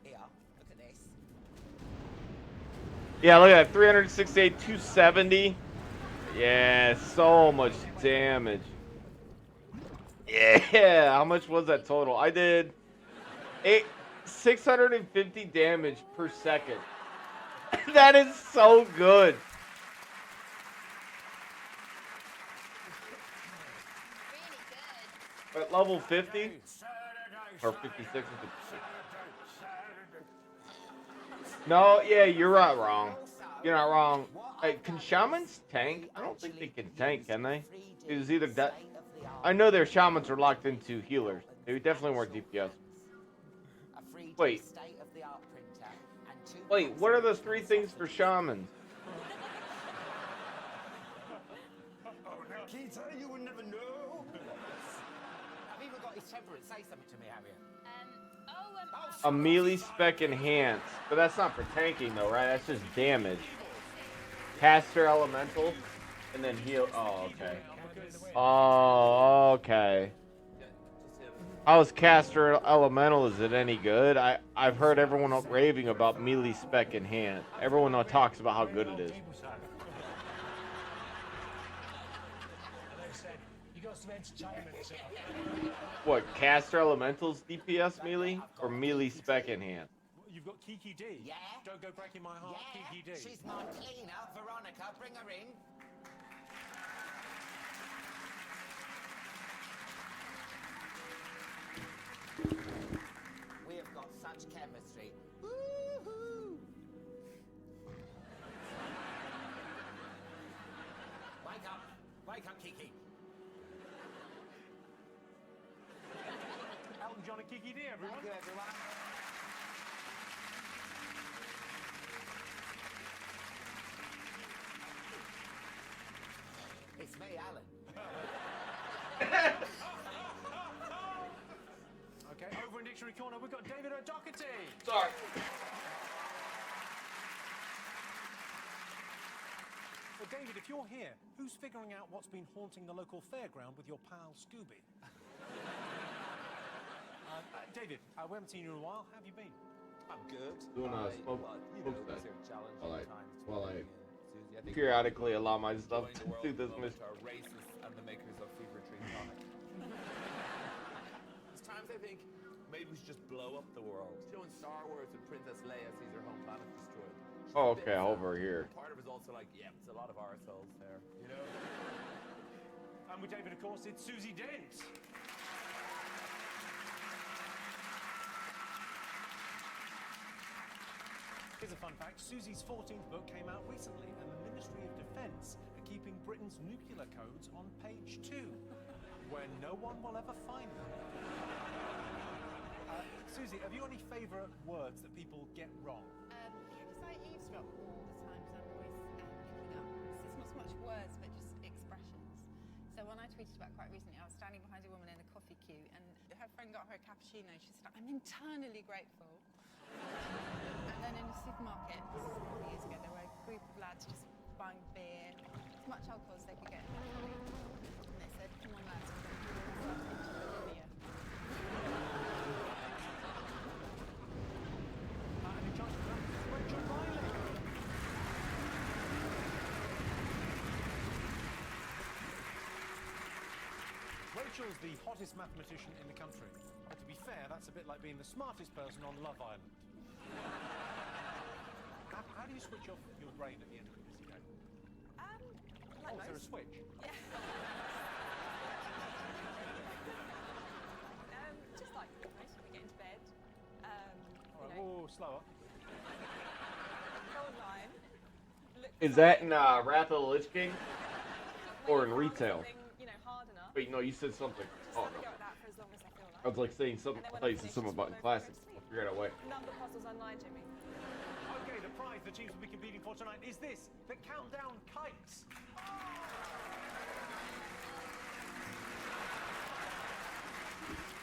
Here, look at this. Yeah, look at that. 368, 270. Yeah, so much damage. Yeah, how much was that total? I did 650 damage per second. That is so good. At level 50 or 56 or 56. No, yeah, you're not wrong. You're not wrong. Hey, can shamans tank? I don't think they can tank, can they? It was either that. I know their shamans were locked into healers. They definitely weren't DPS. Wait. Wait, what are those three things for shamans? Nikita, you would never know. I've even got his temperament. Say something to me, Harriet. A melee spec enhance. But that's not for tanking though, right? That's just damage. Caster elemental. And then heal. Oh, okay. Oh, okay. How is Caster Elemental? Is it any good? I've heard everyone raving about melee spec enhance. Everyone talks about how good it is. You got some entertainment. What, Caster Elemental's DPS melee or melee spec enhance? You've got Kiki D. Yeah. Don't go breaking my heart, Kiki D. She's my cleaner, Veronica. Bring her in. We have got such chemistry. Woo-hoo! Wake up, Kiki. Elton John and Kiki D, everyone. Thank you, everyone. It's me, Alan. Okay, over in Dictionary Corner, we've got David O'Doherty. Sorry. Well, David, if you're here, who's figuring out what's been haunting the local fairground with your pal Scooby? David, we haven't seen you in a while. How have you been? I'm good. Doing a smoke set. Challenge While I periodically allow myself to do this mission. Are racists and the makers of Fever Tree Tonic. There's times I think maybe we should just blow up the world. You know, in Star Wars, when Princess Leia sees her home planet destroyed. Oh, okay, over here. Part of it's also like, yeah, it's a lot of arseholes there, you know? And with David, of course, it's Susie Dent. Here's a fun fact. Susie's 14th book came out recently, and the Ministry of Defence are keeping Britain's nuclear codes on page 2, where no one will ever find them. Susie, have you any favourite words that people get wrong? Because I eavesdrop all the time, so I'm always picking up. So it's not so much words, but just expressions. So when I tweeted about quite recently, I was standing behind a woman in a coffee queue, and her friend got her a cappuccino. She said, "I'm internally grateful." And then in a supermarket, a couple of years ago, there were a group of lads just buying beer, as much alcohol as they could get in their trolley. And they said, "Come on, lads, we're going to put ourselves into Bolivia." And in charge of that, Rachel Riley. Rachel's the hottest mathematician in the country. But to be fair, that's a bit like being the smartest person on Love Island. How do you switch off your brain at the end of a busy day? Like is there a most. switch? Yeah. Just like most, we get into bed. slower. Gold line. Is that in Wrath of the Lich King? Or in retail? You know, hard enough. Wait, no, you said something. Oh, Have a no. go at that for as long as I feel like. I was like saying something. I thought you said something about in classic. I figured out why. Number puzzles online, Jimmy. Okay, the prize the teams will be competing for tonight is this: the countdown kites.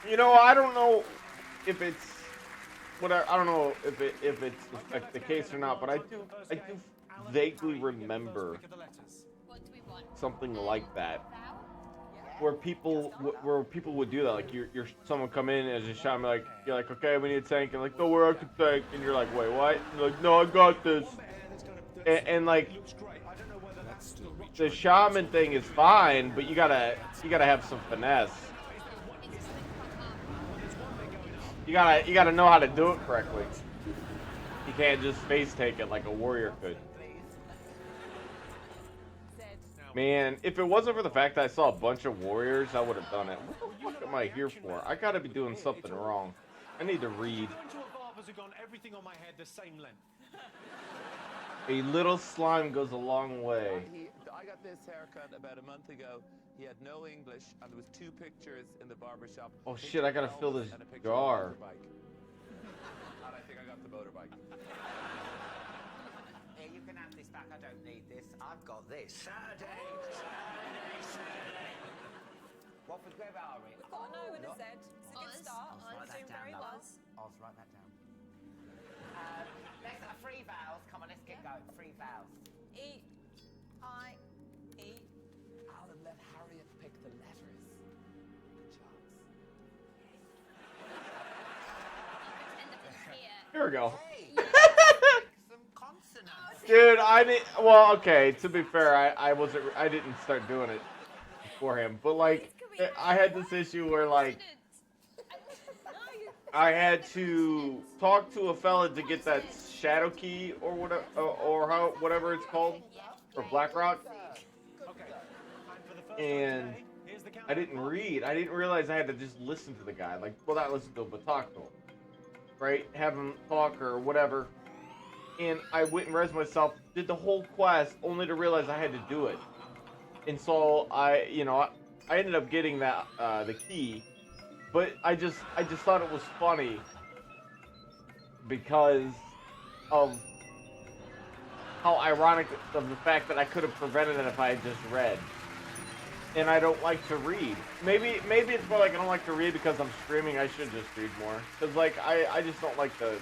You know, I don't know if it's what I don't know if it's the case or not, but I do vaguely remember something like that, where people would do that. Like you're someone come in as a shaman, like you're like, okay, we need a tank, and like, no, where I can tank, and you're like, wait, what? And you're like, no, I got this, and like the shaman thing is fine, but you gotta have some finesse. You gotta know how to do it correctly. You can't just face take it like a warrior could. Man, if it wasn't for the fact that I saw a bunch of warriors, I would have done it. What the fuck am I here for? I gotta be doing something wrong. I need to read. Everything on my head the same length. A little slime goes a long way. I got this haircut about a month ago. He had no English, and there was 2 pictures in the barber shop. Oh shit, I gotta fill this jar. And I think I got the motorbike. Here, you can have this back. I don't need this. I've got this. Saturday. Watford, where are we? We've got an O and a Z. It's a good start. We're doing very well. Oz, write that down. Let's have 3 vowels. Come on, let's get going. 3 vowels. E, I, E. Alan, let Harriet pick the letters. Good chance. Here we go. Some consonants. Dude, I didn't. Well, okay. To be fair, I didn't start doing it beforehand. But like, I had this issue where like, I had to talk to a fella to get that shadow key or whatever, or whatever it's called, or BlackRock. And I didn't read. I didn't realize I had to just listen to the guy. Like, well, not listen to him, but talk to him. Right? Have him talk or whatever. And I went and read myself, did the whole quest, only to realize I had to do it. And so I ended up getting that the key, but I just thought it was funny because of how ironic of the fact that I could have prevented it if I had just read. And I don't like to read. Maybe it's more like I don't like to read because I'm streaming. I should just read more. Cause like I just don't like the.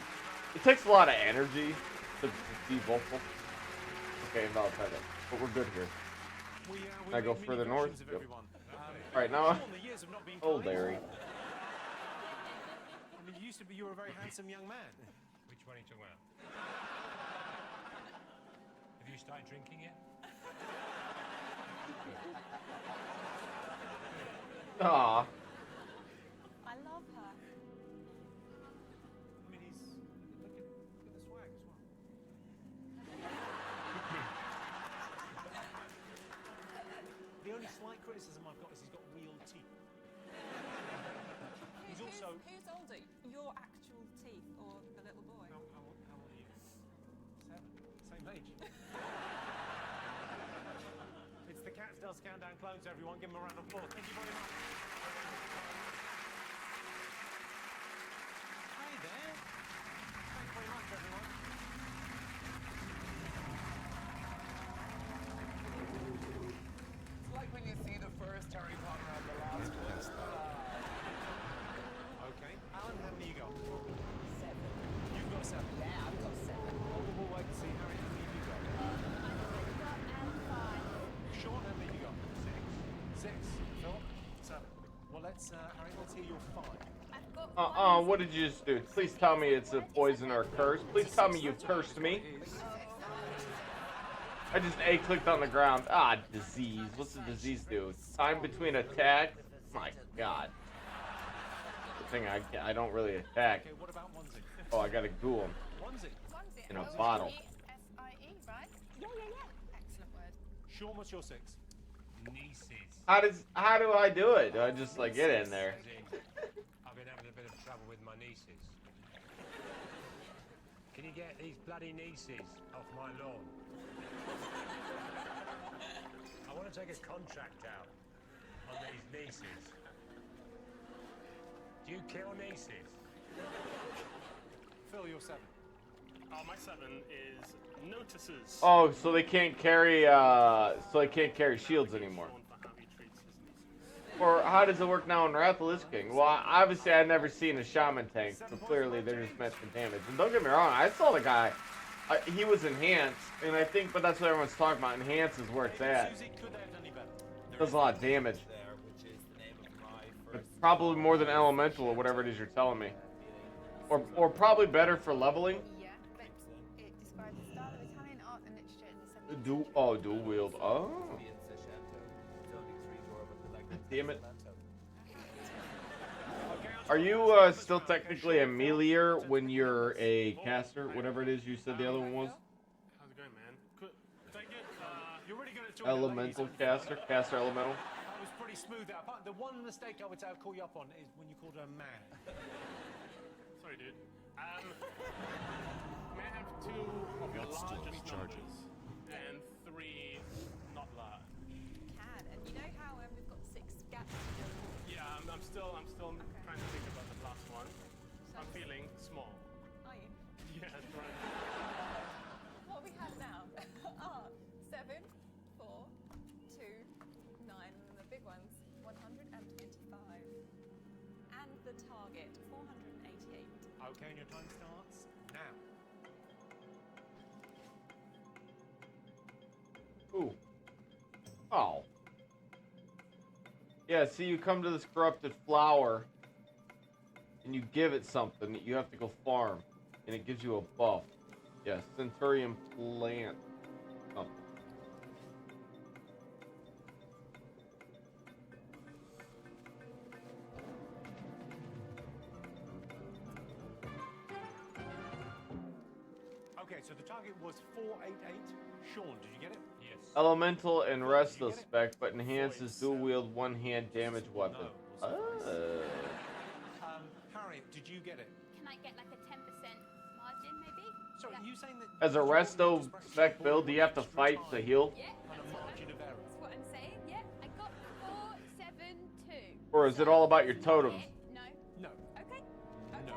It takes a lot of energy to be vocal. Okay, invalid title. But we're good here. Can I go further north? Yep. All right, now. Oh, Larry. I mean, you were a very handsome young man. Which one are you talking about? Have you started drinking yet? Aw. I love her. I mean, look at the swag as well. The only slight criticism I've got is he's got real teeth. He's also. Who's older, your actual teeth or the little boy? How old are you? 7. Same age. It's the Cats Does Countdown clones, everyone. Give them a round of applause. Thank you very much. Hi there. Thanks very much, everyone. It's like when you see the first Harry Potter and the last one. Okay. Alan, how many you got? 7. You've got 7. Yeah, I've got 7. We'll wait to see. Harry, how many have you got? Sean, how many have you got? 6. 6. Phil? 7. Well, let's, Harry, let's hear your 5. What did you just do? Please tell me it's a poison or a curse. Please tell me you cursed me. I just A-clicked on the ground. Ah, disease. What's the disease do? Time between attacks? My god. Good thing I don't really attack. Okay, what about onesie? Oh, I gotta ghoul him. Onesie. In a bottle. S-I-E, right? Yeah. Excellent word. Sean, what's your 6? Nieces. How do I do it? Do I just like get in there? I've been having a bit of trouble with my nieces. Can you get these bloody nieces off my lawn? I want to take a contract out on these nieces. Do you kill nieces? Phil, you're 7. My 7 is notices. Oh, so they can't carry shields anymore. Or how does it work now in Wrath of Lich King? Well, obviously I've never seen a shaman tank, so clearly they're just meant for damage. And don't get me wrong, I saw the guy. He was enhanced, and I think, but that's what everyone's talking about. Enhanced is where it's at. Does a lot of damage. But probably more than elemental or whatever it is you're telling me. Or probably better for leveling. Yeah, but it describes the style of Italian art and literature in the 17th Dual wield. Oh. Damn it. Are you still technically a meleeer when you're a caster? Whatever it is you said the other one was? How's it going, man? Thank you. You're really good at talking Elemental caster? Caster elemental? That was pretty smooth. The one mistake I would say I'll call you up on is when you called her a man. Sorry, dude. May I have 2 of your largest numbers and 3 not large? Can. And you know how we've got 6 gaps? Yeah, I'm still trying to think about the last one. I'm feeling small. Are you? Yeah, that's right. What we have now are 7, 4, 2, 9, and the big ones, 125. And the target, 488. Okay, and your time starts now. Ooh. Oh. Yeah, see, you come to this corrupted flower, and you give it something that you have to go farm, and it gives you a buff. Yeah, Centurion plant. Something. Okay, so the target was 488. Sean, did you get it? Yes. Elemental and restless spec, but enhances dual wield one-hand damage weapon. Harry, did you get it? Can I get like a 10% margin, maybe? Sorry, are you saying that As a resto spec build, do you have to fight to heal? Yeah, that's what I'm saying. Yeah, I got 472. Or is it all about your totems? No. No. Okay. No.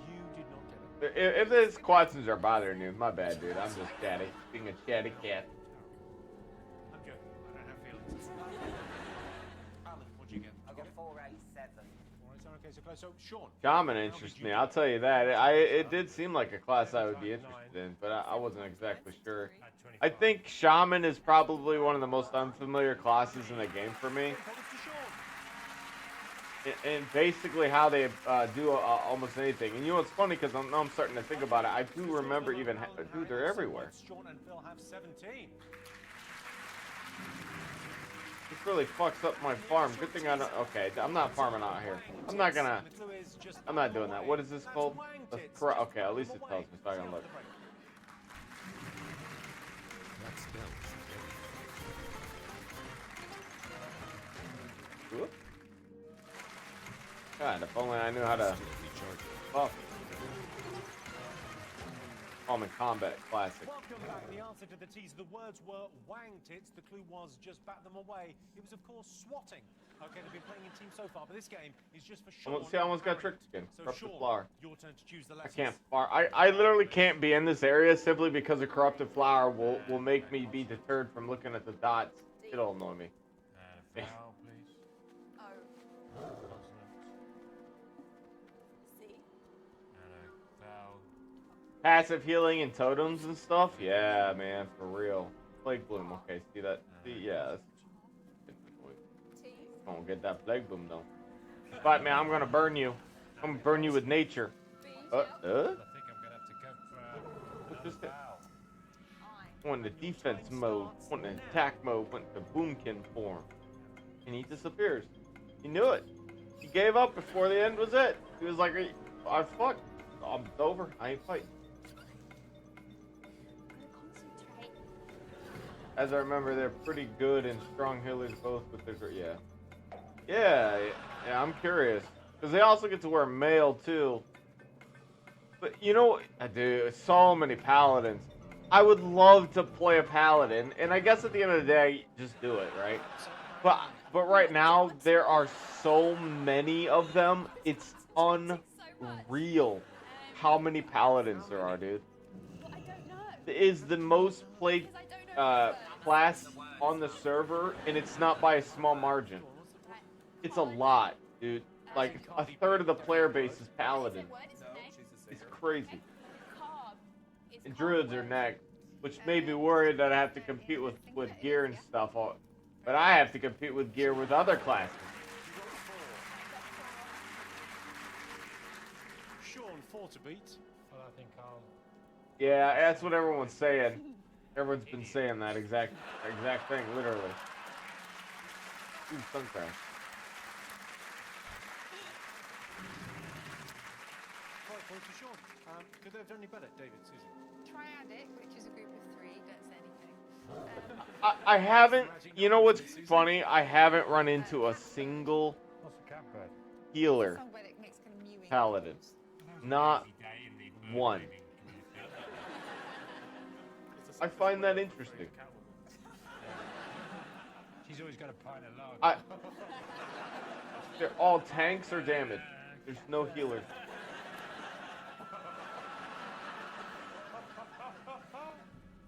You did not get it. If these quadsons are bothering you, my bad, dude. I'm just chatty. Being a chatty cat. I'm good. I don't have feelings. Alan, what did you get? I got 487. 487. Okay, so close. So Sean. Shaman interests me. I'll tell you that. It did seem like a class I would be interested in, but I wasn't exactly sure. I think Shaman is probably one of the most unfamiliar classes in the game for me. And basically how they do almost anything. And you know what's funny, because I'm starting to think about it. I do remember even, dude, they're everywhere. Sean and Phil have 17. This really fucks up my farm. Good thing I don't. Okay, I'm not farming out here. I'm not doing that. What is this called? Okay, at least it tells me so I can look. That spell should Whoop. God, if only I knew how to buff. Common Combat Classic. Welcome back. The answer to the tease, the words were wang tits. The clue was just bat them away. It was, of course, swatting. Okay, they've been playing in teams so far, but this game is just for Sean. See, I almost got tricked again. So Corrupted Sean, Flower. your turn to choose the I lessons. can't far. I literally can't be in this area simply because a Corrupted Flower will make me be deterred from looking at the dots. It'll annoy me. Foul, please. O. C. Foul. Passive healing and totems and stuff? Yeah, man, for real. Plague Bloom, okay, see that? See, yeah. Don't get that Plague Bloom, though. But, man, I'm gonna burn you. I'm gonna burn you with nature. I think I'm gonna have to go for What just hit? Went to defense mode, went to attack mode, went to boomkin form. And he disappears. He knew it. He gave up before the end was it. He was like, I fucked. I'm over. I ain't fighting. As I remember, they're pretty good and strong healers both, but they're, yeah. Yeah, I'm curious. Because they also get to wear mail, too. But you know, dude, so many paladins. I would love to play a paladin, and I guess at the end of the day, just do it, right? But right now there are so many of them. It's unreal how many paladins there are, dude. It is the most played class on the server, and it's not by a small margin. It's a lot, dude. Like a third of the player base is paladin. It's crazy. And druids are next, which made me worried that I have to compete with gear and stuff. But I have to compete with gear with other classes. Sean, 4 to beat. Well, I think I'll... Yeah, that's what everyone's saying. Everyone's been saying that exact thing, literally. Ooh, sun crash. 5 points for Sean. Could they have done any better, David, Susan? Triadic, which is a group of 3, don't say anything. I haven't, you know what's funny? I haven't run into a single healer paladin. Not one. I find that interesting. She's always got a pint of lager. They're all tanks or damage. There's no healers.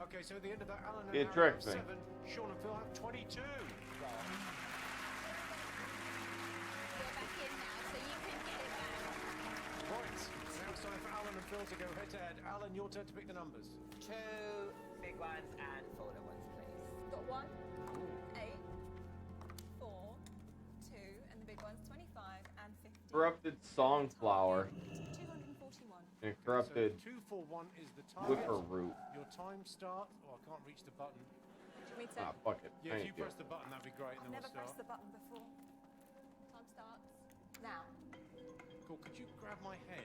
Okay, so at the end of that, Alan and It Harry tricked have me. 7, Sean and Phil have 22. Right, now it's time for Alan and Phil to go head to head. Alan, your turn to pick the numbers. 2 big ones and 4 little ones, please. Got 1, 8, 4, 2, and the big one's 25 and 50. Corrupted Songflower 241. and corrupted So 241 is the target. Whipper Root. Your time start. Oh, I can't reach the button. Do you want me to? Ah, fuck it. Yeah, if Thank you press the button, that'd be great, and then Never we'll start. pressed the button before. Time starts now. Cool. Could you grab my head?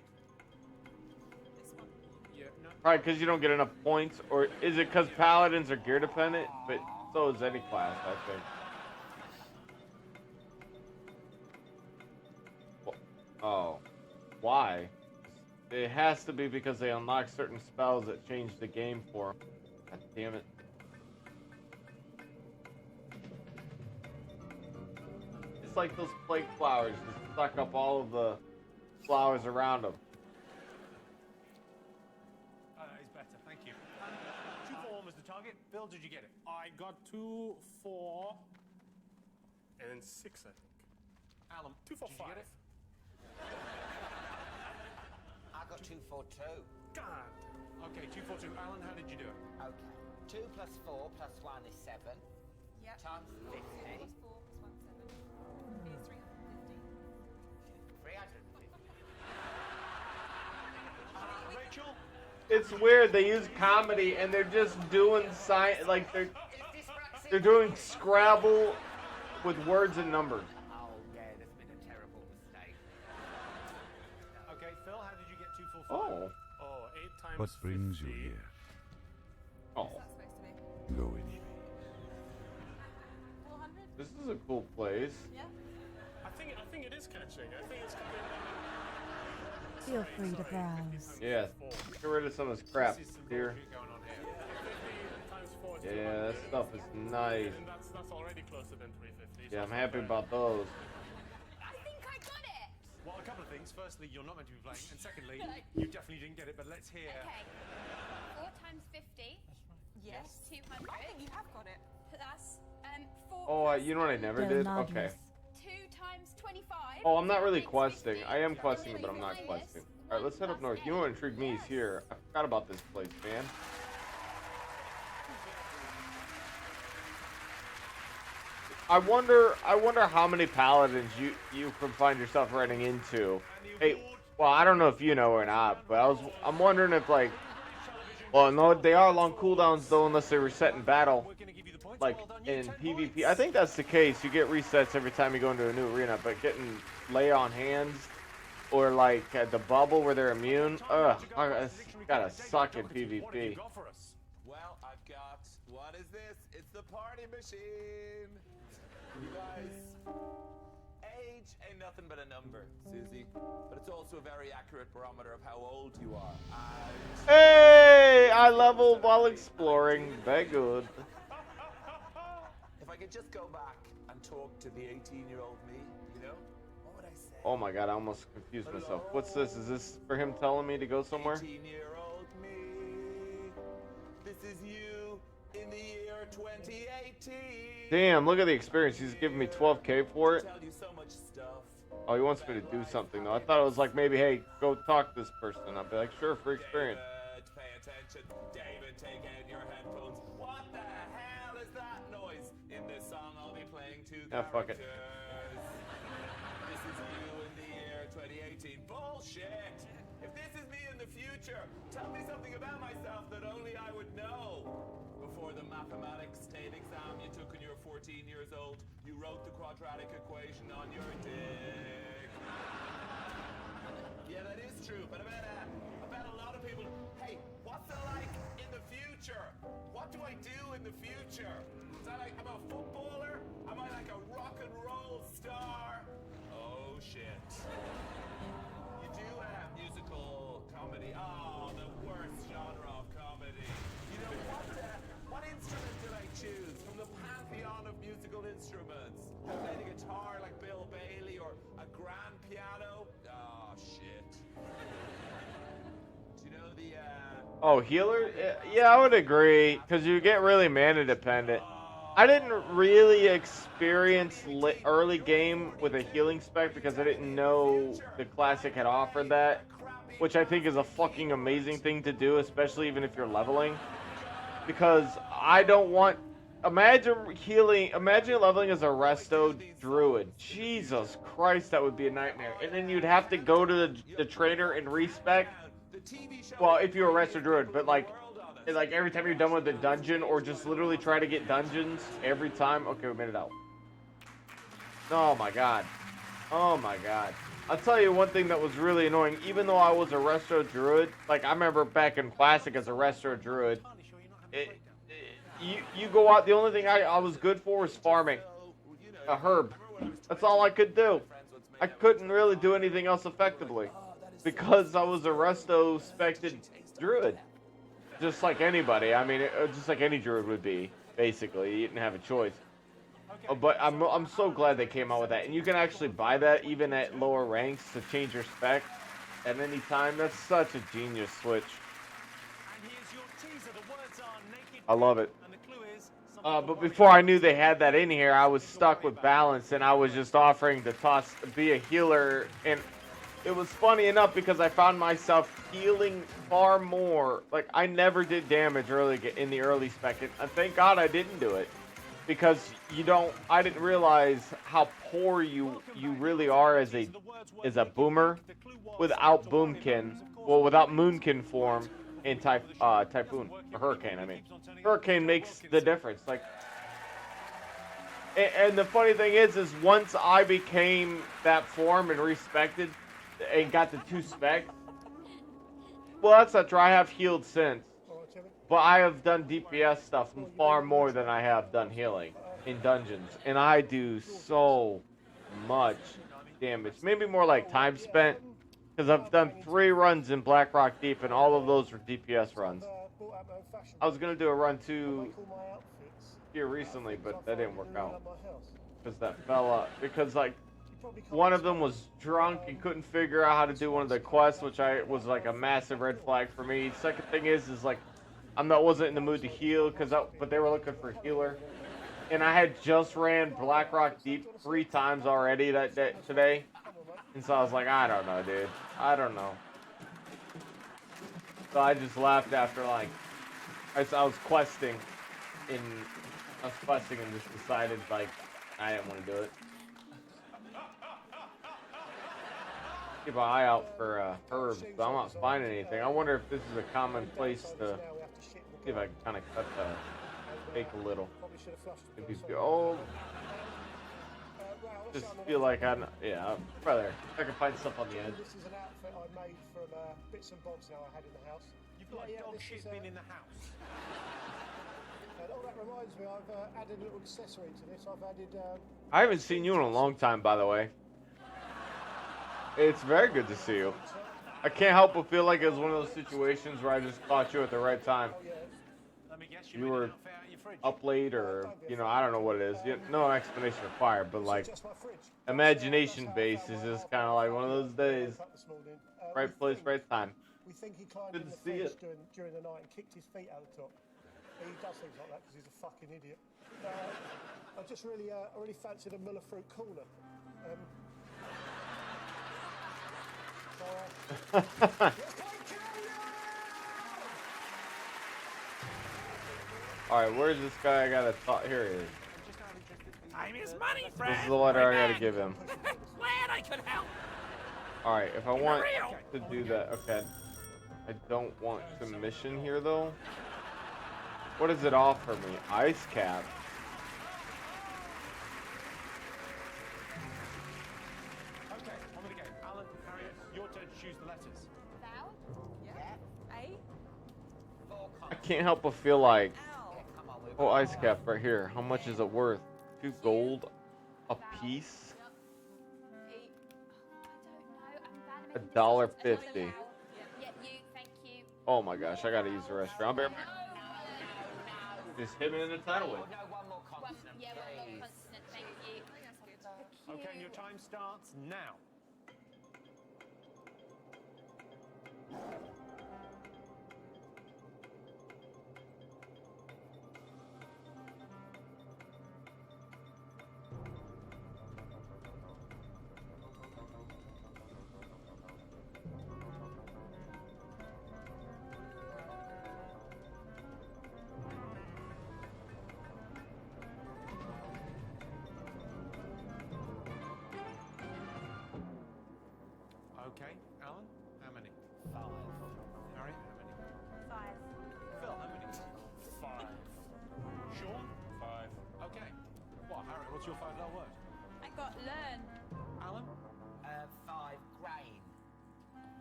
This one. Yeah. No. Probably because you don't get enough points, or is it because paladins are gear dependent? But so is any class, I think. Oh, why? It has to be because they unlock certain spells that change the game for them. God damn it. It's like those plague flowers just suck up all of the flowers around them. It's better. Thank you. 241 was the target. Bill, did you get it? I got 2, 4, and then 6, I think. Alan, 2, 4, did 5. you get it? I got 242. God. Okay, 242. Alan, how did you do it? Okay. 2 plus 4 plus 1 is 7. Yep. Times 50. 2 plus 4 plus 1, 7. Is 350. 350. Rachel? It's weird. They use comedy and they're just doing like they're doing Scrabble with words and numbers. Oh, yeah, there's been a terrible mistake. Okay, Phil, how did you get 245? Oh. Oh, 8 times What brings you 50. here? Oh. What's that supposed to be? Go in peace. 400? This is a cool place. Yeah. I think it is catching. I think it's coming. Feel free to browse. Yeah. Get rid of some of this crap here. Going on here. 50 times 4 is Yeah, that 200. stuff is nice. And that's already closer than 350. Yeah, I'm happy about those. I think I got it. Well, a couple of things. Firstly, you're not meant to be playing. And secondly, you definitely didn't get it, but let's hear. Okay. 4 times 50. Yes. 200. I think you have got it. Plus 4. Oh, you know what I never did? Okay. 2 times 25. Oh, I'm not really questing. I am questing, but I'm not questing. Alright, let's head up north. You know what intrigued me is here. I forgot about this place, man. I wonder how many paladins you can find yourself running into. Hey, well, I don't know if you know or not, but I'm wondering if like, well, no, they are long cooldowns though, unless they reset in battle, like in PvP. I think that's the case. You get resets every time you go into a new arena, but getting lay on hands or like the bubble where they're immune, it's gotta suck in PvP. Well, I've got, what is this? It's the party machine. You guys, Age ain't nothing but a number, Susie. But it's also a very accurate barometer of how old you are. Hey, I leveled while exploring. Very good. If I could just go back and talk to the 18-year-old me, you know, what would I say? Oh my god, I almost confused myself. What's this? Is this for him telling me to go somewhere? 18-year-old me, this is you in the year 2018. Damn, look at the experience. He's giving me 12K for it. Tell you so much stuff. Oh, he wants me to do something though. I thought it was like maybe, hey, go talk to this person. I'd be like, sure, free experience. David, pay attention. David, take out your headphones. What the hell is that noise? In this song, I'll be playing two Fuck it. characters. This is you in the year 2018. Bullshit! If this is me in the future, tell me something about myself that only I would know. Before the mathematics state exam you took when you were 14 years old, you wrote the quadratic equation on your dick. Yeah, that is true, but I bet a lot of people, hey, what's it like in the future? What do I do in the future? Is that like, I'm a footballer? Am I like a rock and roll star? Oh, shit. You do have musical comedy. Oh, the worst genre of comedy. You know, what instrument did I choose from the pantheon of musical instruments? I played a guitar like Bill Bailey or a grand piano. Oh, shit. Do you know the, Oh, healer? Yeah, I would agree, because you get really mana dependent. I didn't really experience early game with a healing spec because I didn't know the Classic had offered that, which I think is a fucking amazing thing to do, especially even if you're leveling. Because I don't want... Imagine leveling as a resto druid. Jesus Christ, that would be a nightmare. And then you'd have to go to the trainer and respec. Well, if you're a resto druid, but like every time you're done with the dungeon, or just literally try to get dungeons every time. Okay, we made it out. Oh my god. Oh my god. I'll tell you one thing that was really annoying. Even though I was a resto druid, like I remember back in Classic as a resto druid, you go out, the only thing I was good for was farming a herb. That's all I could do. I couldn't really do anything else effectively because I was a resto spected druid. Just like anybody. I mean, just like any druid would be, basically. You didn't have a choice. But I'm so glad they came out with that. And you can actually buy that even at lower ranks to change your spec at any time. That's such a genius switch. I love it. But before I knew they had that in here, I was stuck with balance, and I was just offering to be a healer. And it was funny enough because I found myself healing far more. Like, I never did damage in the early spec, and thank God I didn't do it. Because I didn't realize how poor you really are as a boomer without boomkin, well, without moonkin form in typhoon or hurricane. I mean, hurricane makes the difference. Like, and the funny thing is once I became that form and respected and got the 2 specs, well, that's not true. I have healed since. But I have done DPS stuff far more than I have done healing in dungeons. And I do so much damage. Maybe more like time spent. Because I've done 3 runs in Blackrock Deep, and all of those were DPS runs. I was going to do a run too here recently, but that didn't work out. Because that fella, because like, one of them was drunk and couldn't figure out how to do one of the quests, which was like a massive red flag for me. Second thing is like, wasn't in the mood to heal, but they were looking for a healer. And I had just ran Blackrock Deep 3 times already today. And so I was like, I don't know, dude. I don't know. So I just laughed after, like, I was questing and just decided, like, I didn't want to do it. Keep an eye out for herbs, but I'm not finding anything. I wonder if this is a common place to see if I can kind of cut the cake a little. Just feel like brother, I can find stuff on the edge. This is an outfit I made from bits and bobs now I had in the house. You've got dog shit bin in the house. And that reminds me, I've added a little accessory to this. I've added... I haven't seen you in a long time, by the way. It's very good to see you. I can't help but feel like it's one of those situations where I just caught you at the right time. Let me guess, You were up late, or I don't know what it is. No explanation required, but like imagination base is just kind of like one of those days. Right place, right time. We think he climbed Good in to the see fence it. during the night and kicked his feet out the top. He does things like that because he's a fucking idiot. I just really, I really fancied a Muller fruit cooler. All right, where's this guy? I gotta talk. Here he is. Time is money, This friend. is the letter I gotta back. give him. Glad I could help. All right, if I want to do that, okay. I don't want to mission here though. What does it offer me? Ice cap. Okay, on with the game. Alan, Harriet, your turn to choose the letters. Vowel? Yeah. A. I can't help but feel like, oh, ice cap right here. How much is it worth? 2 gold a piece. $1.50. Yeah, you. Thank you. Oh my gosh, I gotta use the restroom. I'll be right back. Just hit me in the tidal wave. One more consonant, Yeah, one more please. consonant. Thank you. Okay, and your time starts now. Okay, Alan, how many? 5. Harriet, how many? 5. Phil, how many? 5. Sean? 5. Okay. What, Harriet, what's your 5-letter word? I got learn. Alan? 5. Grain.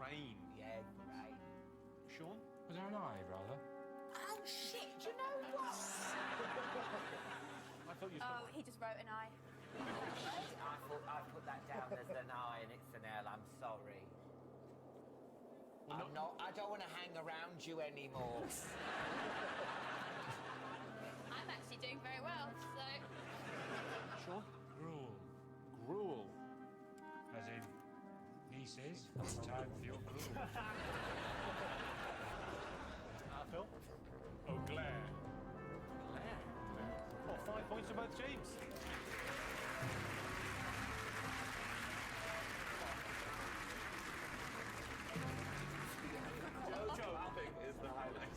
Rain. Yeah, grain. Sean? Was there an I, rather? Oh shit! Do you know what? I thought you Oh, he just wrote an I. I put that down as an I and it's an L. I'm sorry. I'm not. I don't want to hang around you anymore. I'm actually doing very well, so. Sean? Gruel. Gruel. As in, nieces, it's time for your gruel. Phil? Oh, glare. Claire. Well, 5 points to both teams. Jumping is the highlight.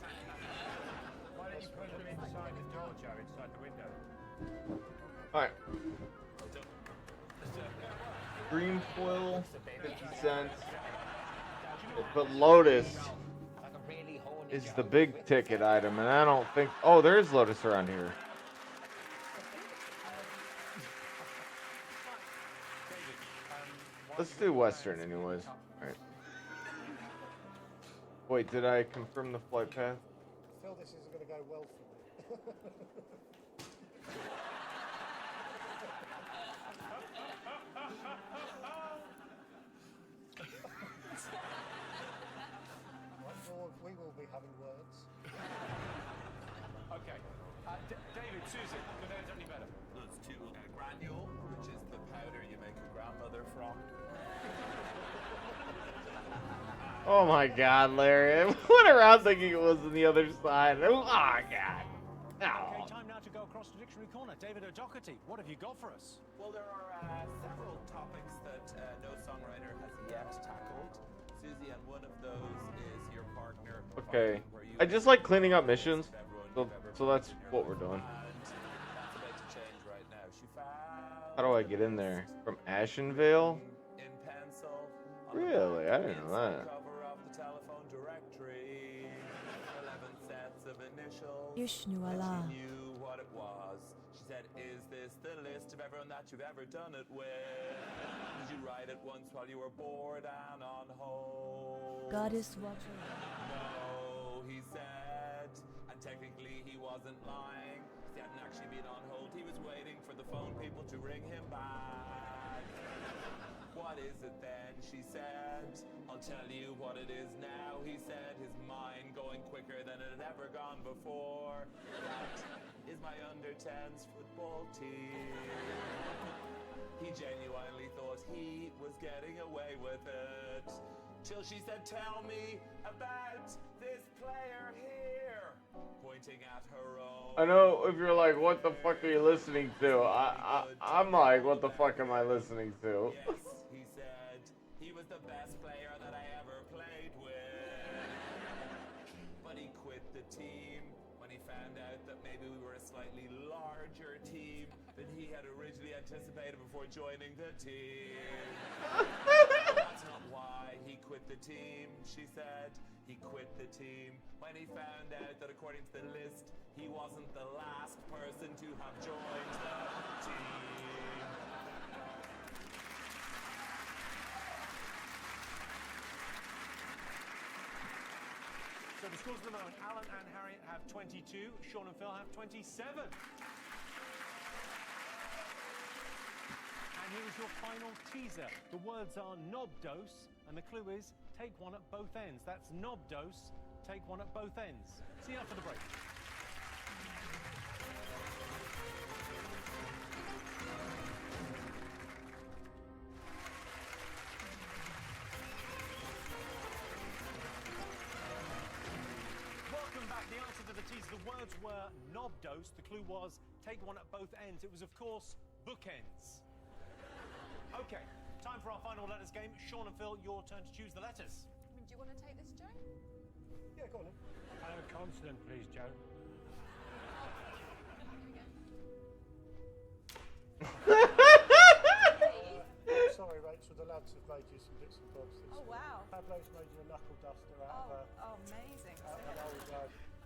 Why don't you put them inside the door, Joe, inside the window? Alright. Green foil, 50 cents. But Lotus is the big ticket item, and I don't think. Oh, there is Lotus around here. Let's do Western, anyways. Alright. Wait, did I confirm the flight path? I feel this isn't going to go well for me. We will be having words. Okay. David, Susan, your name's only better. There's 2 granule, which is the powder you make a grandmother from. Oh my god, Larry. I went around thinking it was on the other side. Oh god. Okay, time now to go across to Dictionary Corner. David O'Doherty, what have you got for us? Well, there are several topics that no songwriter has yet tackled. Susie, and one of those is your partner. Okay. I just like cleaning up missions. So that's what we're doing. That's about to change right now. She found How do I get in there? From Ashenvale? in pencil. Really? I didn't know that. Cover of the telephone directory. 11 sets of initials. Ishnu And Allah. she knew what it was. She said, "Is this the list of everyone that you've ever done it with? Did you write it once while you were bored and on hold?" Goddess watcher. No, he said. And technically he wasn't lying. He hadn't actually been on hold. He was waiting for the phone people to ring him back. What what is it then? She said, I'll tell you what it is now. He said, his mind going quicker than it had ever gone before. That is my under-10s football team. He genuinely thought he was getting away with it. Till she said, tell me about this player here. Pointing at her own. I know if you're like, what the fuck are you listening to? I'm like, what the fuck am I listening to? Yes, he said, he was the best player that I ever played with. But he quit the team when he found out that maybe we were a slightly larger team than he had originally anticipated before joining the team. That's not why he quit the team, she said. He quit the team when he found out that according to the list, he wasn't the last person to have joined the team. So the scores at the moment, Alan and Harriet have 22, Sean and Phil have 27. And here is your final teaser. The words are knob dose, and the clue is take one at both ends. That's knob dose, take one at both ends. See you after the break. Welcome back. The answer to the teaser, the words were knob dose. The clue was take one at both ends. It was, of course, bookends. Okay, time for our final letters game. Sean and Phil, your turn to choose the letters. Do you want to take this, Joe? Yeah, go on then. A consonant, please, Joe. Sorry, Rachel, the lads have made you some bits and bobs. Oh, wow. Pablo's made you a knuckle duster out of amazing. an old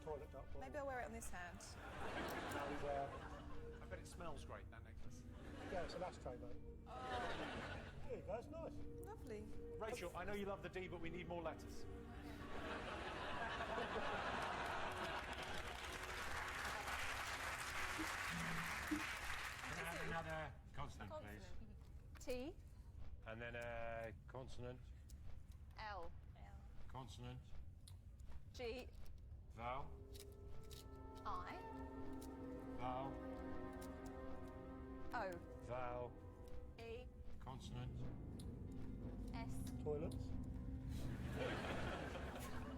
toilet duck ball. Maybe I'll wear it on this hand. And, I bet it smells great, that necklace. yeah, it's an ashtray, mate. There you go, it's nice. Lovely. Rachel, I know you love the D, but we need more letters. Can I have another consonant, please? T. And then a consonant, L. consonant, G. vowel, I. vowel, O. vowel, E. consonant, S. Toilets.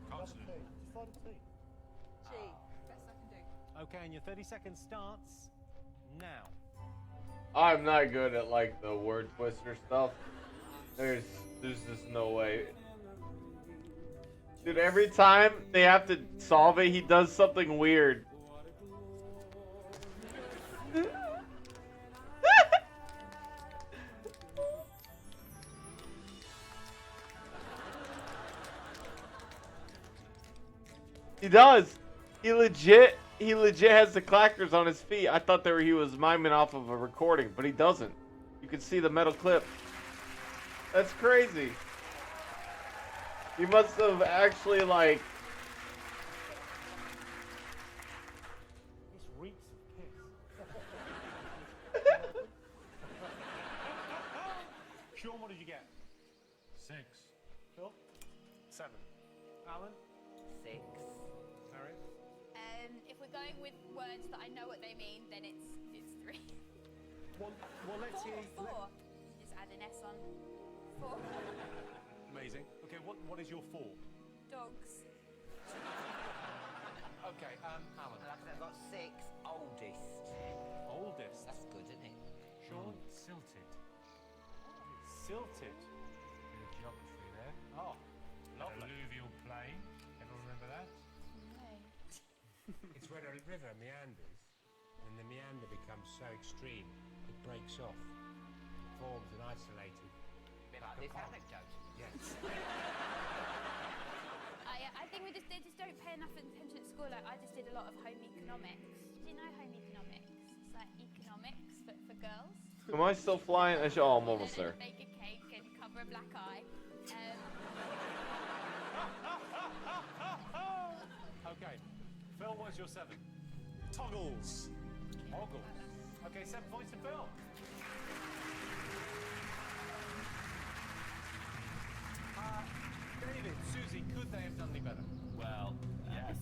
consonant. Just find a T. G. Best I can do. Okay, and your 30 seconds starts now. I'm not good at like the word twister stuff. There's just no way. Dude, every time they have to solve it, he does something weird. He does. He legit has the clackers on his feet. I thought he was miming off of a recording, but he doesn't. You can see the metal clip. That's crazy. He must have actually like. This reeks of piss. Sean, what did you get? 6. Phil? 7. Alan? 6. Harriet? If we're going with words that I know what they mean, then it's 3. Well, let's hear. Four. Just add an S on. 4. Amazing. Okay, what is your 4? Dogs. Okay, Alan. I've got 6. Oldest. Oldest. That's good, isn't it? Sean? Silted. Silted. Bit of geography there. Oh, lovely. Alluvial plain. Everyone remember that? It's where a river meanders, and the meander becomes so extreme, it breaks off, forms an isolated. A bit like this anecdote. Yes. I think they just don't pay enough attention at school. Like, I just did a lot of home economics. Do you know home economics? It's like economics, but for girls. Am I still flying? Oh, I'm almost there. Bake a cake and cover a black eye. Okay. Phil, what's your 7? Toggles. Toggles. Okay, 7 points to Phil. David, Susie, could they have done any better? Well, yes.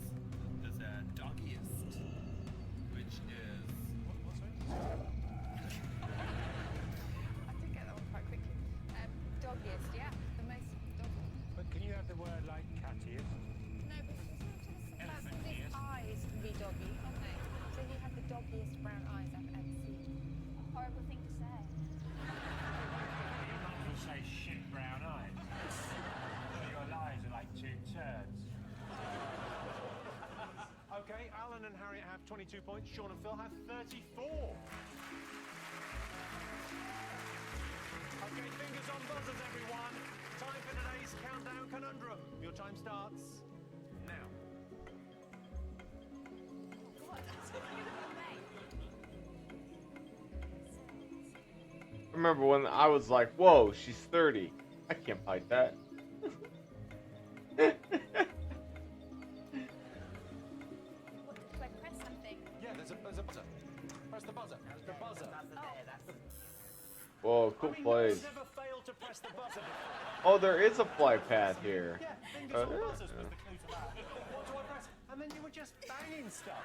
There's a doggiest, which is. What's that? I did get that one quite quickly. Doggiest, yeah. The most doggy. But can you have the word like cattiest? No, but it's not just about his eyes can be doggy, can't they? So he had the doggiest brown eyes I've ever seen. Horrible thing to say. You might as well say shit brown eyes. Your eyes are like two turds. Okay, Alan and Harriet have 22 points. Sean and Phil have 34. Okay, fingers on buzzers, everyone. Time for today's countdown conundrum. Your time starts now. I remember when I was like, whoa, she's 30. I can't fight that. What, do I press something? Yeah, there's a buzzer. Press the buzzer. The buzzer. Whoa, cool I mean, plays. never failed to press the buzzer before. Oh, there is a fly path here. Yeah, fingers on buzzers was the clue to that. What do I press? And then you were just banging stuff.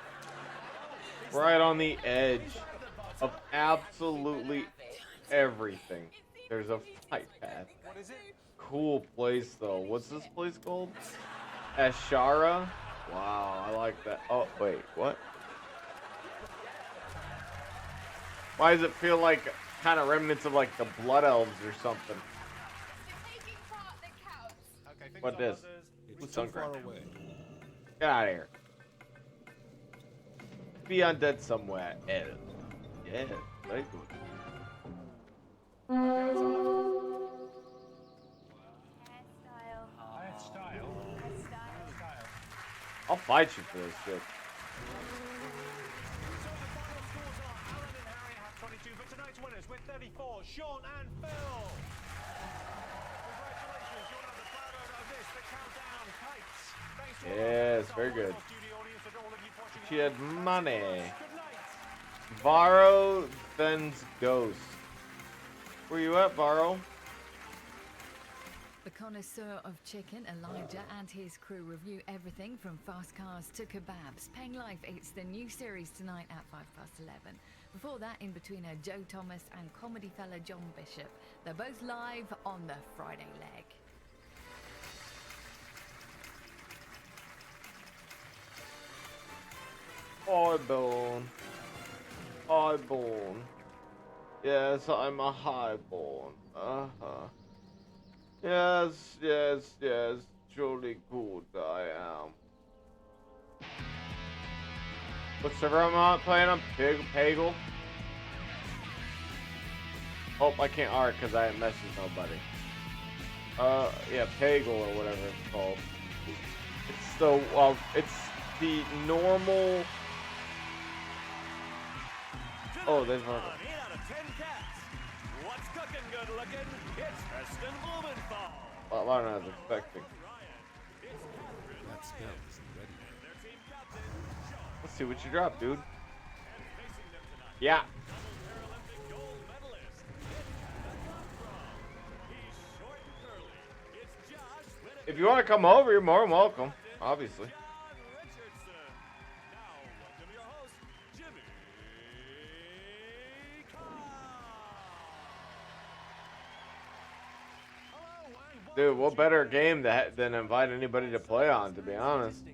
Right on the edge of absolutely everything. There's a flight path. What is it? Cool place though. What's this place called? Ashara? Wow, I like that. Oh, wait, what? Why does it feel like kind of remnants of like the Blood Elves or something? Taking part that counts. Okay, fingers What on this? buzzers. Who's Too far Sunground? away. Get out of here. Be undead somewhere. Yeah, very good. Hairstyle. I had style. Hairstyle. Style. I'll fight you for this shit. So the final scores are Alan and Harriet have 22, but tonight's winners with 34, Sean and Phil. Congratulations, you're now the proud owner of this, the Countdown Kites. Thanks to all our Yes, fans, very our good. wonderful studio audience, and all of you watching She live. had Thanks money. so much. Good night. Varro Then's Ghost. Where you at, Varro? The connoisseur of chicken, Elijah, and his crew review everything from fast cars to kebabs. Peng Life, it's the new series tonight at 11:05. Before that, in betweener Joe Thomas and comedy fella John Bishop. They're both live on the Friday leg. Highborn. Highborn. Yes, I'm a highborn. Uh-huh. Yes, yes, yes. Truly good I am. What server am I playing on? Pagel? Oh, I can't art because I haven't messaged nobody. Yeah, Pagel or whatever it's called. It's the, it's the normal... Oh, there's one. 8 out of 10 cats. What's cooking good looking? It's Preston Blumenthal. A lot I was expecting. That spell isn't ready. Let's see what you drop, dude. Yeah. If you want to come over, you're more than welcome. Obviously. Dude, what better game than invite anybody to play on, to be honest.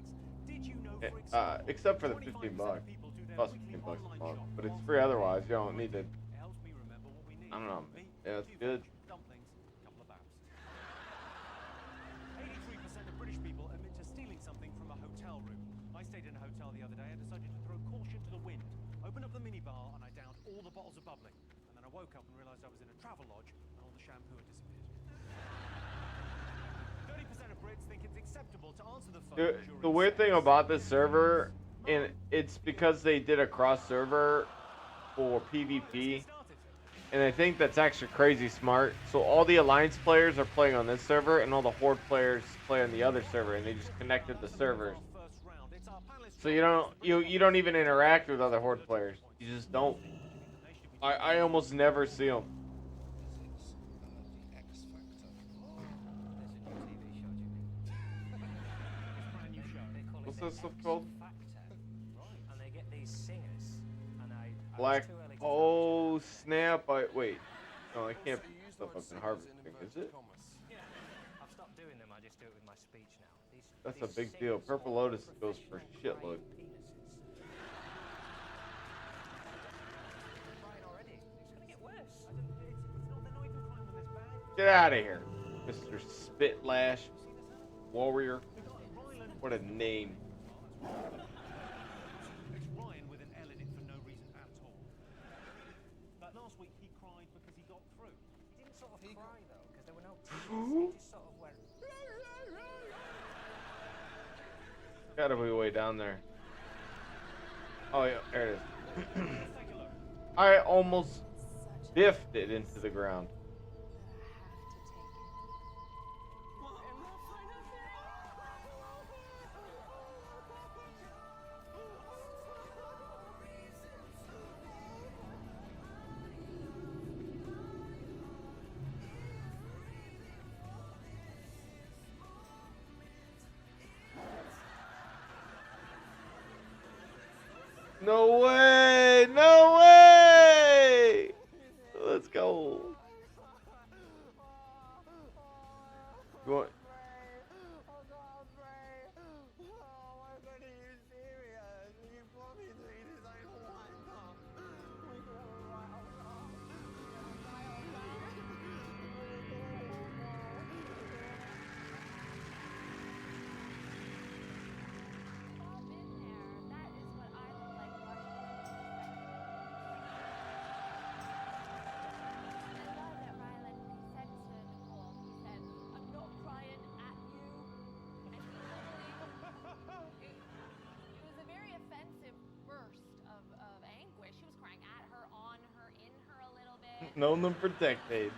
Except for the $15. Plus $15 a month. But it's free otherwise. You don't need to... I don't know. Yeah, it's good. 83% of British people admit to stealing something from a hotel room. I stayed in a hotel the other day and decided to throw caution to the wind. Opened up the minibar and I downed all the bottles of bubbly. And then I woke up and realised I was in a travel lodge and all the shampoo had disappeared. 30% of Brits think it's acceptable to answer the phone during The weird thing about this server, and it's because they did a cross server for PvP, and I think that's actually crazy smart. So all the Alliance players are playing on this server, and all the Horde players play on the other server, and they just connected the servers. So you don't even interact with other Horde players. You just don't. I almost never see them. What's that stuff called? And they get these singers, and I Black. was too early to Oh snap! Wait. No, I can't put stuff up in harvesting. Is it? I've stopped doing them. I just do it with my speech now. That's a big deal. Purple Lotus goes for shitload. Get out of here, Mr. Spitlash Warrior. What a name. It's Ryan with an L in it for no reason at all. But last week he cried because he got through. He didn't sort of cry though, because there were no tears. He just sort of went. Gotta be way down there. Oh yeah, there it is. I almost biffed it into the ground. No way! No way! Let's go. You want? Known them for decades.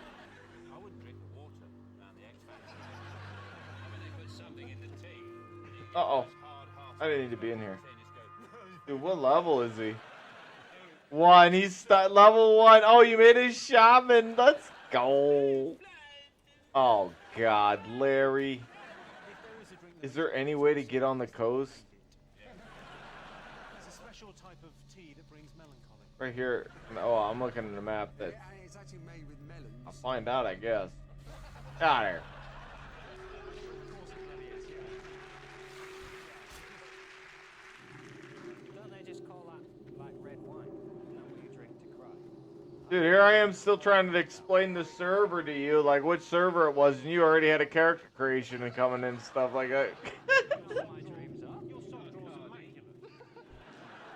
I wouldn't drink the water around the X Factor. I mean, they put something in the tea. Uh-oh. I didn't need to be in here. Dude, what level is he? 1. He's level 1. Oh, you made a shaman. Let's go. Oh, God, Larry. Is there any way to get on the coast? It's a special type of tea that brings melancholy. Right here. Oh, I'm looking at the map. That It's actually made with melons. I'll find out, I guess. Get out of here. Don't they just call that like red wine? Isn't that what you drink to cry? Dude, here I am still trying to explain the server to you, like which server it was, and you already had a character creation and coming in and stuff like that.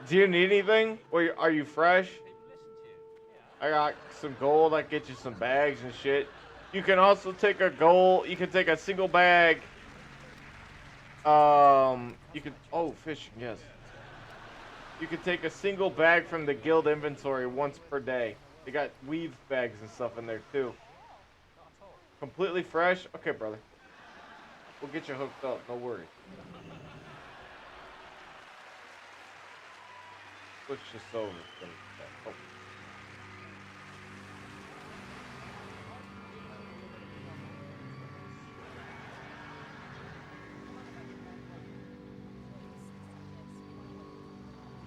Do you need anything? Or are you fresh? I got some gold. I can get you some bags and shit. You can also take a gold. You can take a single bag. You can. Oh, fishing. Yes. You can take a single bag from the guild inventory once per day. They got weave bags and stuff in there too. Completely fresh. Okay, brother. We'll get you hooked up. No worries. Switch this over. Oh.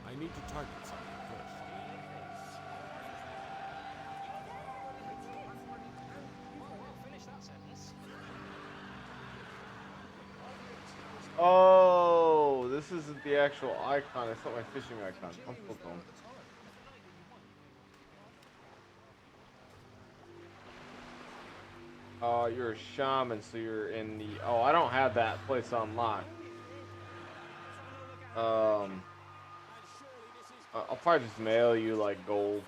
I need to target something first. Finish that sentence. Oh, this isn't the actual icon. It's not my fishing icon. I'm so dumb. Oh, you're a shaman, so you're in the... Oh, I don't have that place unlocked. I'll probably just mail you, like, gold.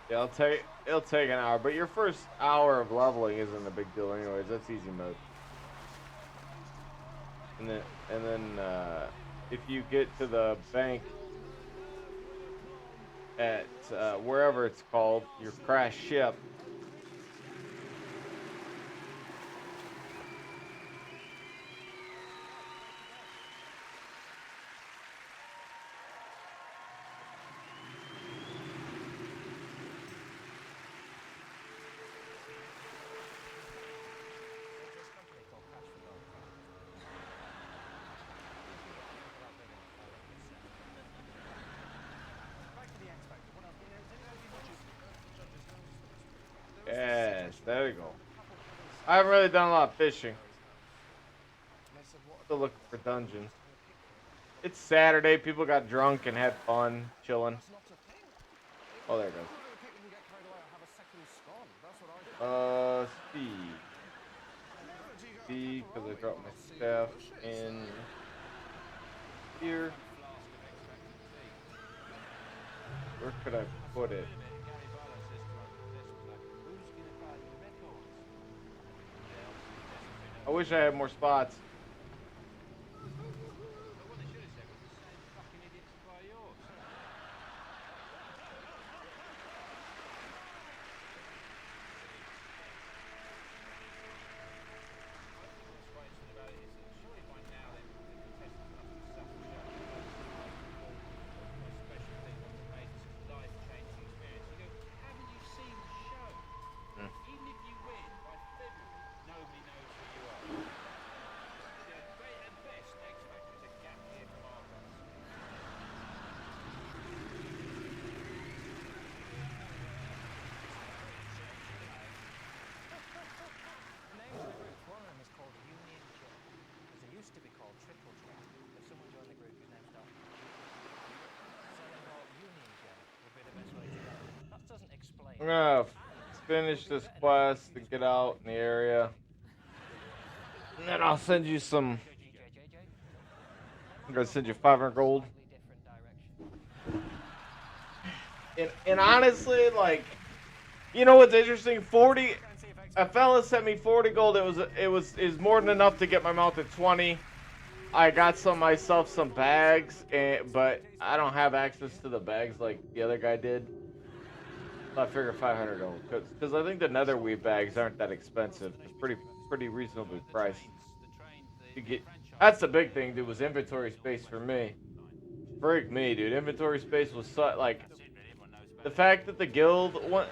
Yeah, it'll take an hour, but your first hour of leveling isn't a big deal anyways. That's easy mode. And then if you get to the bank at wherever it's called, your crash ship. There you go. I haven't really done a lot of fishing. Still looking for dungeons. It's Saturday. People got drunk and had fun, chilling. Oh, there it goes. Speed. Speed, because I dropped my staff in here. Where could I put it? I wish I had more spots. I'm gonna finish this quest and get out in the area. And then I'll send you some. I'm gonna send you 500 gold. And honestly, like, you know what's interesting? 40. A fella sent me 40 gold. It was more than enough to get my mount to 20. I got myself some bags, but I don't have access to the bags like the other guy did. So I figured 500 gold, because I think the netherweave bags aren't that expensive. It's pretty reasonably priced. That's the big thing, dude. Was inventory space for me. Freak me, dude. Inventory space was like the fact that the guild one.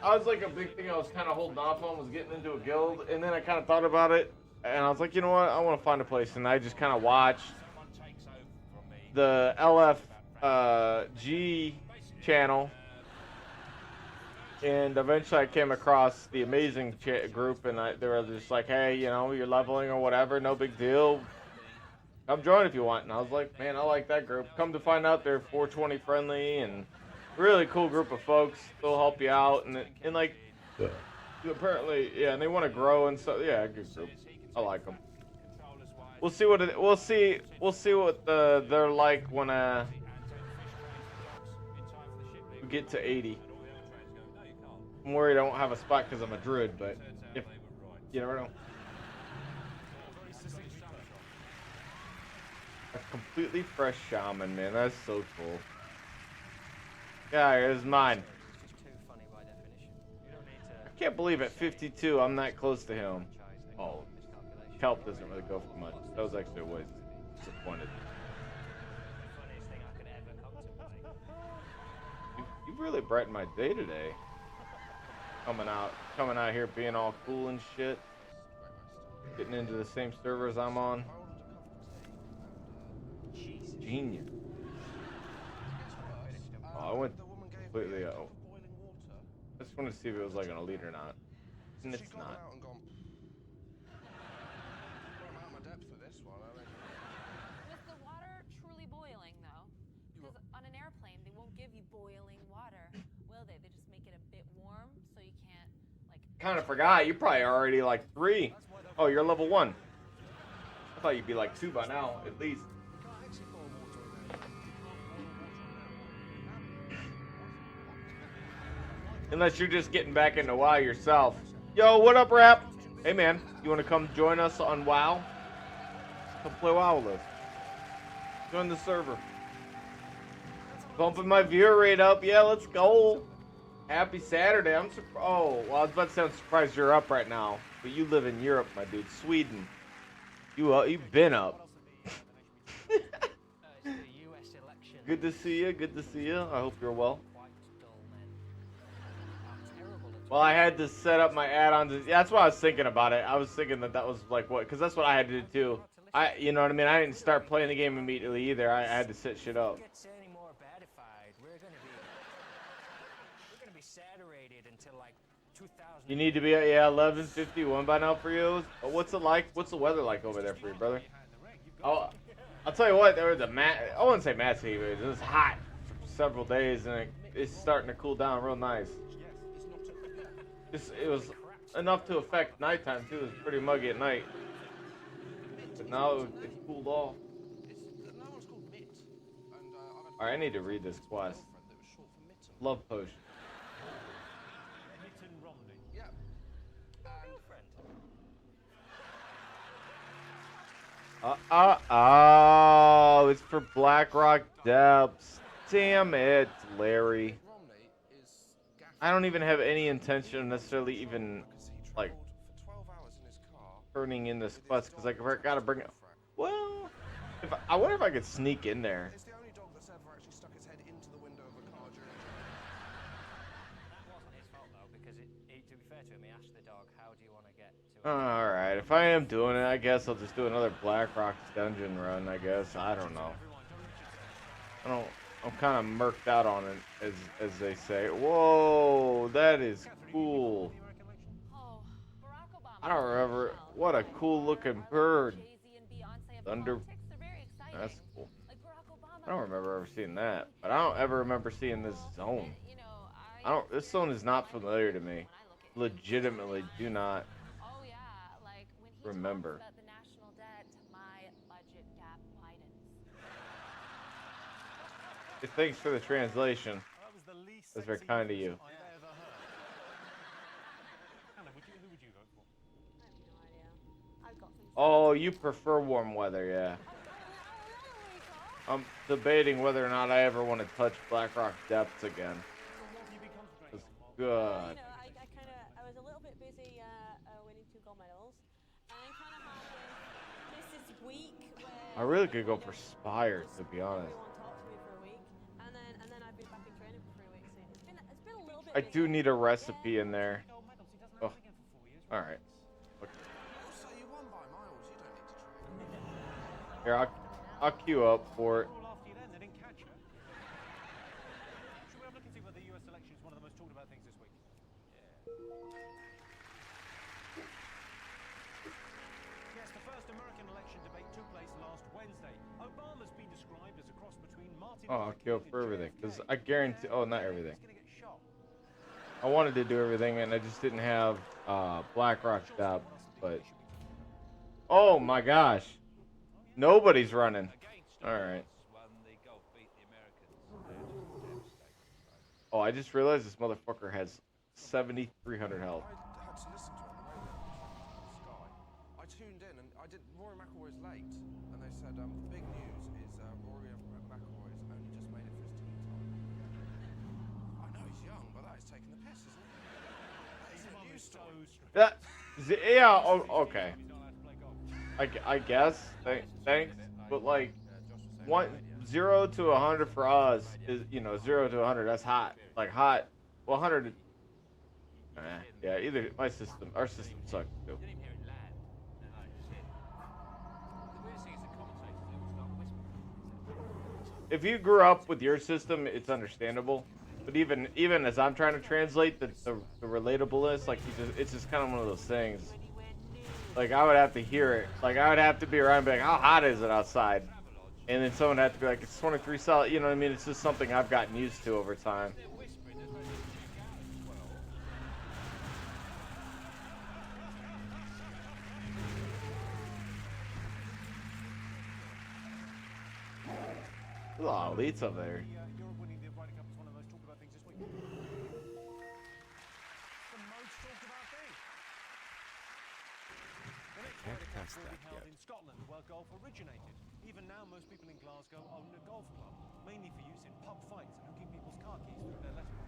I was like a big thing I was kind of holding off on was getting into a guild, and then I kind of thought about it, and I was like, you know what? I want to find a place, and I just kind of watched the LFG channel. And eventually I came across the amazing group, and they were just like, hey, you know, you're leveling or whatever, no big deal. Come join if you want. And I was like, man, I like that group. Come to find out they're 420 friendly and really cool group of folks. They'll help you out. And like, apparently, yeah, and they want to grow and so, yeah, good group. I like them. We'll see what they're like when we get to 80. I'm worried I won't have a spot because I'm a druid, but if you never know. A completely fresh shaman, man. That's so cool. Yeah, here's mine. I can't believe at 52 I'm that close to him. Oh, kelp doesn't really go for much. That was actually a waste. Disappointed. You really brightened my day today. Coming out here being all cool and shit. Getting into the same servers I'm on. Genius. Oh, I went completely out. I just wanted to see if it was like an elite or not. And it's not. Was the water truly boiling though? Because on an airplane they won't give you boiling water, will they? They just make it a bit warm so you can't like. Kind of forgot. You're probably already like 3. Oh, you're level 1. I thought you'd be like 2 by now, at least. Unless you're just getting back into WoW yourself. Yo, what up, Rap? Hey, man. You want to come join us on WoW? Come play WoW with us. Join the server. Bumping my viewer rate up. Yeah, let's go. Happy Saturday. I'm surprised. Oh, well, I was about to say I'm surprised you're up right now. But you live in Europe, my dude. Sweden. You've been up. Good to see you. Good to see you. I hope you're well. Well, I had to set up my add-ons. Yeah, that's what I was thinking about it. I was thinking that was like what, because that's what I had to do too. You know what I mean? I didn't start playing the game immediately either. I had to set shit up. Any more badified, we're gonna be saturated until like You need to be at, yeah, 11:51 by now for you. What's it like? What's the weather like over there for you, brother? I'll tell you what, there was I wouldn't say massive heat, but it was hot for several days, and it's starting to cool down real nice. It was enough to affect nighttime too. It was pretty muggy at night, but now it's cooled off. All right, I need to read this quest. Love potion. Oh, it's for Blackrock Depths. Damn it, Larry. I don't even have any intention of necessarily even, like, turning in this quest, because I gotta bring it. Well, I wonder if I could sneak in there. It's the only dog that's ever actually stuck its head into the window of a car during a journey. That wasn't his fault though, because to be fair to him, he asked the dog, "How do you want to get to?" Alright, if I am doing it, I guess I'll just do another Blackrock dungeon run, I guess. I don't know. I'm kind of murked out on it, as they say. Whoa, that is cool. I don't remember. What a cool looking bird. Thunder. That's cool. I don't remember ever seeing that, but I don't ever remember seeing this zone. This zone is not familiar to me. Legitimately do not remember. Hey, thanks for the translation. That's very kind of you. Oh, you prefer warm weather, yeah. I'm debating whether or not I ever want to touch Blackrock Depths again. It's good. I was a little bit busy winning 2 gold medals, and I kind of had this week where I really could go for Spire, to be honest. everyone talked to me for a week, and then I've been back in training for 3 weeks. So it's been a little bit. I do need a recipe in there. Oh, all right. Okay. Also, you won by miles. You don't need to train. Here, I'll queue up for it. Should we have a look and see whether the US election is one of the most talked about things this week? Yes, the first American election debate took place last Wednesday. Obama's been described as a cross between Martin. Oh, I'll queue up for everything, because I guarantee. Oh, not everything. I wanted to do everything, and I just didn't have Blackrock Depths, but. Oh my gosh. Nobody's running. All right. Oh, I just realized this motherfucker has 7,300 health. I had to listen to it on the radio. Sky. I tuned in and Rory McIlroy's late, and they said the big news is Rory McIlroy's only just made it for his team time. I know he's young, but that is taking the piss, isn't it? He's a news story. Yeah. Oh, okay. I guess. Thanks. But like, 0 to 100 for us is 0 to 100. That's hot. Like hot. Well, 100. Yeah. Either our system sucks too. If you grew up with your system, it's understandable. But even as I'm trying to translate the relatableness, like it's just kind of one of those things. Like I would have to hear it. Like I would have to be around and be like, how hot is it outside? And then someone had to be like, it's 23 solid. You know what I mean? It's just something I've gotten used to over time. There's a lot of elites up there. Held in Scotland, where golf originated. Even now, most people in Glasgow own a golf club, mainly for use in pub fights and hooking people's car keys through their letterbox.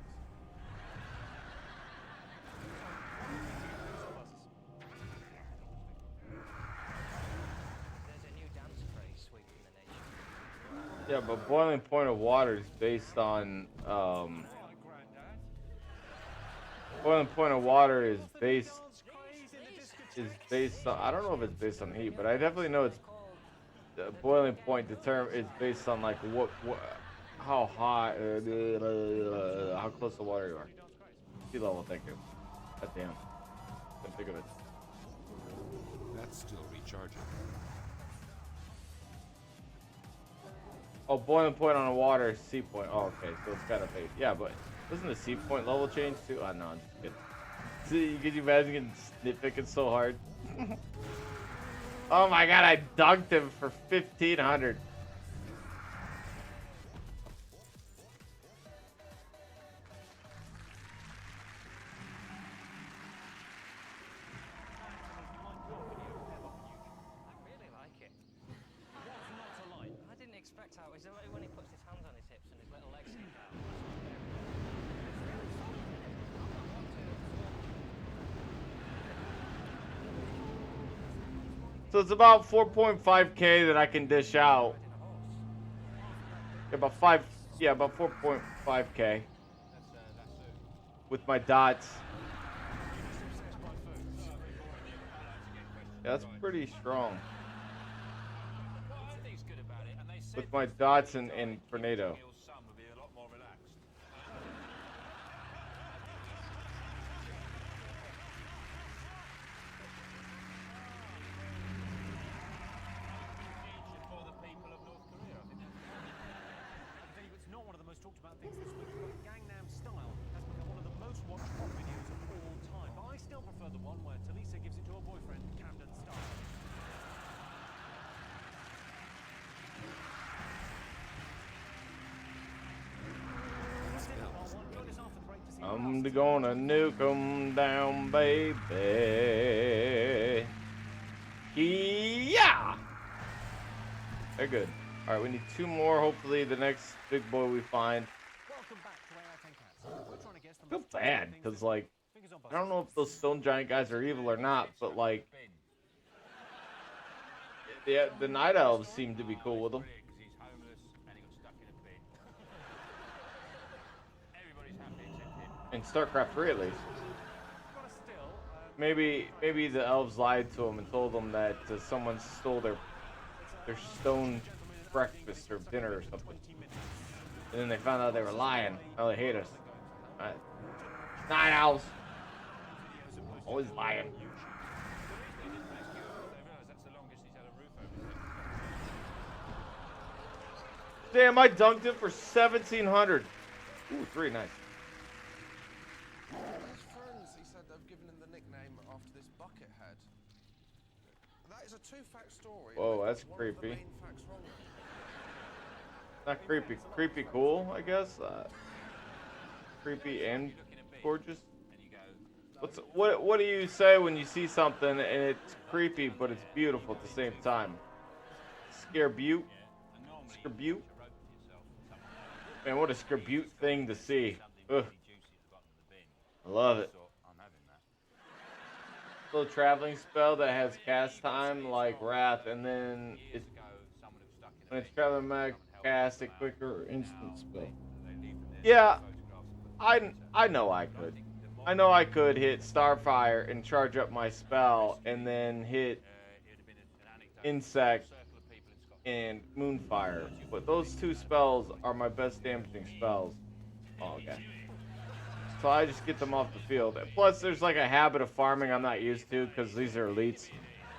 There's a new dance craze sweeping the nation. Yeah, but Boiling Point of Water is based on Boiling Point of Water is based on, I don't know if it's based on heat, but I definitely know it's boiling point is based on like how hot how close to water you are. Sea level, thank you. God damn. Couldn't think of it. That's still recharging. Oh, boiling point on the water is sea point. Oh, okay, so it's gotta be. Yeah, but doesn't the sea point level change too? Oh, no, I'm just kidding. See, could you imagine getting nitpicking so hard? Oh my god, I dunked him for 1,500. I didn't expect how is it like when he puts his hands on his hips and his little legs stick out. So it's about 4.5k that I can dish out. About 4.5k with my dots. Yeah, that's pretty strong. With my dots and tornado. It's not one of the most talked about things this week, but Gangnam Style has become one of the most watched pop videos of all time. But I still prefer the one where Talisa gives it to her boyfriend, Camden Style. I'm gonna nuke 'em down, baby. Yeah! They're good. Alright, we need 2 more. Hopefully the next big boy we find. I feel bad, because, like, I don't know if those stone giant guys are evil or not, but, like, the night elves seem to be cool with them. In StarCraft 3 at least. Maybe the elves lied to him and told them that someone stole their stone breakfast or dinner or something. And then they found out they were lying. Oh, they hate us. Alright. Night owls. Always lying. Damn, I dunked it for 1,700. Ooh, 3, nice. His friends, he said they've given him the nickname after this bucket head. That is a 2-fact story. Whoa, that's creepy. Not creepy. Creepy cool, I guess. Creepy and gorgeous. What do you say when you see something and it's creepy but it's beautiful at the same time? Scarebutte? Scarebutte? Man, what a scarebutte thing to see. Ugh. I love it. Little traveling spell that has cast time like Wrath, and then when it's traveling back, cast a quicker instant spell. Yeah, I know I could. I know I could hit Starfire and charge up my spell, and then hit Insect and Moonfire. But those 2 spells are my best damaging spells. Oh, okay. So I just get them off the field. Plus, there's like a habit of farming I'm not used to because these are elites.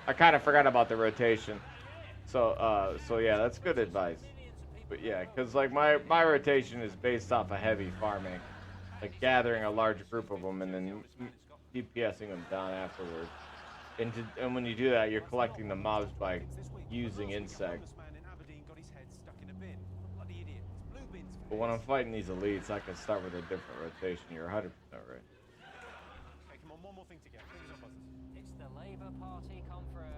I kind of forgot about the rotation. So yeah, that's good advice. But yeah, because like my rotation is based off of heavy farming, like gathering a large group of them and then DPSing them down afterwards. And when you do that, you're collecting the mobs by using insect. But when I'm fighting these elites, I can start with a different rotation. You're 100% right. Okay, come on, one more thing to get. Fingers on buzzers. It's the Labour Party conference.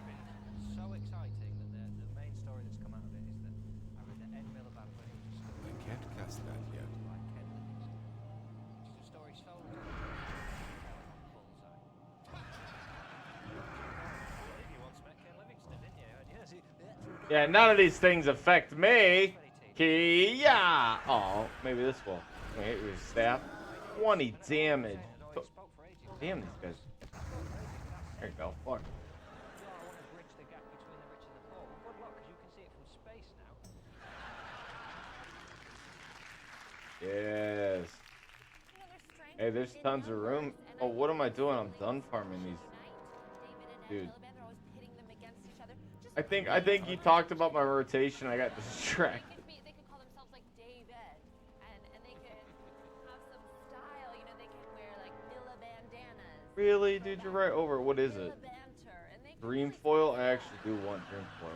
It's been so exciting that the main story that's come out of it is that I read that Ed Miliband when he was I can't cast that yet. like Ken Livingstone, which is a story so bullseye. You once met Ken Livingstone, didn't you? Yes, Yeah, none of these things affect me. Kia! Oh, maybe this will. Let me hit your staff. 20 damage. Damn these guys. There you go. Fuck. Yes. Hey, there's tons of room. Oh, what am I doing? I'm done farming these. Dude. I think you talked about my rotation. I got distracted. They could call themselves like David, and they could have some style. You know, they can wear like Milla bandanas. Really, dude, you're right over. What is it? Dream foil? I actually do want dream foil.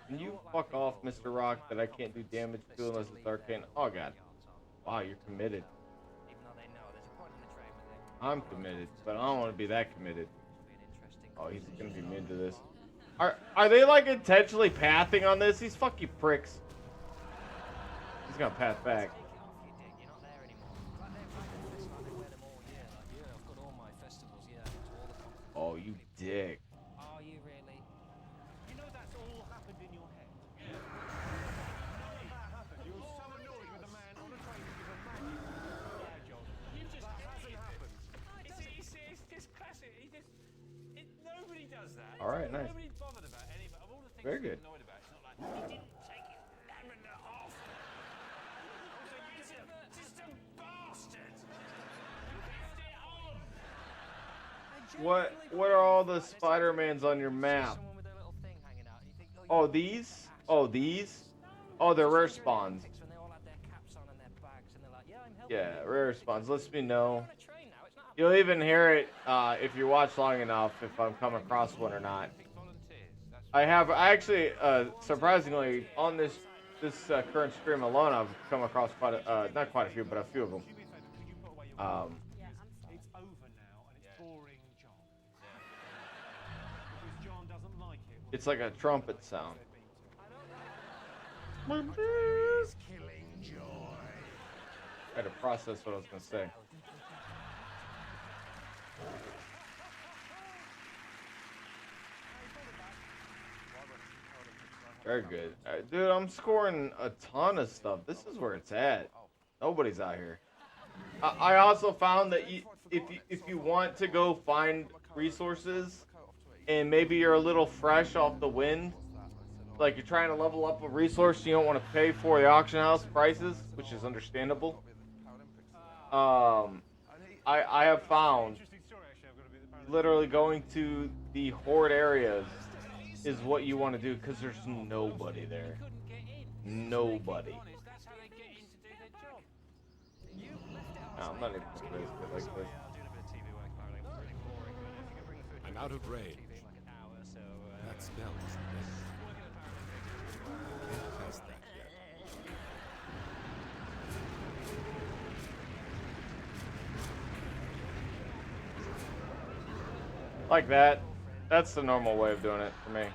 Can you fuck off, Mr. Rock, that I can't do damage to unless it's arcane? Oh god. Wow, you're committed. I'm committed, but I don't want to be that committed. Oh, he's gonna be mean to this. Are they like intentionally pathing on this? These fucking pricks. He's gonna path back. Oh, you dick. Are you really? You know that's all happened in your head. None of that happened. You were so annoyed with a man on a train with a magnet. Yeah, John. That hasn't happened. It's just classic. Nobody does that. All right, nice. Nobody's bothered about any of all the things Very he's good. annoyed about. It's not like he didn't take his lavender off. Also, you just a bastard. You left it on. What are all the Spider-Mans on your map? Oh, these? Oh, these? Oh, they're rare spawns. Yeah, rare spawns. Let me know. You'll even hear it if you watch long enough if I'm coming across one or not. I actually, surprisingly, on this current stream alone, I've come across not quite a few, but a few of them. It's over now, and it's boring, John. Because John doesn't like it. It's like a trumpet sound. Is killing joy. I had to process what I was gonna say. Very good. Dude, I'm scoring a ton of stuff. This is where it's at. Nobody's out here. I also found that if you want to go find resources and maybe you're a little fresh off the wind, like you're trying to level up a resource you don't want to pay for the auction house prices, which is understandable. I have found literally going to the horde areas is what you want to do because there's nobody there. Nobody. No, I'm not even crazy like this. I'm out of range. That spell is dead. Can't cast that yet. Like that. That's the normal way of doing it for me.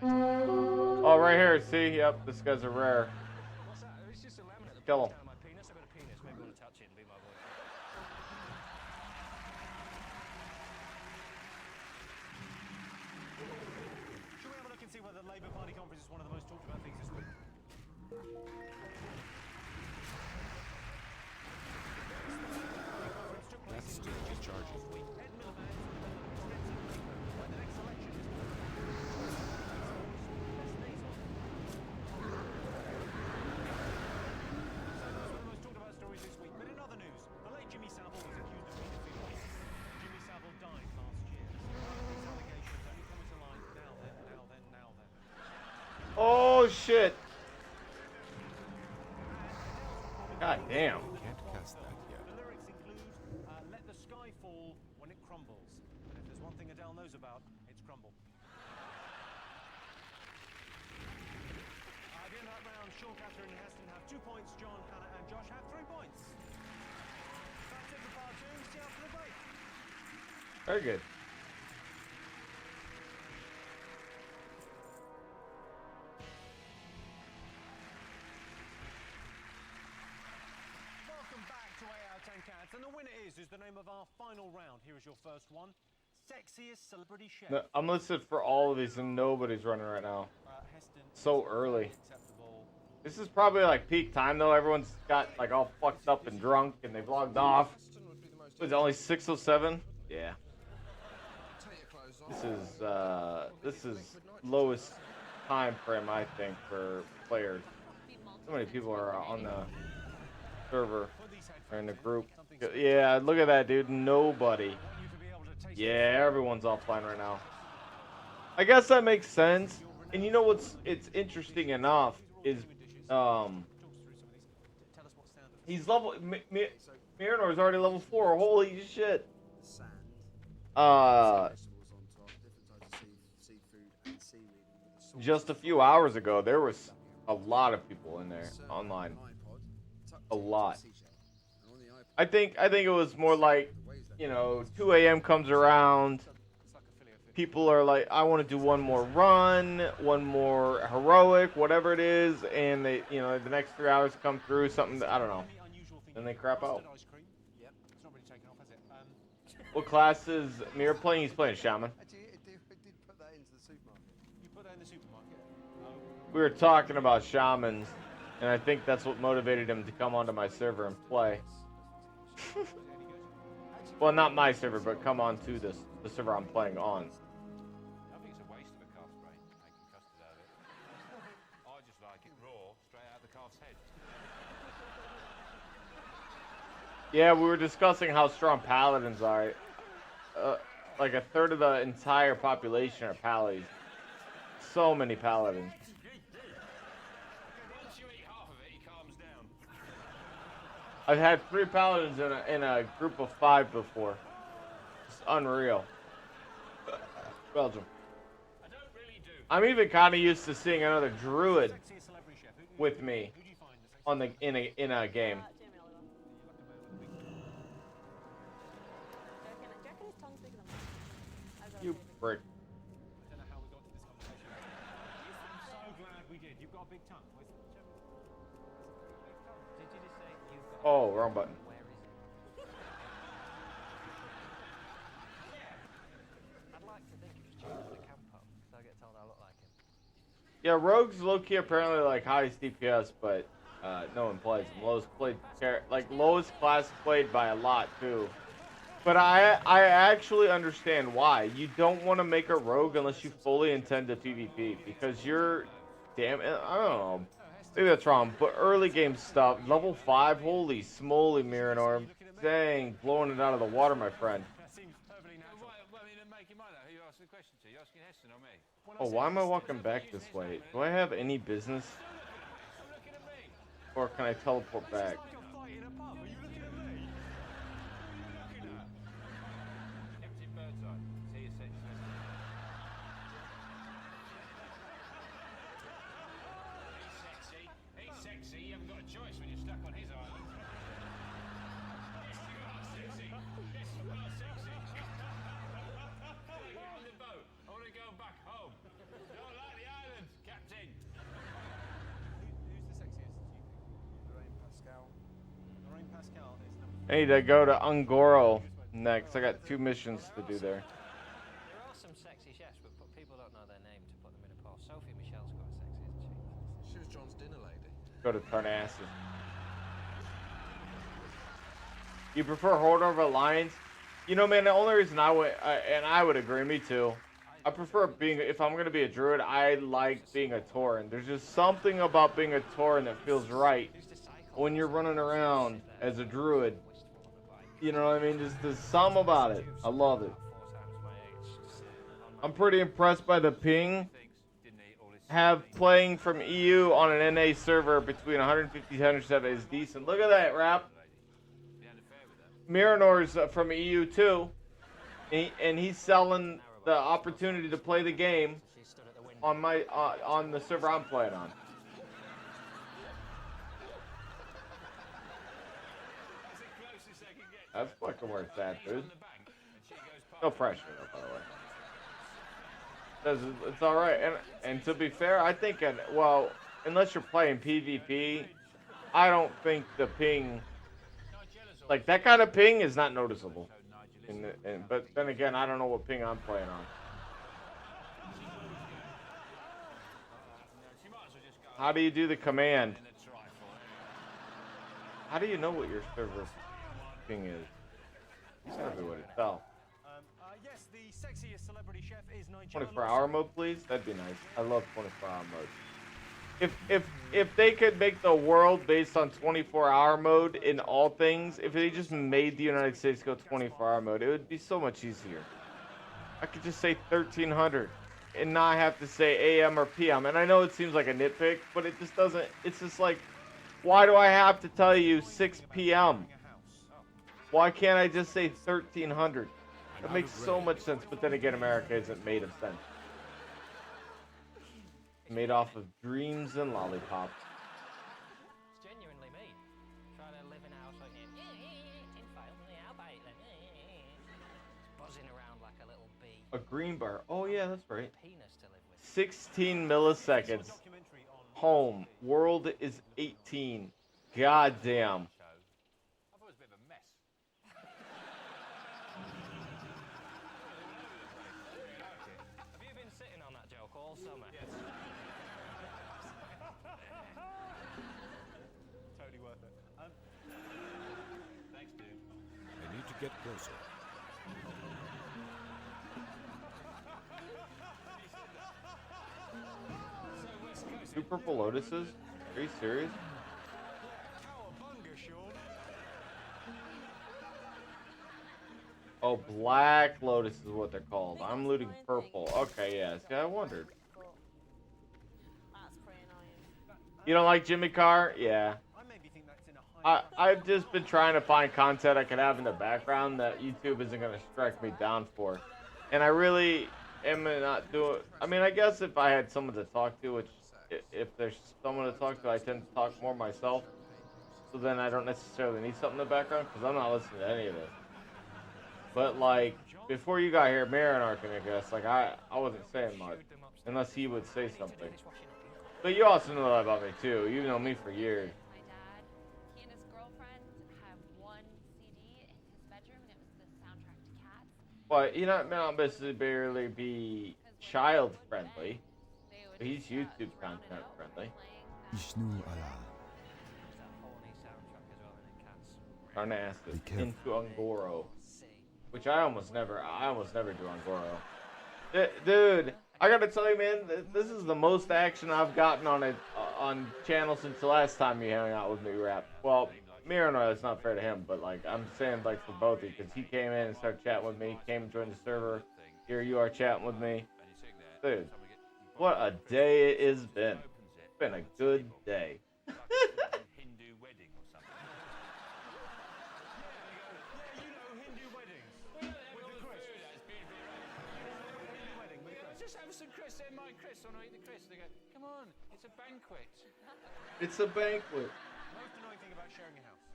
Oh, right here. See? Yep, this guy's a rare. Kill him. Should we have a look and see whether the Labour Party conference is one of the most talked about things this week? That's still discharging. Oh shit! God damn. Can't cast that yet. The lyrics include, let the sky fall when it crumbles. And if there's one thing Adele knows about, it's crumble. At the end of that round, Sean, Catherine and Heston have 2 points, John, Hannah and Josh have 3 points. That's it for part 2. See you after the break. Very good. Welcome back to 8 out of 10 Cats, and the winner is the name of our final round. Here is your first one. Sexiest celebrity chef. No, I'm listed for all of these and nobody's running right now. So early. This is probably like peak time though. Everyone's got like all fucked up and drunk and they've logged off. Was it only 607? Yeah. Take your clothes off. This is lowest time frame I think for players. So many people are on the server or in the group. Yeah, look at that, dude. Nobody. Yeah, everyone's offline right now. I guess that makes sense. And you know it's interesting enough is he's level Miranor's already level 4. Holy shit. Just a few hours ago there was a lot of people in there online. A lot. I think it was more like, you know, 2 a.m. comes around. People are like, I want to do one more run, one more heroic, whatever it is, and they, you know, the next 3 hours come through, something that, I don't know, then they crap out. What class is Mir playing? He's playing Shaman. We were talking about Shamans, and I think that's what motivated him to come onto my server and play. Well, not my server, but come on to the server I'm playing on. I think it's a waste of a calf's brain, making custard out of it. I just like it raw, straight out of the calf's head. Yeah, we were discussing how strong paladins are. Like a third of the entire population are paladins. So many paladins. Once you eat half of it, he calms down. I've had 3 paladins in a group of 5 before. It's unreal. Belgium. I'm even kind of used to seeing another druid with me on the in a game. You prick. I don't know how we got to this conversation. I'm so glad we did. You've got a big tongue. Did you just say you've got? Oh, wrong button. Where is it? I'd like to think it's tuned to the campo, so I get told I look like him. Yeah, Rogue's low-key apparently like highest DPS, but no one plays him. Lowest class played by a lot too. But I actually understand why. You don't want to make a rogue unless you fully intend to PvP, because you're, damn it, I don't know. Maybe that's wrong, but early game stuff, level 5, holy smoly, Miranor. Dang, blowing it out of the water, my friend. That seems perfectly natural. Well, I mean, make him mind who you asking the question to. You asking Heston or me? Oh, why am I walking back this way? Do I have any business? Or can I teleport back? He's sexy. You haven't got a choice when you're stuck on his island. Yes, you are sexy. Yes, you are sexy. Get on the boat. I want to go back home. Don't like the island, Captain. Who's the sexiest, do you think? Lorraine Pascal. Lorraine Pascal is number 4. I need to go to Ungoro next. I got 2 missions to do there. There are some sexy chefs, but people don't know their name to put them in a poll. Sophie Michelle's quite sexy, isn't she? She was John's dinner lady. Go to Tarnassus. You prefer Horde over Alliance? You know, man, the only reason I would agree, me too. I prefer being, if I'm going to be a druid, I like being a Tauren. There's just something about being a Tauren that feels right when you're running around as a druid. You know what I mean? Just there's something about it. I love it. I'm pretty impressed by the ping. Have playing from EU on an NA server between 150 and 170 is decent. Look at that, Rap. Miranor's from EU too, and he's selling the opportunity to play the game on my on the server I'm playing on. That's fucking where it's at, dude. No pressure, though, by the way. It's all right, and to be fair, I think well, unless you're playing PvP, I don't think the ping, like that kind of ping, is not noticeable. But then again, I don't know what ping I'm playing on. How do you do the command? How do you know what your server ping is? That'd be what it felt. Yes, the sexiest celebrity chef is Nigella 24-hour mode, please. That'd be nice. I love 24-hour mode. If they could make the world based on 24-hour mode in all things, if they just made the United States go 24-hour mode, it would be so much easier. I could just say 1300 and not have to say AM or PM. And I know it seems like a nitpick, but it just doesn't. It's just like, why do I have to tell you 6 PM? Why can't I just say 1300? That makes so much sense, but then again, America isn't made of sense. Made off of dreams and lollipops. It's genuinely me. Trying to live in a house like in file. I'll buy it then. Buzzing around like a little bee. A green bar. Oh yeah, that's right. Penis to live with. 16 milliseconds. Home. World is 18. God damn. I thought it was a bit of a mess. Have you been sitting on that joke all summer? Yes. Totally worth it. Thanks, dude. I need to get closer. Two purple lotuses? Are you serious? Oh, black lotus is what they're called. I'm looting purple. Okay, yeah. See, I wondered. That's pretty annoying. You don't like Jimmy Carr? Yeah. I've just been trying to find content I can have in the background that YouTube isn't going to strike me down for. And I really am not doing... I mean, I guess if I had someone to talk to, which if there's someone to talk to, I tend to talk more myself. So then I don't necessarily need something in the background because I'm not listening to any of it. But, like, before you got here, Marinarch, I guess, like, I wasn't saying much. Unless he would say something. But you also know that about me, too. You've known me for years. My dad, he and his girlfriend have one CD in his bedroom, and it was the soundtrack to Cats. But he not necessarily be child-friendly. But he's YouTube content-friendly. Ishnu Allah. Carnassus into Ungoro. Which I almost never do Ungoro. Dude, I gotta tell you, man, this is the most action I've gotten on channel since the last time you hung out with me, Rap. Well, Mirano, that's not fair to him, but like I'm saying, like for both of you, because he came in and started chatting with me, came and joined the server. Here you are chatting with me, dude. What a day it has been. It's been a good day. Hindu wedding or something. Just have some Chris, they're my Chris, I want to eat the Chris. They go, come on, it's a banquet. It's a banquet. Most annoying thing about sharing a house.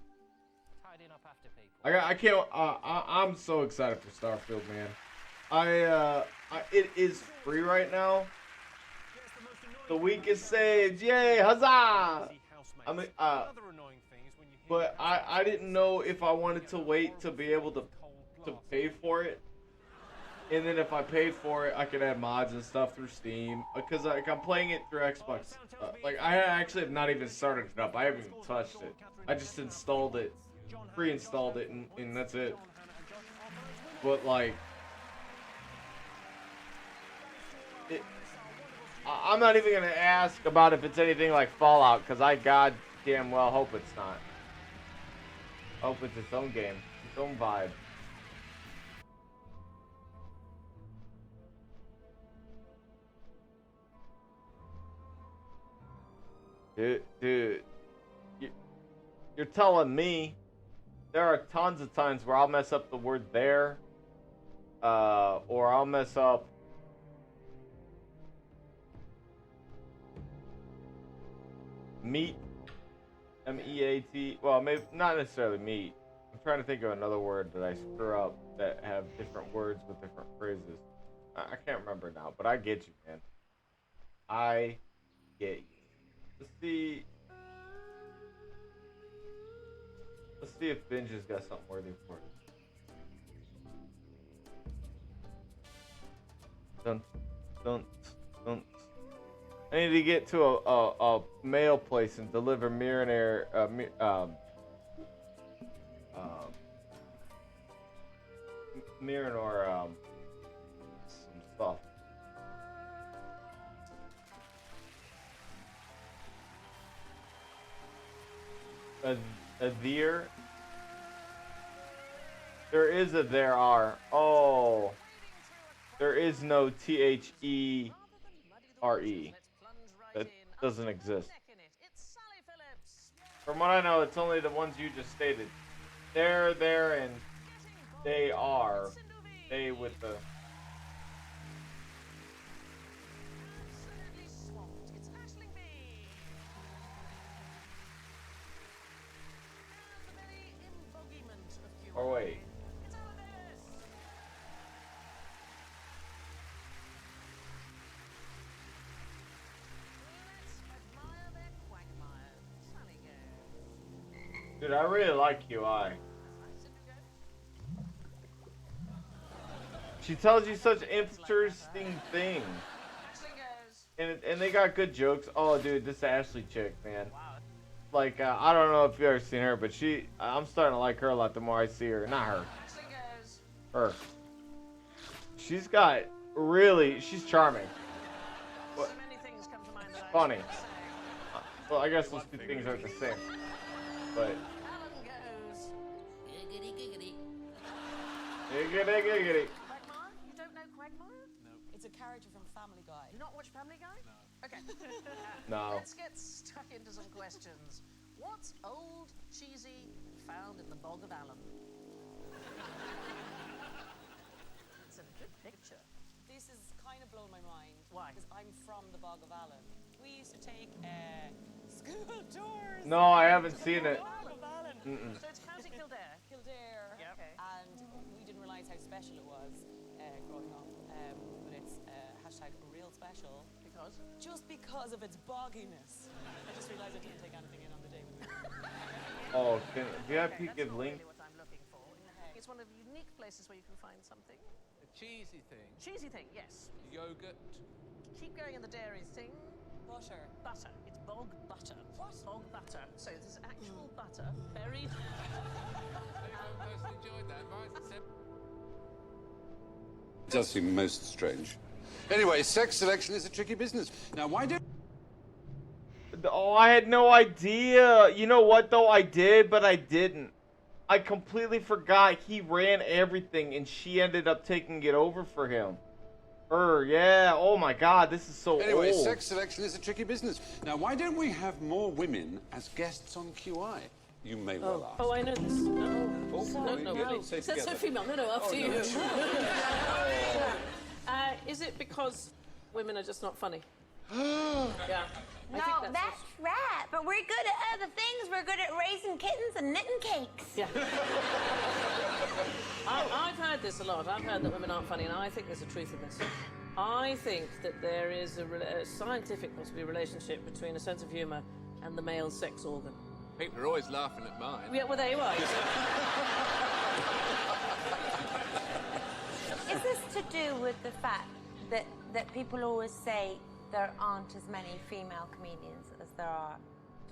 Tidying up after people. I'm so excited for Starfield, man. It is free right now. The week is saved. Yay, huzzah! I mean, but I didn't know if I wanted to wait to be able to pay for it. And then if I paid for it, I could add mods and stuff through Steam. Because like, I'm playing it through Xbox. Like, I actually have not even started it up. I haven't even touched it. I just installed it. Pre-installed it, and that's it. But, like... I'm not even going to ask about if it's anything like Fallout. Because I goddamn well hope it's not. I hope it's its own game. Its own vibe. Dude, you're telling me there are tons of times where I'll mess up the word there, or I'll mess up meat, M-E-A-T, well, maybe not necessarily meat. I'm trying to think of another word that I screw up that have different words with different phrases. I can't remember now, but I get you, man. I get you. Let's see if Binge has got something worthy for us. Dun. I need to get to a mail place and deliver Miranor some stuff. A there. There is a there are. Oh. There is no THERE. That doesn't exist. From what I know, it's only the ones you just stated. There, and they are. They with the... Or wait. Dude, I really like UI. She tells you such interesting things. And they got good jokes. Oh, dude, this Ashley chick, man. Like, I don't know if you've ever seen her, but I'm starting to like her a lot the more I see her. Not her. Her. She's got she's charming. But funny. Well, I guess those two things aren't the same. But... Giggity, giggity. Giggity, giggity. Quagmire? You don't know Quagmire? No. It's a character from Family Guy. You not watch Family Guy? No. Okay. No. Let's get stuck into some questions. What's old, cheesy, found in the Bog of Allen? It's a good picture. This is kind of blown my mind. Why? Because I'm from the Bog of Allen. We used to take school tours. No, I haven't seen it. So it's County Kildare. Kildare. Yep. Okay. And we didn't realise how special it was growing up. But it's hashtag real special. Because? Just because of its bogginess. I just realised I didn't take anything in on the day with me. Oh, VIP give link? Really what I'm looking for. It's one of the unique places where you can find something. A cheesy thing. Cheesy thing, yes. Yogurt. Keep going in the dairy thing. Butter. Butter. It's bog butter. What? Bog butter. So there's actual butter buried. Anyone personally enjoyed that advice? It does seem most strange. Anyway, sex selection is a tricky business. Now, why do... Oh, I had no idea. You know what, though? I did, but I didn't. I completely forgot he ran everything, and she ended up taking it over for him. Yeah. Oh, my God. This is so Anyway, old. sex selection is a tricky business. Now, why don't we have more women as guests on QI? You may well ask. Oh, I know this. No. Oh, No. Say Says together. so female. No, after Oh, you. no. Is it because women are just not funny? Yeah. No, that's right. But we're good at other things. We're good at raising kittens and knitting cakes. Yeah. I've heard this a lot. I've heard that women aren't funny, and I think there's a truth in this. I think that there is a scientific, possibly, relationship between a sense of humour and the male sex organ. People are always laughing at mine. Yeah, well, there you are. Is this to do with the fact that people always say there aren't as many female comedians as there are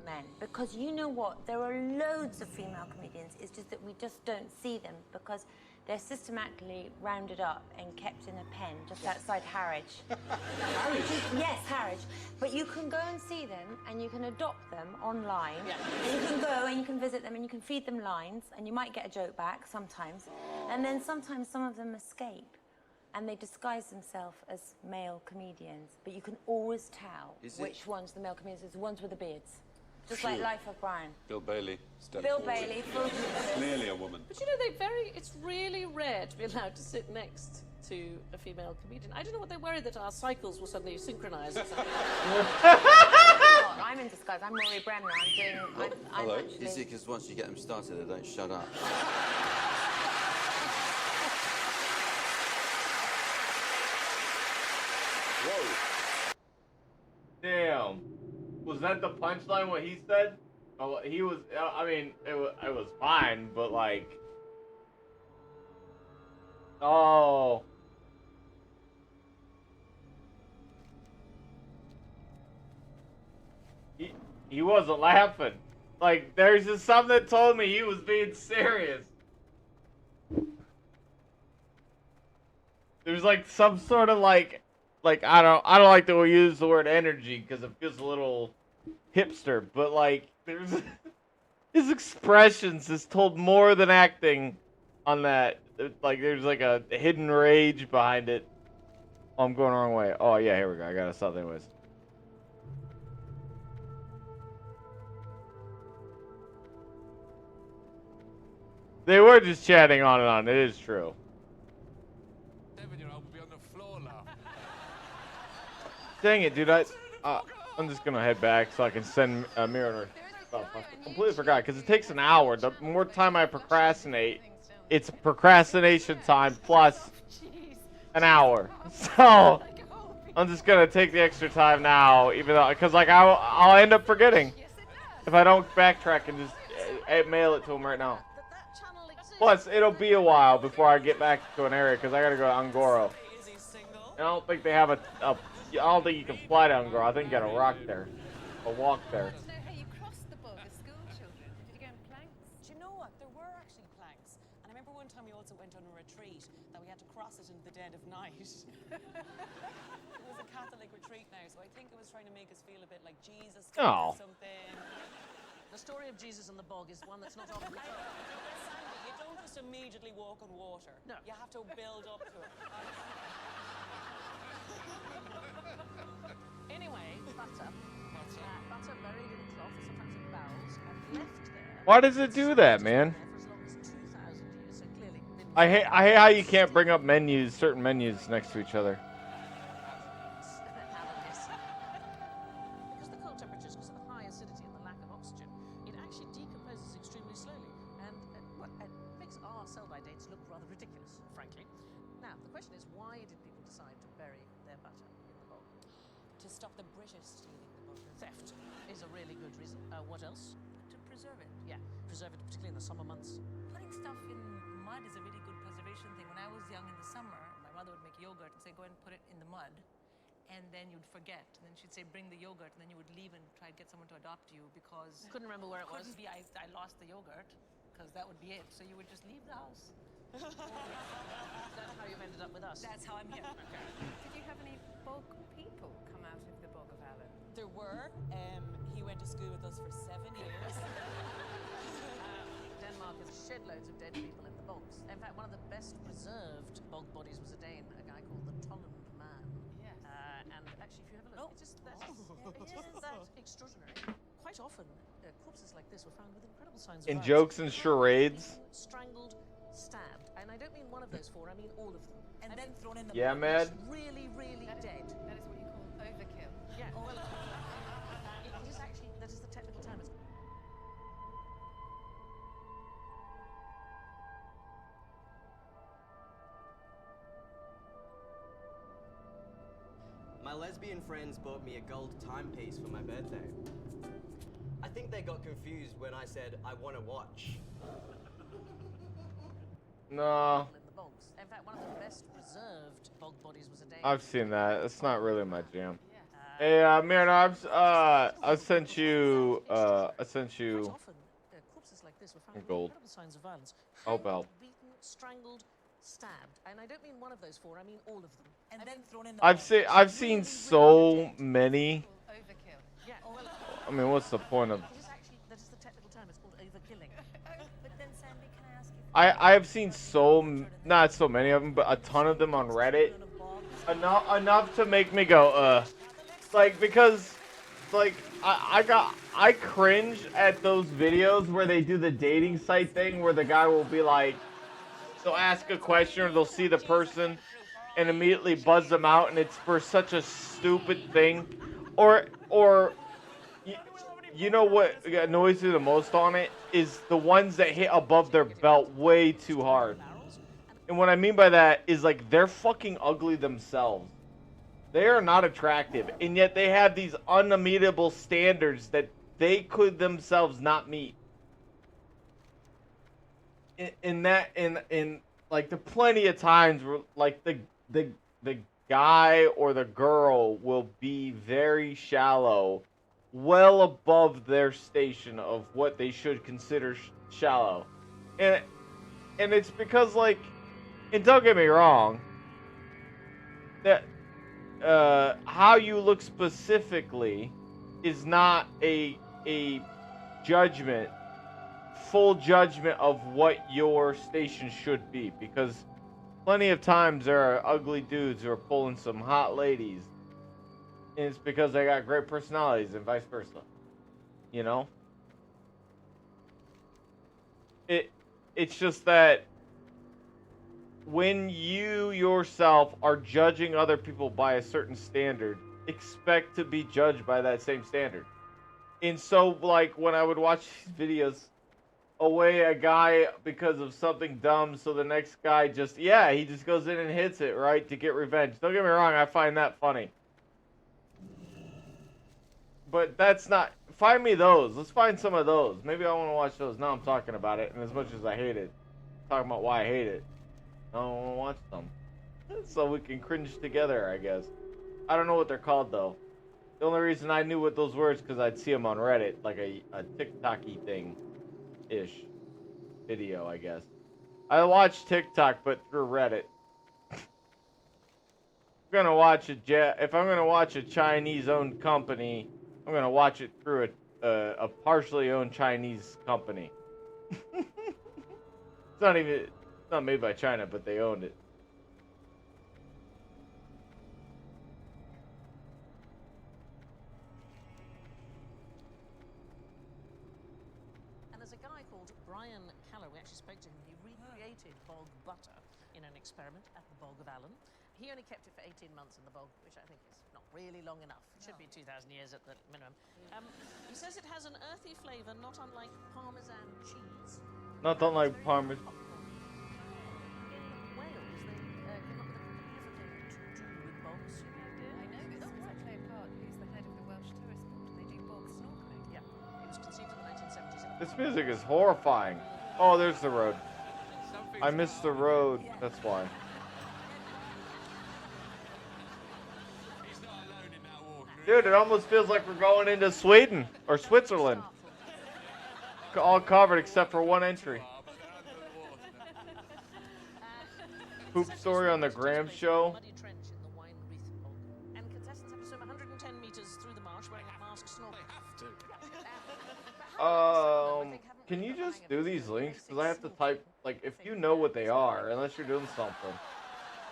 men? Because you know what? There are loads of female comedians. It's just that we just don't see them because they're systematically rounded up and kept in a pen just outside Harwich. Yes, Harwich. But you can go and see them and you can adopt them online. Yeah. And you can go and you can visit them and you can feed them lines and you might get a joke back sometimes. And then sometimes some of them escape and they disguise themselves as male comedians. But you can always tell which one's the male comedians, the ones with the beards. Just like Life of Brian. Bill Bailey. Bill Bailey. Clearly a woman. But you know, it's really rare to be allowed to sit next to a female comedian. I don't know what they're worried that our cycles will suddenly synchronise or something. I'm in disguise. I'm Rory Bremner. I'm Hello. actually... Is it because once you get them started, they don't shut up? Whoa. Damn. Was that the punchline, what he said? Oh, he was, I mean, it was fine, but like... Oh. He wasn't laughing. Like, there's just something that told me he was being serious. There's like some sort of like I don't like to use the word energy because it feels a little hipster, but like there's his expressions is told more than acting on that. Like there's like a hidden rage behind it. Oh, I'm going the wrong way. Oh yeah, here we go. I gotta stop anyways. They were just chatting on and on. It is true. 7-year-old would be on the floor laughing. Dang it, dude. I'm just gonna head back so I can send a mirror. Oh, I completely forgot because it takes an hour. The more time I procrastinate, it's procrastination time plus an hour. So I'm just gonna take the extra time now, even though because like I'll end up forgetting if I don't backtrack and just mail it to him right now. Plus, it'll be a while before I get back to an area because I gotta go to Angoro. And I don't think they have I don't think you can fly to Angoro. I think you gotta walk there. Know how you crossed the bog as school children? Did you go on planks? Do you know what? There were actually planks. And I remember one time we also went on a retreat that we had to cross it in the dead of night. It was a Catholic retreat now, so I think it was trying to make us feel a bit like Jesus or something. The story of Jesus and the bog is one that's not often told. You don't just immediately walk on water. No. You have to build up to it. Anyway, butter. Butter buried in cloth, sometimes in barrels, and left there. Why does it do that, man? I hate how you can't bring up certain menus next to each other. Because the cold temperatures, because of the high acidity and the lack of oxygen, it actually decomposes extremely slowly, and it makes our sell-by dates look rather ridiculous, frankly. Now, the question is, why did people decide to bury their butter in the bog? To stop the British stealing the butter. Theft is a really good reason. What else? To preserve it. Yeah, preserve it, particularly in the summer months. Putting stuff in mud is a really good preservation thing. When I was young in the summer, my mother would make yogurt and say, go and put it in the mud. And then you'd forget. And then she'd say, bring the yogurt. And then you would leave and try to get someone to adopt you because... Couldn't remember where it was. Couldn't be, I lost the yogurt because that would be it. So you would just leave the house. That's how you've ended up with us. That's how I'm here. Did you have any bog people come out of the Bog of Allen? There were. He went to school with us for 7 years. Denmark has shed loads of dead people in the bogs. In fact, one of the best preserved bog bodies was a Dane, a guy called the Tolland Man. Yes. And actually, if you have a look, isn't that extraordinary? Quite often, corpses like this were found with incredible signs of In violence. jokes and charades. Strangled, stabbed, and I don't mean one of those four. I mean all of them. And then thrown in the Yeah, bog. man. Really, really dead. That is what you call overkill. Yeah. Well, it is actually that is the technical term. My lesbian friends bought me a gold timepiece for my birthday. I think they got confused when I said I want to watch. No. In the bogs. In fact, one of the best preserved bog bodies was a Dane. I've seen that. It's not really my jam. Hey, Mariner, I sent you corpses like this were found with gold. incredible signs of violence. I hope help. Beaten, strangled, stabbed, and I don't mean one of those four. I mean all of them. And then thrown in the I've seen so many. Overkill. Yeah. Well, I mean, what's the point of? it is actually that is the technical term. It's called overkilling. But then, Sandy, can I ask you? I have seen not so many of them, but a ton of them on Reddit. Enough to make me go, like, because, like, I cringe at those videos where they do the dating site thing where the guy will be like, they'll ask a question or they'll see the person and immediately buzz them out, and it's for such a stupid thing, or you know what annoys me the most on it is the ones that hit above their belt way too hard. And what I mean by that is, like, they're fucking ugly themselves. They are not attractive, and yet they have these unmeetable standards that they could themselves not meet. In like the plenty of times where, like, the guy or the girl will be very shallow, well above their station of what they should consider shallow, and it's because, like, and don't get me wrong, that how you look specifically is not a judgment, full judgment of what your station should be, because plenty of times there are ugly dudes who are pulling some hot ladies, and it's because they got great personalities and vice versa. You know? It's just that when you yourself are judging other people by a certain standard, expect to be judged by that same standard. And so, like, when I would watch these videos, away a guy because of something dumb, so the next guy just, yeah, he just goes in and hits it, right, to get revenge. Don't get me wrong, I find that funny. But that's not, find me those. Let's find some of those. Maybe I want to watch those. Now I'm talking about it, and as much as I hate it, talking about why I hate it, I don't want to watch them. So we can cringe together, I guess. I don't know what they're called, though. The only reason I knew what those were is because I'd see them on Reddit, like a TikTok-y thing-ish video, I guess. I watch TikTok, but through Reddit. If I'm gonna watch a Chinese-owned company, I'm gonna watch it through a partially owned Chinese company. It's not made by China, but they owned it. And there's a guy called Brian Callow. We actually spoke to him. He recreated bog butter in an experiment at the Bog of Allen. He only kept it for 18 months in the bog, which I think is not really long enough. It should be 2,000 years at the minimum. He says it has an earthy flavour, not unlike Parmesan cheese. Not unlike Parmesan. Wales, they came up with a different thing to do with bogs. I know this was actually a part who's the head of the Welsh Tourist Board. They do bog snorkeling. Yeah, it was conceived in the 1970s. This music is horrifying. Oh, there's the road. I missed the road. That's why. Dude, it almost feels like we're going into Sweden or Switzerland. All covered except for one entry. Poop story on the Graham Show. And contestants have to swim 110 meters through the marsh wearing a mask snorkel. Can you just do these links? Because I have to type, like, if you know what they are, unless you're doing something.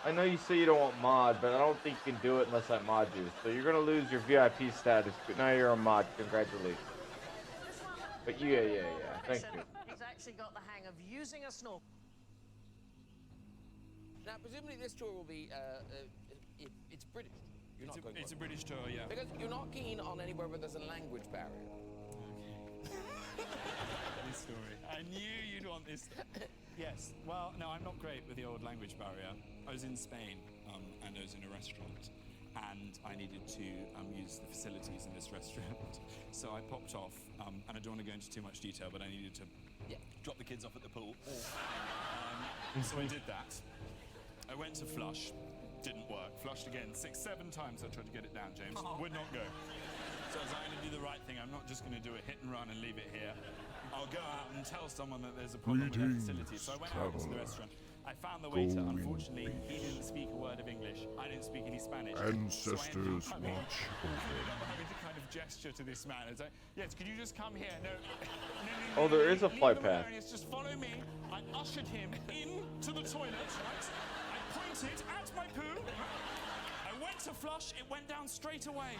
I know you say you don't want mod, but I don't think you can do it unless I mod you. So you're going to lose your VIP status, but now you're a mod. Congratulations. But yeah. Thank you. He's actually got the hang of using a snorkel. Now, presumably this tour will be, it's British. It's a British tour, yeah. Because you're not keen on anywhere where there's a language barrier. This story. I knew you'd want this. Yes. Well, no, I'm not great with the old language barrier. I was in Spain, and I was in a restaurant, and I needed to use the facilities in this restaurant. So I popped off, and I don't want to go into too much detail, but I needed to drop the kids off at the pool. So I did that. I went to flush. Didn't work. Flushed again 6, 7 times. I tried to get it down, James. Would not go. So I was like, I'm going to do the right thing. I'm not just going to do a hit and run and leave it here. I'll go out and tell someone that there's a problem with their facility. So I went out to the restaurant. I found the waiter. Unfortunately, he didn't speak a word of English. I didn't speak any Spanish. Ancestors watch over. I'm having to kind of gesture to this man. It's like, yes, could you just come here? No. Oh, there is a flight path. Just follow me. I ushered him into the toilet, right? I pointed at my poo. I went to flush. It went down straight away.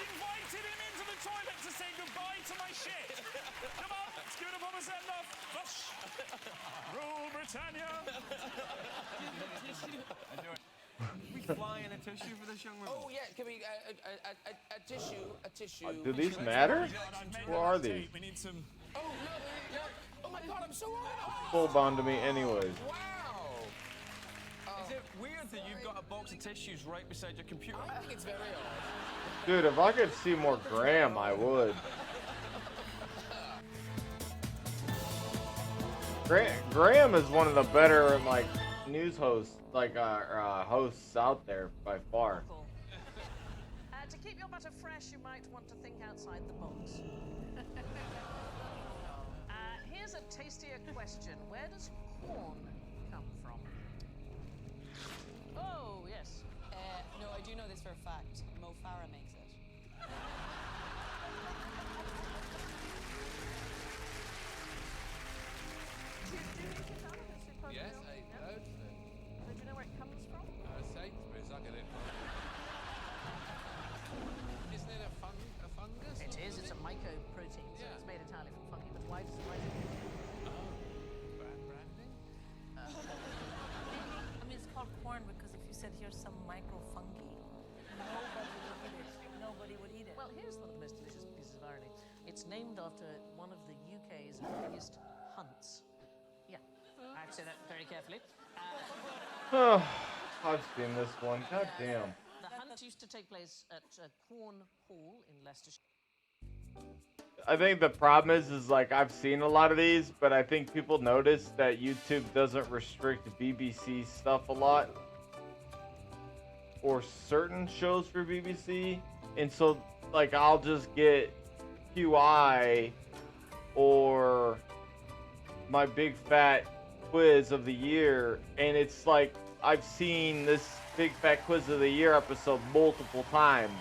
Invited him into the toilet to say goodbye to my shit. Come on, let's give it up on the send off. Flush. Rule Britannia. We fly in a tissue for this young woman. Oh yeah, can we a tissue? Do these matter? Where are these? We need some. Oh no! Oh my God, I'm so honored. Full bond to me, anyways. Wow. Is it weird that you've got a box of tissues right beside your computer? I think it's very odd. Dude, if I could see more Graham, I would. Graham is one of the better, like, news hosts, like, hosts out there by far. To keep your butter fresh, you might want to think outside the box. Here's Here's a tastier question. Where does corn come from? Oh, yes. No, I do know this for a fact. Mo Farah makes it. Yes, I ate loads of it. Do you know where it comes from? Sainsbury's, I get it from. Isn't it a fungus? It is. It's a mycoprotein, so it's made entirely from fungi. But why does it like it? Branding? I mean, it's called corn because if you said here's some microfungi, nobody would eat it. Well, here's one of the most delicious pieces of irony. It's named after one of the UK's biggest hunts. Yeah, I'd say that very carefully. Oh, I've seen this one. God damn. The hunt used to take place at Corn Hall in Leicestershire. I think the problem is like I've seen a lot of these, but I think people notice that YouTube doesn't restrict BBC stuff a lot. Or certain shows for BBC. And so, like, I'll just get QI or my big fat quiz of the year, and it's like I've seen this big fat quiz of the year episode multiple times,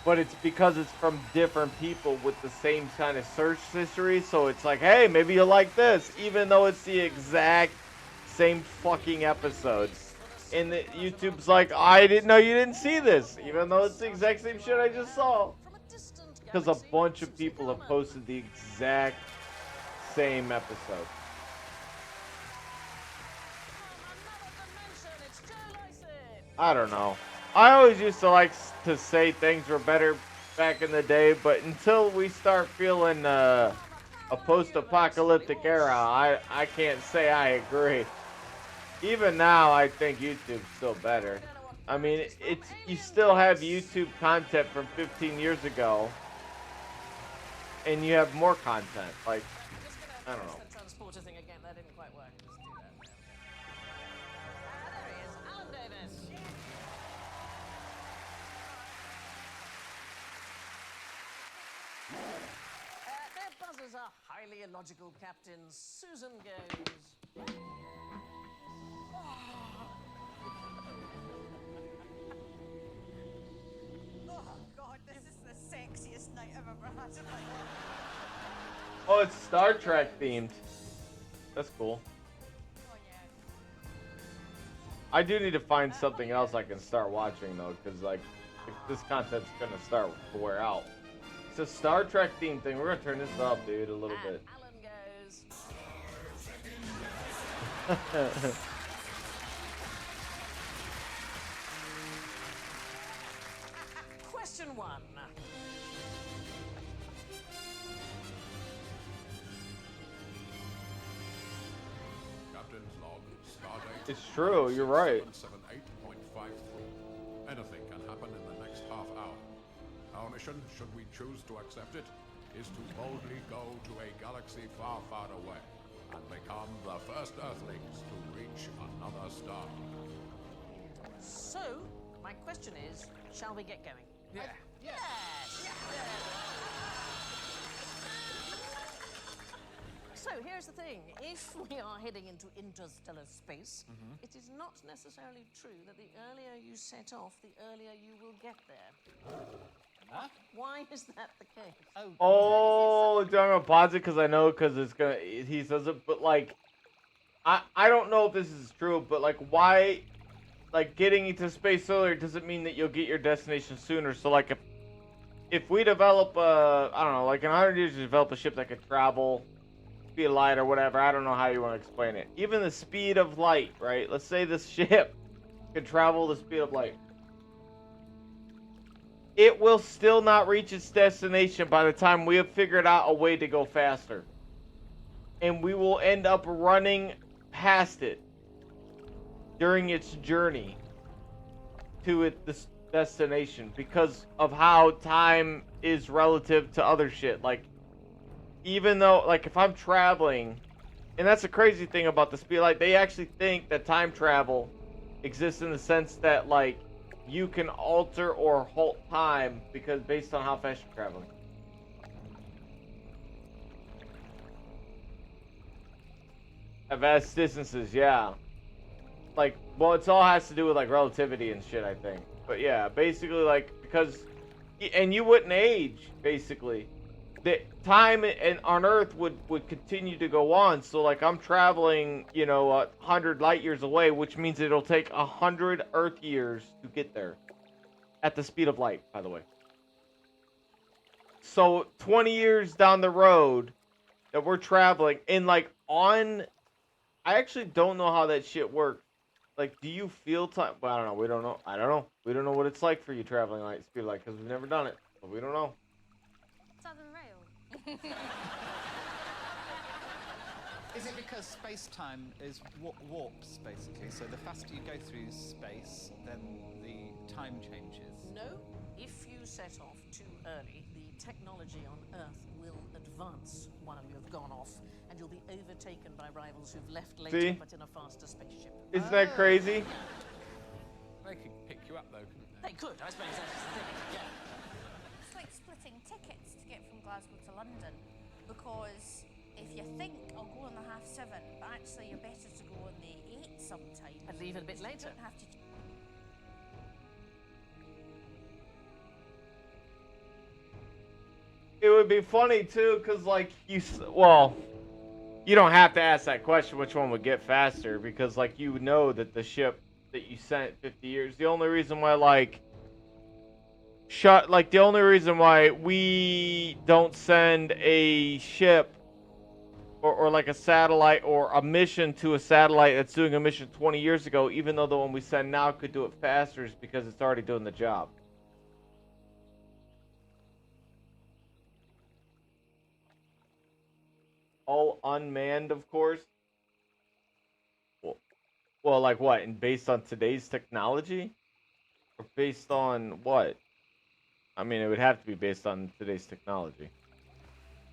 but it's because it's from different people with the same kind of search history. So it's like, hey, maybe you'll like this, even though it's the exact same fucking episode. And YouTube's like, I didn't know you didn't see this, even though it's the exact same shit I just saw. Because a bunch of people have posted the exact same episode. I don't know. I always used to like to say things were better back in the day, but until we start feeling a post-apocalyptic era, I can't say I agree. Even now, I think YouTube's still better. I mean, you still have YouTube content from 15 years ago, and you have more content. Like, I don't know. Transporter thing again. That didn't quite work. Let's do that. There he is, Alan Davis. Their buzzers are highly illogical, Captain. Susan goes. Oh God, this is the sexiest night I've ever had in my life. Oh, it's Star Trek themed. That's cool. I do need to find something else I can start watching though, because like this content's gonna start to wear out. It's a Star Trek themed thing. We're gonna turn this up, dude, a little bit. Alan goes. Question 1. Captain's log, stardate. It's true, you're right. 778.53. Anything can happen in the next half hour. Our mission, should we choose to accept it, is to boldly go to a galaxy far, far away and become the first Earthlings to reach another star. So, my question is, shall we get going? Yeah. Yes! So, here's the thing. If we are heading into interstellar space, it is not necessarily true that the earlier you set off, the earlier you will get there. Huh? Why is that the case? Oh, I'm gonna pause it because I know it's gonna. He says it, but like, I don't know if this is true, but like, why? Like, getting into space earlier doesn't mean that you'll get your destination sooner. So like, if we develop I don't know, like in 100 years, you develop a ship that could travel speed of light or whatever. I don't know how you want to explain it. Even the speed of light, right? Let's say this ship could travel the speed of light. It will still not reach its destination by the time we have figured out a way to go faster. And we will end up running past it during its journey to this destination because of how time is relative to other shit. Like, even though, like, if I'm traveling, and that's the crazy thing about the speed of light, they actually think that time travel exists in the sense that, like, you can alter or halt time because based on how fast you're traveling. At vast distances, yeah. Like, well, it's all has to do with like relativity and shit, I think. But yeah, basically like because, and you wouldn't age basically. The time and on Earth would continue to go on. So like I'm traveling, you know, 100 light years away, which means it'll take 100 Earth years to get there, at the speed of light, by the way. So 20 years down the road that we're traveling, and like on, I actually don't know how that shit works. Like, do you feel time? Well, I don't know. We don't know. I don't know. We don't know what it's like for you traveling light speed of light because we've never done it. But we don't know. Southern Rail. Is it because space-time is warps, basically? So the faster you go through space, then the time changes? No. If you set off too early, the technology on Earth will advance while you have gone off, and you'll be overtaken by rivals who've left later, See? but in a faster spaceship. Isn't that crazy? They could pick you up, though, couldn't they? They could, I suppose that's the thing, yeah. It's like splitting tickets to get from Glasgow to London, because if you think I'll go on the 7:30, but actually you're better to go on the 8 sometimes. And leave it a bit later. You don't have to. It would be funny too, cause like well, you don't have to ask that question. Which one would get faster? Because like you know that the ship that you sent 50 years. The only reason why like the only reason why we don't send a ship or like a satellite or a mission to a satellite that's doing a mission 20 years ago, even though the one we send now could do it faster, is because it's already doing the job. All unmanned, of course. Well, like what? And based on today's technology? Or based on what? I mean, it would have to be based on today's technology.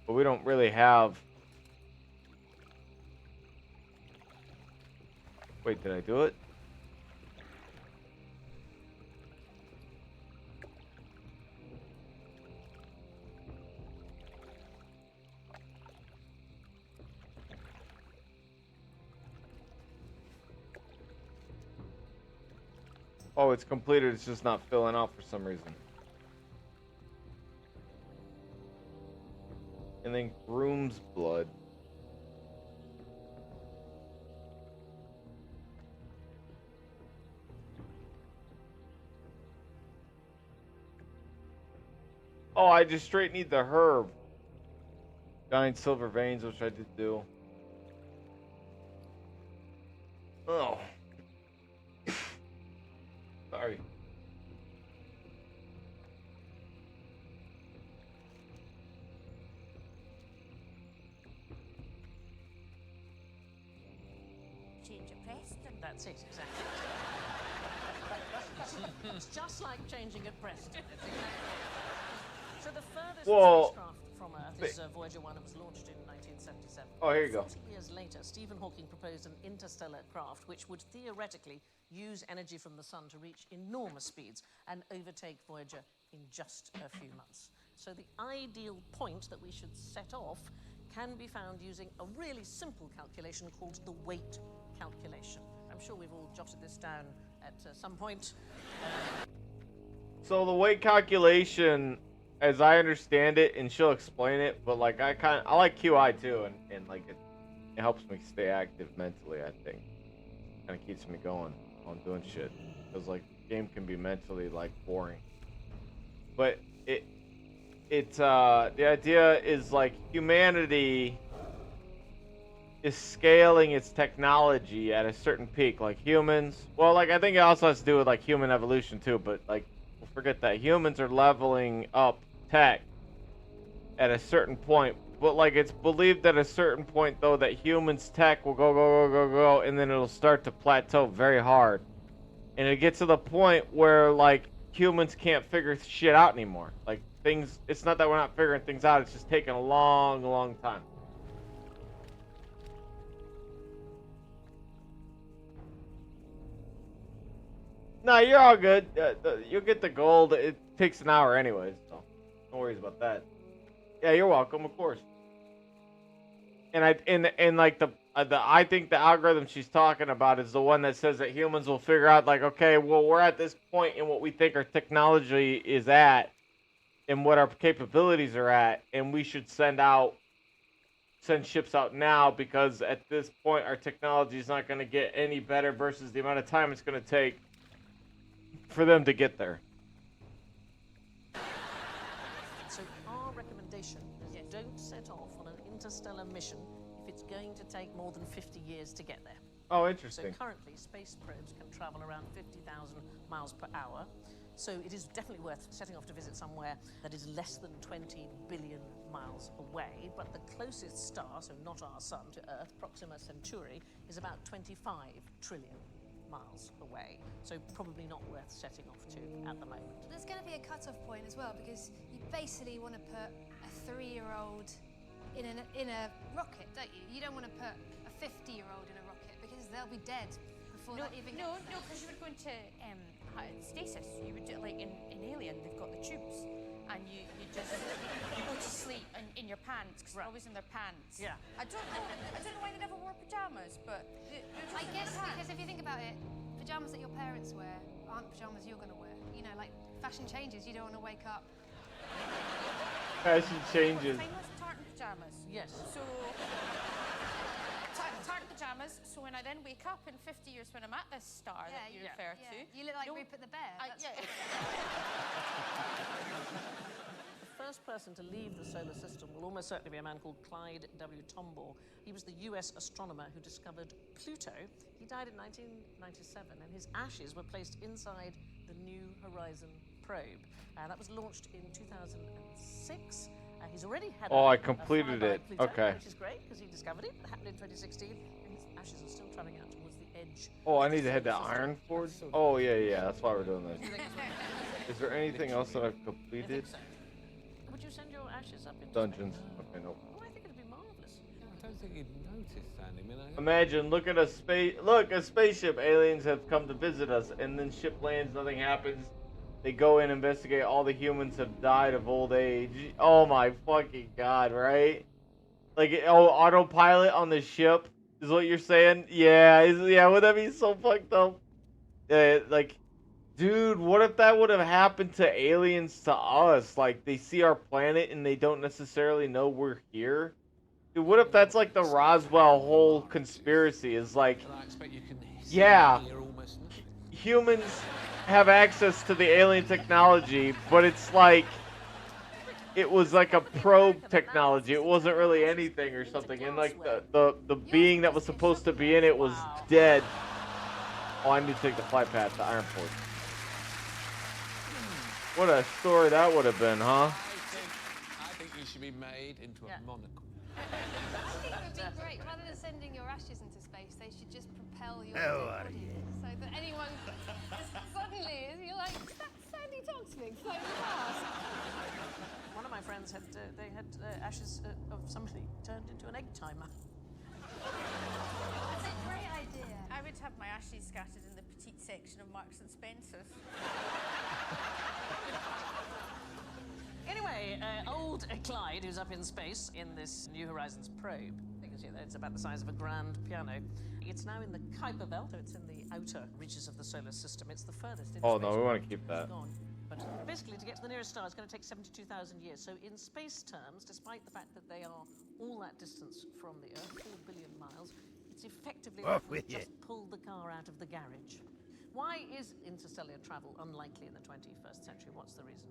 But we don't really have... Wait, did I do it? Oh, it's completed. It's just not filling out for some reason. And then Groom's Blood. Oh, I just straight need the herb. Giant silver veins, which I did do. Oh. Sorry. Change at Preston. That's it, exactly. It's just like changing at Preston. So the furthest spacecraft from Earth is Voyager 1. It was launched in 1977. Oh, here you go. 40 years later, Stephen Hawking proposed an interstellar craft which would theoretically use energy from the sun to reach enormous speeds and overtake Voyager in just a few months. So the ideal point that we should set off can be found using a really simple calculation called the weight calculation. I'm sure we've all jotted this down at some point. So the weight calculation, as I understand it, and she'll explain it, but like I like QI too, and like it helps me stay active mentally. I think kind of keeps me going on doing shit, because like the game can be mentally like boring. But the idea is like humanity is scaling its technology at a certain peak, like humans. Well, like I think it also has to do with like human evolution too, but like we'll forget that humans are leveling up tech at a certain point. But like it's believed at a certain point though that humans tech will go, and then it'll start to plateau very hard, and it gets to the point where like humans can't figure shit out anymore. Like things, it's not that we're not figuring things out, it's just taking a long time. No, you're all good. You'll get the gold. It takes an hour anyways, so no worries about that. Yeah, you're welcome, of course. And like I think the algorithm she's talking about is the one that says that humans will figure out, like, okay, well, we're at this point in what we think our technology is at and what our capabilities are at, and we should send ships out now, because at this point our technology is not going to get any better versus the amount of time it's going to take for them to get there. So our recommendation is don't set off on an interstellar mission if it's going to take more than 50 years to get there. Oh, interesting. So currently, space probes can travel around 50,000 miles per hour. So it is definitely worth setting off to visit somewhere that is less than 20 billion miles away. But the closest star, so not our sun, to Earth, Proxima Centauri, is about 25 trillion miles away. So probably not worth setting off to at the moment. There's going to be a cut-off point as well, because you basically want to put a 3-year-old in a rocket, don't you? You don't want to put a 50-year-old in a rocket, because they'll be dead before that even No, because you would go into stasis. You would do it like in Alien, they've got the tubes, and you just you go to sleep in your pants, because they're always in their pants. Yeah. I don't know why they never wore pajamas, but I guess because if you think about it, pajamas that your parents wear aren't pajamas you're going to wear. You know, like fashion changes. You don't want to wake up. Fashion changes. Famous tartan pajamas. Yes. So tartan pajamas. So when I then wake up in 50 years when I'm at this star that you refer to, You look like Rupert the Bear. The first person to leave the solar system will almost certainly be a man called Clyde W. Tombaugh. He was the US astronomer who discovered Pluto. He died in 1997, and his ashes were placed inside the New Horizon probe. That was launched in 2006. He's already had I completed it. Pluto, Okay. which is great because he discovered it. It happened in 2016, and his ashes are still traveling out towards the edge. Oh, I need to head to Iron Forge? Oh, yeah, that's why we're doing this. Is there anything else that I've completed? Would you send your ashes up into Dungeons. space? Okay, nope. Oh, I think it'd be marvelous. I don't think you'd notice, Sandy. Imagine, look at a spaceship. Aliens have come to visit us, and then ship lands, nothing happens. They go in, investigate, all the humans have died of old age. Oh my fucking god, right? Like, autopilot on the ship is what you're saying? Yeah, would that be so fucked up? Like, dude, what if that would have happened to aliens to us? Like, they see our planet and they don't necessarily know we're here? Dude, what if that's like the Roswell whole conspiracy? Is like, yeah, humans have access to the alien technology, but it's like, it was like a probe technology. It wasn't really anything or something. And like the being that was supposed to be in it was dead. Oh, I need to take the flight path to Iron Forge. What a story that would have been, huh? I think you should be made into a monocle. I think it would be great. Rather than sending your ashes into space, they should just propel your Oh, body so that anyone suddenly you're like, that's Sandy Toxvig so fast. One of my friends had ashes of somebody turned into an egg timer. That's a great idea. I would have my ashes scattered in the petite section of Marks and Spencer's. Anyway, old Clyde, who's up in space in this New Horizons probe, you can see that it's about the size of a grand piano. It's now in the Kuiper Belt, so it's in the outer reaches of the solar system. It's the furthest in Oh, space. no, we want to keep that. Gone. But basically, to get to the nearest star, it's going to take 72,000 years. So in space terms, despite the fact that they are all that distance from the Earth, 4 billion miles, it's effectively Off like we've with you. just pulled the car out of the garage. Why is interstellar travel unlikely in the 21st century? What's the reason?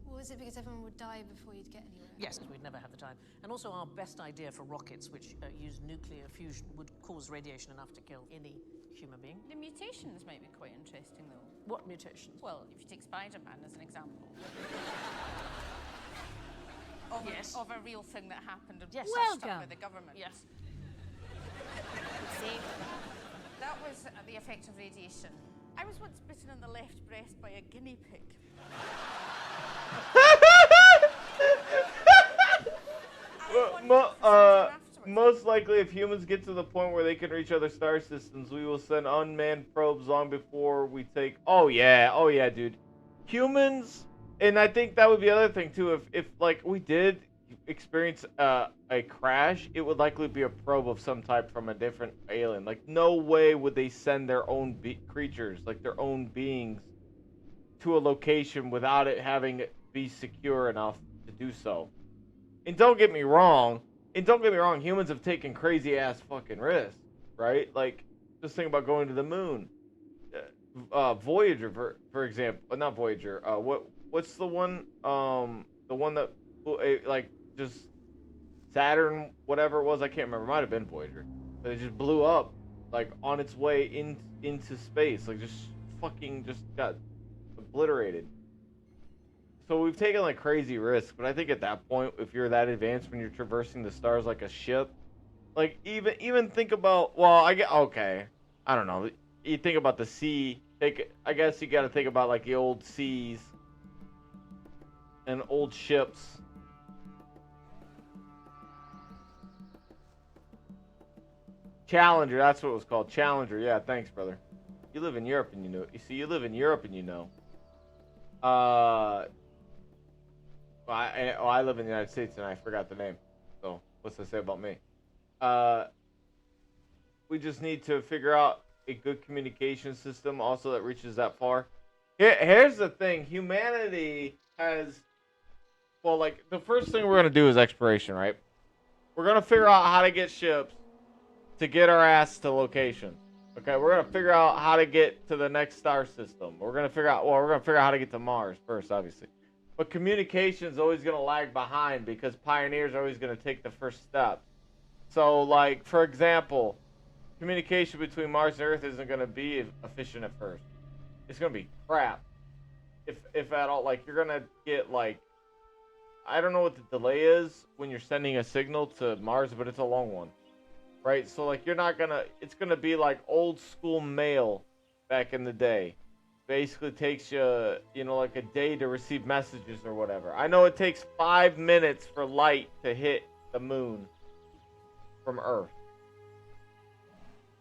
Well, is it because everyone would die before you'd get anywhere? Yes, we'd never have the time. And also our best idea for rockets, which use nuclear fusion, would cause radiation enough to kill any human being. The mutations might be quite interesting, though. What mutations? Well, if you take Spider-Man as an example. Yes. Of a real thing that happened and Yes. hushed up Welcome. by the government. Yes. See, that was the effect of radiation. I was once bitten in the left breast by a guinea pig. Most likely, if humans get to the point where they can reach other star systems, we will send unmanned probes long before we take. Oh yeah, dude. Humans, and I think that would be the other thing too. If like we did experience a crash, it would likely be a probe of some type from a different alien. Like, no way would they send their own creatures, like their own beings, to a location without it having it be secure enough to do so. And don't get me wrong, humans have taken crazy ass fucking risks, right? Like, just think about going to the moon. Voyager, for example, not Voyager. What's the one? The one that like just Saturn, whatever it was, I can't remember. Might have been Voyager, but it just blew up like on its way into space, like just fucking just got obliterated. So we've taken like crazy risks, but I think at that point, if you're that advanced when you're traversing the stars like a ship, like even think about, well, I get okay, I don't know. You think about the sea. I guess you got to think about like the old seas and old ships. Challenger, that's what it was called. Challenger, yeah, thanks, brother. You live in Europe and you know. You see, you live in Europe and you know. I live in the United States and I forgot the name. So, what's that say about me? We just need to figure out a good communication system also that reaches that far. Here's the thing. Humanity has... Well, like, the first thing we're going to do is exploration, right? We're going to figure out how to get ships to get our ass to location. Okay, we're going to figure out how to get to the next star system. We're going to figure out how to get to Mars first, obviously. But communication is always going to lag behind because pioneers are always going to take the first step. So, like, for example, communication between Mars and Earth isn't going to be efficient at first. It's going to be crap. If at all. Like, you're going to get, like, I don't know what the delay is when you're sending a signal to Mars, but it's a long one. Right? So, like, you're not going to... It's going to be like old school mail back in the day. Basically takes you, you know, like a day to receive messages or whatever. I know it takes 5 minutes for light to hit the moon from Earth.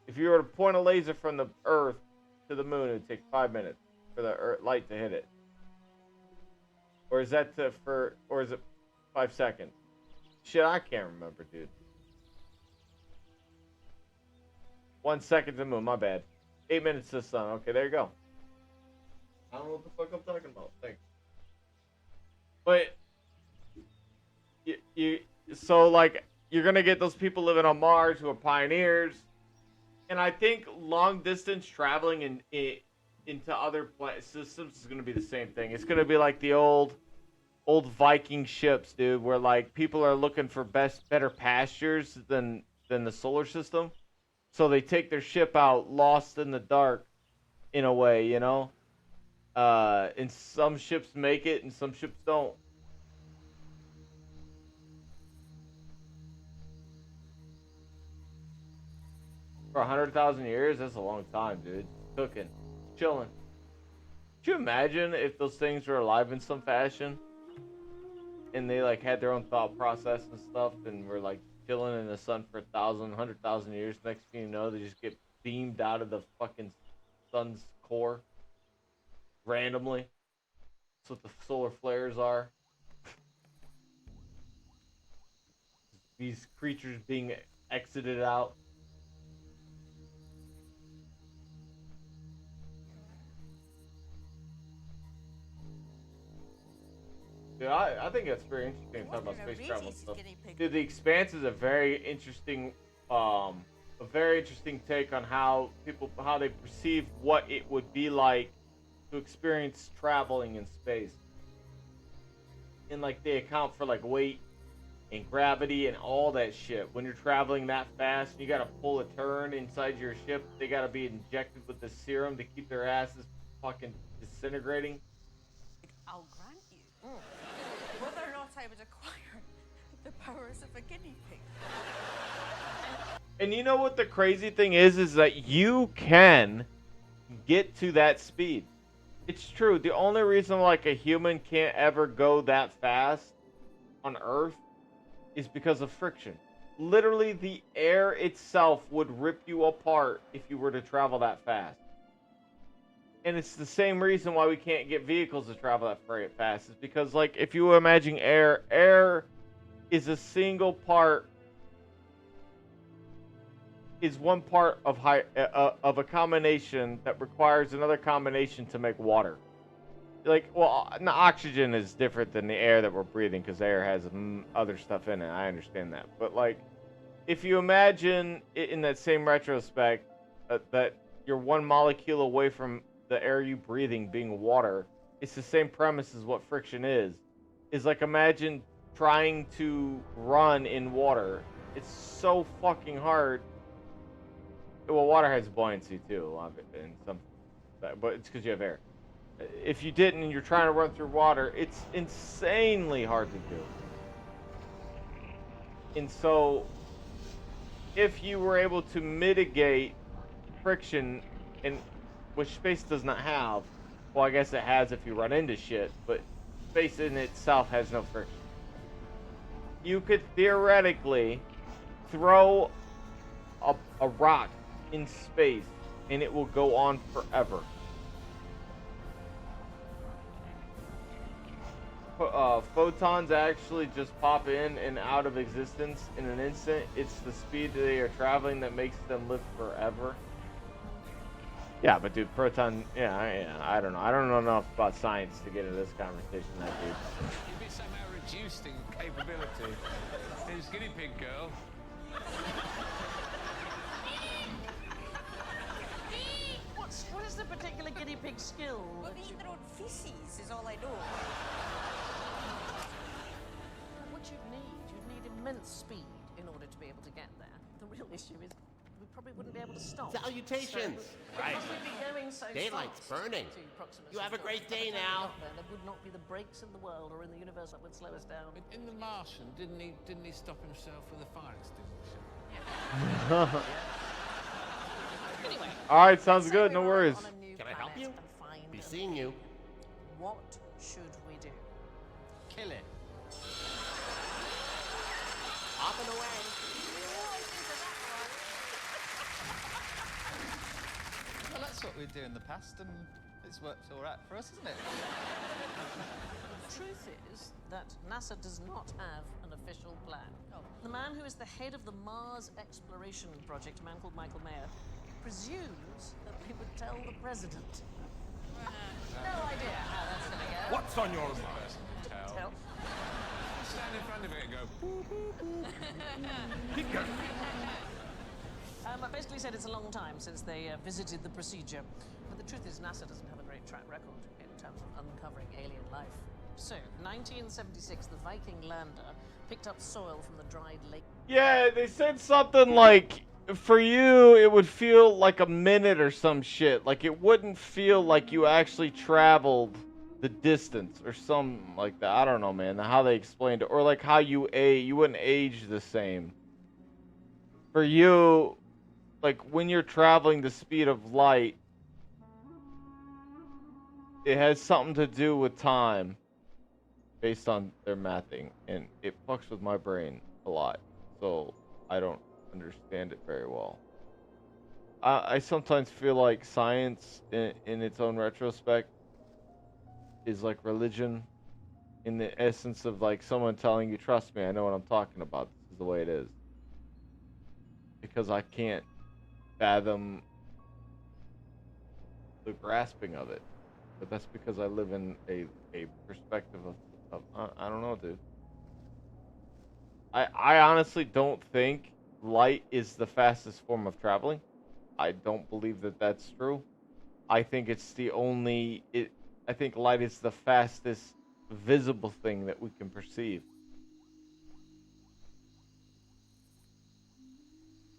If you were to point a laser from the Earth to the moon, it would take 5 minutes for the light to hit it. Or is that or is it 5 seconds? Shit, I can't remember, dude. 1 second to the moon, my bad. 8 minutes to the sun. Okay, there you go. I don't know what the fuck I'm talking about. Thanks. But so like you're gonna get those people living on Mars who are pioneers, and I think long distance traveling into other systems is gonna be the same thing. It's gonna be like the old Viking ships, dude, where like people are looking for better pastures than the solar system, so they take their ship out lost in the dark, in a way, you know. And some ships make it and some ships don't. For 100,000 years, that's a long time, dude. Cooking, chilling. Could you imagine if those things were alive in some fashion? And they like had their own thought process and stuff and were like chilling in the sun for 100,000 years. Next thing you know, they just get beamed out of the fucking sun's core. Randomly. That's what the solar flares are. These creatures being exited out. Dude, I think it's very interesting to talk about space travel and stuff. Dude, The Expanse is a very interesting take on how they perceive what it would be like to experience traveling in space. And like they account for like weight and gravity and all that shit. When you're traveling that fast and you gotta pull a turn inside your ship, they gotta be injected with the serum to keep their asses fucking disintegrating. I'll grant you. Whether or not I would acquire the powers of a guinea pig. And you know what the crazy thing is that you can get to that speed. It's true. The only reason like a human can't ever go that fast on Earth is because of friction. Literally, the air itself would rip you apart if you were to travel that fast. And it's the same reason why we can't get vehicles to travel that fast. Is because, like, if you imagine air is a single part, is one part of of a combination that requires another combination to make water. Like, well, no, oxygen is different than the air that we're breathing because air has other stuff in it. I understand that. But, like, if you imagine it in that same retrospect that you're one molecule away from the air you breathing being water, it's the same premise as what friction is. Is like, imagine trying to run in water. It's so fucking hard. Well, water has buoyancy too, a lot of it, in some, but it's because you have air. If you didn't and you're trying to run through water, it's insanely hard to do. And so, if you were able to mitigate friction, and which space does not have, well, I guess it has if you run into shit, but space in itself has no friction. You could theoretically throw a rock in space and it will go on forever. Photons actually just pop in and out of existence in an instant. It's the speed they are traveling that makes them live forever. Yeah, but dude, proton, yeah, I don't know. I don't know enough about science to get into this conversation, that dude. You'd be somehow reduced in capability. Here's guinea pig girl. What is the particular guinea pig skill? Well, they eat their own feces, is all I know. What you'd need immense speed in order to be able to get there. The real issue is we probably wouldn't be able to stop. Salutations. So, Right. because we'd be going so Daylight's fast burning. to Proximus You have a great by the day time we now. got there would not be the brakes in the world or in the universe that would slow us down. In The Martian, didn't he stop himself with a fire extinguisher? Anyway. All right, sounds good. No worries. Can I help you? Be seeing you. What should we do? Kill it. Off and away. Well, that's what we do in the past, and it's worked all right for us, isn't it? The truth is that NASA does not have an official plan. The man who is the head of the Mars Exploration Project, a man called Michael Mayer, presumes that we would tell the president. No idea how that's going to go. What's on your mind? Tell. Stand in front of it and go, boo, boo, boo. Keep going. I basically said it's a long time since they visited the procedure. But the truth is, NASA doesn't have a great track record in terms of uncovering alien life. So, 1976, the Viking lander picked up soil from the dried lake. Yeah, they said something like, for you, it would feel like a minute or some shit. Like, it wouldn't feel like you actually traveled the distance or something like that. I don't know, man, how they explained it. Or like how you wouldn't age the same. For you, like, when you're traveling the speed of light, it has something to do with time based on their mathing, and it fucks with my brain a lot, so I don't understand it very well. I sometimes feel like science in its own retrospect is like religion, in the essence of like someone telling you, trust me, I know what I'm talking about, this is the way it is. Because I can't fathom the grasping of it. But that's because I live in a perspective of I don't know, dude. I honestly don't think light is the fastest form of traveling. I don't believe that that's true. I think it's the only I think light is the fastest visible thing that we can perceive.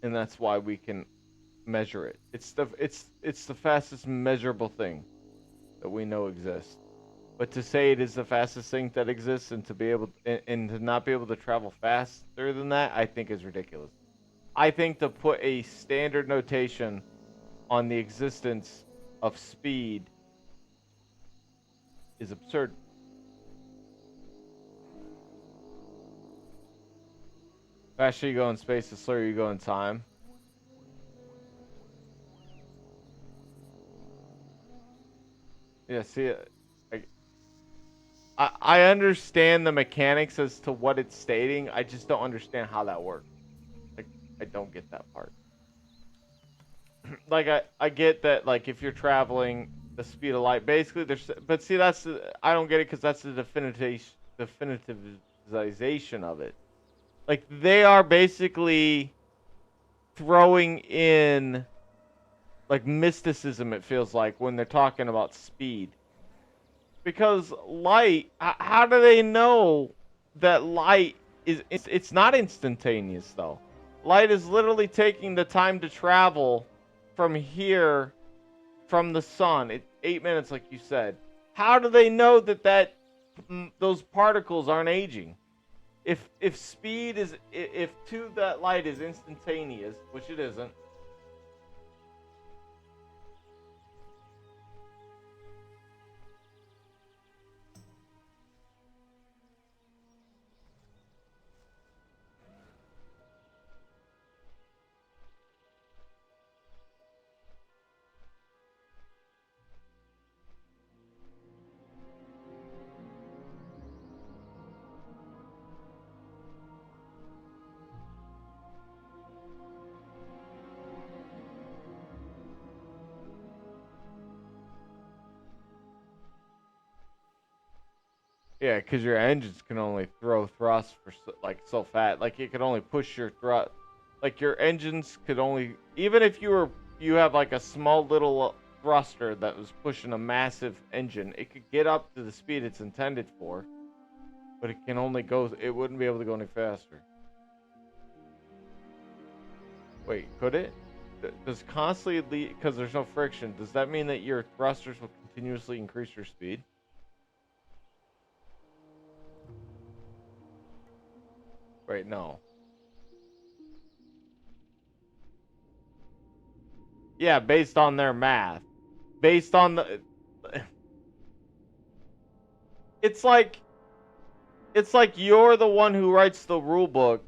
And that's why we can measure it. It's the fastest measurable thing that we know exists. But to say it is the fastest thing that exists and to be able and to not be able to travel faster than that, I think is ridiculous. I think to put a standard notation on the existence of speed is absurd. The faster you go in space, the slower you go in time. Yeah, see, I understand the mechanics as to what it's stating. I just don't understand how that works. Like, I don't get that part. Like, I get that, like, if you're traveling the speed of light, basically there's, but see, I don't get it because that's the definitivization of it. Like, they are basically throwing in, like, mysticism, it feels like, when they're talking about speed. Because light, how do they know that light it's not instantaneous, though. Light is literally taking the time to travel from here, from the sun. It's 8 minutes, like you said. How do they know that those particles aren't aging? If speed is, if to that light is instantaneous, which it isn't. Yeah, because your engines can only throw thrust for so fast. Like, it could only push your thrust. Like, your engines could only, even if you have like a small little thruster that was pushing a massive engine, it could get up to the speed it's intended for, but it can only go. It wouldn't be able to go any faster. Wait, could it? Does constantly, because there's no friction, does that mean that your thrusters will continuously increase your speed? Wait, no. Yeah, based on their math. Based on the... It's like you're the one who writes the rule book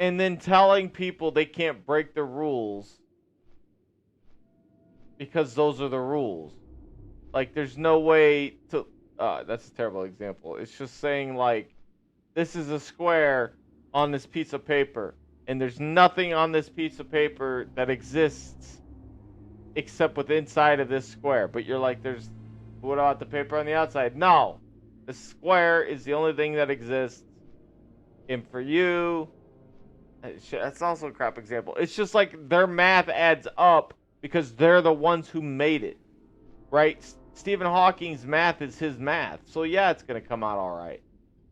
and then telling people they can't break the rules because those are the rules. Like, there's no way to... that's a terrible example. It's just saying, like, this is a square on this piece of paper, and there's nothing on this piece of paper that exists except with inside of this square. But you're like, what about the paper on the outside? No, the square is the only thing that exists. And for you, that's also a crap example. It's just like their math adds up because they're the ones who made it, right? Stephen Hawking's math is his math, so yeah, it's gonna come out all right.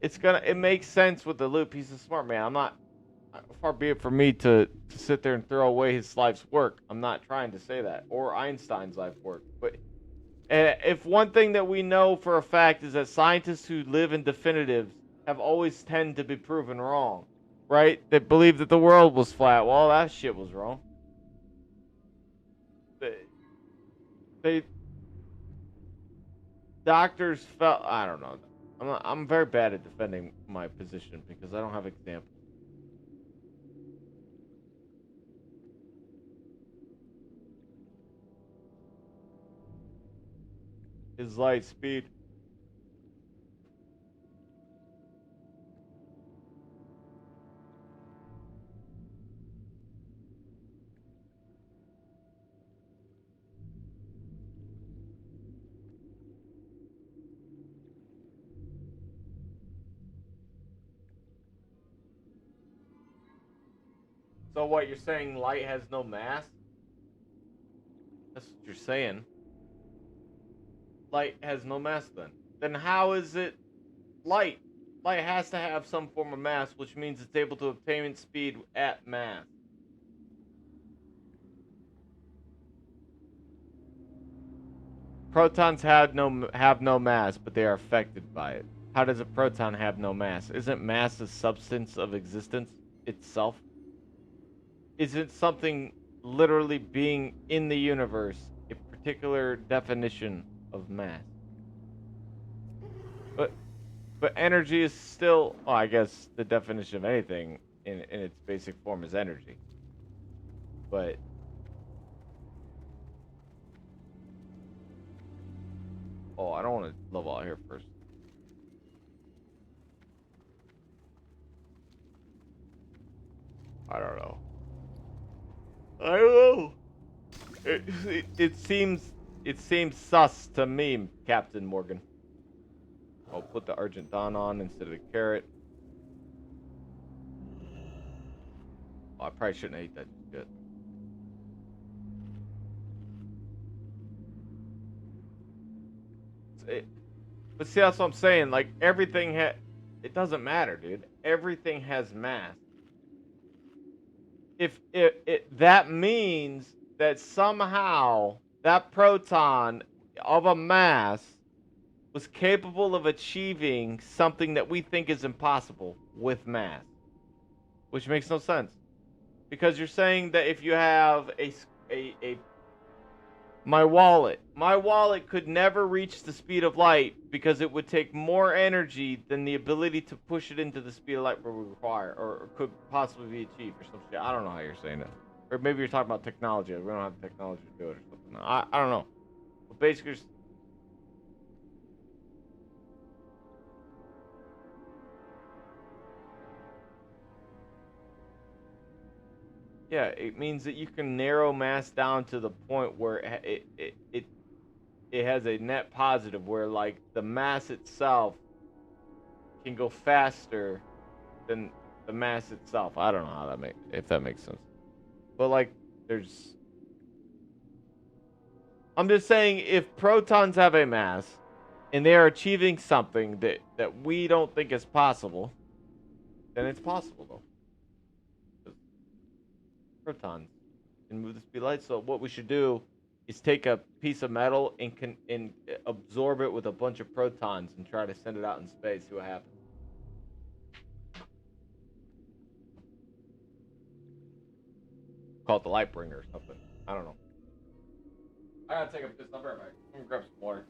It makes sense with the loop. He's a smart man. I'm not, far be it for me to sit there and throw away his life's work. I'm not trying to say that, or Einstein's life work. But if one thing that we know for a fact is that scientists who live in definitives have always tend to be proven wrong, right? That believe that the world was flat. Well, that shit was wrong. Doctors felt, I don't know. I'm very bad at defending my position because I don't have examples. His light speed. So what, you're saying light has no mass? That's what you're saying. Light has no mass then. Then how is it light? Light has to have some form of mass, which means it's able to obtain speed at mass. Protons have no mass, but they are affected by it. How does a proton have no mass? Isn't mass the substance of existence itself? Isn't something literally being in the universe a particular definition of mass? But energy is still, well, I guess the definition of anything in its basic form is energy. But I don't want to level out here first. I don't know. I don't know. It seems sus to me, Captain Morgan. I'll put the Urgent Dawn on instead of the carrot. Oh, I probably shouldn't have ate that shit. But see, that's what I'm saying. Like, everything it doesn't matter, dude. Everything has mass. If that means that somehow that proton of a mass was capable of achieving something that we think is impossible with mass, which makes no sense, because you're saying that if you have my wallet could never reach the speed of light because it would take more energy than the ability to push it into the speed of light would require, or could possibly be achieved, or some shit. I don't know how you're saying it. Or maybe you're talking about technology. We don't have the technology to do it or something. I don't know. But basically, yeah, it means that you can narrow mass down to the point where it has a net positive, where like the mass itself can go faster than the mass itself. I don't know how that if that makes sense. But like, I'm just saying, if protons have a mass and they are achieving something that we don't think is possible, then it's possible though. Protons can move the speed of light. So what we should do is take a piece of metal and absorb it with a bunch of protons and try to send it out in space. See what happens. Call it the light bringer or something. I don't know. I gotta take a piss. I'll be right back. I'm gonna grab some water.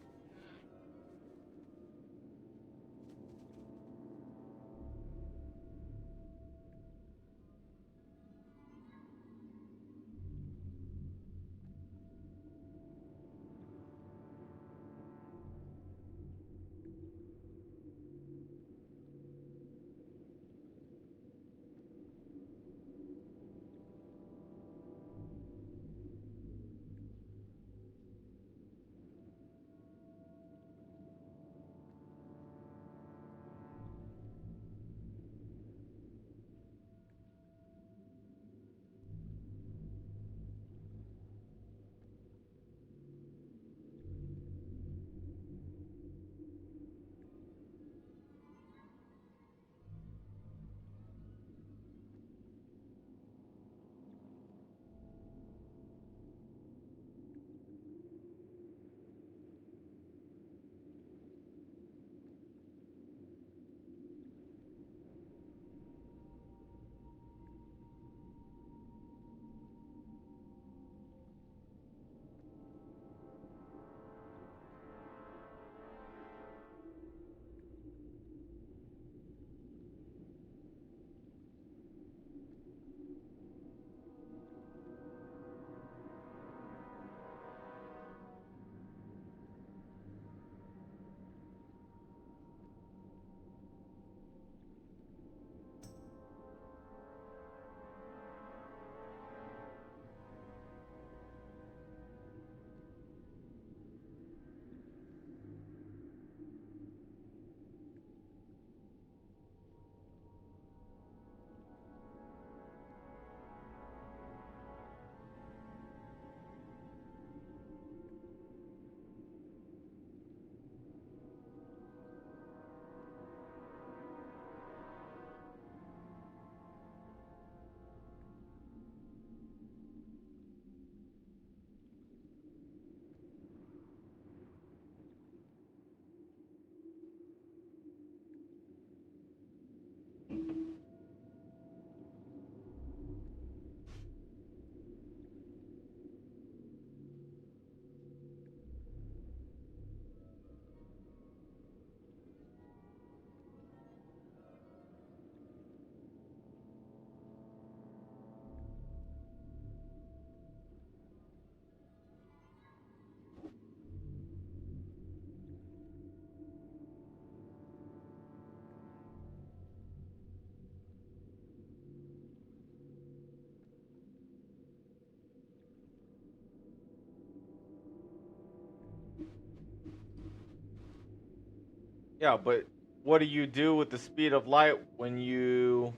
Yeah, but what do you do with the speed of light when you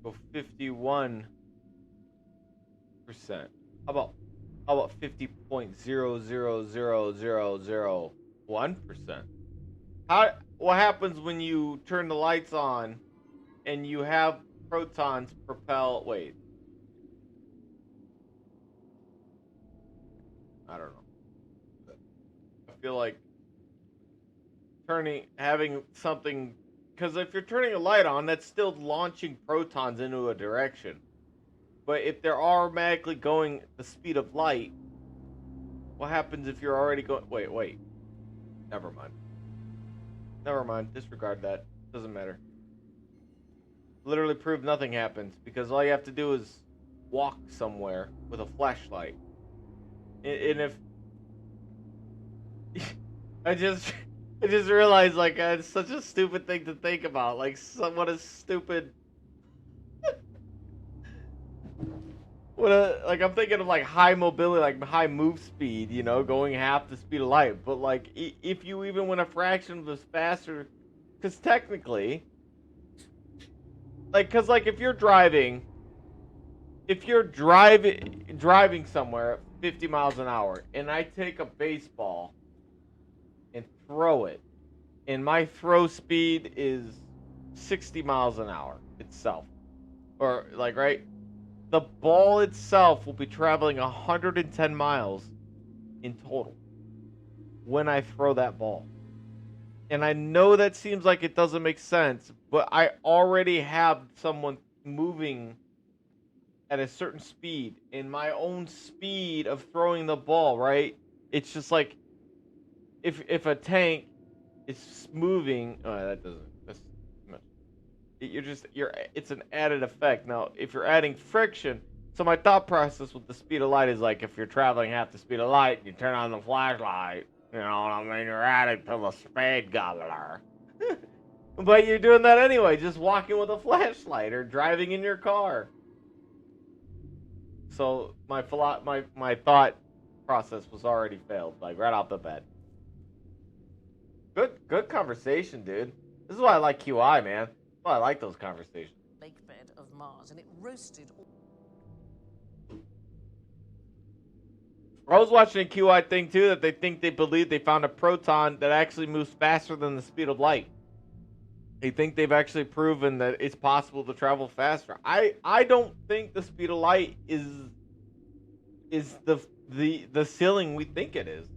go 51%? How about 50.0000001%? What happens when you turn the lights on and you have protons propel? Wait, I don't know. I feel like having something, because if you're turning a light on, that's still launching protons into a direction. But if they're automatically going the speed of light, what happens if you're already going? Wait. Never mind. Disregard that. Doesn't matter. Literally prove nothing happens because all you have to do is walk somewhere with a flashlight. And if I just realized like it's such a stupid thing to think about. Like what a stupid. Like I'm thinking of like high mobility, like high move speed, going half the speed of light. But like if you even went a fraction of this faster, because technically, like if you're driving somewhere at 50 miles an hour, and I take a baseball and throw it, and my throw speed is 60 miles an hour itself, or like right. The ball itself will be traveling 110 miles in total when I throw that ball. And I know that seems like it doesn't make sense, but I already have someone moving at a certain speed in my own speed of throwing the ball, right? It's just like if a tank is moving, that's it's an added effect. Now, if you're adding friction, so my thought process with the speed of light is like if you're traveling half the speed of light, you turn on the flashlight, you know what I mean? You're adding to the speed governor. But you're doing that anyway, just walking with a flashlight or driving in your car. So my thought process was already failed, like right off the bat. Good conversation, dude. This is why I like QI, man. That's why I like those conversations. Lake bed of Mars, and it roasted all. I was watching a QI thing too that they believe they found a proton that actually moves faster than the speed of light. They think they've actually proven that it's possible to travel faster. I don't think the speed of light is the ceiling we think it is.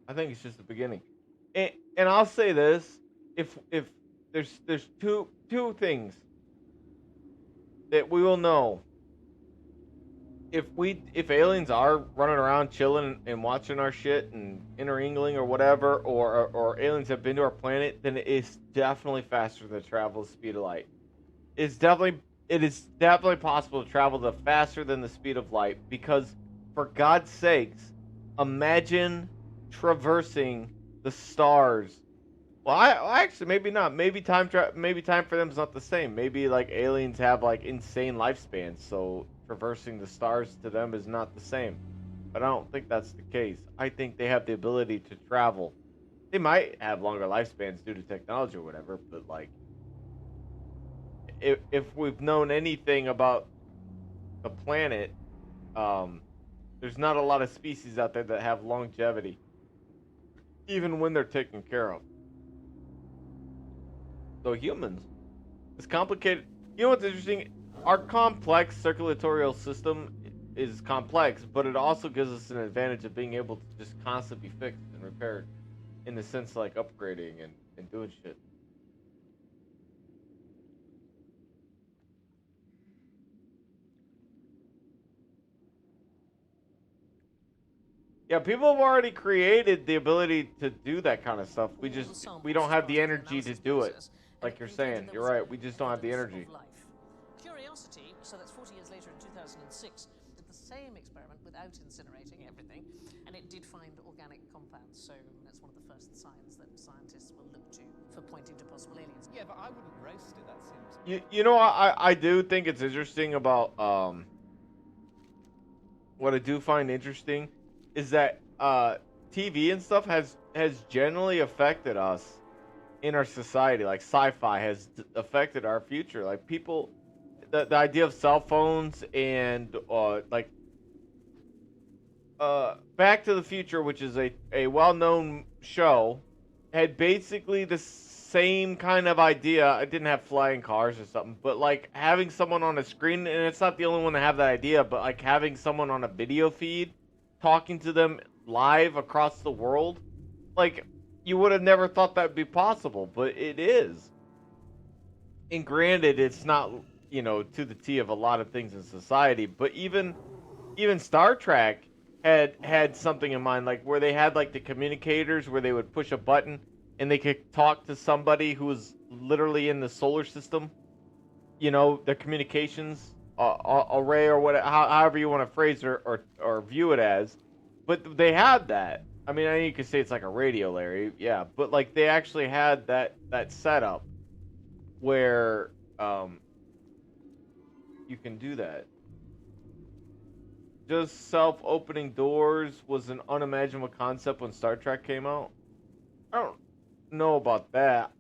I think it's just the beginning. And I'll say this, if there's two things that we will know. If aliens are running around chilling and watching our shit and intermingling or whatever, or aliens have been to our planet, then it's definitely faster than travel the speed of light. It is definitely possible to travel faster than the speed of light, because for God's sakes, imagine traversing the stars. Well, actually maybe not. Maybe time for them is not the same. Maybe like aliens have like insane lifespans, so traversing the stars to them is not the same. But I don't think that's the case. I think they have the ability to travel. They might have longer lifespans due to technology or whatever, but like if we've known anything about the planet, there's not a lot of species out there that have longevity, even when they're taken care of. So humans, it's complicated. You know what's interesting? Our complex circulatory system is complex, but it also gives us an advantage of being able to just constantly be fixed and repaired, in the sense like upgrading and doing shit. Yeah, people have already created the ability to do that kind of stuff. We don't have the energy to do it. Like you're saying, you're right. We just don't have the energy. Curiosity, so that's 40 years later in 2006, did the same experiment with without incinerating everything, and it did find organic compounds, so that's one of the first signs that scientists will look to for pointing to possible aliens. Yeah, but I wouldn't roast it. That seems. You know, I do think it's interesting about what I do find interesting is that TV and stuff has generally affected us in our society. Like sci-fi has affected our future. Like people, the idea of cell phones and like Back to the Future, which is a well-known show, had basically the same kind of idea. It didn't have flying cars or something, but like having someone on a screen, and it's not the only one to have that idea, but like having someone on a video feed talking to them live across the world, like you would have never thought that would be possible, but it is. And granted, it's not, you know, to the T of a lot of things in society, but even Star Trek had something in mind, like where they had like the communicators where they would push a button and they could talk to somebody who was literally in the solar system, you know, the communications array or whatever, however you want to phrase or view it as. But they had that. I mean, you could say it's like a radio, Larry, yeah, but like they actually had that setup where you can do that. Just self-opening doors was an unimaginable concept when Star Trek came out. I don't know about that.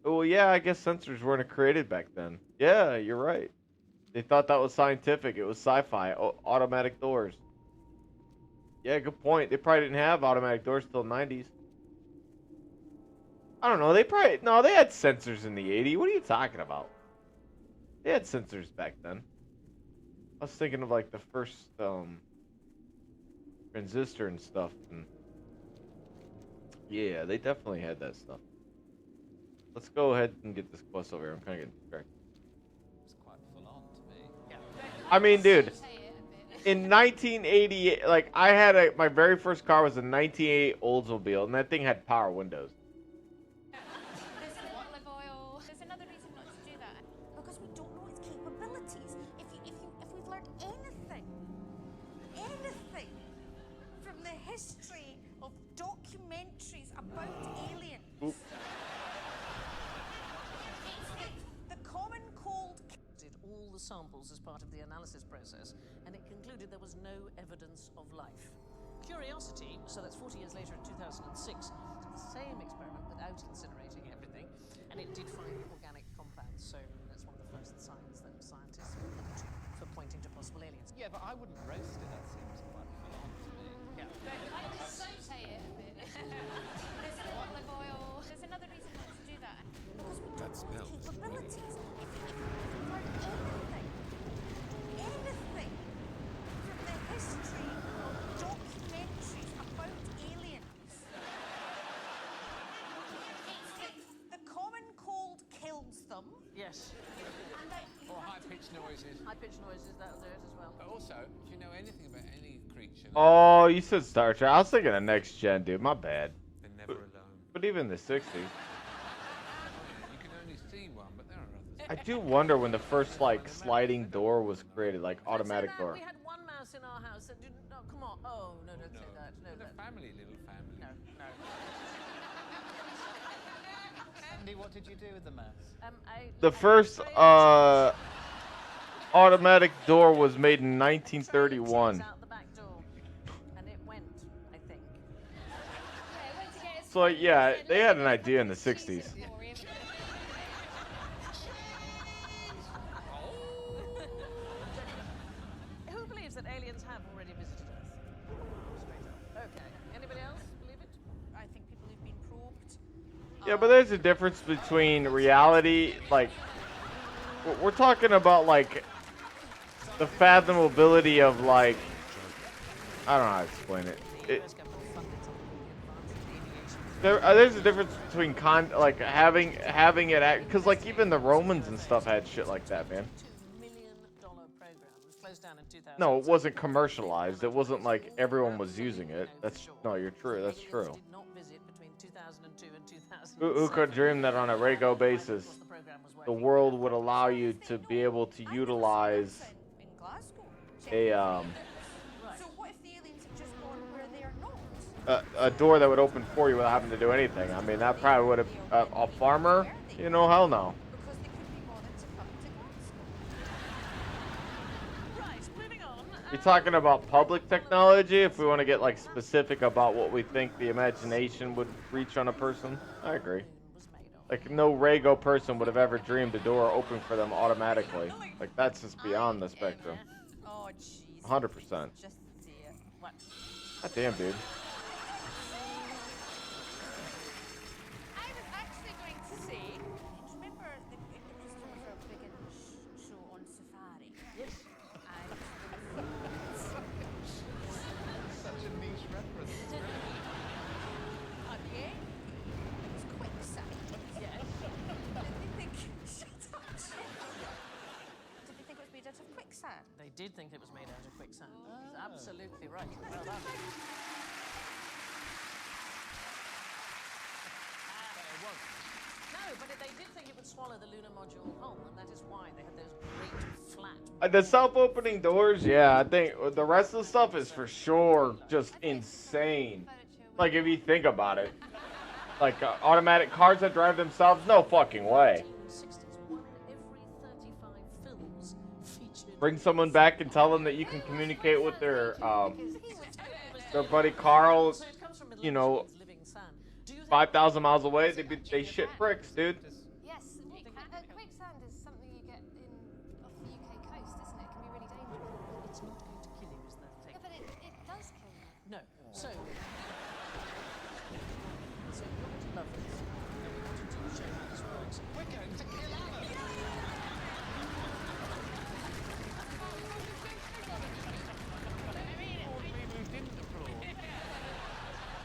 Well, yeah, I guess sensors weren't created back then. Yeah, you're right. They thought that was scientific. It was sci-fi. Automatic doors. Yeah, good point. They probably didn't have automatic doors till the 90s. I don't know. They had sensors in the 80s. What are you talking about? They had sensors back then. I was thinking of like the first transistor and stuff. And yeah, they definitely had that stuff. Let's go ahead and get this quest over here. I'm kind of getting distracted. It's quite full on to me. Yeah. I mean, dude, in 1988, like I had my very first car was a 1988 Oldsmobile, and that thing had power windows. There's an olive oil. There's another reason not to do that. Because we don't know its capabilities. If we've learned anything from the history of documentaries about aliens. Oop. The common cold. Did all the samples as part of the analysis process, and it concluded there was no evidence of life. Curiosity, so that's 40 years later in 2006, did the same experiment without incinerating everything, and it did find organic compounds, so that's one of the first signs that scientists will look to for pointing to possible aliens. Yeah, but I wouldn't roast it. That seems quite full on to me. Yeah. I just say it a bit. There's an olive oil. There's another reason not to do that. Because we don't know its capabilities. If we've learned anything from the history of documentaries about aliens. The common cold kills them. Yes. Or high-pitched noises. High-pitched noises, that'll do it as well. But also, do you know anything about any creature? Oh, you said Star Trek. I was thinking of Next Gen, dude. My bad. They're never alone. But even the 60s. You can only see one, but there are others. I do wonder when the first like sliding door was created, like automatic door. We had one mouse in our house that didn't. Oh, come on. Oh, no, don't say that. No, Little family. no. Andy, what did you do with the mouse? The first automatic door was made in 1931. Out the back door, and it went, I think. So yeah, they had an idea in the 60s. Who believes that aliens have already visited Earth? Straight up. Okay. Anybody else believe it? I think people who've been probed. Yeah, but there's a difference between reality, like we're talking about like the fathomability of like I don't know how to explain it. There's a difference between having it at, because like even the Romans and stuff had shit like that, man. $2 million program was closed down in 2000. No, it wasn't commercialized. It wasn't like everyone was using it. That's you're true. That's true. Did not visit between 2002 and 2006. Who could dream that on a regular basis, the world would allow you to be able to utilize a a door that would open for you without having to do anything. I mean, that probably would have a farmer. You know, hell no. You're talking about public technology. If we want to get like specific about what we think the imagination would reach on a person, I agree. Like no Rego person would have ever dreamed a door open for them automatically. Like that's just beyond the spectrum. Oh, jeez. 100%. Just see it. What? God damn, dude. I was actually going to say, do you remember the Christopher Biggins show on Safari? Yes. Such a niche reference. Okay. It was quicksand. Yes. Did they think? Shut up. Did they think it was made out of quicksand? They did think it was made out of quicksand. He's absolutely right. Well done. No, but they did think it would swallow the lunar module whole, and that is why they had those great flat. The self-opening doors, yeah, I think the rest of the stuff is for sure just insane. Like if you think about it, like automatic cars that drive themselves, no fucking way. Bring someone back and tell them that you can communicate with their buddy Carl, you know, 5,000 miles away. They shit bricks, dude. Yes, quicksand is something you get off the UK coast, isn't it? It can be really dangerous. It's not going to kill you, is that the thing? No, but it does kill you. No. So you're going to love this. And we wanted to show you how this works. We're going to kill Alan!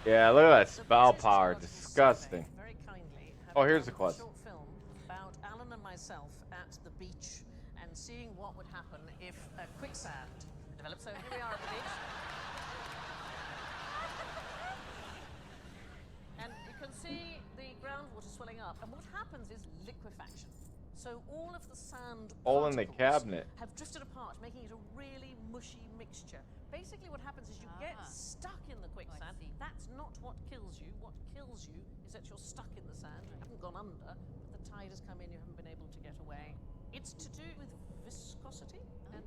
Yeah, look at that spell power, disgusting. Oh, here's the question. Short film about Alan and myself at the beach and seeing what would happen if quicksand developed. So here we are at the beach. And you can see the groundwater swelling up. And what happens is liquefaction. So all of the sand All in the particles cabinet. have drifted apart, making it a really mushy mixture. Basically what happens is you get stuck in the quicksand. That's not what kills you. What kills you is that you're stuck in the sand. You haven't gone under, but the tide has come in, you haven't been able to get away. It's to do with viscosity and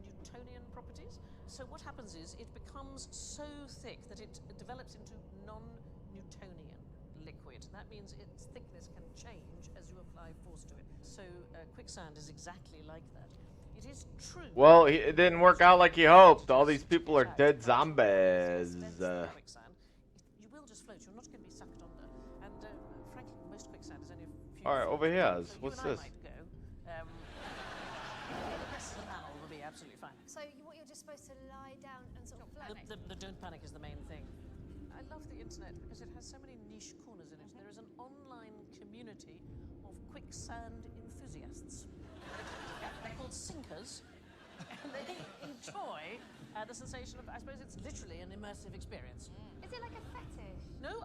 Newtonian properties. So what happens is it becomes so thick that it develops into non-Newtonian liquid. That means its thickness can change as you apply force to it. So quicksand is exactly like that. It is true. Well, it didn't work out like he hoped. All these people are dead zombies. Quicksand, you will just float. You're not going to be sucked under. And frankly, most quicksand is only a few. All right, over here. So What's you and this? I might go. The rest of the panel will be absolutely fine. So you're just supposed to lie down and sort of float? The don't panic is the main thing. I love the internet because it has so many niche corners in it. There is an online community of quicksand enthusiasts. They're called sinkers, and they enjoy the sensation of, I suppose it's literally an immersive experience. Is it like a fetish? No,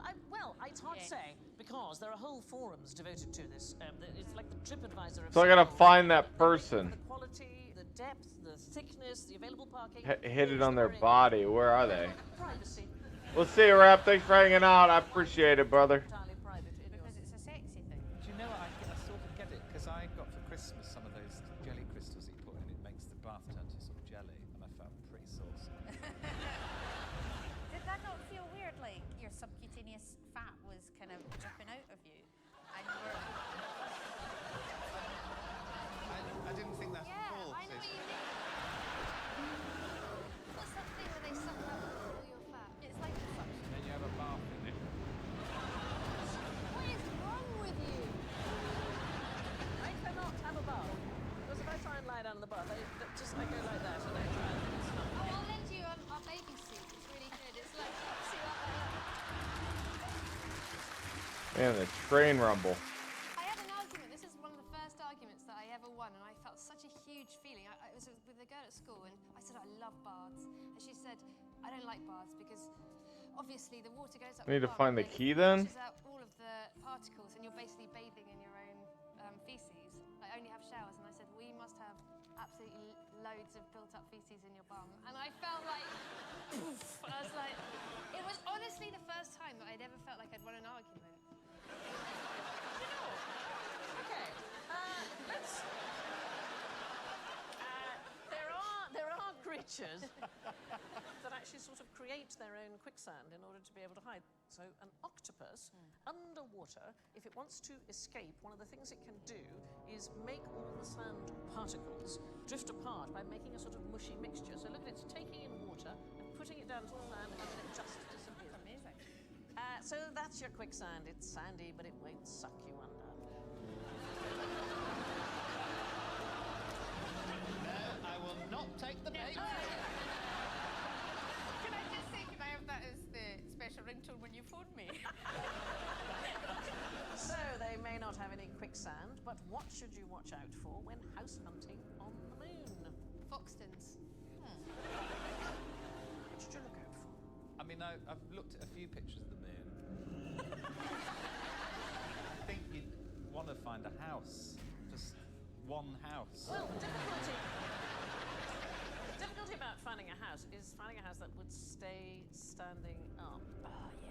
it's hard to say, because there are whole forums devoted to this. It's like the TripAdvisor of So I gotta find that person. the quality, the depth, the thickness, the available parking. Hit it on their body. Where are they? Privacy. We'll see you, Rap. Thanks for hanging out. I appreciate it, brother. Because it's a sexy thing. Do you know what? I sort of get it, because I got for Christmas some of those jelly crystals that you put in. It makes the bath turn to sort of jelly, and I felt pretty saucy. Did that not feel weird, like your subcutaneous fat was kind of dripping out of you? And you were... I didn't think that's Yeah, I know what you mean. What's that thing where they suck up all your fat? It's like the suction. And then you have a bath in it. What is wrong with you? I cannot have a bath. Because if I try and lie down in the bath, I go like that and I try and Oh, I'll lend you our baby suit. It's really good. It's like helps you up a lot. Man, the train rumble. I had an argument. This is one of the first arguments that I ever won, and I felt such a huge feeling. It was with a girl at school, and I said I love baths, and she said I don't like baths because obviously the water goes up. I need the to bum, find the and key it then. pushes out all of the particles, and you're basically bathing in your own feces. I only have showers, and I said well, you must have absolutely loads of built-up feces in your bum, and I felt like, I was like, it was honestly. honestly the first time that I'd ever felt like I'd won an argument. Okay, let's. There are creatures that actually sort of create their own quicksand in order to be able to hide. So an octopus underwater, if it wants to escape, one of the things it can do is make all the sand particles drift apart by making a sort of mushy mixture. So look at it, it's taking in water and putting it down to the sand, and then it just disappears. Amazing. So that's your quicksand. It's sandy, but it won't suck you under. I will not take the bait. Can I just say, can I have that as the special ringtone when you phone me? So they may not have any quicksand, but what should you watch out for when house hunting on the moon? Foxtons. What should you look out for? I mean, I've looked at a few pictures of the moon. I think you'd want to find a house. Just one house. Well, the difficulty about finding a house is finding a house that would stay standing up. Oh, yeah.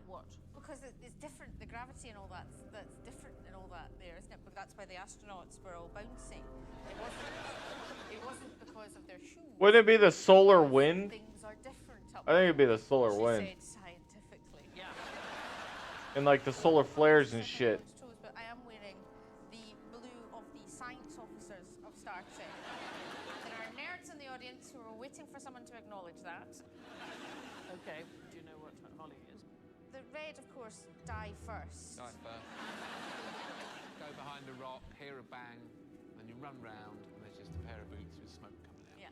What? Because it's different, the gravity and all that's different and all that there, isn't it? But that's why the astronauts were all bouncing. It wasn't because of their shoes. Wouldn't it be the solar wind? Things are different up I think it'd be the solar she wind. said scientifically. Yeah. And like the solar flares and shit. But I am wearing the blue of the science officers of Star Trek. There are nerds in the audience who are waiting for someone to acknowledge that. Okay, do you know what Holly is? The red, of course, die first. Dive first. Go behind a rock, hear a bang, then you run round, and there's just a pair of boots with smoke coming out. Yeah.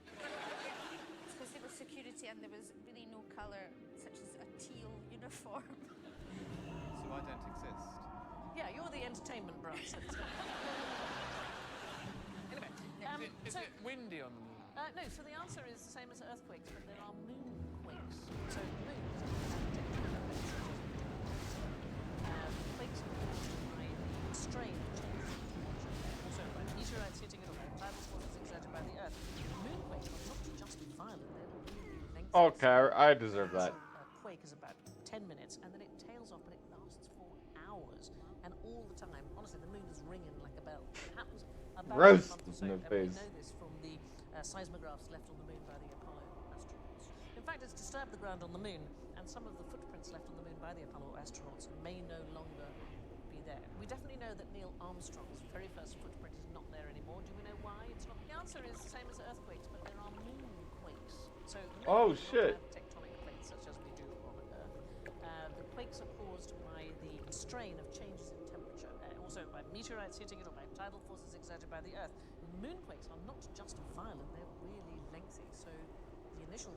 It's because there was security and there was really no colour, such as a teal uniform. So I don't exist. Yeah, you're the entertainment branch. Anyway, Is it windy on the moon? no, so the answer is the same as earthquakes, but there are moonquakes. So the moon is tectonic quakes are caused by the strain of changing temperature, also by meteorites hitting it or by tidal forces exerted by the Earth. Moonquakes are not just violent, they're really lengthy. Okay, I deserve that. A quake is about 10 minutes, and then it tails off, but it lasts for hours. And all the time, honestly, the moon is ringing like a bell. It happens about Roast a month or so, in the and face. we know this from the seismographs left on the moon by the Apollo astronauts. In fact, it's disturbed the ground on the moon, and some of the footprints left on the moon by the Apollo astronauts may no longer be there. We definitely know that Neil Armstrong's very first footprint is not there anymore. Do we know why it's not? The answer is the same as earthquakes, but there are moonquakes. So the moon Oh, does not shit. have tectonic plates such as we do on Earth. The quakes are caused by the strain of changes in temperature, also by meteorites hitting it or by tidal forces exerted by the Earth. Moonquakes are not just violent, they're really lengthy. So the initial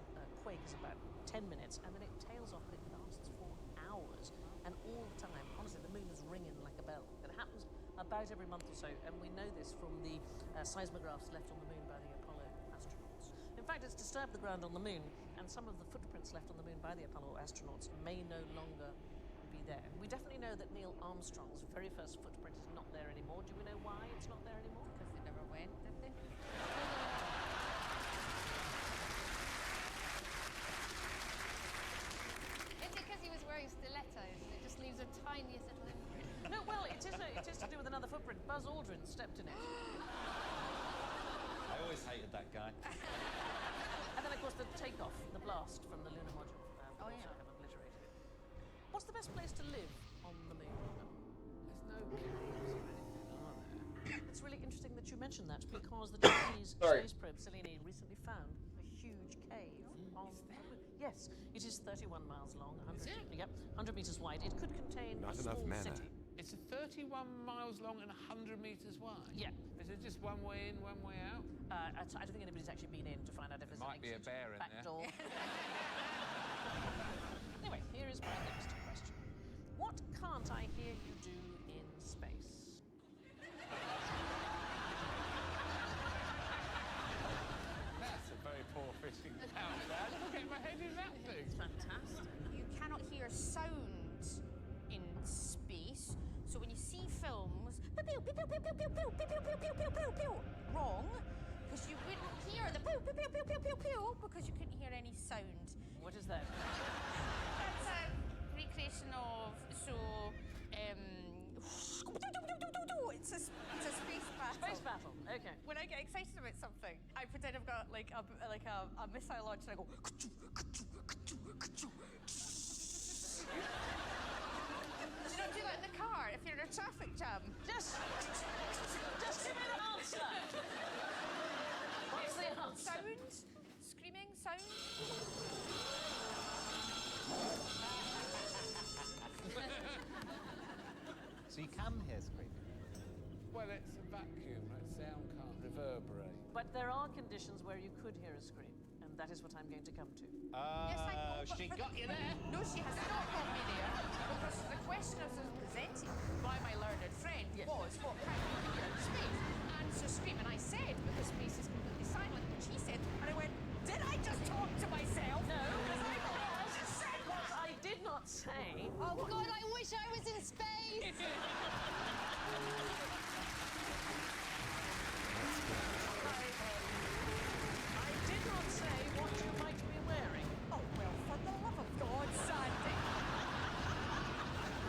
quake is about 10 minutes, and then it tails off, but it lasts for hours. And all the time, honestly, the moon is ringing like a bell. It happens about every month or so, and we know this from the seismographs left on the moon by the Apollo astronauts. In fact, it's disturbed the ground on the moon, and some of the footprints left on the moon by the Apollo astronauts may no longer be there. We definitely know that Neil Armstrong's very first footprint is not there anymore. Do we know why it's not there anymore? Because they never went, did they? It's because he was wearing stilettos and it just leaves a tiniest little imprint. No, well, it is to do with another footprint. Buzz Aldrin stepped in it. I always hated that guy. And then, of course, the takeoff, the blast from the lunar module. Oh, also yeah. have obliterated it. What's the best place to live on the moon? There's no caves or anything, are there? It's really interesting that you mentioned that because the Japanese space probe Selene recently found a huge cave on the moon. Yes, it is 31 miles long, 100 meters wide. It could contain Not a enough small mana. city. It's 31 miles long and 100 meters wide? Yeah. Is it just one way in, one way out? I don't think anybody's actually been in to find out if there's Might an be a exit bear in back there. door. Anyway, here is my next question. What can't I hear you do in space? That's a very poor fishing countdown. Look at my head in that thing. It's fantastic. You cannot hear sound in space, so when you see films, pew, pew, pew, pew, pew, pew, pew, pew, pew, pew, pew, pew, pew, wrong, because you wouldn't hear the pew, pew, pew, pew, pew, pew, pew, because you couldn't hear any sound. What is that? That's a missile launch and I go. You don't do that in the car if you're in a traffic jam. Just give me the answer. What's the answer? Sound? Screaming sound? So you can hear screaming? Well, it's a vacuum, right? Sound can't reverberate. But there are conditions where you could hear a scream, and that is what I'm going to come to. Yes, I know. But she for got the- you there. No, she has not got me there. Because the question that was presented by my learned friend was, what can you hear in space? Answer scream. And I said, because space is completely silent, which he said, and I went, did I just talk to myself? No, because I just said What that. I did not say. Oh God, I wish I was in space! I did not say what you might be wearing. Oh, well, for the love of God, Sandy.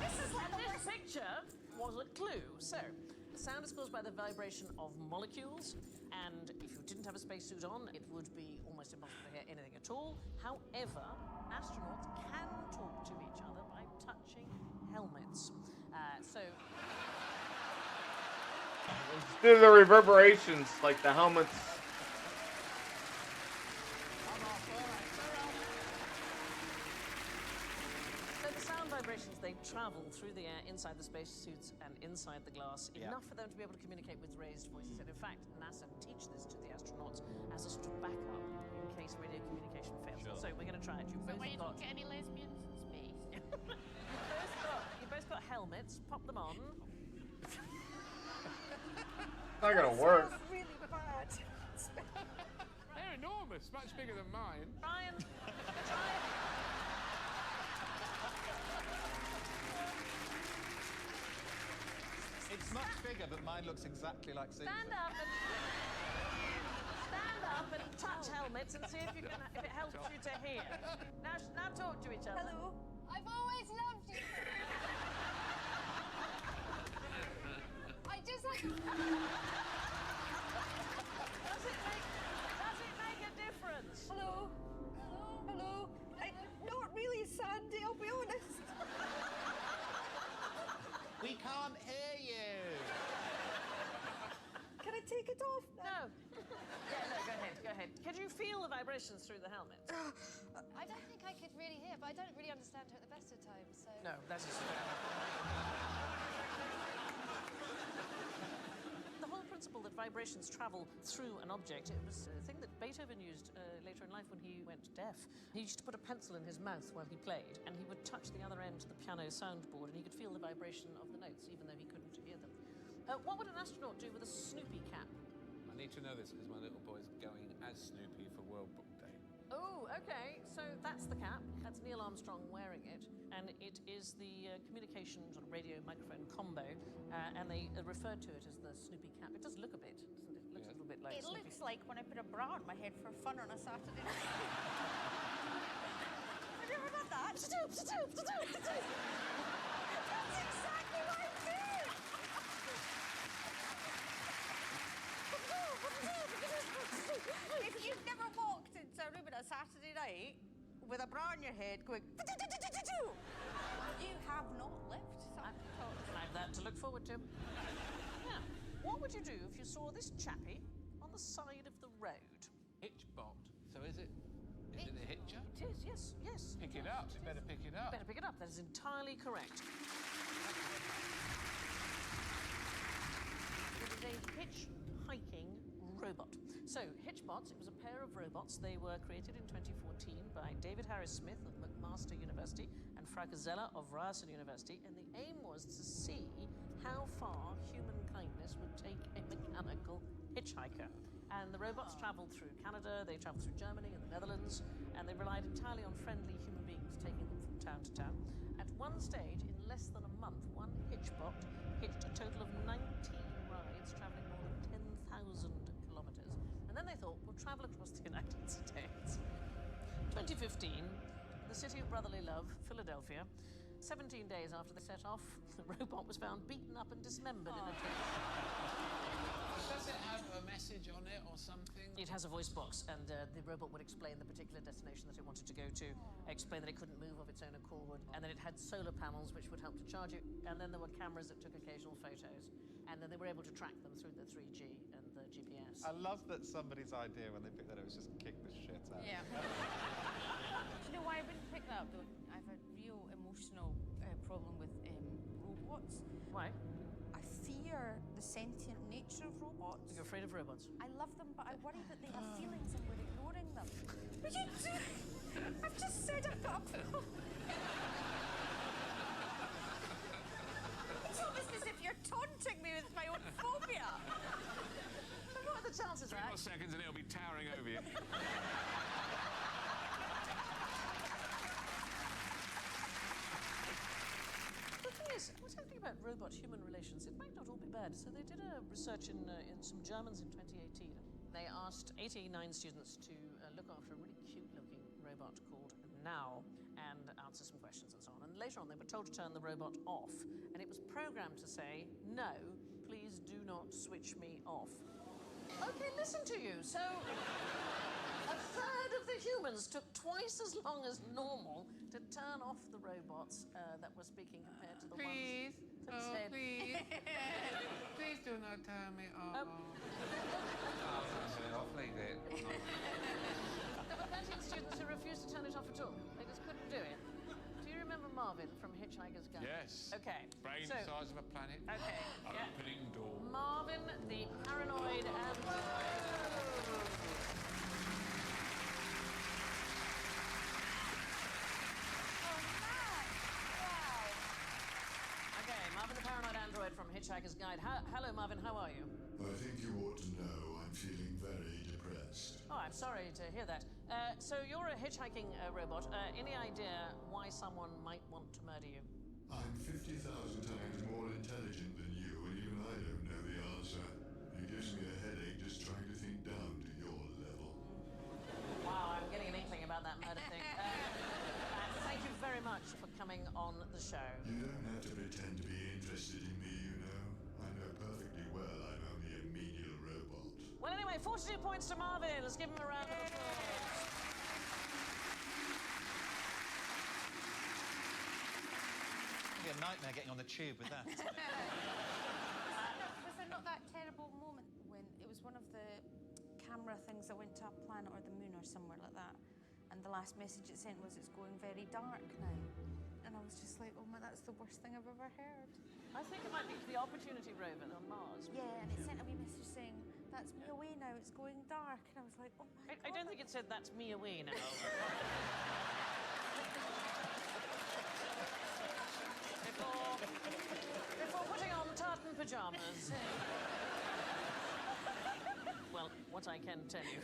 This is like And this picture was a clue. So, sound is caused by the vibration of molecules, and if you didn't have a spacesuit on, it would be almost impossible to hear anything at all. However, astronauts can talk to each other by touching helmets. Do the reverberations, like the helmets. So the sound vibrations, they travel through the air inside the spacesuits and inside the glass, enough for them to be able to communicate with raised voices. And in fact, NASA teach this to the astronauts as a sort of backup in case radio communication fails. So we're going to try it. You both Why you got don't get any lesbians in space? you both got helmets. Pop them on. It's not gonna work. Smells really bad. They're enormous, much bigger than mine. Brian, It's much bigger, but mine looks exactly like Susan. stand up and touch helmets and see if you can, if it helps you to hear. Now talk to each other. Hello. I've always loved you. I just like. Does it make a difference? Hello. Hello. Not really, Sandy, I'll be honest. We can't hear you. Can I take it off now? No. Yeah, no, go ahead. Could you feel the vibrations through the helmet? I don't think I could really hear, but I don't really understand her at the best of times, so. No, that is the whole principle that vibrations travel through an object, it was a thing that Beethoven used later in life when he went deaf. He used to put a pencil in his mouth while he played, and he would touch the other end to the piano soundboard, and he could feel the vibration of the notes, even though he couldn't hear them. What would an astronaut do with a Snoopy cap? I need to know this because my little boy's going as Snoopy for World Book Day. Oh, okay. So that's the cap. That's Neil Armstrong wearing it, and it is the communication sort of radio microphone combo, and they refer to it as the Snoopy cap. It does look a bit, doesn't it? It looks a little bit like It Snoopy. looks like when I put a bra on my head for fun on a Saturday night. Have you ever done that? That's exactly what I did! If you've never walked into a room on a Saturday night with a bra on your head going, you have not lived. I've that to look forward to. Now, what would you do if you saw this chappie on the side of the road? Hitchbot. So is it a hitcher? It is, yes. Pick it up. You better pick it up. Better pick it up. That is entirely correct. It is a hitchhiking robot. So, Hitchbots, it was a pair of robots. They were created in 2014 by David Harris Smith of McMaster University and Frauke Zeller of Ryerson University, and the aim was to see how far human kindness would take a mechanical hitchhiker. And the robots traveled through Canada, they traveled through Germany and the Netherlands, and they relied entirely on friendly human beings taking them from town to town. At one stage, in less than a month, one Hitchbot hitched a total of 19 rides, traveling more than 10,000 kilometers. And then they thought, we'll travel across the United States. 2015, the city of brotherly love, Philadelphia. 17 days after they set off, the robot was found beaten up and dismembered in a Does it have a message on it or something? It has a voice box, and the robot would explain the particular destination that it wanted to go to, explain that it couldn't move of its own accord, and then it had solar panels which would help to charge it, and then there were cameras that took occasional photos, and then they were able to track them through the 3G and the GPS. I love that somebody's idea when they picked that up was just kick the shit out. Yeah. Do you know why I wouldn't pick that up though? I have a real emotional problem with robots. Why? I fear the sentient nature of robots. You're afraid of robots? I love them, but I worry that they have feelings and we're ignoring them. But you do! I've just said I've got a problem. It's almost as if you're taunting me with my own phobia. But what are the chances, 3 more seconds and it'll be towering over you. The thing is, what's I think about robot-human relations, it might not all be bad. So they did a research in some Germans in 2018. They asked 89 students to look after a really cute-looking robot called Now and answer some questions and so on. And later on, they were told to turn the robot off, and it was programmed to say, "No, please do not switch me off." Okay, listen to you. So, a third of the humans took twice as long as normal to turn off the robots that were speaking compared to the Please. ones that Oh, said... please. Please do not turn me off. I'll leave it. There were 13 students who refused to turn it off at all. They just couldn't do it. Do you remember Marvin from Hitchhiker's Guide? Yes. Okay. Brain so, the size of a planet. Okay. Yeah. Opening door. Marvin, the paranoid android. Okay, Marvin, the paranoid android from Hitchhiker's Guide. Hello, Marvin. How are you? I think you ought to know I'm feeling very depressed. Oh, I'm sorry to hear that. So you're a hitchhiking robot. Any idea why someone might want to murder you? I'm 50,000 times more intelligent than you, and even I don't know the answer. It gives me a headache just trying to think down to your level. Wow, I'm getting an inkling about that murder thing. Thank you very much for coming on the show. You don't have to pretend to be interested in me, you know. I know perfectly well I'm only a menial robot. Well, anyway, 42 points to Marvin. Let's give him a round of applause. It'd be a nightmare getting on the tube with that. Was there not that terrible moment when it was one of the camera things that went to a planet or the moon or somewhere like that, and the last message it sent was, "It's going very dark now," and I was just like, "Oh my, that's the worst thing I've ever heard." I think it might be the Opportunity rover on Mars. Yeah, and it sent a wee message saying, "That's me away now. It's going dark," and I was like, "Oh my God." I don't think it said, "That's me away now." Before putting on tartan pajamas. Well, what I can tell you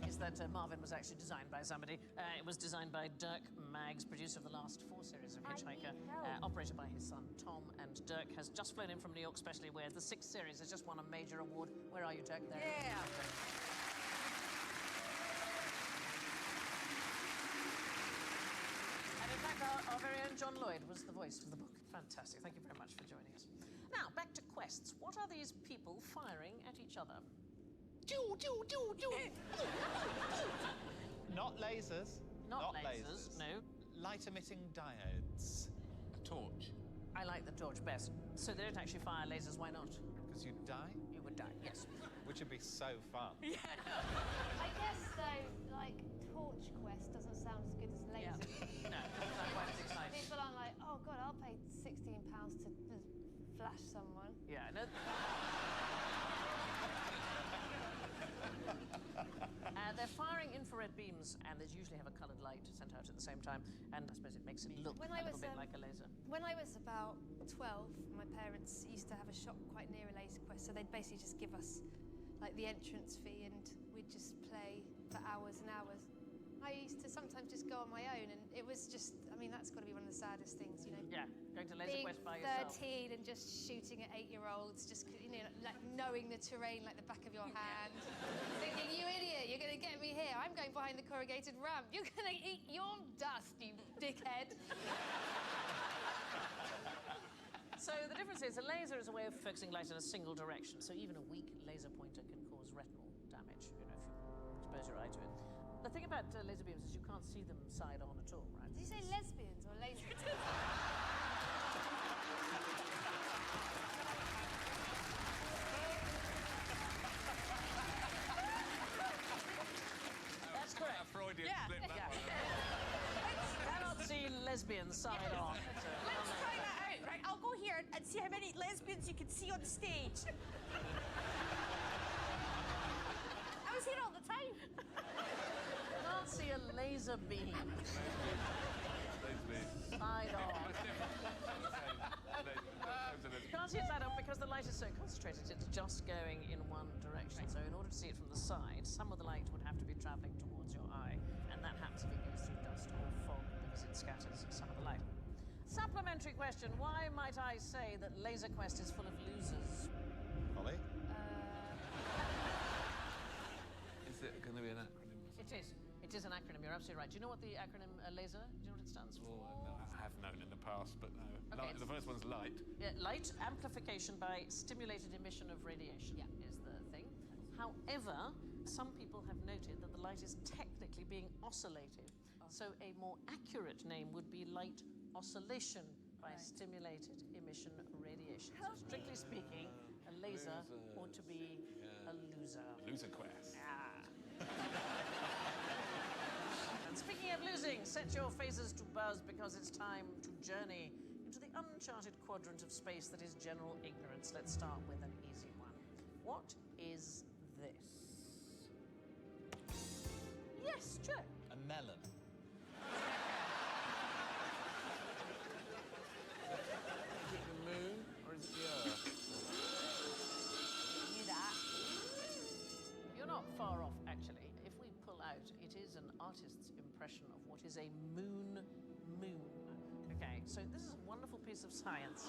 is that Marvin was actually designed by somebody. It was designed by Dirk Maggs, producer of the last 4 series of Hitchhiker, operated by his son Tom. And Dirk has just flown in from New York, specially where the 6th series has just won a major award. Where are you, Dirk? There. Yeah. And in fact, our very own John Lloyd was the voice of the book. Fantastic. Thank you very much for joining us. Now, back to quests. What are these people firing at each other? Not lasers. Not lasers, no. Light-emitting diodes. A torch. I like the torch best. So they don't actually fire lasers, why not? Because you'd die? You would die, yes. Which would be so fun. Yeah. I guess, though, like, Torch Quest doesn't sound as good as lasers. No, it's not quite as exciting. People aren't like, "Oh, God, I'll pay £16 to flash someone." Yeah, no. They're firing infrared beams, and they usually have a coloured light sent out at the same time, and I suppose it makes it look When a I little was, bit like a laser. When I was about 12, my parents used to have a shop quite near a laser quest, so they'd basically just give us like the entrance fee, and we'd just play for hours and hours. I used to sometimes just go on my own, and it was just, I mean, that's got to be one of the saddest things, you know? Yeah, going to laser Being quest by yourself. 13 and just shooting at 8-year-olds, just, you know, like knowing the terrain like the back of your hand. Thinking, "You idiot, you're going to get me here. I'm going behind the corrugated ramp. You're going to eat your dust, you dickhead." So the difference is a laser is a way of focusing light in a single direction, so even a weak laser pointer can cause retinal damage, you know, if you expose your eye to it. The thing about laser beams is you can't see them side on at all, right? Did you say lesbians or lasers? That's correct. A Freudian Yeah. slip, that Yeah. one. Cannot see lesbians side on. Let's try that out, right? I'll go here and see how many lesbians you can see on stage. I was here all the time. Can't see a laser beam. Side on. You can't see it side on because the light is so concentrated, it's just going in one direction. So in order to see it from the side, some of the light would have to be travelling towards your eye, and that happens if it goes through dust or fog because it scatters some of the light. Supplementary question, why might I say that Laser Quest is full of losers? Holly? Is it going to be an acronym? It is. It is an acronym, you're absolutely right. Do you know what the acronym LASER, do you know what it stands for? No, I have known in the past, but no. Okay. The first one's light. Yeah, light amplification by stimulated emission of radiation is the thing. However, some people have noted that the light is technically being oscillated. So a more accurate name would be light oscillation by stimulated emission radiation. So strictly speaking, a laser ought to be a loser. Loser Quest. And speaking of losing, set your faces to buzz because it's time to journey into the uncharted quadrant of space that is general ignorance. Let's start with an easy one. What is this? Yes, Joe. A melon. Is it the moon or is it the Earth? Knew that. You're not far off, actually. If we pull out, it is an artist's impression of what is a moon. Okay, so this is a wonderful piece of science.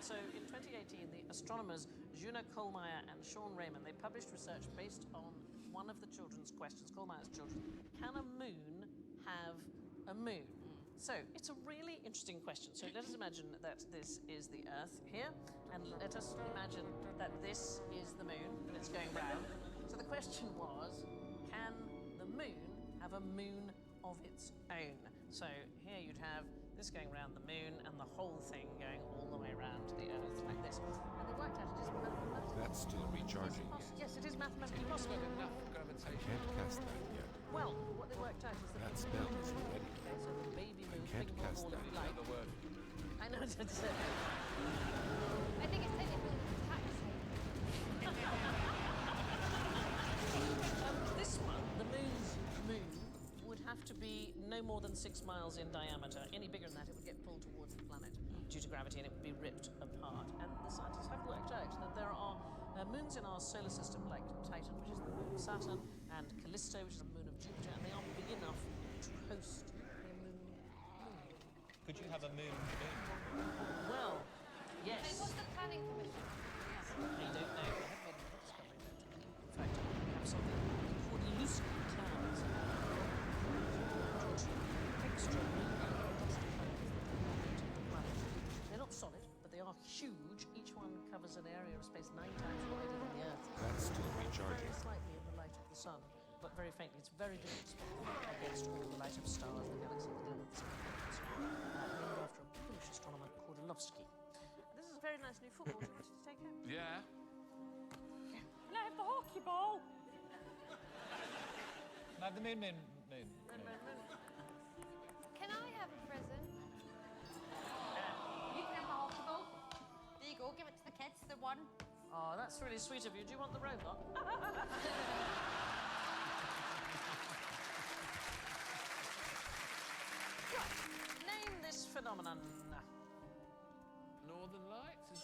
So in 2018, the astronomers Juna Kohlmeier and Sean Raymond, they published research based on one of the children's questions, Kohlmeier's children. Can a moon have a moon? So it's a really interesting question. So let us imagine that this is the Earth here, and let us imagine that this is the moon, and it's going round. So the question was, can the moon have a moon of its own? So here you'd have this going around the moon and the whole thing going all the way around to the Earth like this. And they worked out it is mathematically. That's still recharging. Yes, it is mathematically possible. Enough gravitation. Can't cast that yet. Well, what they worked out is that spell is ready. Okay, so the baby moon, Can't big moon, cast all if that. you like. Another word. I know it's I think it's technically taxi. This one, the moon's moon, would have to be no more than 6 miles in diameter. Any bigger than that, it would get pulled towards the planet due to gravity and it would be ripped apart. And the scientists have worked out that there are moons in our solar system like Titan, which is the moon of Saturn, and Callisto, which is the moon of Jupiter, and they are big enough to host a moon. Could you have a moon? Well, yes. Hey, what's the planning commission? I don't know. I haven't made a discovery yet. In fact, we have something called loose clouds. Extra They're not solid, but they are huge. Each one covers an area of space 9 times wider than the Earth. That's still recharging. Very slightly in the light of the sun, but very faintly. It's very difficult against all the light of stars, the galaxies, the planets, named after a Polish astronomer called WotLK. This is a very nice new football. Do you want it to take home? Yeah. Can I have the hockey ball? No, the moon. Can I have a present? You can have the hockey ball. There you go, give it to the kids, the one. Oh, that's really sweet of you. Do you want the robot? Right. Name this phenomenon. Northern Lights?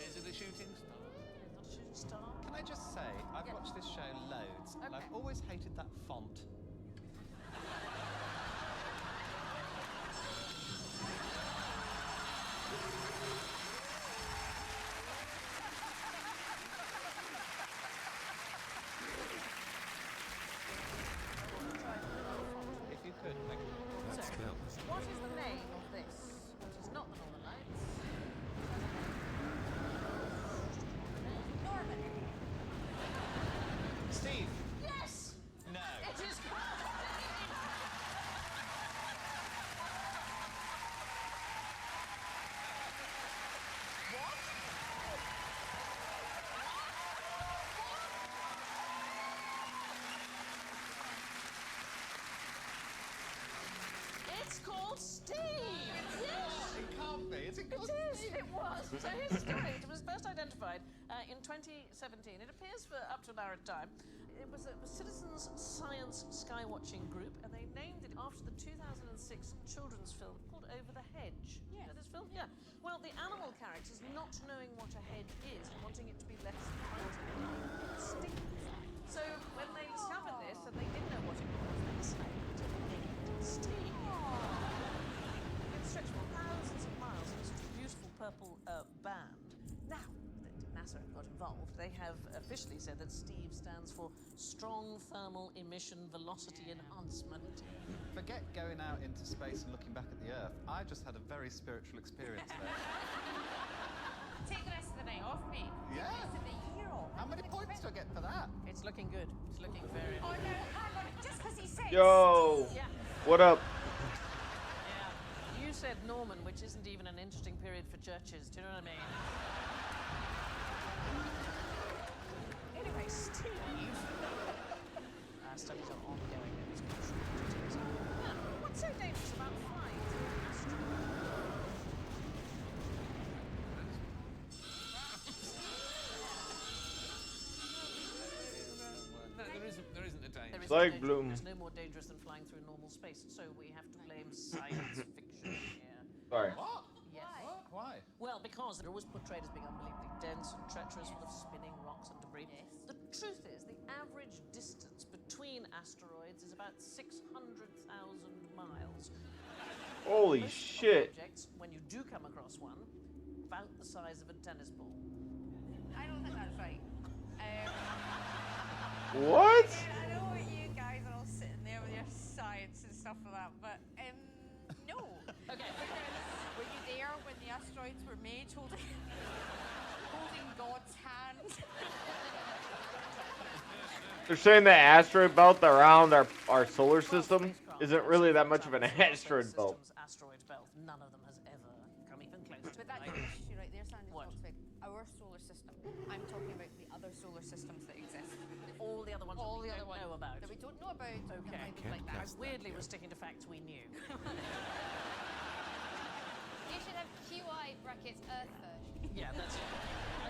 Is it a shooting star? It's not a shooting star. Can I just say, I've watched this show loads, and I've always hated that font. So here's the story. It was first identified in 2017. It appears for up to an hour at a time. It was a citizens' science skywatching group, and they named it after the 2006 children's film called Over the Hedge. Yeah. This film? Yeah. Well, the animal characters, not knowing what a hedge is and wanting it to be less fighting, it stings. So when they discovered this and they didn't know what it was, they decided to name it Steve. It stretched for thousands of miles in a sort of beautiful purple band. Now, NASA have got involved. They have officially said that Steve stands for Strong Thermal Emission Velocity Enhancement. Forget going out into space and looking back at the Earth. I just had a very spiritual experience there. Take the rest of the night off, mate. Yeah. Take the rest of the year off. How many points do I get for that? It's looking good. It's looking very Oh, no, hang on. Just because he said Yo, Yeah. what up? Yeah. You said Norman, which isn't even an interesting period for churches. Do you know what I mean? Anyway, Steve. Studies are ongoing. Yeah, what's so dangerous about flying through an asteroid? No, there isn't a danger. There is Like no danger. Bloom. It's no more dangerous than flying through normal space, so we have to blame science fiction here. Sorry. What? Yes. Why? Well, because they're always portrayed as being unbelievably dense and treacherous, full of spinning rocks and debris. The truth is, the average distance between asteroids is about 600,000 miles. Holy Most shit. Objects, when you do come across one, about the size of a tennis ball. I don't think that's right. What? I know you guys are all sitting there with your science and stuff like that, but no. Okay. Were you there when the asteroids were made, holding God's hand? They're saying the asteroid belt around our solar system isn't really that much of an asteroid belt. Asteroid belt. None of them has ever come even close to But that's it. the issue right there, Sandy. What? Talks about our solar system. I'm talking about the other solar systems that exist. All the other ones All that we the other don't know about. that we don't know about. Okay. That might be like that. Weirdly, we're sticking to facts we knew. You should have QI brackets Earth version. Yeah, that's it.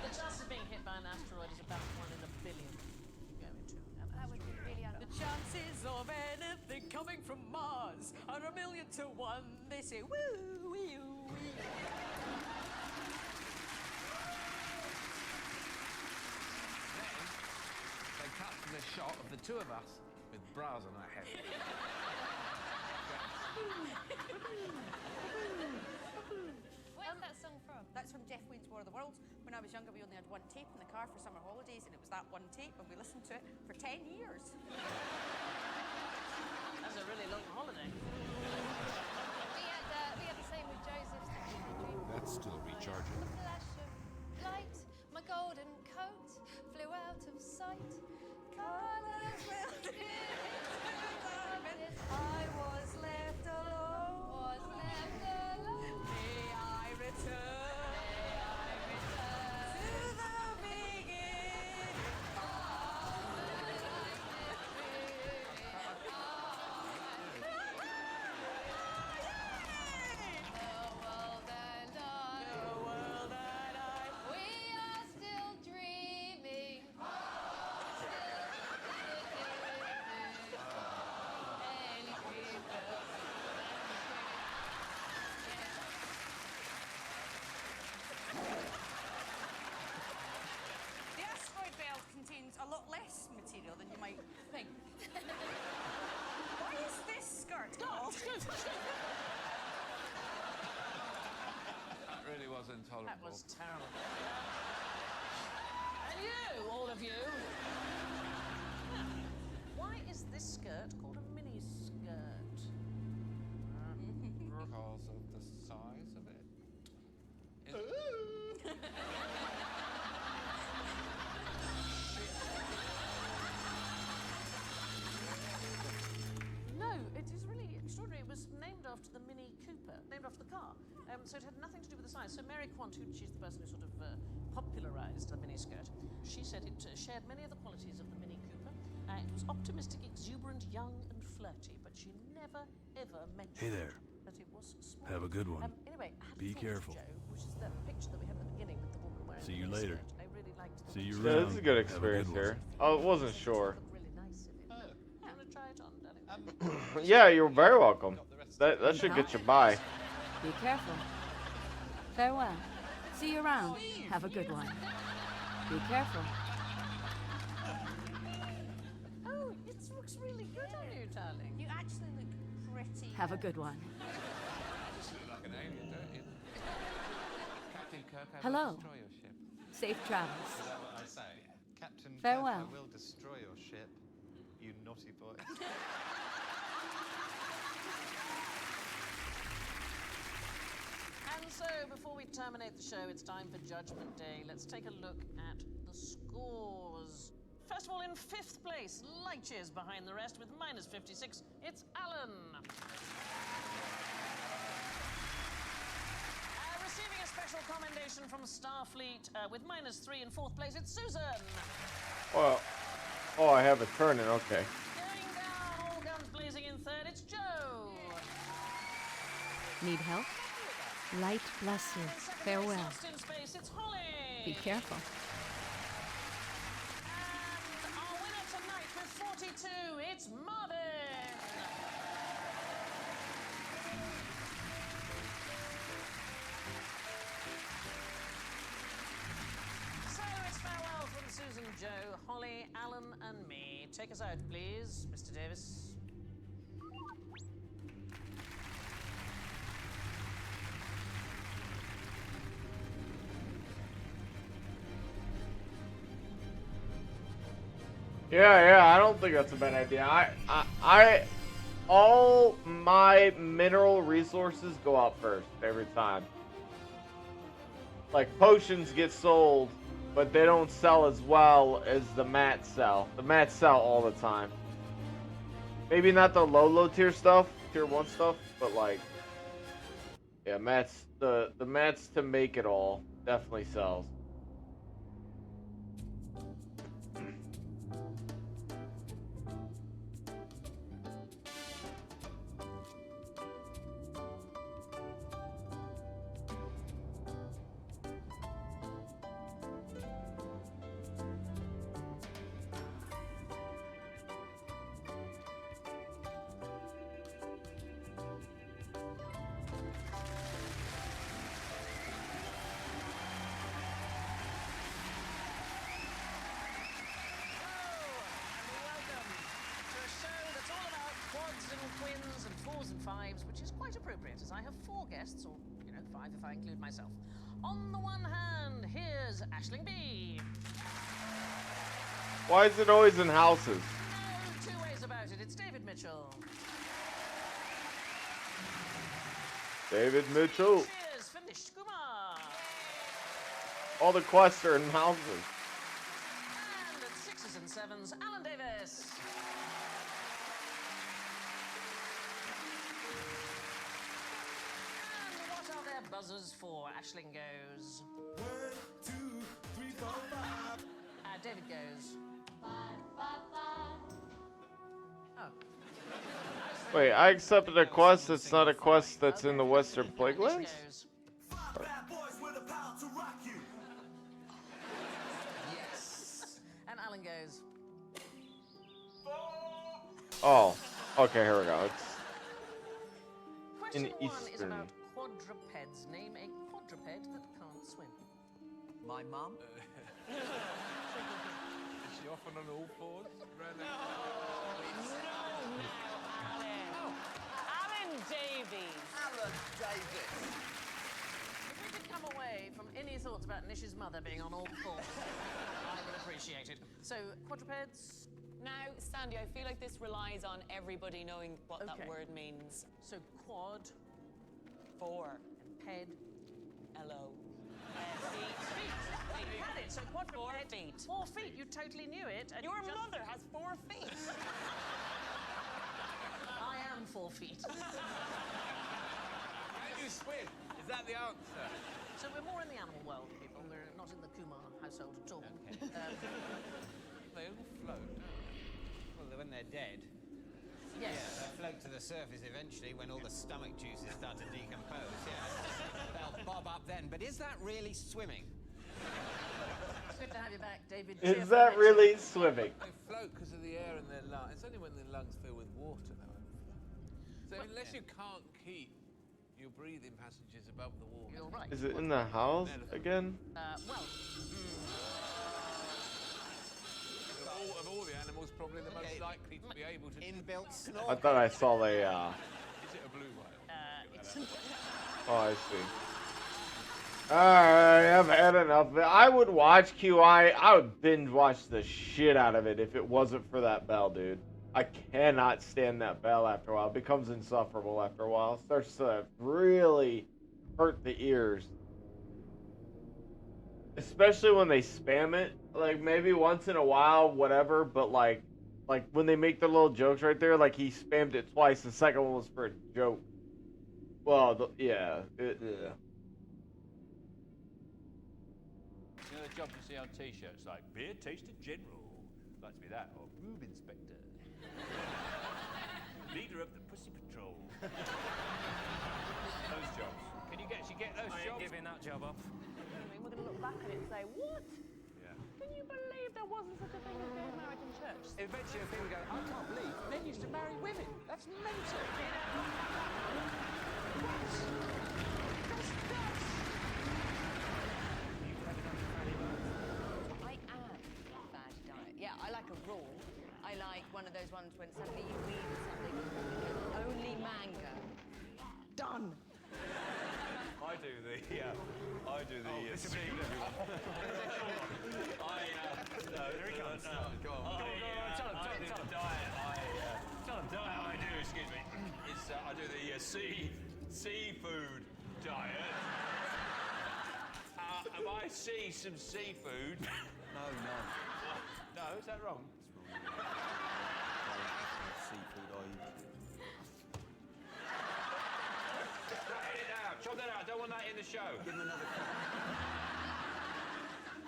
The chance of being hit by an asteroid is about 1 in a billion. You go into an That would be really The chances of anything coming from Mars are 1,000,000 to 1. They say woo, wee, wee. They cut to the shot of the two of us with bras on our head. Where's that song from? That's from Jeff Wayne's War of the Worlds. When I was younger, we only had one tape in the car for summer holidays, and it was that one tape, and we listened to it for 10 years. That's a really long holiday. We had the same with Joseph's. That's still recharging. The flash of light, my golden coat flew out of sight. Colors melted into darkness. I was left alone. May I return to the beginning. a lot less material than you might think. Why is this skirt called? That really was intolerable. That was terrible. And you, all of you. Why is this skirt called a mini skirt? Because of the size of it. No, it is really extraordinary. It was named after the Mini Cooper, named after the car. So it had nothing to do with the size. So Mary Quant, she's the person who sort of popularised the mini skirt, she said it shared many of the qualities of the Mini Cooper. It was optimistic, exuberant, young and flirty, but she never, ever mentioned Hey there. that it was small. Have a good one. Anyway, I had Be thought, careful. Joe, which is that picture that we had at the beginning with the woman wearing See the you bracelet. later. I really liked the See you Yeah, around. this is a good Have experience one. here. I wasn't sure. really nice in it. Oh. You want to try it on, darling? Yeah, you're very welcome. That should get you by. Be careful. Farewell. See you around. Have a good one. Be careful. Oh, it looks really good on you, darling. You actually look pretty. Have a good one. You just look like an alien, don't you? Captain Kirk, I Hello. will destroy your ship. Safe travels. Is that what I say? Captain Farewell. Kirk, I will destroy your ship, you naughty boy. And so, before we terminate the show, it's time for Judgment Day. Let's take a look at the scores. First of all, in 5th place, light years behind the rest with minus 56, it's Alan. Receiving a special commendation from Starfleet with minus 3 in 4th place, it's Susan. Well, oh, I have a turning. Okay. Going down, all guns blazing in 3rd, it's Joe. Need help? Light bless you. Farewell. Lost in space, it's Holly. Be careful. And our winner tonight with 42, it's Marvin. So it's farewell from Susan, Joe, Holly, Alan, and me. Take us out, please, Mr. Davis. Yeah, I don't think that's a bad idea. All my mineral resources go out first every time. Like potions get sold, but they don't sell as well as the mats sell. The mats sell all the time. Maybe not the low tier stuff, tier 1 stuff, but like, yeah, mats. The mats to make it all definitely sells. Twins and 4s and 5s, which is quite appropriate as I have 4 guests, or, 5 if I include myself. On the one hand, here's Aisling B. Why is it always in houses? No 2 ways about it, it's David Mitchell. David Mitchell. Cheers for Nish Kumar. All the quests are in houses. And at 6s and 7s, Alan Davis. Buzzers for Aisling goes. 1, 2, 3, 4, 5. David goes. 5, 5, 5. Oh. Wait, I accepted a quest that's not a quest that's in the Western Plaguelands? Yes. And Alan goes. Oh, okay, here we go. It's Question in 1 is Eastern. about quadrupeds. Name a quadruped that can't swim. My mum? Is she often on all fours? Alan Davies. Alan Davis. If we could come away from any thoughts about Nish's mother being on all fours, I would appreciate it. So, quadrupeds. Now, Sandy, I feel like this relies on everybody knowing what Okay. that word means. So, quad, 4. and ped. Hello. Feet. You had it. So quadruped. 4 feet. 4 feet. You totally knew it. And Your you just... mother has 4 feet. I am 4 feet. How do you swim? Is that the answer? So we're more in the animal world, people. We're not in the Kumar household at all. They all float, don't they? Well, when they're dead. Yeah, they'll float to the surface eventually when all the stomach juices start to decompose. Yeah, they'll bob up then. But is that really swimming? It's good to have you back, David. Is that really swimming? They float because of the air in their lungs. It's only when their lungs fill with water they won't float. So unless you can't keep your breathing passages above the water. You're right. Is it in the house again? Well. Of all the animals, probably the most likely to be able to inbuilt snorkel. I thought I saw the. Is it a blue whale? Oh, I see. Alright, I've had enough of it. I would watch QI. I would binge watch the shit out of it if it wasn't for that bell, dude. I cannot stand that bell after a while. It becomes insufferable after a while. It starts to really hurt the ears. Especially when they spam it. Like, maybe once in a while, whatever, but like when they make their little jokes right there, like he spammed it twice. The second one was for a joke. Well, yeah. You know the jobs you see on T-shirts like beer taster general, like to be that, or boob inspector, leader of the pussy patrol. Those jobs. Can you actually get those jobs? I ain't giving that job up. We're going to look back at it and say, what? Yeah. Can you believe there wasn't such a thing as gay marriage in church? Eventually, people go, I can't believe men used to marry women. That's mental. I am bad diet. Yeah, I like a raw. I like one of those ones when suddenly you read something because only manga. Done. I do the I do the seafood diet. If I see some seafood. No. No, is that wrong? Seafood I eat. Edit that out. Chop that out. I don't want that in the show. Give him another cut.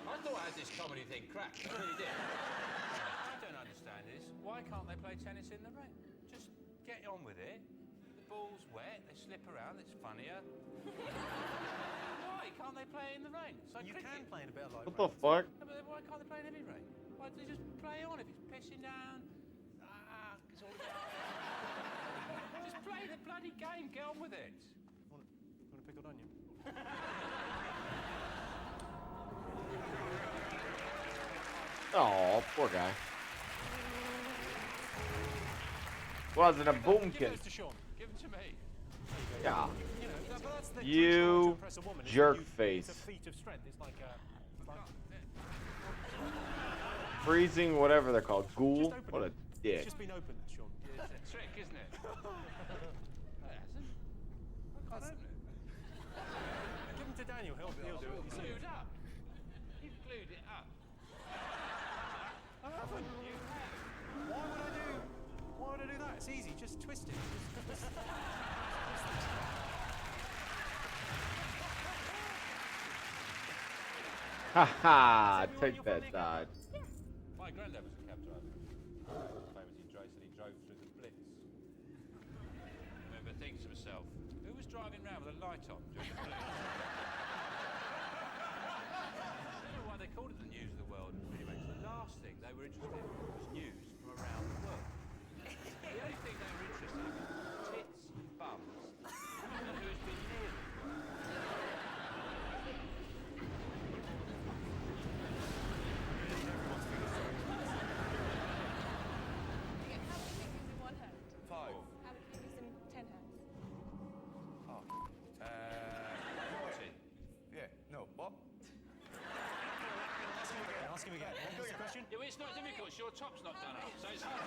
I thought I had this comedy thing cracked. I really did. I don't understand this. Why can't they play tennis in the rain? Just get on with it. The ball's wet. They slip around. It's funnier. Why can't they play in the rain? It's like cricket. Can play in a bit of light What the fuck? No, but why can't they play in heavy rain? Why don't they just play on if it's pissing down? It's all just play the bloody game. Get on with it. Want a pickled onion? Oh, poor guy. Wasn't a boomkin. Give those to Sean. Give them to me. Yeah. You know, but that's the You impress a woman, is jerk that face. It's a feat of strength. It's like Freezing, whatever they're called. Ghoul? What a dick. It's just been opened, Sean. It's a trick, isn't it? It hasn't. I can't open it. Give them to Daniel. He'll do it. It's glued up. You've glued it up. I haven't. Why would I do that? It's easy. Just twist it. Haha, take that, Dodge. My granddad was a cab driver. Famous he said he drove through the Blitz. I remember thinking to myself, who was driving round with a light on during the Blitz? I don't know why they called it the news of the world. Anyway, the last thing they were interested in was news from around the world. The only thing they were interested in was tits, bums, and who's been near them. Ask him again. What's the question? Yeah, well, it's not difficult. Your top's not done up, so it's hard.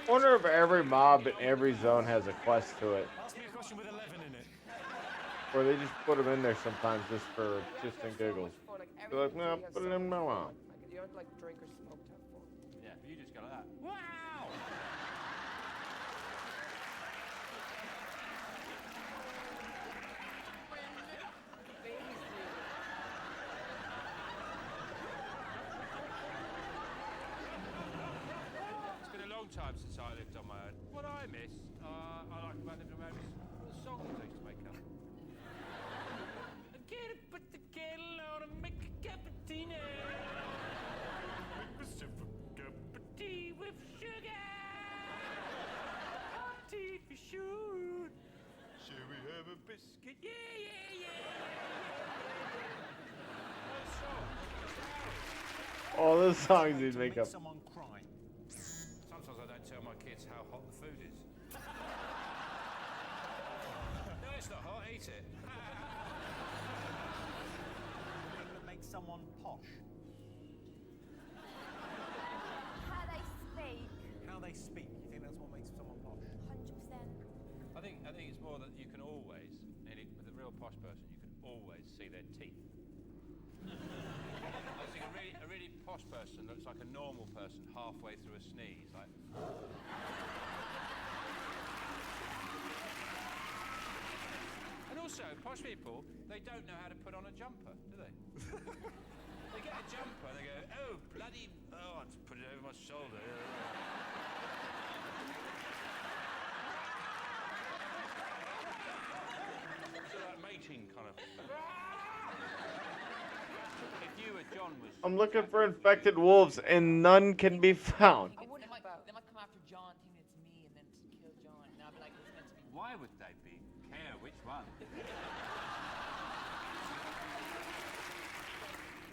I wonder if every mob in every zone has a quest to it. Ask me a question with 11 in it. Or they just put them in there sometimes just for shits and giggles. They're like, nah, put it in my mouth. You don't like drink or smoke to have fun. Yeah, but you just go like that. Wow! time since I lived on my own. What I miss, I like about living on my own is the songs I used to make up. Get up, put the kettle on and make a cappuccino. Make myself a cup of tea with sugar. Hot tea for sure. Shall we have a biscuit? Yeah. All those songs he'd make up. Someone cry. Sometimes I don't tell my kids how hot the food is. No, it's not hot. Eat it. That makes someone posh. How they speak. How they speak. You think that's what makes someone posh? 100%. I think it's more that you can always, with a real posh person, you can always see their teeth. I think a really posh person looks like a normal person halfway through a sneeze, like. And also, posh people, they don't know how to put on a jumper, do they? They get a jumper and they go, oh, bloody, I'll just put it over my shoulder. So like mating kind of. If you or John was. I'm looking for infected wolves, and none can be found. They might come after John, thinking it's me, and then kill John. And I'll be like, it's meant to be. Why would they be? Care which one?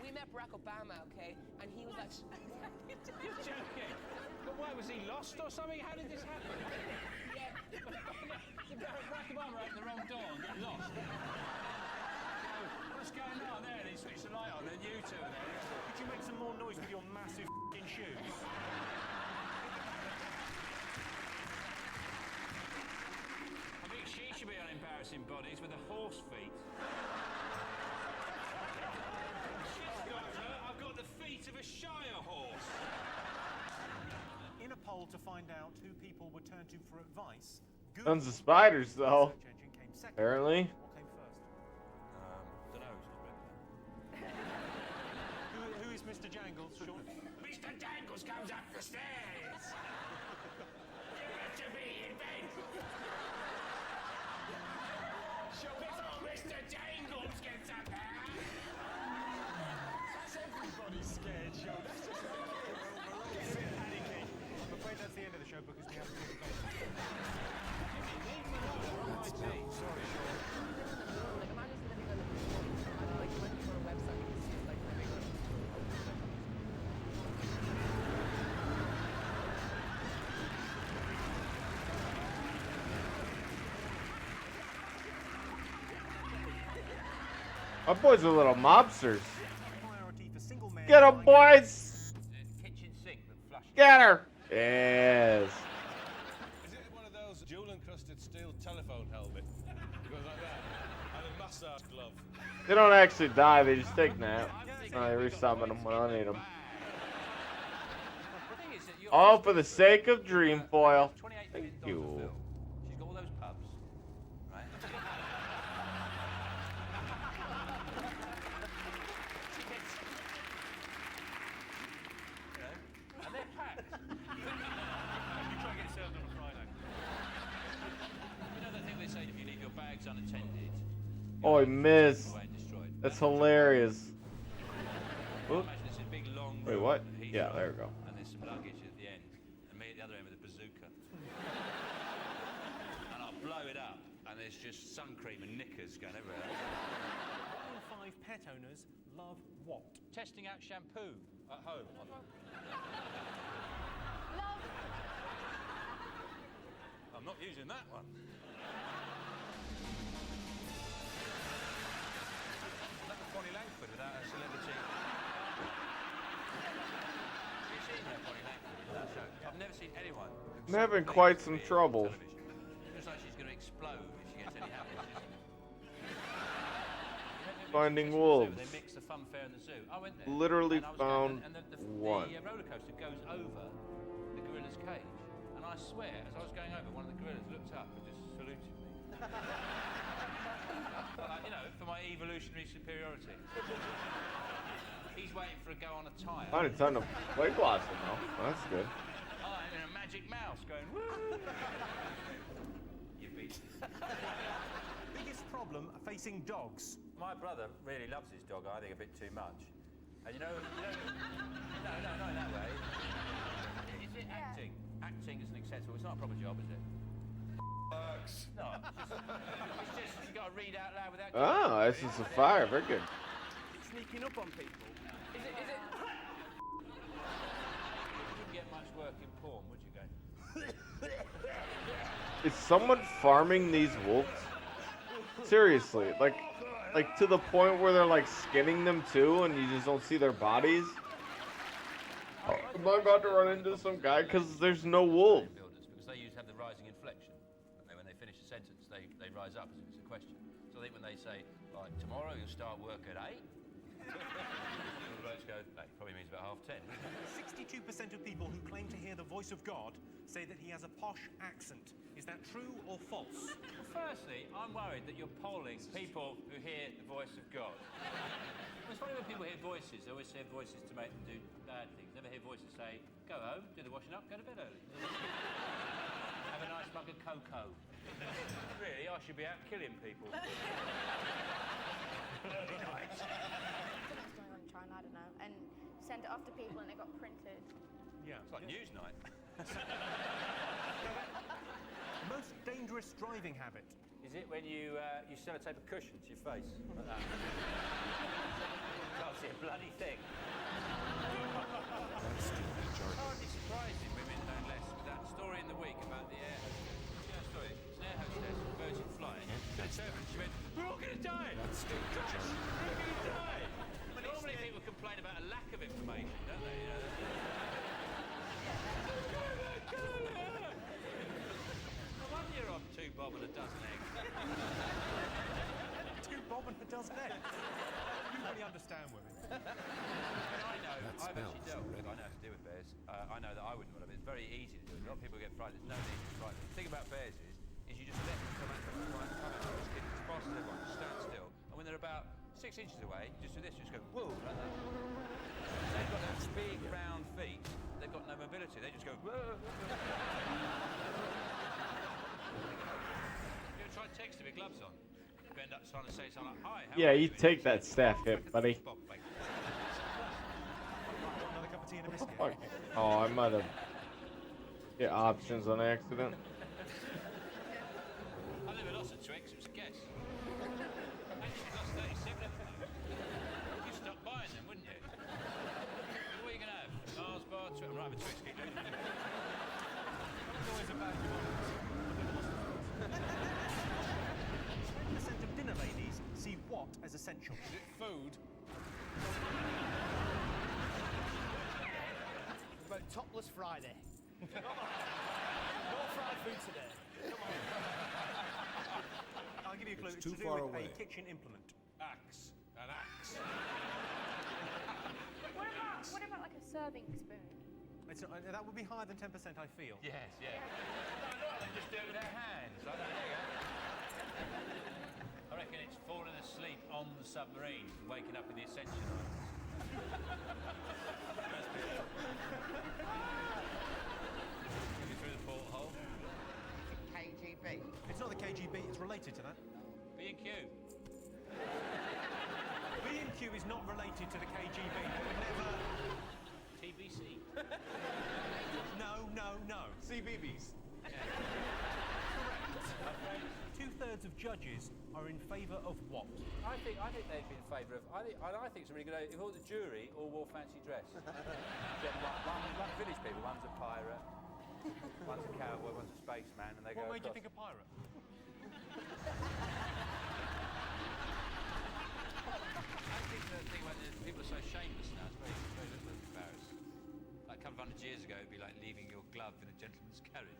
We met Barack Obama, okay, and he was like. You're joking. But why, was he lost or something? How did this happen? Yeah. Did Barack Obama open the wrong door and get lost? What's going on there? And he switched the light on, and you two are there. Could you make some more noise with your massive shoes? I think she should be on embarrassing bodies with the horse feet. She's got her. I've got the feet of a Shire horse. In a poll to find out who people would turn to for advice, Tons of spiders, though. search engine came second. Apparently. What came first? Don't know. It's not read Who is Mr. Jangles, Sean? Mr. Dangles comes up the stairs. You better be in bed. Before Mr. Jangles gets up there. That's everybody's scared, Sean. That's just get a bit panicky. I'm afraid that's the end of the show because we have to go to bed. Sorry, Sean. Like, imagine living on like, you went to a website, it's just like living on. My boys are little mobsters. Priority for single men. Get 'em, boys! Kitchen sink that flushes. Get her! Yes. Is it one of those jewel-encrusted steel telephone helmets? It goes like that. And a massage glove. They don't actually die, they just take naps. I resummon them when I need them. All for the sake of dream foil. Thank you. She's got all those pubs, right? And they're packed. You try and get served on a Friday. You know that thing they say, if you leave your bags unattended, Oh, I missed. away and destroyed. That's hilarious. Oop. Imagine it's a big long Wait, room what? at Heathrow, Yeah, there we go. And there's some luggage at the end, and me at the other end with a bazooka. And I'll blow it up, and there's just sun cream and knickers going everywhere. 1 in 5 pet owners love what? Testing out shampoo at home. I'm not using that one. Like a Bonnie Langford without a celebrity. Have you seen her, Bonnie Langford, in that show? I've never seen anyone. I'm having quite some trouble. Looks like she's going to explode if she gets any happiness. Finding wolves. They mix the fun fair and the zoo. I went there. Literally and I was found going, and one. The roller coaster goes over the gorilla's cage. And I swear, as I was going over, one of the gorillas looked up and just saluted me. You know, for my evolutionary superiority. He's waiting for a go on a tyre. Find a ton of white blossom though. That's good. I can magic mouse going, woo! You beat me. Biggest problem facing dogs. My brother really loves his dog, I think a bit too much. And you know no, not in that way. Is it acting? Acting isn't acceptable. It's not a proper job, is it? Works. No, it's just you got to read out loud without. Oh, this is a fire. Very good. Sneaking up on people. Is it? You wouldn't get much work in porn, would you, go? Is someone farming these wolves? Seriously, like to the point where they're like skinning them too, and you just don't see their bodies. Am I about to run into some guy because there's no wolves? Because they have the rising inflection. And when they finish a sentence, they rise up as if it's a question. So I think when they say, like, tomorrow you'll start work at 8, the blokes go, that probably means about 10:30. 62% of people who claim to hear the voice of God say that he has a posh accent. Is that true or false? Well, firstly, I'm worried that you're polling people who hear the voice of God. It's funny when people hear voices, they always hear voices to make them do bad things. Never hear voices say, go home, do the washing up, go to bed early. Have a nice mug of cocoa. Really, I should be out killing people. What's going on in China, I don't know, and sent it off to people and it got printed. Yeah. It's like Newsnight. Most dangerous driving habit. Is it when you sellotape a cushion to your face? Like that? Can't see a bloody thing. Hardly surprising women know less with that story in the week about the air hostess. You know the story? It's an air hostess from Virgin Flying. She went, we're all going to die! Crash! We're all going to die! Normally people complain about a lack of information, don't they? You know, no wonder you're on 2 bob and a dozen eggs. 2 bob and a dozen eggs? You really understand women. I know, I've actually dealt with, I know how to deal with bears. I know that I wouldn't want to, but it's very easy to do. A lot of people get frightened. There's no need to be frightened. The thing about bears is you just let them come at you. Come at you, just get as fast as they want, just stand still. And when they're about 6 inches away, just do this, just go, whoa, like that. They've got those big, round feet. They've got no mobility. They just go, whoa. You ever try texting with gloves on? You end up trying to say something like, hi, how Yeah, are you take that staff hit, buddy. Another cup of tea and a biscuit. Oh, I might have hit options on accident. I never lost a Twix, it was a guess. Actually, lost 37 of them. You'd stop buying them, wouldn't you? What are you going to have? Mars bar, Twix? I'm right with Twix, keep doing it. It's always a bad 20% of dinner ladies see what as essential? Is it food? About Topless Friday. No fried food today. Come on. I'll give you a clue. It's It's too to do far with away. a kitchen implement. Axe. An axe. What about like a serving spoon? It's not, that would be higher than 10%, I feel. Yes, yeah. No, they just do it with their hands. Like that, there you go. I reckon it's falling asleep on the submarine, waking up in the Ascension Islands. Looking through the porthole. KGB. It's not the KGB, it's related to that. B&Q. B&Q is not related to the KGB. They would never... TBC. No. CBBS. Correct. 2/3 of judges are in favour of what? I think they'd be in favour of. I think it's a really good idea. If all the jury all wore fancy dress. Get one village people. One's a pirate, one's a cowboy, one's a spaceman, and they go. What made you across. think a pirate? I think the thing about people are so shameless now. It's very little embarrassed. Like a couple of 100 years ago, it'd be like leaving your glove in a gentleman's carriage.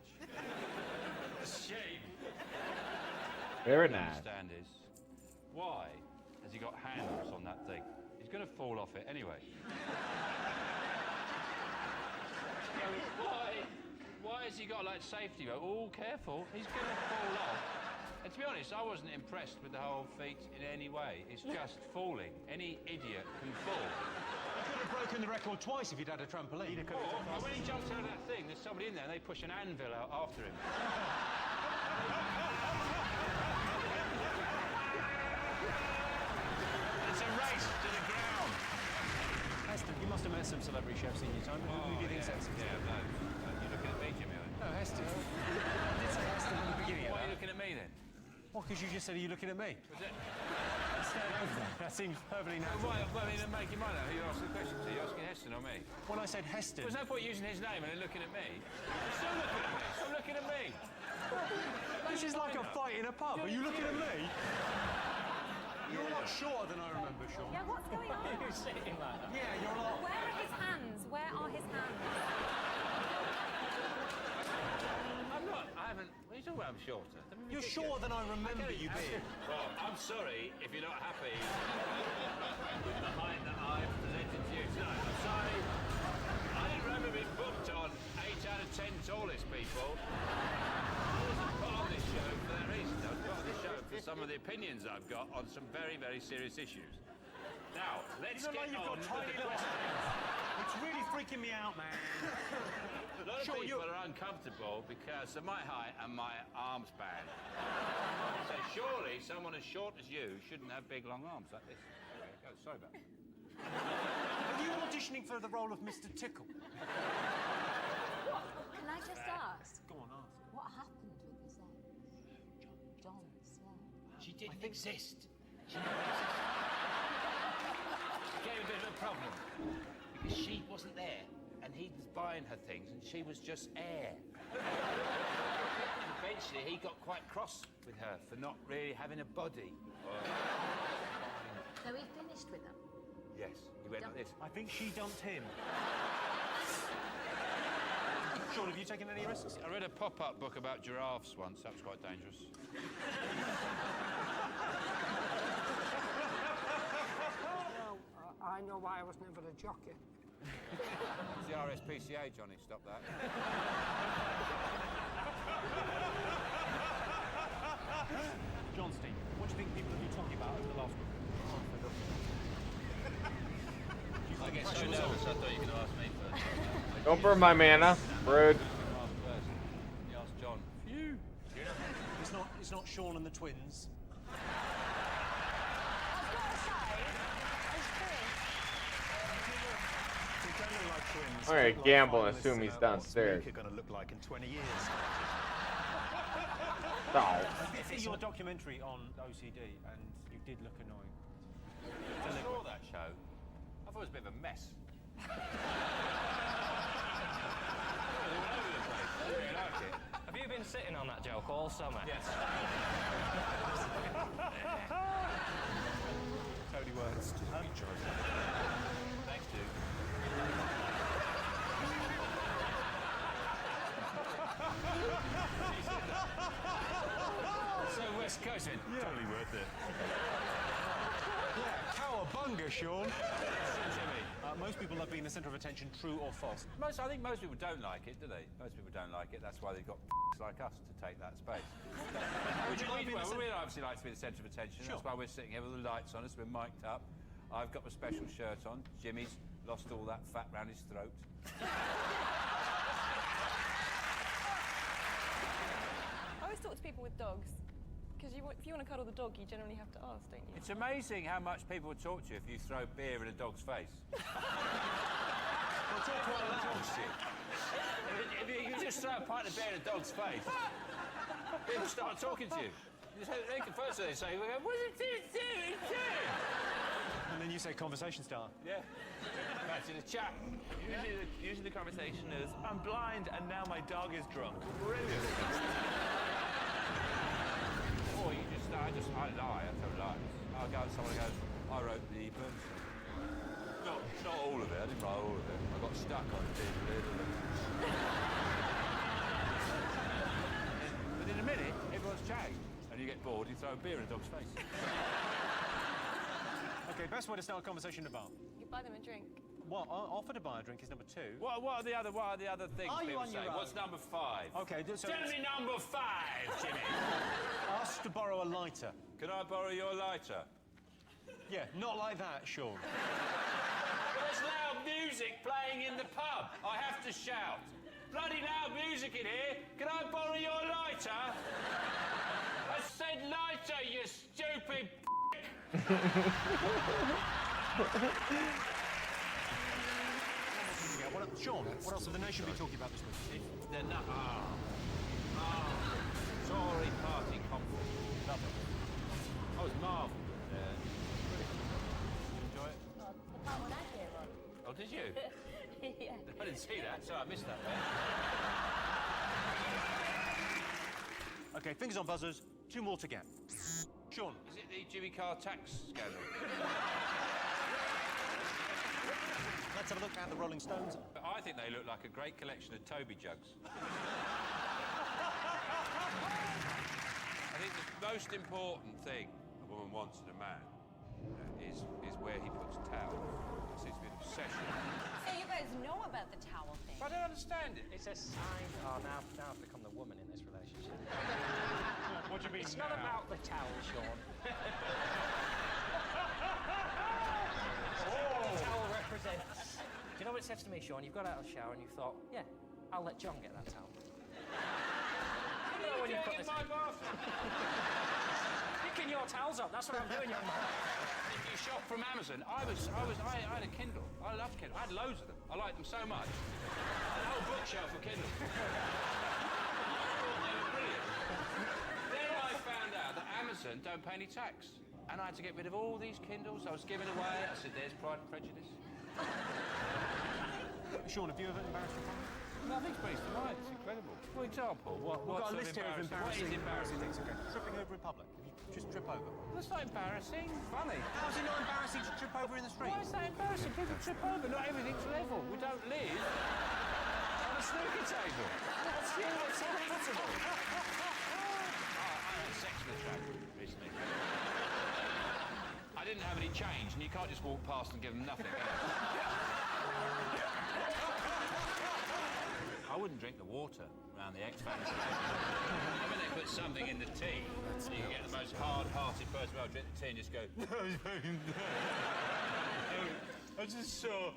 Shame. Very What I nice. understand is, why has he got handles on that thing? He's going to fall off it anyway. Why has he got like safety? Oh, careful! He's going to fall off And to be honest, I wasn't impressed with the whole feat in any way. It's just falling. Any idiot can fall. You could have broken the record twice if you'd had a trampoline. Or when he jumps out of that thing, there's somebody in there and they push an anvil out after him. It's a race to the ground. Heston, you must have met some celebrity chefs in your time. Who do you think that's? Yeah, no. You're looking at me, Jimmy. No, Heston. I did say Heston at the beginning of Why are you that. looking at me then? Well, because you just said, are you looking at me? Was it? Stand over there. That seems perfectly natural. Well, I mean, make your mind up. Who you asking the question to? You asking Heston or me? When I said Heston... There's no point using his name and then looking at me. Still looking at me. Stop looking at me. This is like a fight in a pub. Are you looking at me? You're a lot shorter than I remember, Sean. Yeah, what's going on? You're sitting like that. Yeah, you're a lot... Where are his hands? Where are his hands? I'm not. I haven't. What are you talking about? I'm shorter. You're shorter than I remember you being. Well, I'm sorry if you're not happy with the height that I've presented to you tonight. I'm sorry. I didn't remember being booked on 8 out of 10 tallest people. I wasn't put on this show for that reason. I was put on this show for some of the opinions I've got on some very, very serious issues. Now, let's You look get like you've on got with tiny the little questions. hands. It's really freaking me out, man. A lot of people are uncomfortable because of my height and my arm span. So surely someone as short as you shouldn't have big, long arms like this. Okay, go. Sorry about that. Are you auditioning for the role of Mr. Tickle? Can I just ask? Go on, ask. What happened with his ex? John's, yeah. She didn't exist. She didn't exist. It gave a bit of a problem because she wasn't there and he was buying her things and she was just air. Eventually he got quite cross with her for not really having a body. So he finished with them? Yes, he went like this. I think she dumped him. Sean, have you taken any risks? I read a pop-up book about giraffes once. That was quite dangerous. Well, I know why I was never a jockey. It's the RSPCA, Johnny. Stop that. Johnstein, what do you think people have been talking about over the last week? I get so nervous, I thought you were going to ask me first. Don't burn my mana. Rude. You ask John. Phew. It's not Sean and the twins. I'm gonna gamble and assume he's downstairs. What going to look like in 20 years. No. I did see your documentary on OCD, and you did look annoying. I saw that show. I thought it was a bit of a mess. Have you been sitting on that joke all summer? Yes. Totally works. Thanks, dude. So West Coast, then. Yeah. Totally worth it. Yeah, cowabunga, Sean. Most people love being the centre of attention, true or false? I think most people don't like it, do they? Most people don't like it. That's why they've got like us to take that space. We obviously like to be the centre of attention. Sure. That's why we're sitting here with the lights on us. We're mic'd up. I've got my special shirt on. Jimmy's lost all that fat round his throat. I always talk to people with dogs. Because if you want to cuddle the dog, you generally have to ask, don't you? It's amazing how much people would talk to you if you throw beer in a dog's face. We'll talk quite loud. If you just throw a pint of beer in a dog's face, people start talking to you. First they say, "What's it doing?" And then you say conversation starter. Yeah. Back to the chat. Usually the conversation is, I'm blind and now my dog is drunk. Brilliant. Or you just, I lie, I tell lies. Someone goes, I wrote the burn song. Not all of it, I didn't write all of it. I got stuck on it. But in a minute, everyone's chatting. And you get bored, you throw a beer in a dog's face. Okay, best way to start a conversation in a bar. You buy them a drink. Well, offer to buy a drink is number 2. What are the other things Are you people on say? your What's own? number 5? Okay, so Tell me number 5, Jimmy. Ask to borrow a lighter. Can I borrow your lighter? Yeah, not like that, Sean. There's loud music playing in the pub. I have to shout. Bloody loud music in here. Can I borrow your lighter? I said lighter, you stupid Sean, what else have the nation been talking about this week? They're not. Tory party conference. Lovely. I was marvelled. Enjoy it? The part when I came on. Oh, did you? Yeah. I didn't see that, so I missed that bit. Okay, fingers on buzzers. 2 more to get. Sean. Is it the Jimmy Carr tax scandal? Let's have a look at the Rolling Stones. I think they look like a great collection of Toby jugs. I think the most important thing a woman wants in a man is where he puts a towel. It seems to be an obsession. So you guys know about the towel thing? I don't understand it. It's a sign. Oh, now I've become the woman in this relationship. What do you mean It's not about the towel, Sean. The towel represents. Do you know what it says to me, Sean? You've got out of the shower and you thought, yeah, I'll let John get that towel. What are you doing in my bathroom? Picking your towels up. That's what I'm doing, young man. If you shop from Amazon, I had a Kindle. I love Kindle. I had loads of them. I like them so much. I had a whole bookshelf of Kindle. They were brilliant. Then I found out that Amazon don't pay any tax. And I had to get rid of all these Kindles I was giving away. I said, there's Pride and Prejudice. Sean, have you ever embarrassed your partner? Nothing's based on mine. It's incredible. For example, We've got a list here of What is embarrassing? things. Okay. Tripping over in public. If you just trip over. That's not embarrassing. Funny. How's it not embarrassing to trip over in the street? Why is that embarrassing? People trip over. Not everything's level. We don't live on a snooker table. That's impossible. I had sex with a chap recently. I didn't have any change, and you can't just walk past and give them nothing. I wouldn't drink the water around the X Factor. I mean, they put something in the tea, so you get the most hard-hearted person who'll drink the tea and just go, I just saw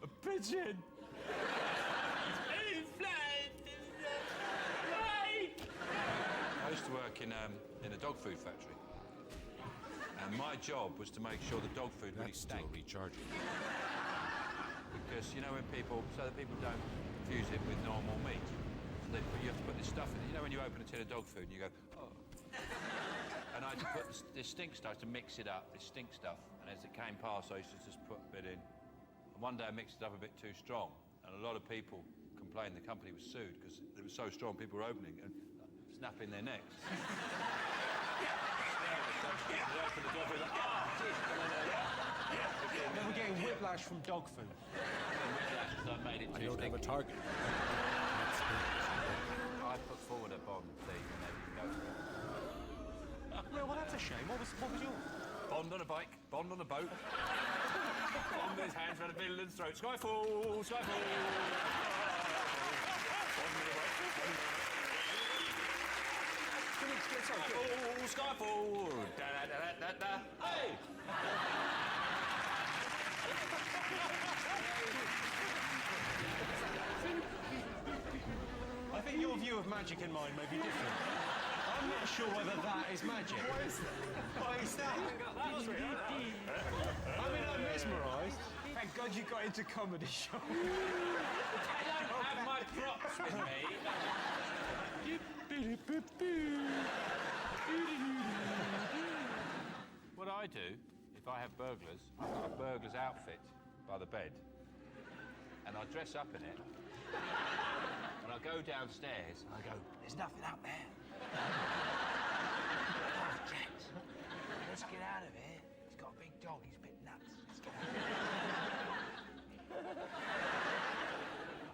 a pigeon. I used to work in a dog food factory. And my job was to make sure the dog food really stank. Recharging. Because, you know, when people, so that people don't confuse it with normal meat. So you have to put this stuff in it. You know when you open a tin of dog food and you go, oh. And I had to put this stink stuff to mix it up, this stink stuff. And as it came past, I used to just put a bit in. And one day I mixed it up a bit too strong. And a lot of people complained the company was sued because it was so strong people were opening and snapping their necks. Then we're getting whiplash from dog food. Whiplash because I made it too I don't have a stinky. target. I put forward a Bond thing and they didn't go for it. Well, that's a shame. What was yours? Bond on a bike, Bond on a boat. Bond with his hands around a villain's throat. Skyfall, Skyfall. Skyfall, Skyfall. Da-da-da-da-da. Hey! I think your view of magic and mine may be different. I'm not sure whether that is magic. What is that? What is that? I mean, I'm mesmerised. Thank God you got into comedy, Sean. I don't have my props with me. What I do, if I have burglars, I've got a burglar's outfit by the bed, and I dress up in it, and I go downstairs, and I go, there's nothing out there. Oh, Jax, let's get out of here. He's got a big dog, he's a bit nuts. Let's get out of here.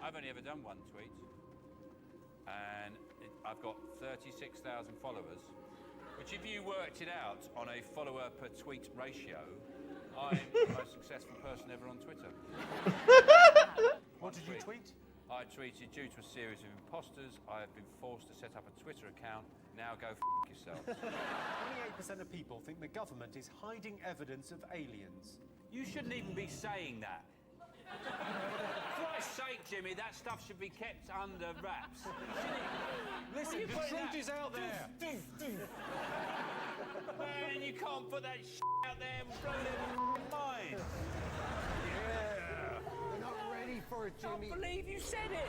I've only ever done one tweet, and I've got 36,000 followers, which if you worked it out on a follower per tweet ratio, I'm the most successful person ever on Twitter. What did you tweet? I tweeted, due to a series of imposters, I have been forced to set up a Twitter account. Now go f yourself. 28% of people think the government is hiding evidence of aliens. You shouldn't even be saying that. For Christ's sake, Jimmy, that stuff should be kept under wraps. Listen, the truth is out there. Man, you can't put that out there and blow their mind. Yeah. We're not ready for it, Jimmy. I can't believe you said it.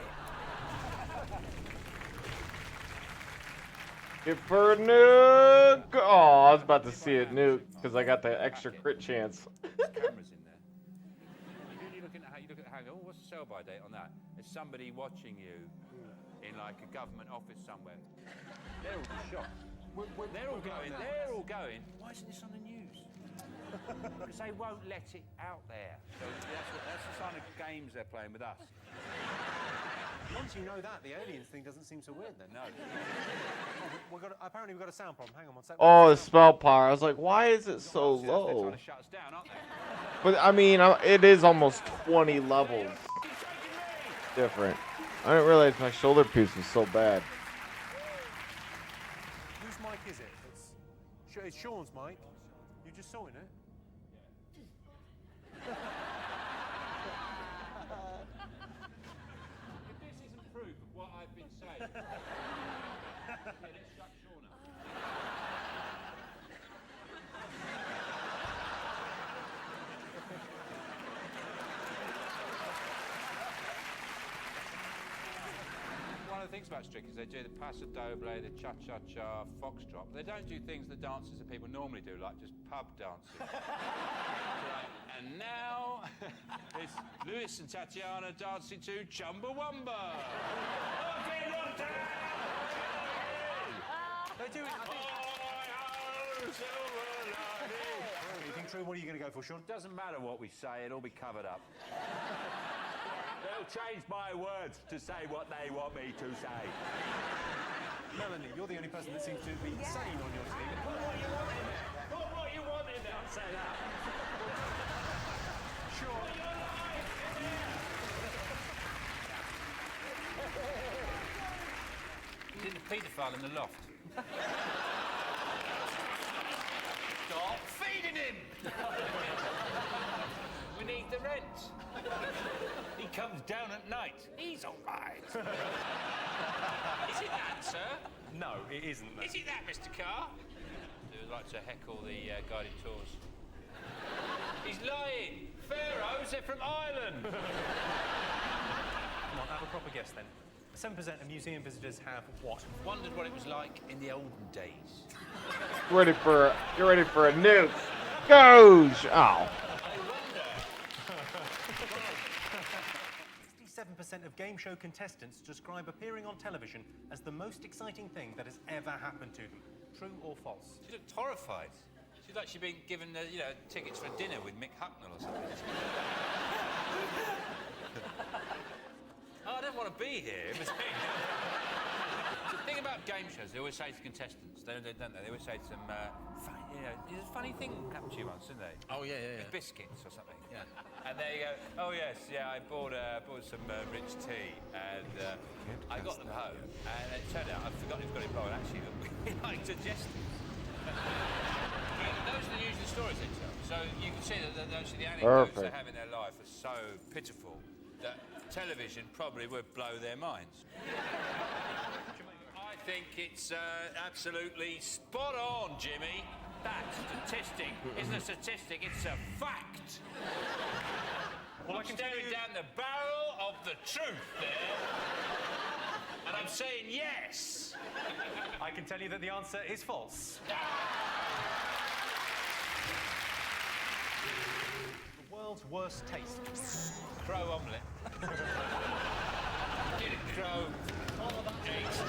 Get for a nuke! Oh, I was about to see it nuke because I got the extra crit chance. Cameras in there. You look at how, oh, what's the sell-by date on that? There's somebody watching you in like a government office somewhere. They're all shocked. They're all going. Why isn't this on the news? Because they won't let it out there. So that's the sign of games they're playing with us. Once you know that, the aliens thing doesn't seem so weird then. No. Apparently we've got a sound problem. Hang on one second. Oh, the spell power. I was like, why is it so They're low? trying to shut us down, aren't they? But I mean, it is almost 20 levels different. I didn't realize my shoulder piece was so bad. Whose mic is it? It's Sean's mic. You just saw in it. If this isn't proof of what I've been saying, let's shut Sean up. One of the things about Strick is they do the paso doble, the cha-cha-cha, foxtrot. They don't do things the dancers that people normally do, like just pub dancing. And now, it's Lewis and Tatiana dancing to Chumbawamba. They do it. You think true? What are you going to go for, Sean? Doesn't matter what we say, it'll be covered up. They'll change my words to say what they want me to say. Melanie, you're the only person that seems to be sane on your team. Put what you want in there. Put what you want in there. Don't say that. Sure. He's in the paedophile in the loft. Stop feeding him! We need the rent. He comes down at night. He's all right. Is it that, sir? No, it isn't. Is it that, Mr. Carr? They would like to heckle the guided tours. He's lying. Pharaohs, they're from Ireland. Come on, have a proper guess then. 7% of museum visitors have what? Wondered what it was like in the olden days. Get ready for a nuke. Gosh! Oh. 67% of game show contestants describe appearing on television as the most exciting thing that has ever happened to them. True or false? She looked horrified. She's like she'd been given, tickets for dinner with Mick Hucknall or something. Oh, I don't want to be here. The thing about game shows, they always say to contestants, don't they? They always say to them, there's a funny thing happened to you once, didn't they? Oh, yeah. With biscuits or something. Yeah. And there you go, oh, yes, yeah, I bought some rich tea, and I got them home, and it turned out, I forgot who's got it wrong, actually, that we like to digest it. And those are the usual stories they tell. So you can see that actually the anecdotes they have in their life are so pitiful that television probably would blow their minds. I think it's absolutely spot on, Jimmy. That statistic isn't a statistic, it's a fact. Well, I'm staring down the barrel of the truth there. And I'm saying yes. I can tell you that the answer is false. The world's worst taste. Crow omelette. Get it, crow. Eggs.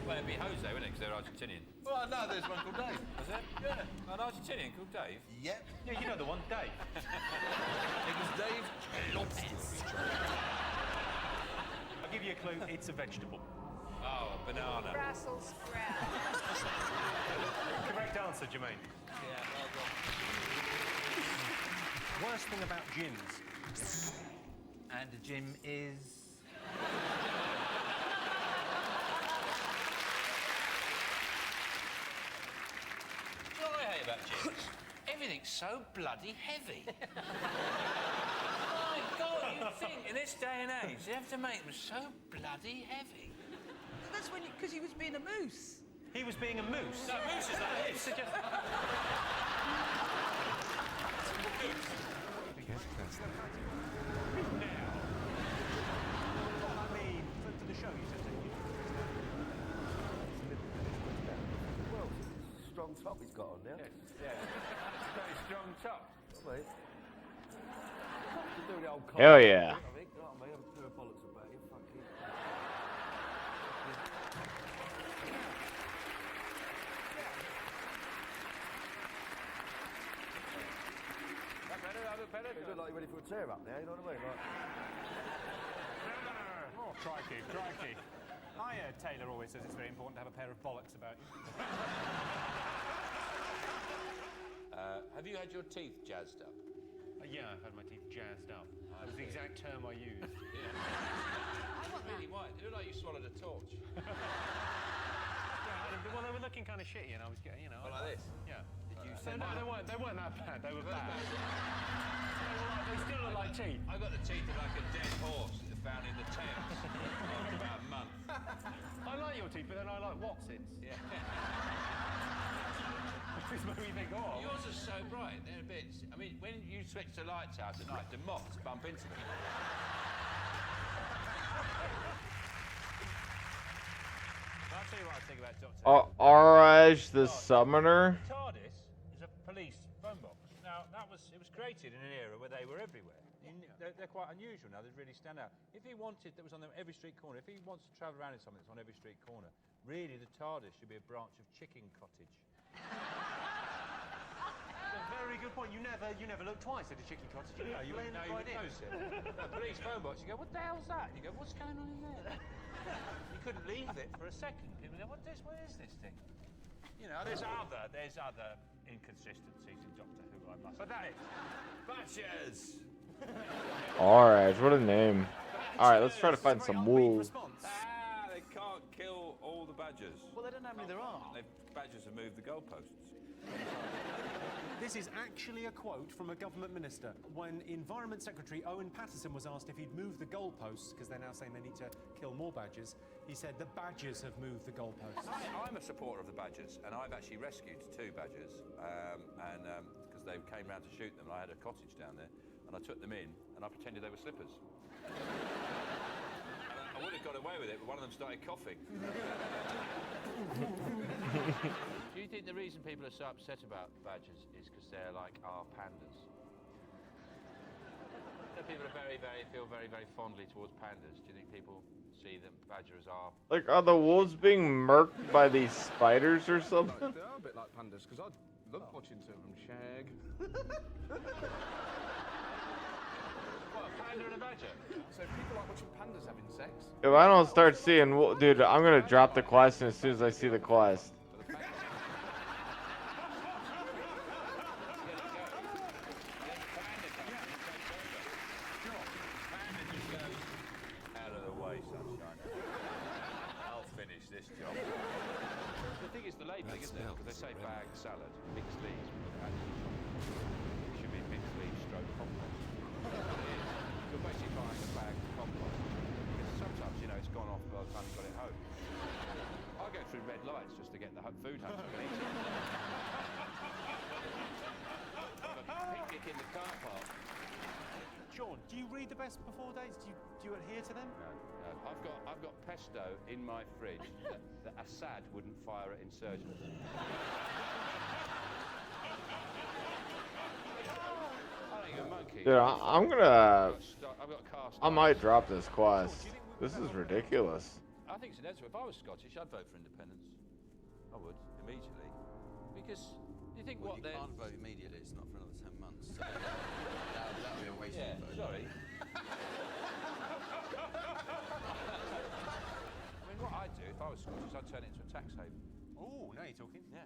Well, it'd be Jose, wouldn't it? Because they're Argentinian. Well, no, there's one called Dave. Was there? Yeah. An Argentinian called Dave? Yep. Yeah, you know the one, Dave. It was Dave Lobster. I'll give you a clue, it's a vegetable. Oh, a banana. Brussels sprout. Correct answer, Jermaine. Yeah, well done. Worst thing about gyms. And a gym is... You know what I hate about gyms? Everything's so bloody heavy. My God, you think in this day and age they have to make them so bloody heavy? That's when because he was being a moose. He was being a moose. No, moose is like this. Well, I mean, for the show, you said Well, strong top he's got on now. Yeah. Very strong top. Wait. Do the old Hell yeah. I think, you know what I mean? I'm a pair of bollocks about it. Fucking. That better? That look better? You look like you're ready for a tear up now, you know what I mean? Like, Oh, crikey, crikey. Taylor always says it's very important to have a pair of bollocks about you. Have you had your teeth jazzed up? Yeah, I've had my teeth jazzed up. That was the exact term I used. Really white. It looked like you swallowed a torch. Well, they were looking kind of shitty, and I was getting, you know. Like this? Yeah. Did you say no, they weren't that bad. They were bad. They still look like teeth. I got the teeth of like a dead horse that found in the Thames after about a month. I like your teeth, but then I like Watsons. Yeah. This is where we think, oh. Yours are so bright. They're a bit. I mean, when you switch the lights out at night, the moths bump into them. I'll tell you what I think about Doctor. Araj the Summoner. The TARDIS is a police phone box. Now, it was created in an era where they were everywhere. They're quite unusual now, they really stand out. If he wanted, that was on every street corner, if he wants to travel around in something that's on every street corner, really the TARDIS should be a branch of Chicken Cottage. A very good point. You never look twice at a chicken cottage. You wouldn't notice it. A police phone box, you go, what the hell's that? And you go, what's going on in there? You couldn't leave it for a second. People go, what is this thing? You know, there's other inconsistencies in Doctor Who, I must admit. Badgers! Alright, what a name. Alright, let's try to find some wool. They can't kill all the badgers. Well, they don't know how many there are. Badgers have moved the goalposts. This is actually a quote from a government minister when Environment Secretary Owen Paterson was asked if he'd moved the goalposts, because they're now saying they need to kill more badgers. He said the badgers have moved the goalposts. I'm a supporter of the badgers, and I've actually rescued 2 badgers, because they came round to shoot them. I had a cottage down there, and I took them in, and I pretended they were slippers. I would have got away with it, but one of them started coughing. Do you think the reason people are so upset about badgers is because they're like our pandas? People are feel very, very fondly towards pandas. Do you think people see them badgers are? Like, are the wolves being murked by these spiders or something? they are a bit like pandas, because I love watching two of them shag. What, a panda and a badger? So people like watching pandas having sex. If I don't start seeing, dude, I'm gonna drop the quest as soon as I see the quest. Out of the way, sunshine. I'll finish this job. The thing is the labelling, isn't it? Because they say bag salad, mixed leaves. It should be mixed leaves stroke compost. You're basically buying a bag of compost. Because sometimes, you know, it's gone off by the time you got it home. I go through red lights just to get the food home so I can eat it. Have a picnic in the car park. Sean, do you read the best before dates? Do you adhere to them? No. I've got pesto in my fridge that Assad wouldn't fire at insurgents. I think a monkey. Dude, I'm gonna. I've got cast I might drop this quest. This is ridiculous. I think it's inevitable. If I was Scottish, I'd vote for independence. I would, immediately. Because you think well, what you then... can't vote immediately, it's not for another 10 months. So that'd be a waste of vote. Sorry. I mean, what I'd do if I was Scottish, I'd turn it into a tax haven. Oh, now you're talking. Yeah.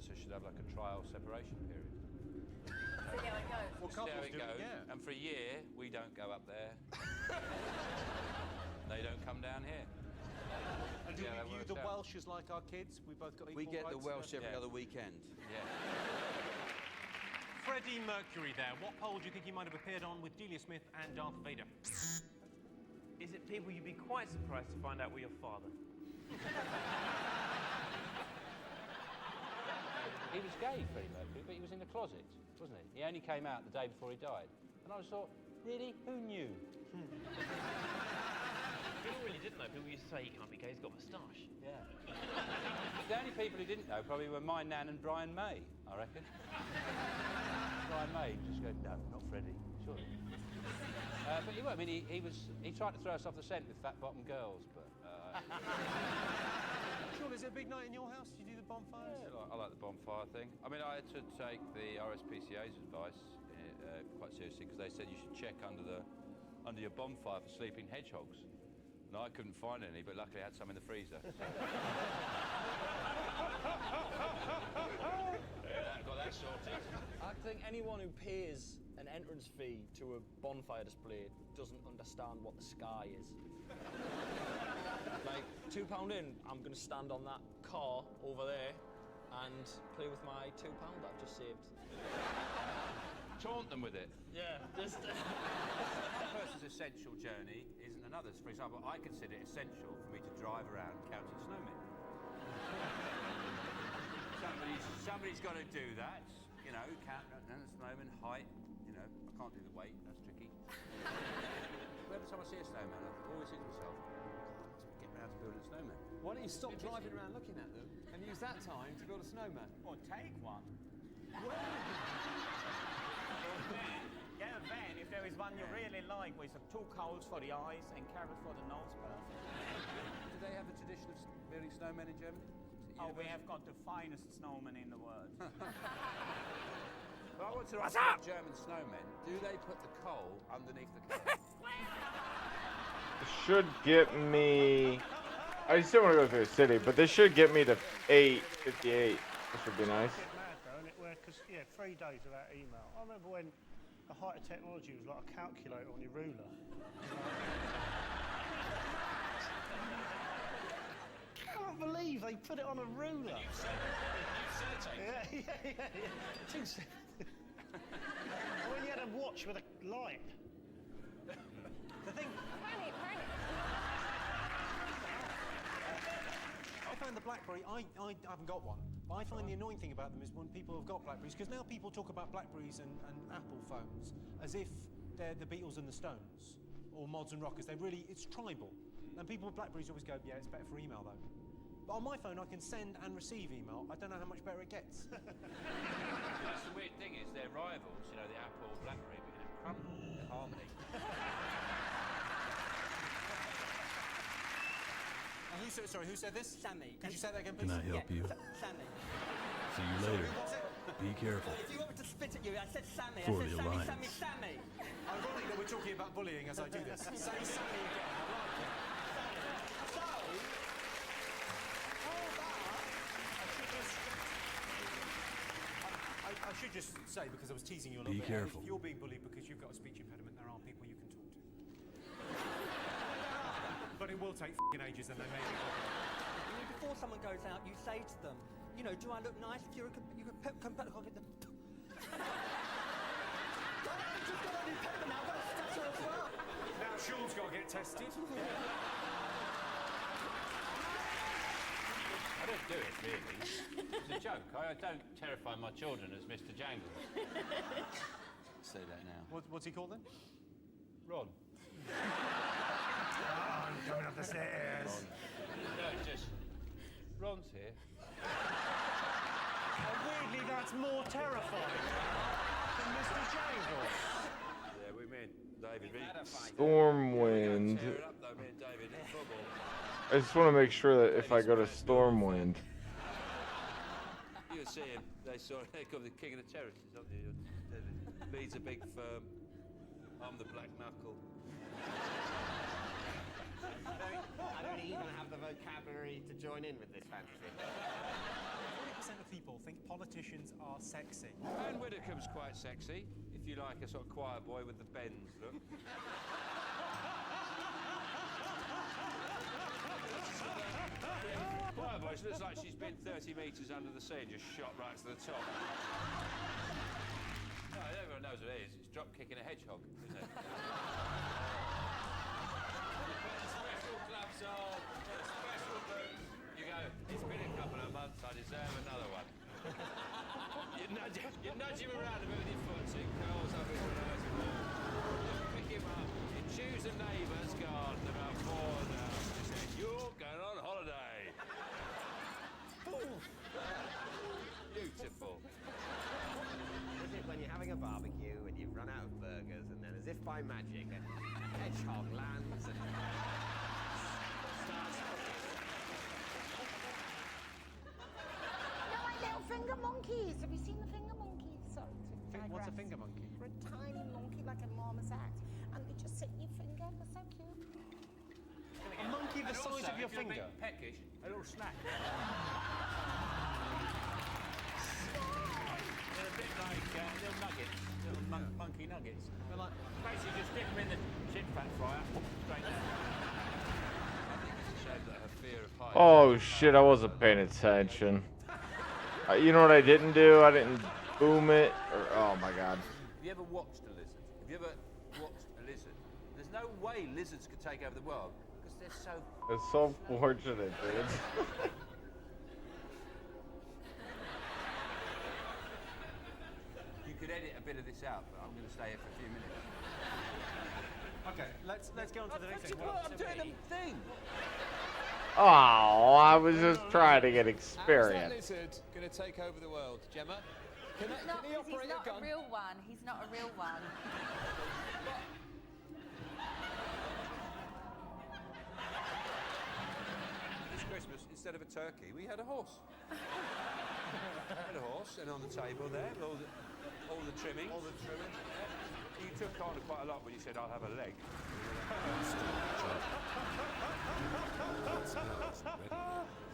minister should have like a trial separation period. See how it goes. Well, see how it goes. Yeah. And for a year, we don't go up there. They don't come down here. And do we view the Welsh as like our kids? We both got equal We get the rights? Welsh every other weekend. Yeah. Freddie Mercury there. What pole do you think he might have appeared on with Delia Smith and Darth Vader? Is it people you'd be quite surprised to find out were your father? He was gay, Freddie Mercury, but he was in the closet, wasn't he? He only came out the day before he died. And I just thought, really? Who knew? People really didn't know. People used to say he can't be gay, he's got a moustache. Yeah. The only people who didn't know probably were my nan and Brian May, I reckon. Brian May just go, no, not Freddie, surely. But he tried to throw us off the scent with fat-bottom girls, but... Sean, is it a big night in your house? Do you do the bonfires? Yeah, I like the bonfire thing. I mean, I had to take the RSPCA's advice quite seriously because they said you should check under your bonfire for sleeping hedgehogs. And I couldn't find any, but luckily I had some in the freezer. Got that sorted. I think anyone who pays an entrance fee to a bonfire display doesn't understand what the sky is. Like, £2 in, I'm going to stand on that car over there and play with my £2 that I've just saved. Taunt them with it. Yeah, just... One person's essential journey isn't another's. For example, I consider it essential for me to drive around counting snowmen. Somebody's got to do that, you know, count the snowman, height, you know, I can't do the weight, that's tricky. Every time I see a snowman, I always think to myself, get round to building a snowman. Why don't you stop driving around looking at them and use that time to build a snowman? Or take one. Get a van if there is one you really like with some 2 coals for the eyes and carrots for the nose person. Do they have a tradition of building snowmen in Germany? Oh, we have got the finest snowman in the world. But I want to ask German snowmen, do they put the coal underneath the car? Should get me... I still want to go through the city, but this should get me to 8:58. This would be nice. Because, yeah, 3 days without email. I remember when the height of technology was like a calculator on your ruler. I can't believe they put it on a ruler. Yeah. 2 seconds. When you had a watch with a light. The thing... I found the BlackBerry, I haven't got one, but I find the annoying thing about them is when people have got BlackBerries, because now people talk about BlackBerries and Apple phones as if they're the Beatles and the Stones, or mods and rockers. It's tribal. And people with BlackBerries always go, yeah, it's better for email though. But on my phone, I can send and receive email. I don't know how much better it gets. That's the weird thing is they're rivals, you know, the Apple, BlackBerry, but in crumble, harmony. Who said this? Sammy. Could you say that again, please? Can I help you? Sammy. See you later. Be careful. If you want me to spit at you, I said Sammy. For I said the Sammy, alliance. Sammy, Sammy. Ironic that we're talking about bullying as I do this. Say Sammy again. I like it. I should just say, because I was teasing you a little Be bit, careful. if you're being bullied because you've got a speech impediment, there are people you can talk to. But it will take f***ing ages and they may be bothered. Before someone goes out, you say to them, you know, do I look nice if you're you can compatible with them? Now Sean's got to get tested. I don't do it, really. It's a joke. I don't terrify my children as Mr. Jangles. Say that now. What's he called then? Ron. I'm coming up the stairs. No, just... Ron's here. Weirdly, that's more terrifying than Mr. Jangles. Yeah, we meant David. Stormwind. Tear it up, though, me and David, in football. I just want to make sure that if I go to Stormwind... You see him, they call him the king of the terraces, don't you? Leads a big firm. I'm the black knuckle. I don't even have the vocabulary to join in with this fantasy. of people think politicians are sexy. And Widdicombe's quite sexy, if you like a sort of quiet boy with the bends look. Quiet boy, she looks like she's been 30 metres under the sea and just shot right to the top. No, everyone knows what it is. It's drop kicking a hedgehog, isn't it? Special gloves on, special boots. You go, it's been a couple of months, I deserve another one. You nudge him around a bit with your foot so he curls up into an ice ball. You pick him up, you choose a neighbour's garden about 4 now. You say, you're going on holiday. Beautiful. Is it when you're having a barbecue and you've run out of burgers and then as if by magic a hedgehog lands and starts No, my little finger monkeys. Have you seen the finger monkeys? Sorry to digress. What's a finger monkey? They're a tiny monkey like a marmoset, and they just sit in your finger. They're so cute. A monkey the And size also, of your if you're a finger? bit peckish, a little snack. They're a bit like little nuggets, little monkey nuggets. They're like, basically just dip them in the chip fat fryer, straight down. I think it's a shame that her fear of heights. Oh shit, I wasn't paying attention. You know what I didn't do? I didn't boom it. Oh my god. Have you ever watched a lizard? Have you ever watched a lizard? There's no way lizards could take over the world because they're so. It's so fortunate, dude. You could edit a bit of this out, but I'm going to stay here for a few minutes. Okay, let's get on to the next thing. I'm doing a thing. Oh, I was just trying to get How's that experience. lizard going to take over the world, Gemma? Can He's not, he 'cause operate he's not a gun? a real one. He's not a real one. This Christmas, instead of a turkey, we had a horse. We had a horse, and on the table there, all the trimmings. All the trimmings. You took on quite a lot when you said, "I'll have a leg."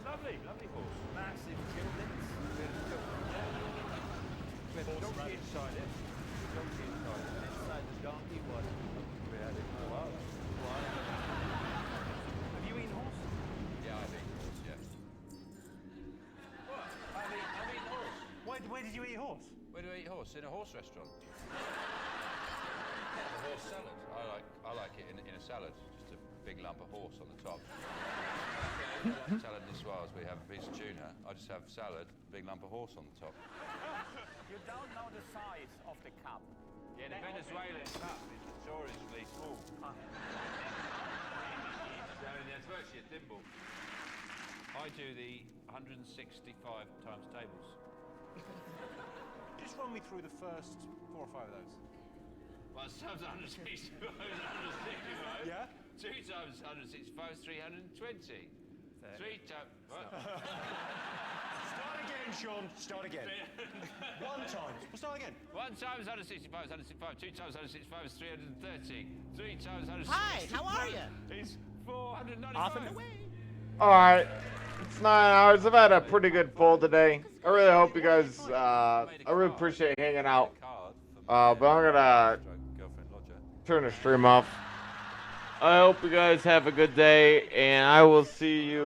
Lovely, lovely horse. Massive gildings. With a donkey inside it. Donkey inside it. Inside the donkey was. We had it for a while. Have you eaten horse? Yeah, I've eaten horse, yeah. What? I've eaten horse. Where did you eat horse? Where do I eat horse? In a horse restaurant. A horse salad. I like it in a salad. Just a big lump of horse on the top. Salad niçoise, we have a piece of tuna. I just have salad, big lump of horse on the top. You don't know the size of the cup. Yeah, the Venezuelan cup is notoriously small. So it's virtually a thimble. I do the 165 times tables. Just run me through the first 4 or 5 of those. Well, times 165 165. Yeah? 2 times 165 is 320. 3 times. What? Start again, Sean. Start again. 1 times. We'll start again. 1 times 165 is 165. 2 times 165 is 330. 3 times 165. Hi, how are you? Is 495. Off and away. Alright. It's 9 hours. I've had a pretty good pull today. I really hope you guys, I really appreciate hanging out. But I'm gonna turn the stream off. I hope you guys have a good day, and I will see you.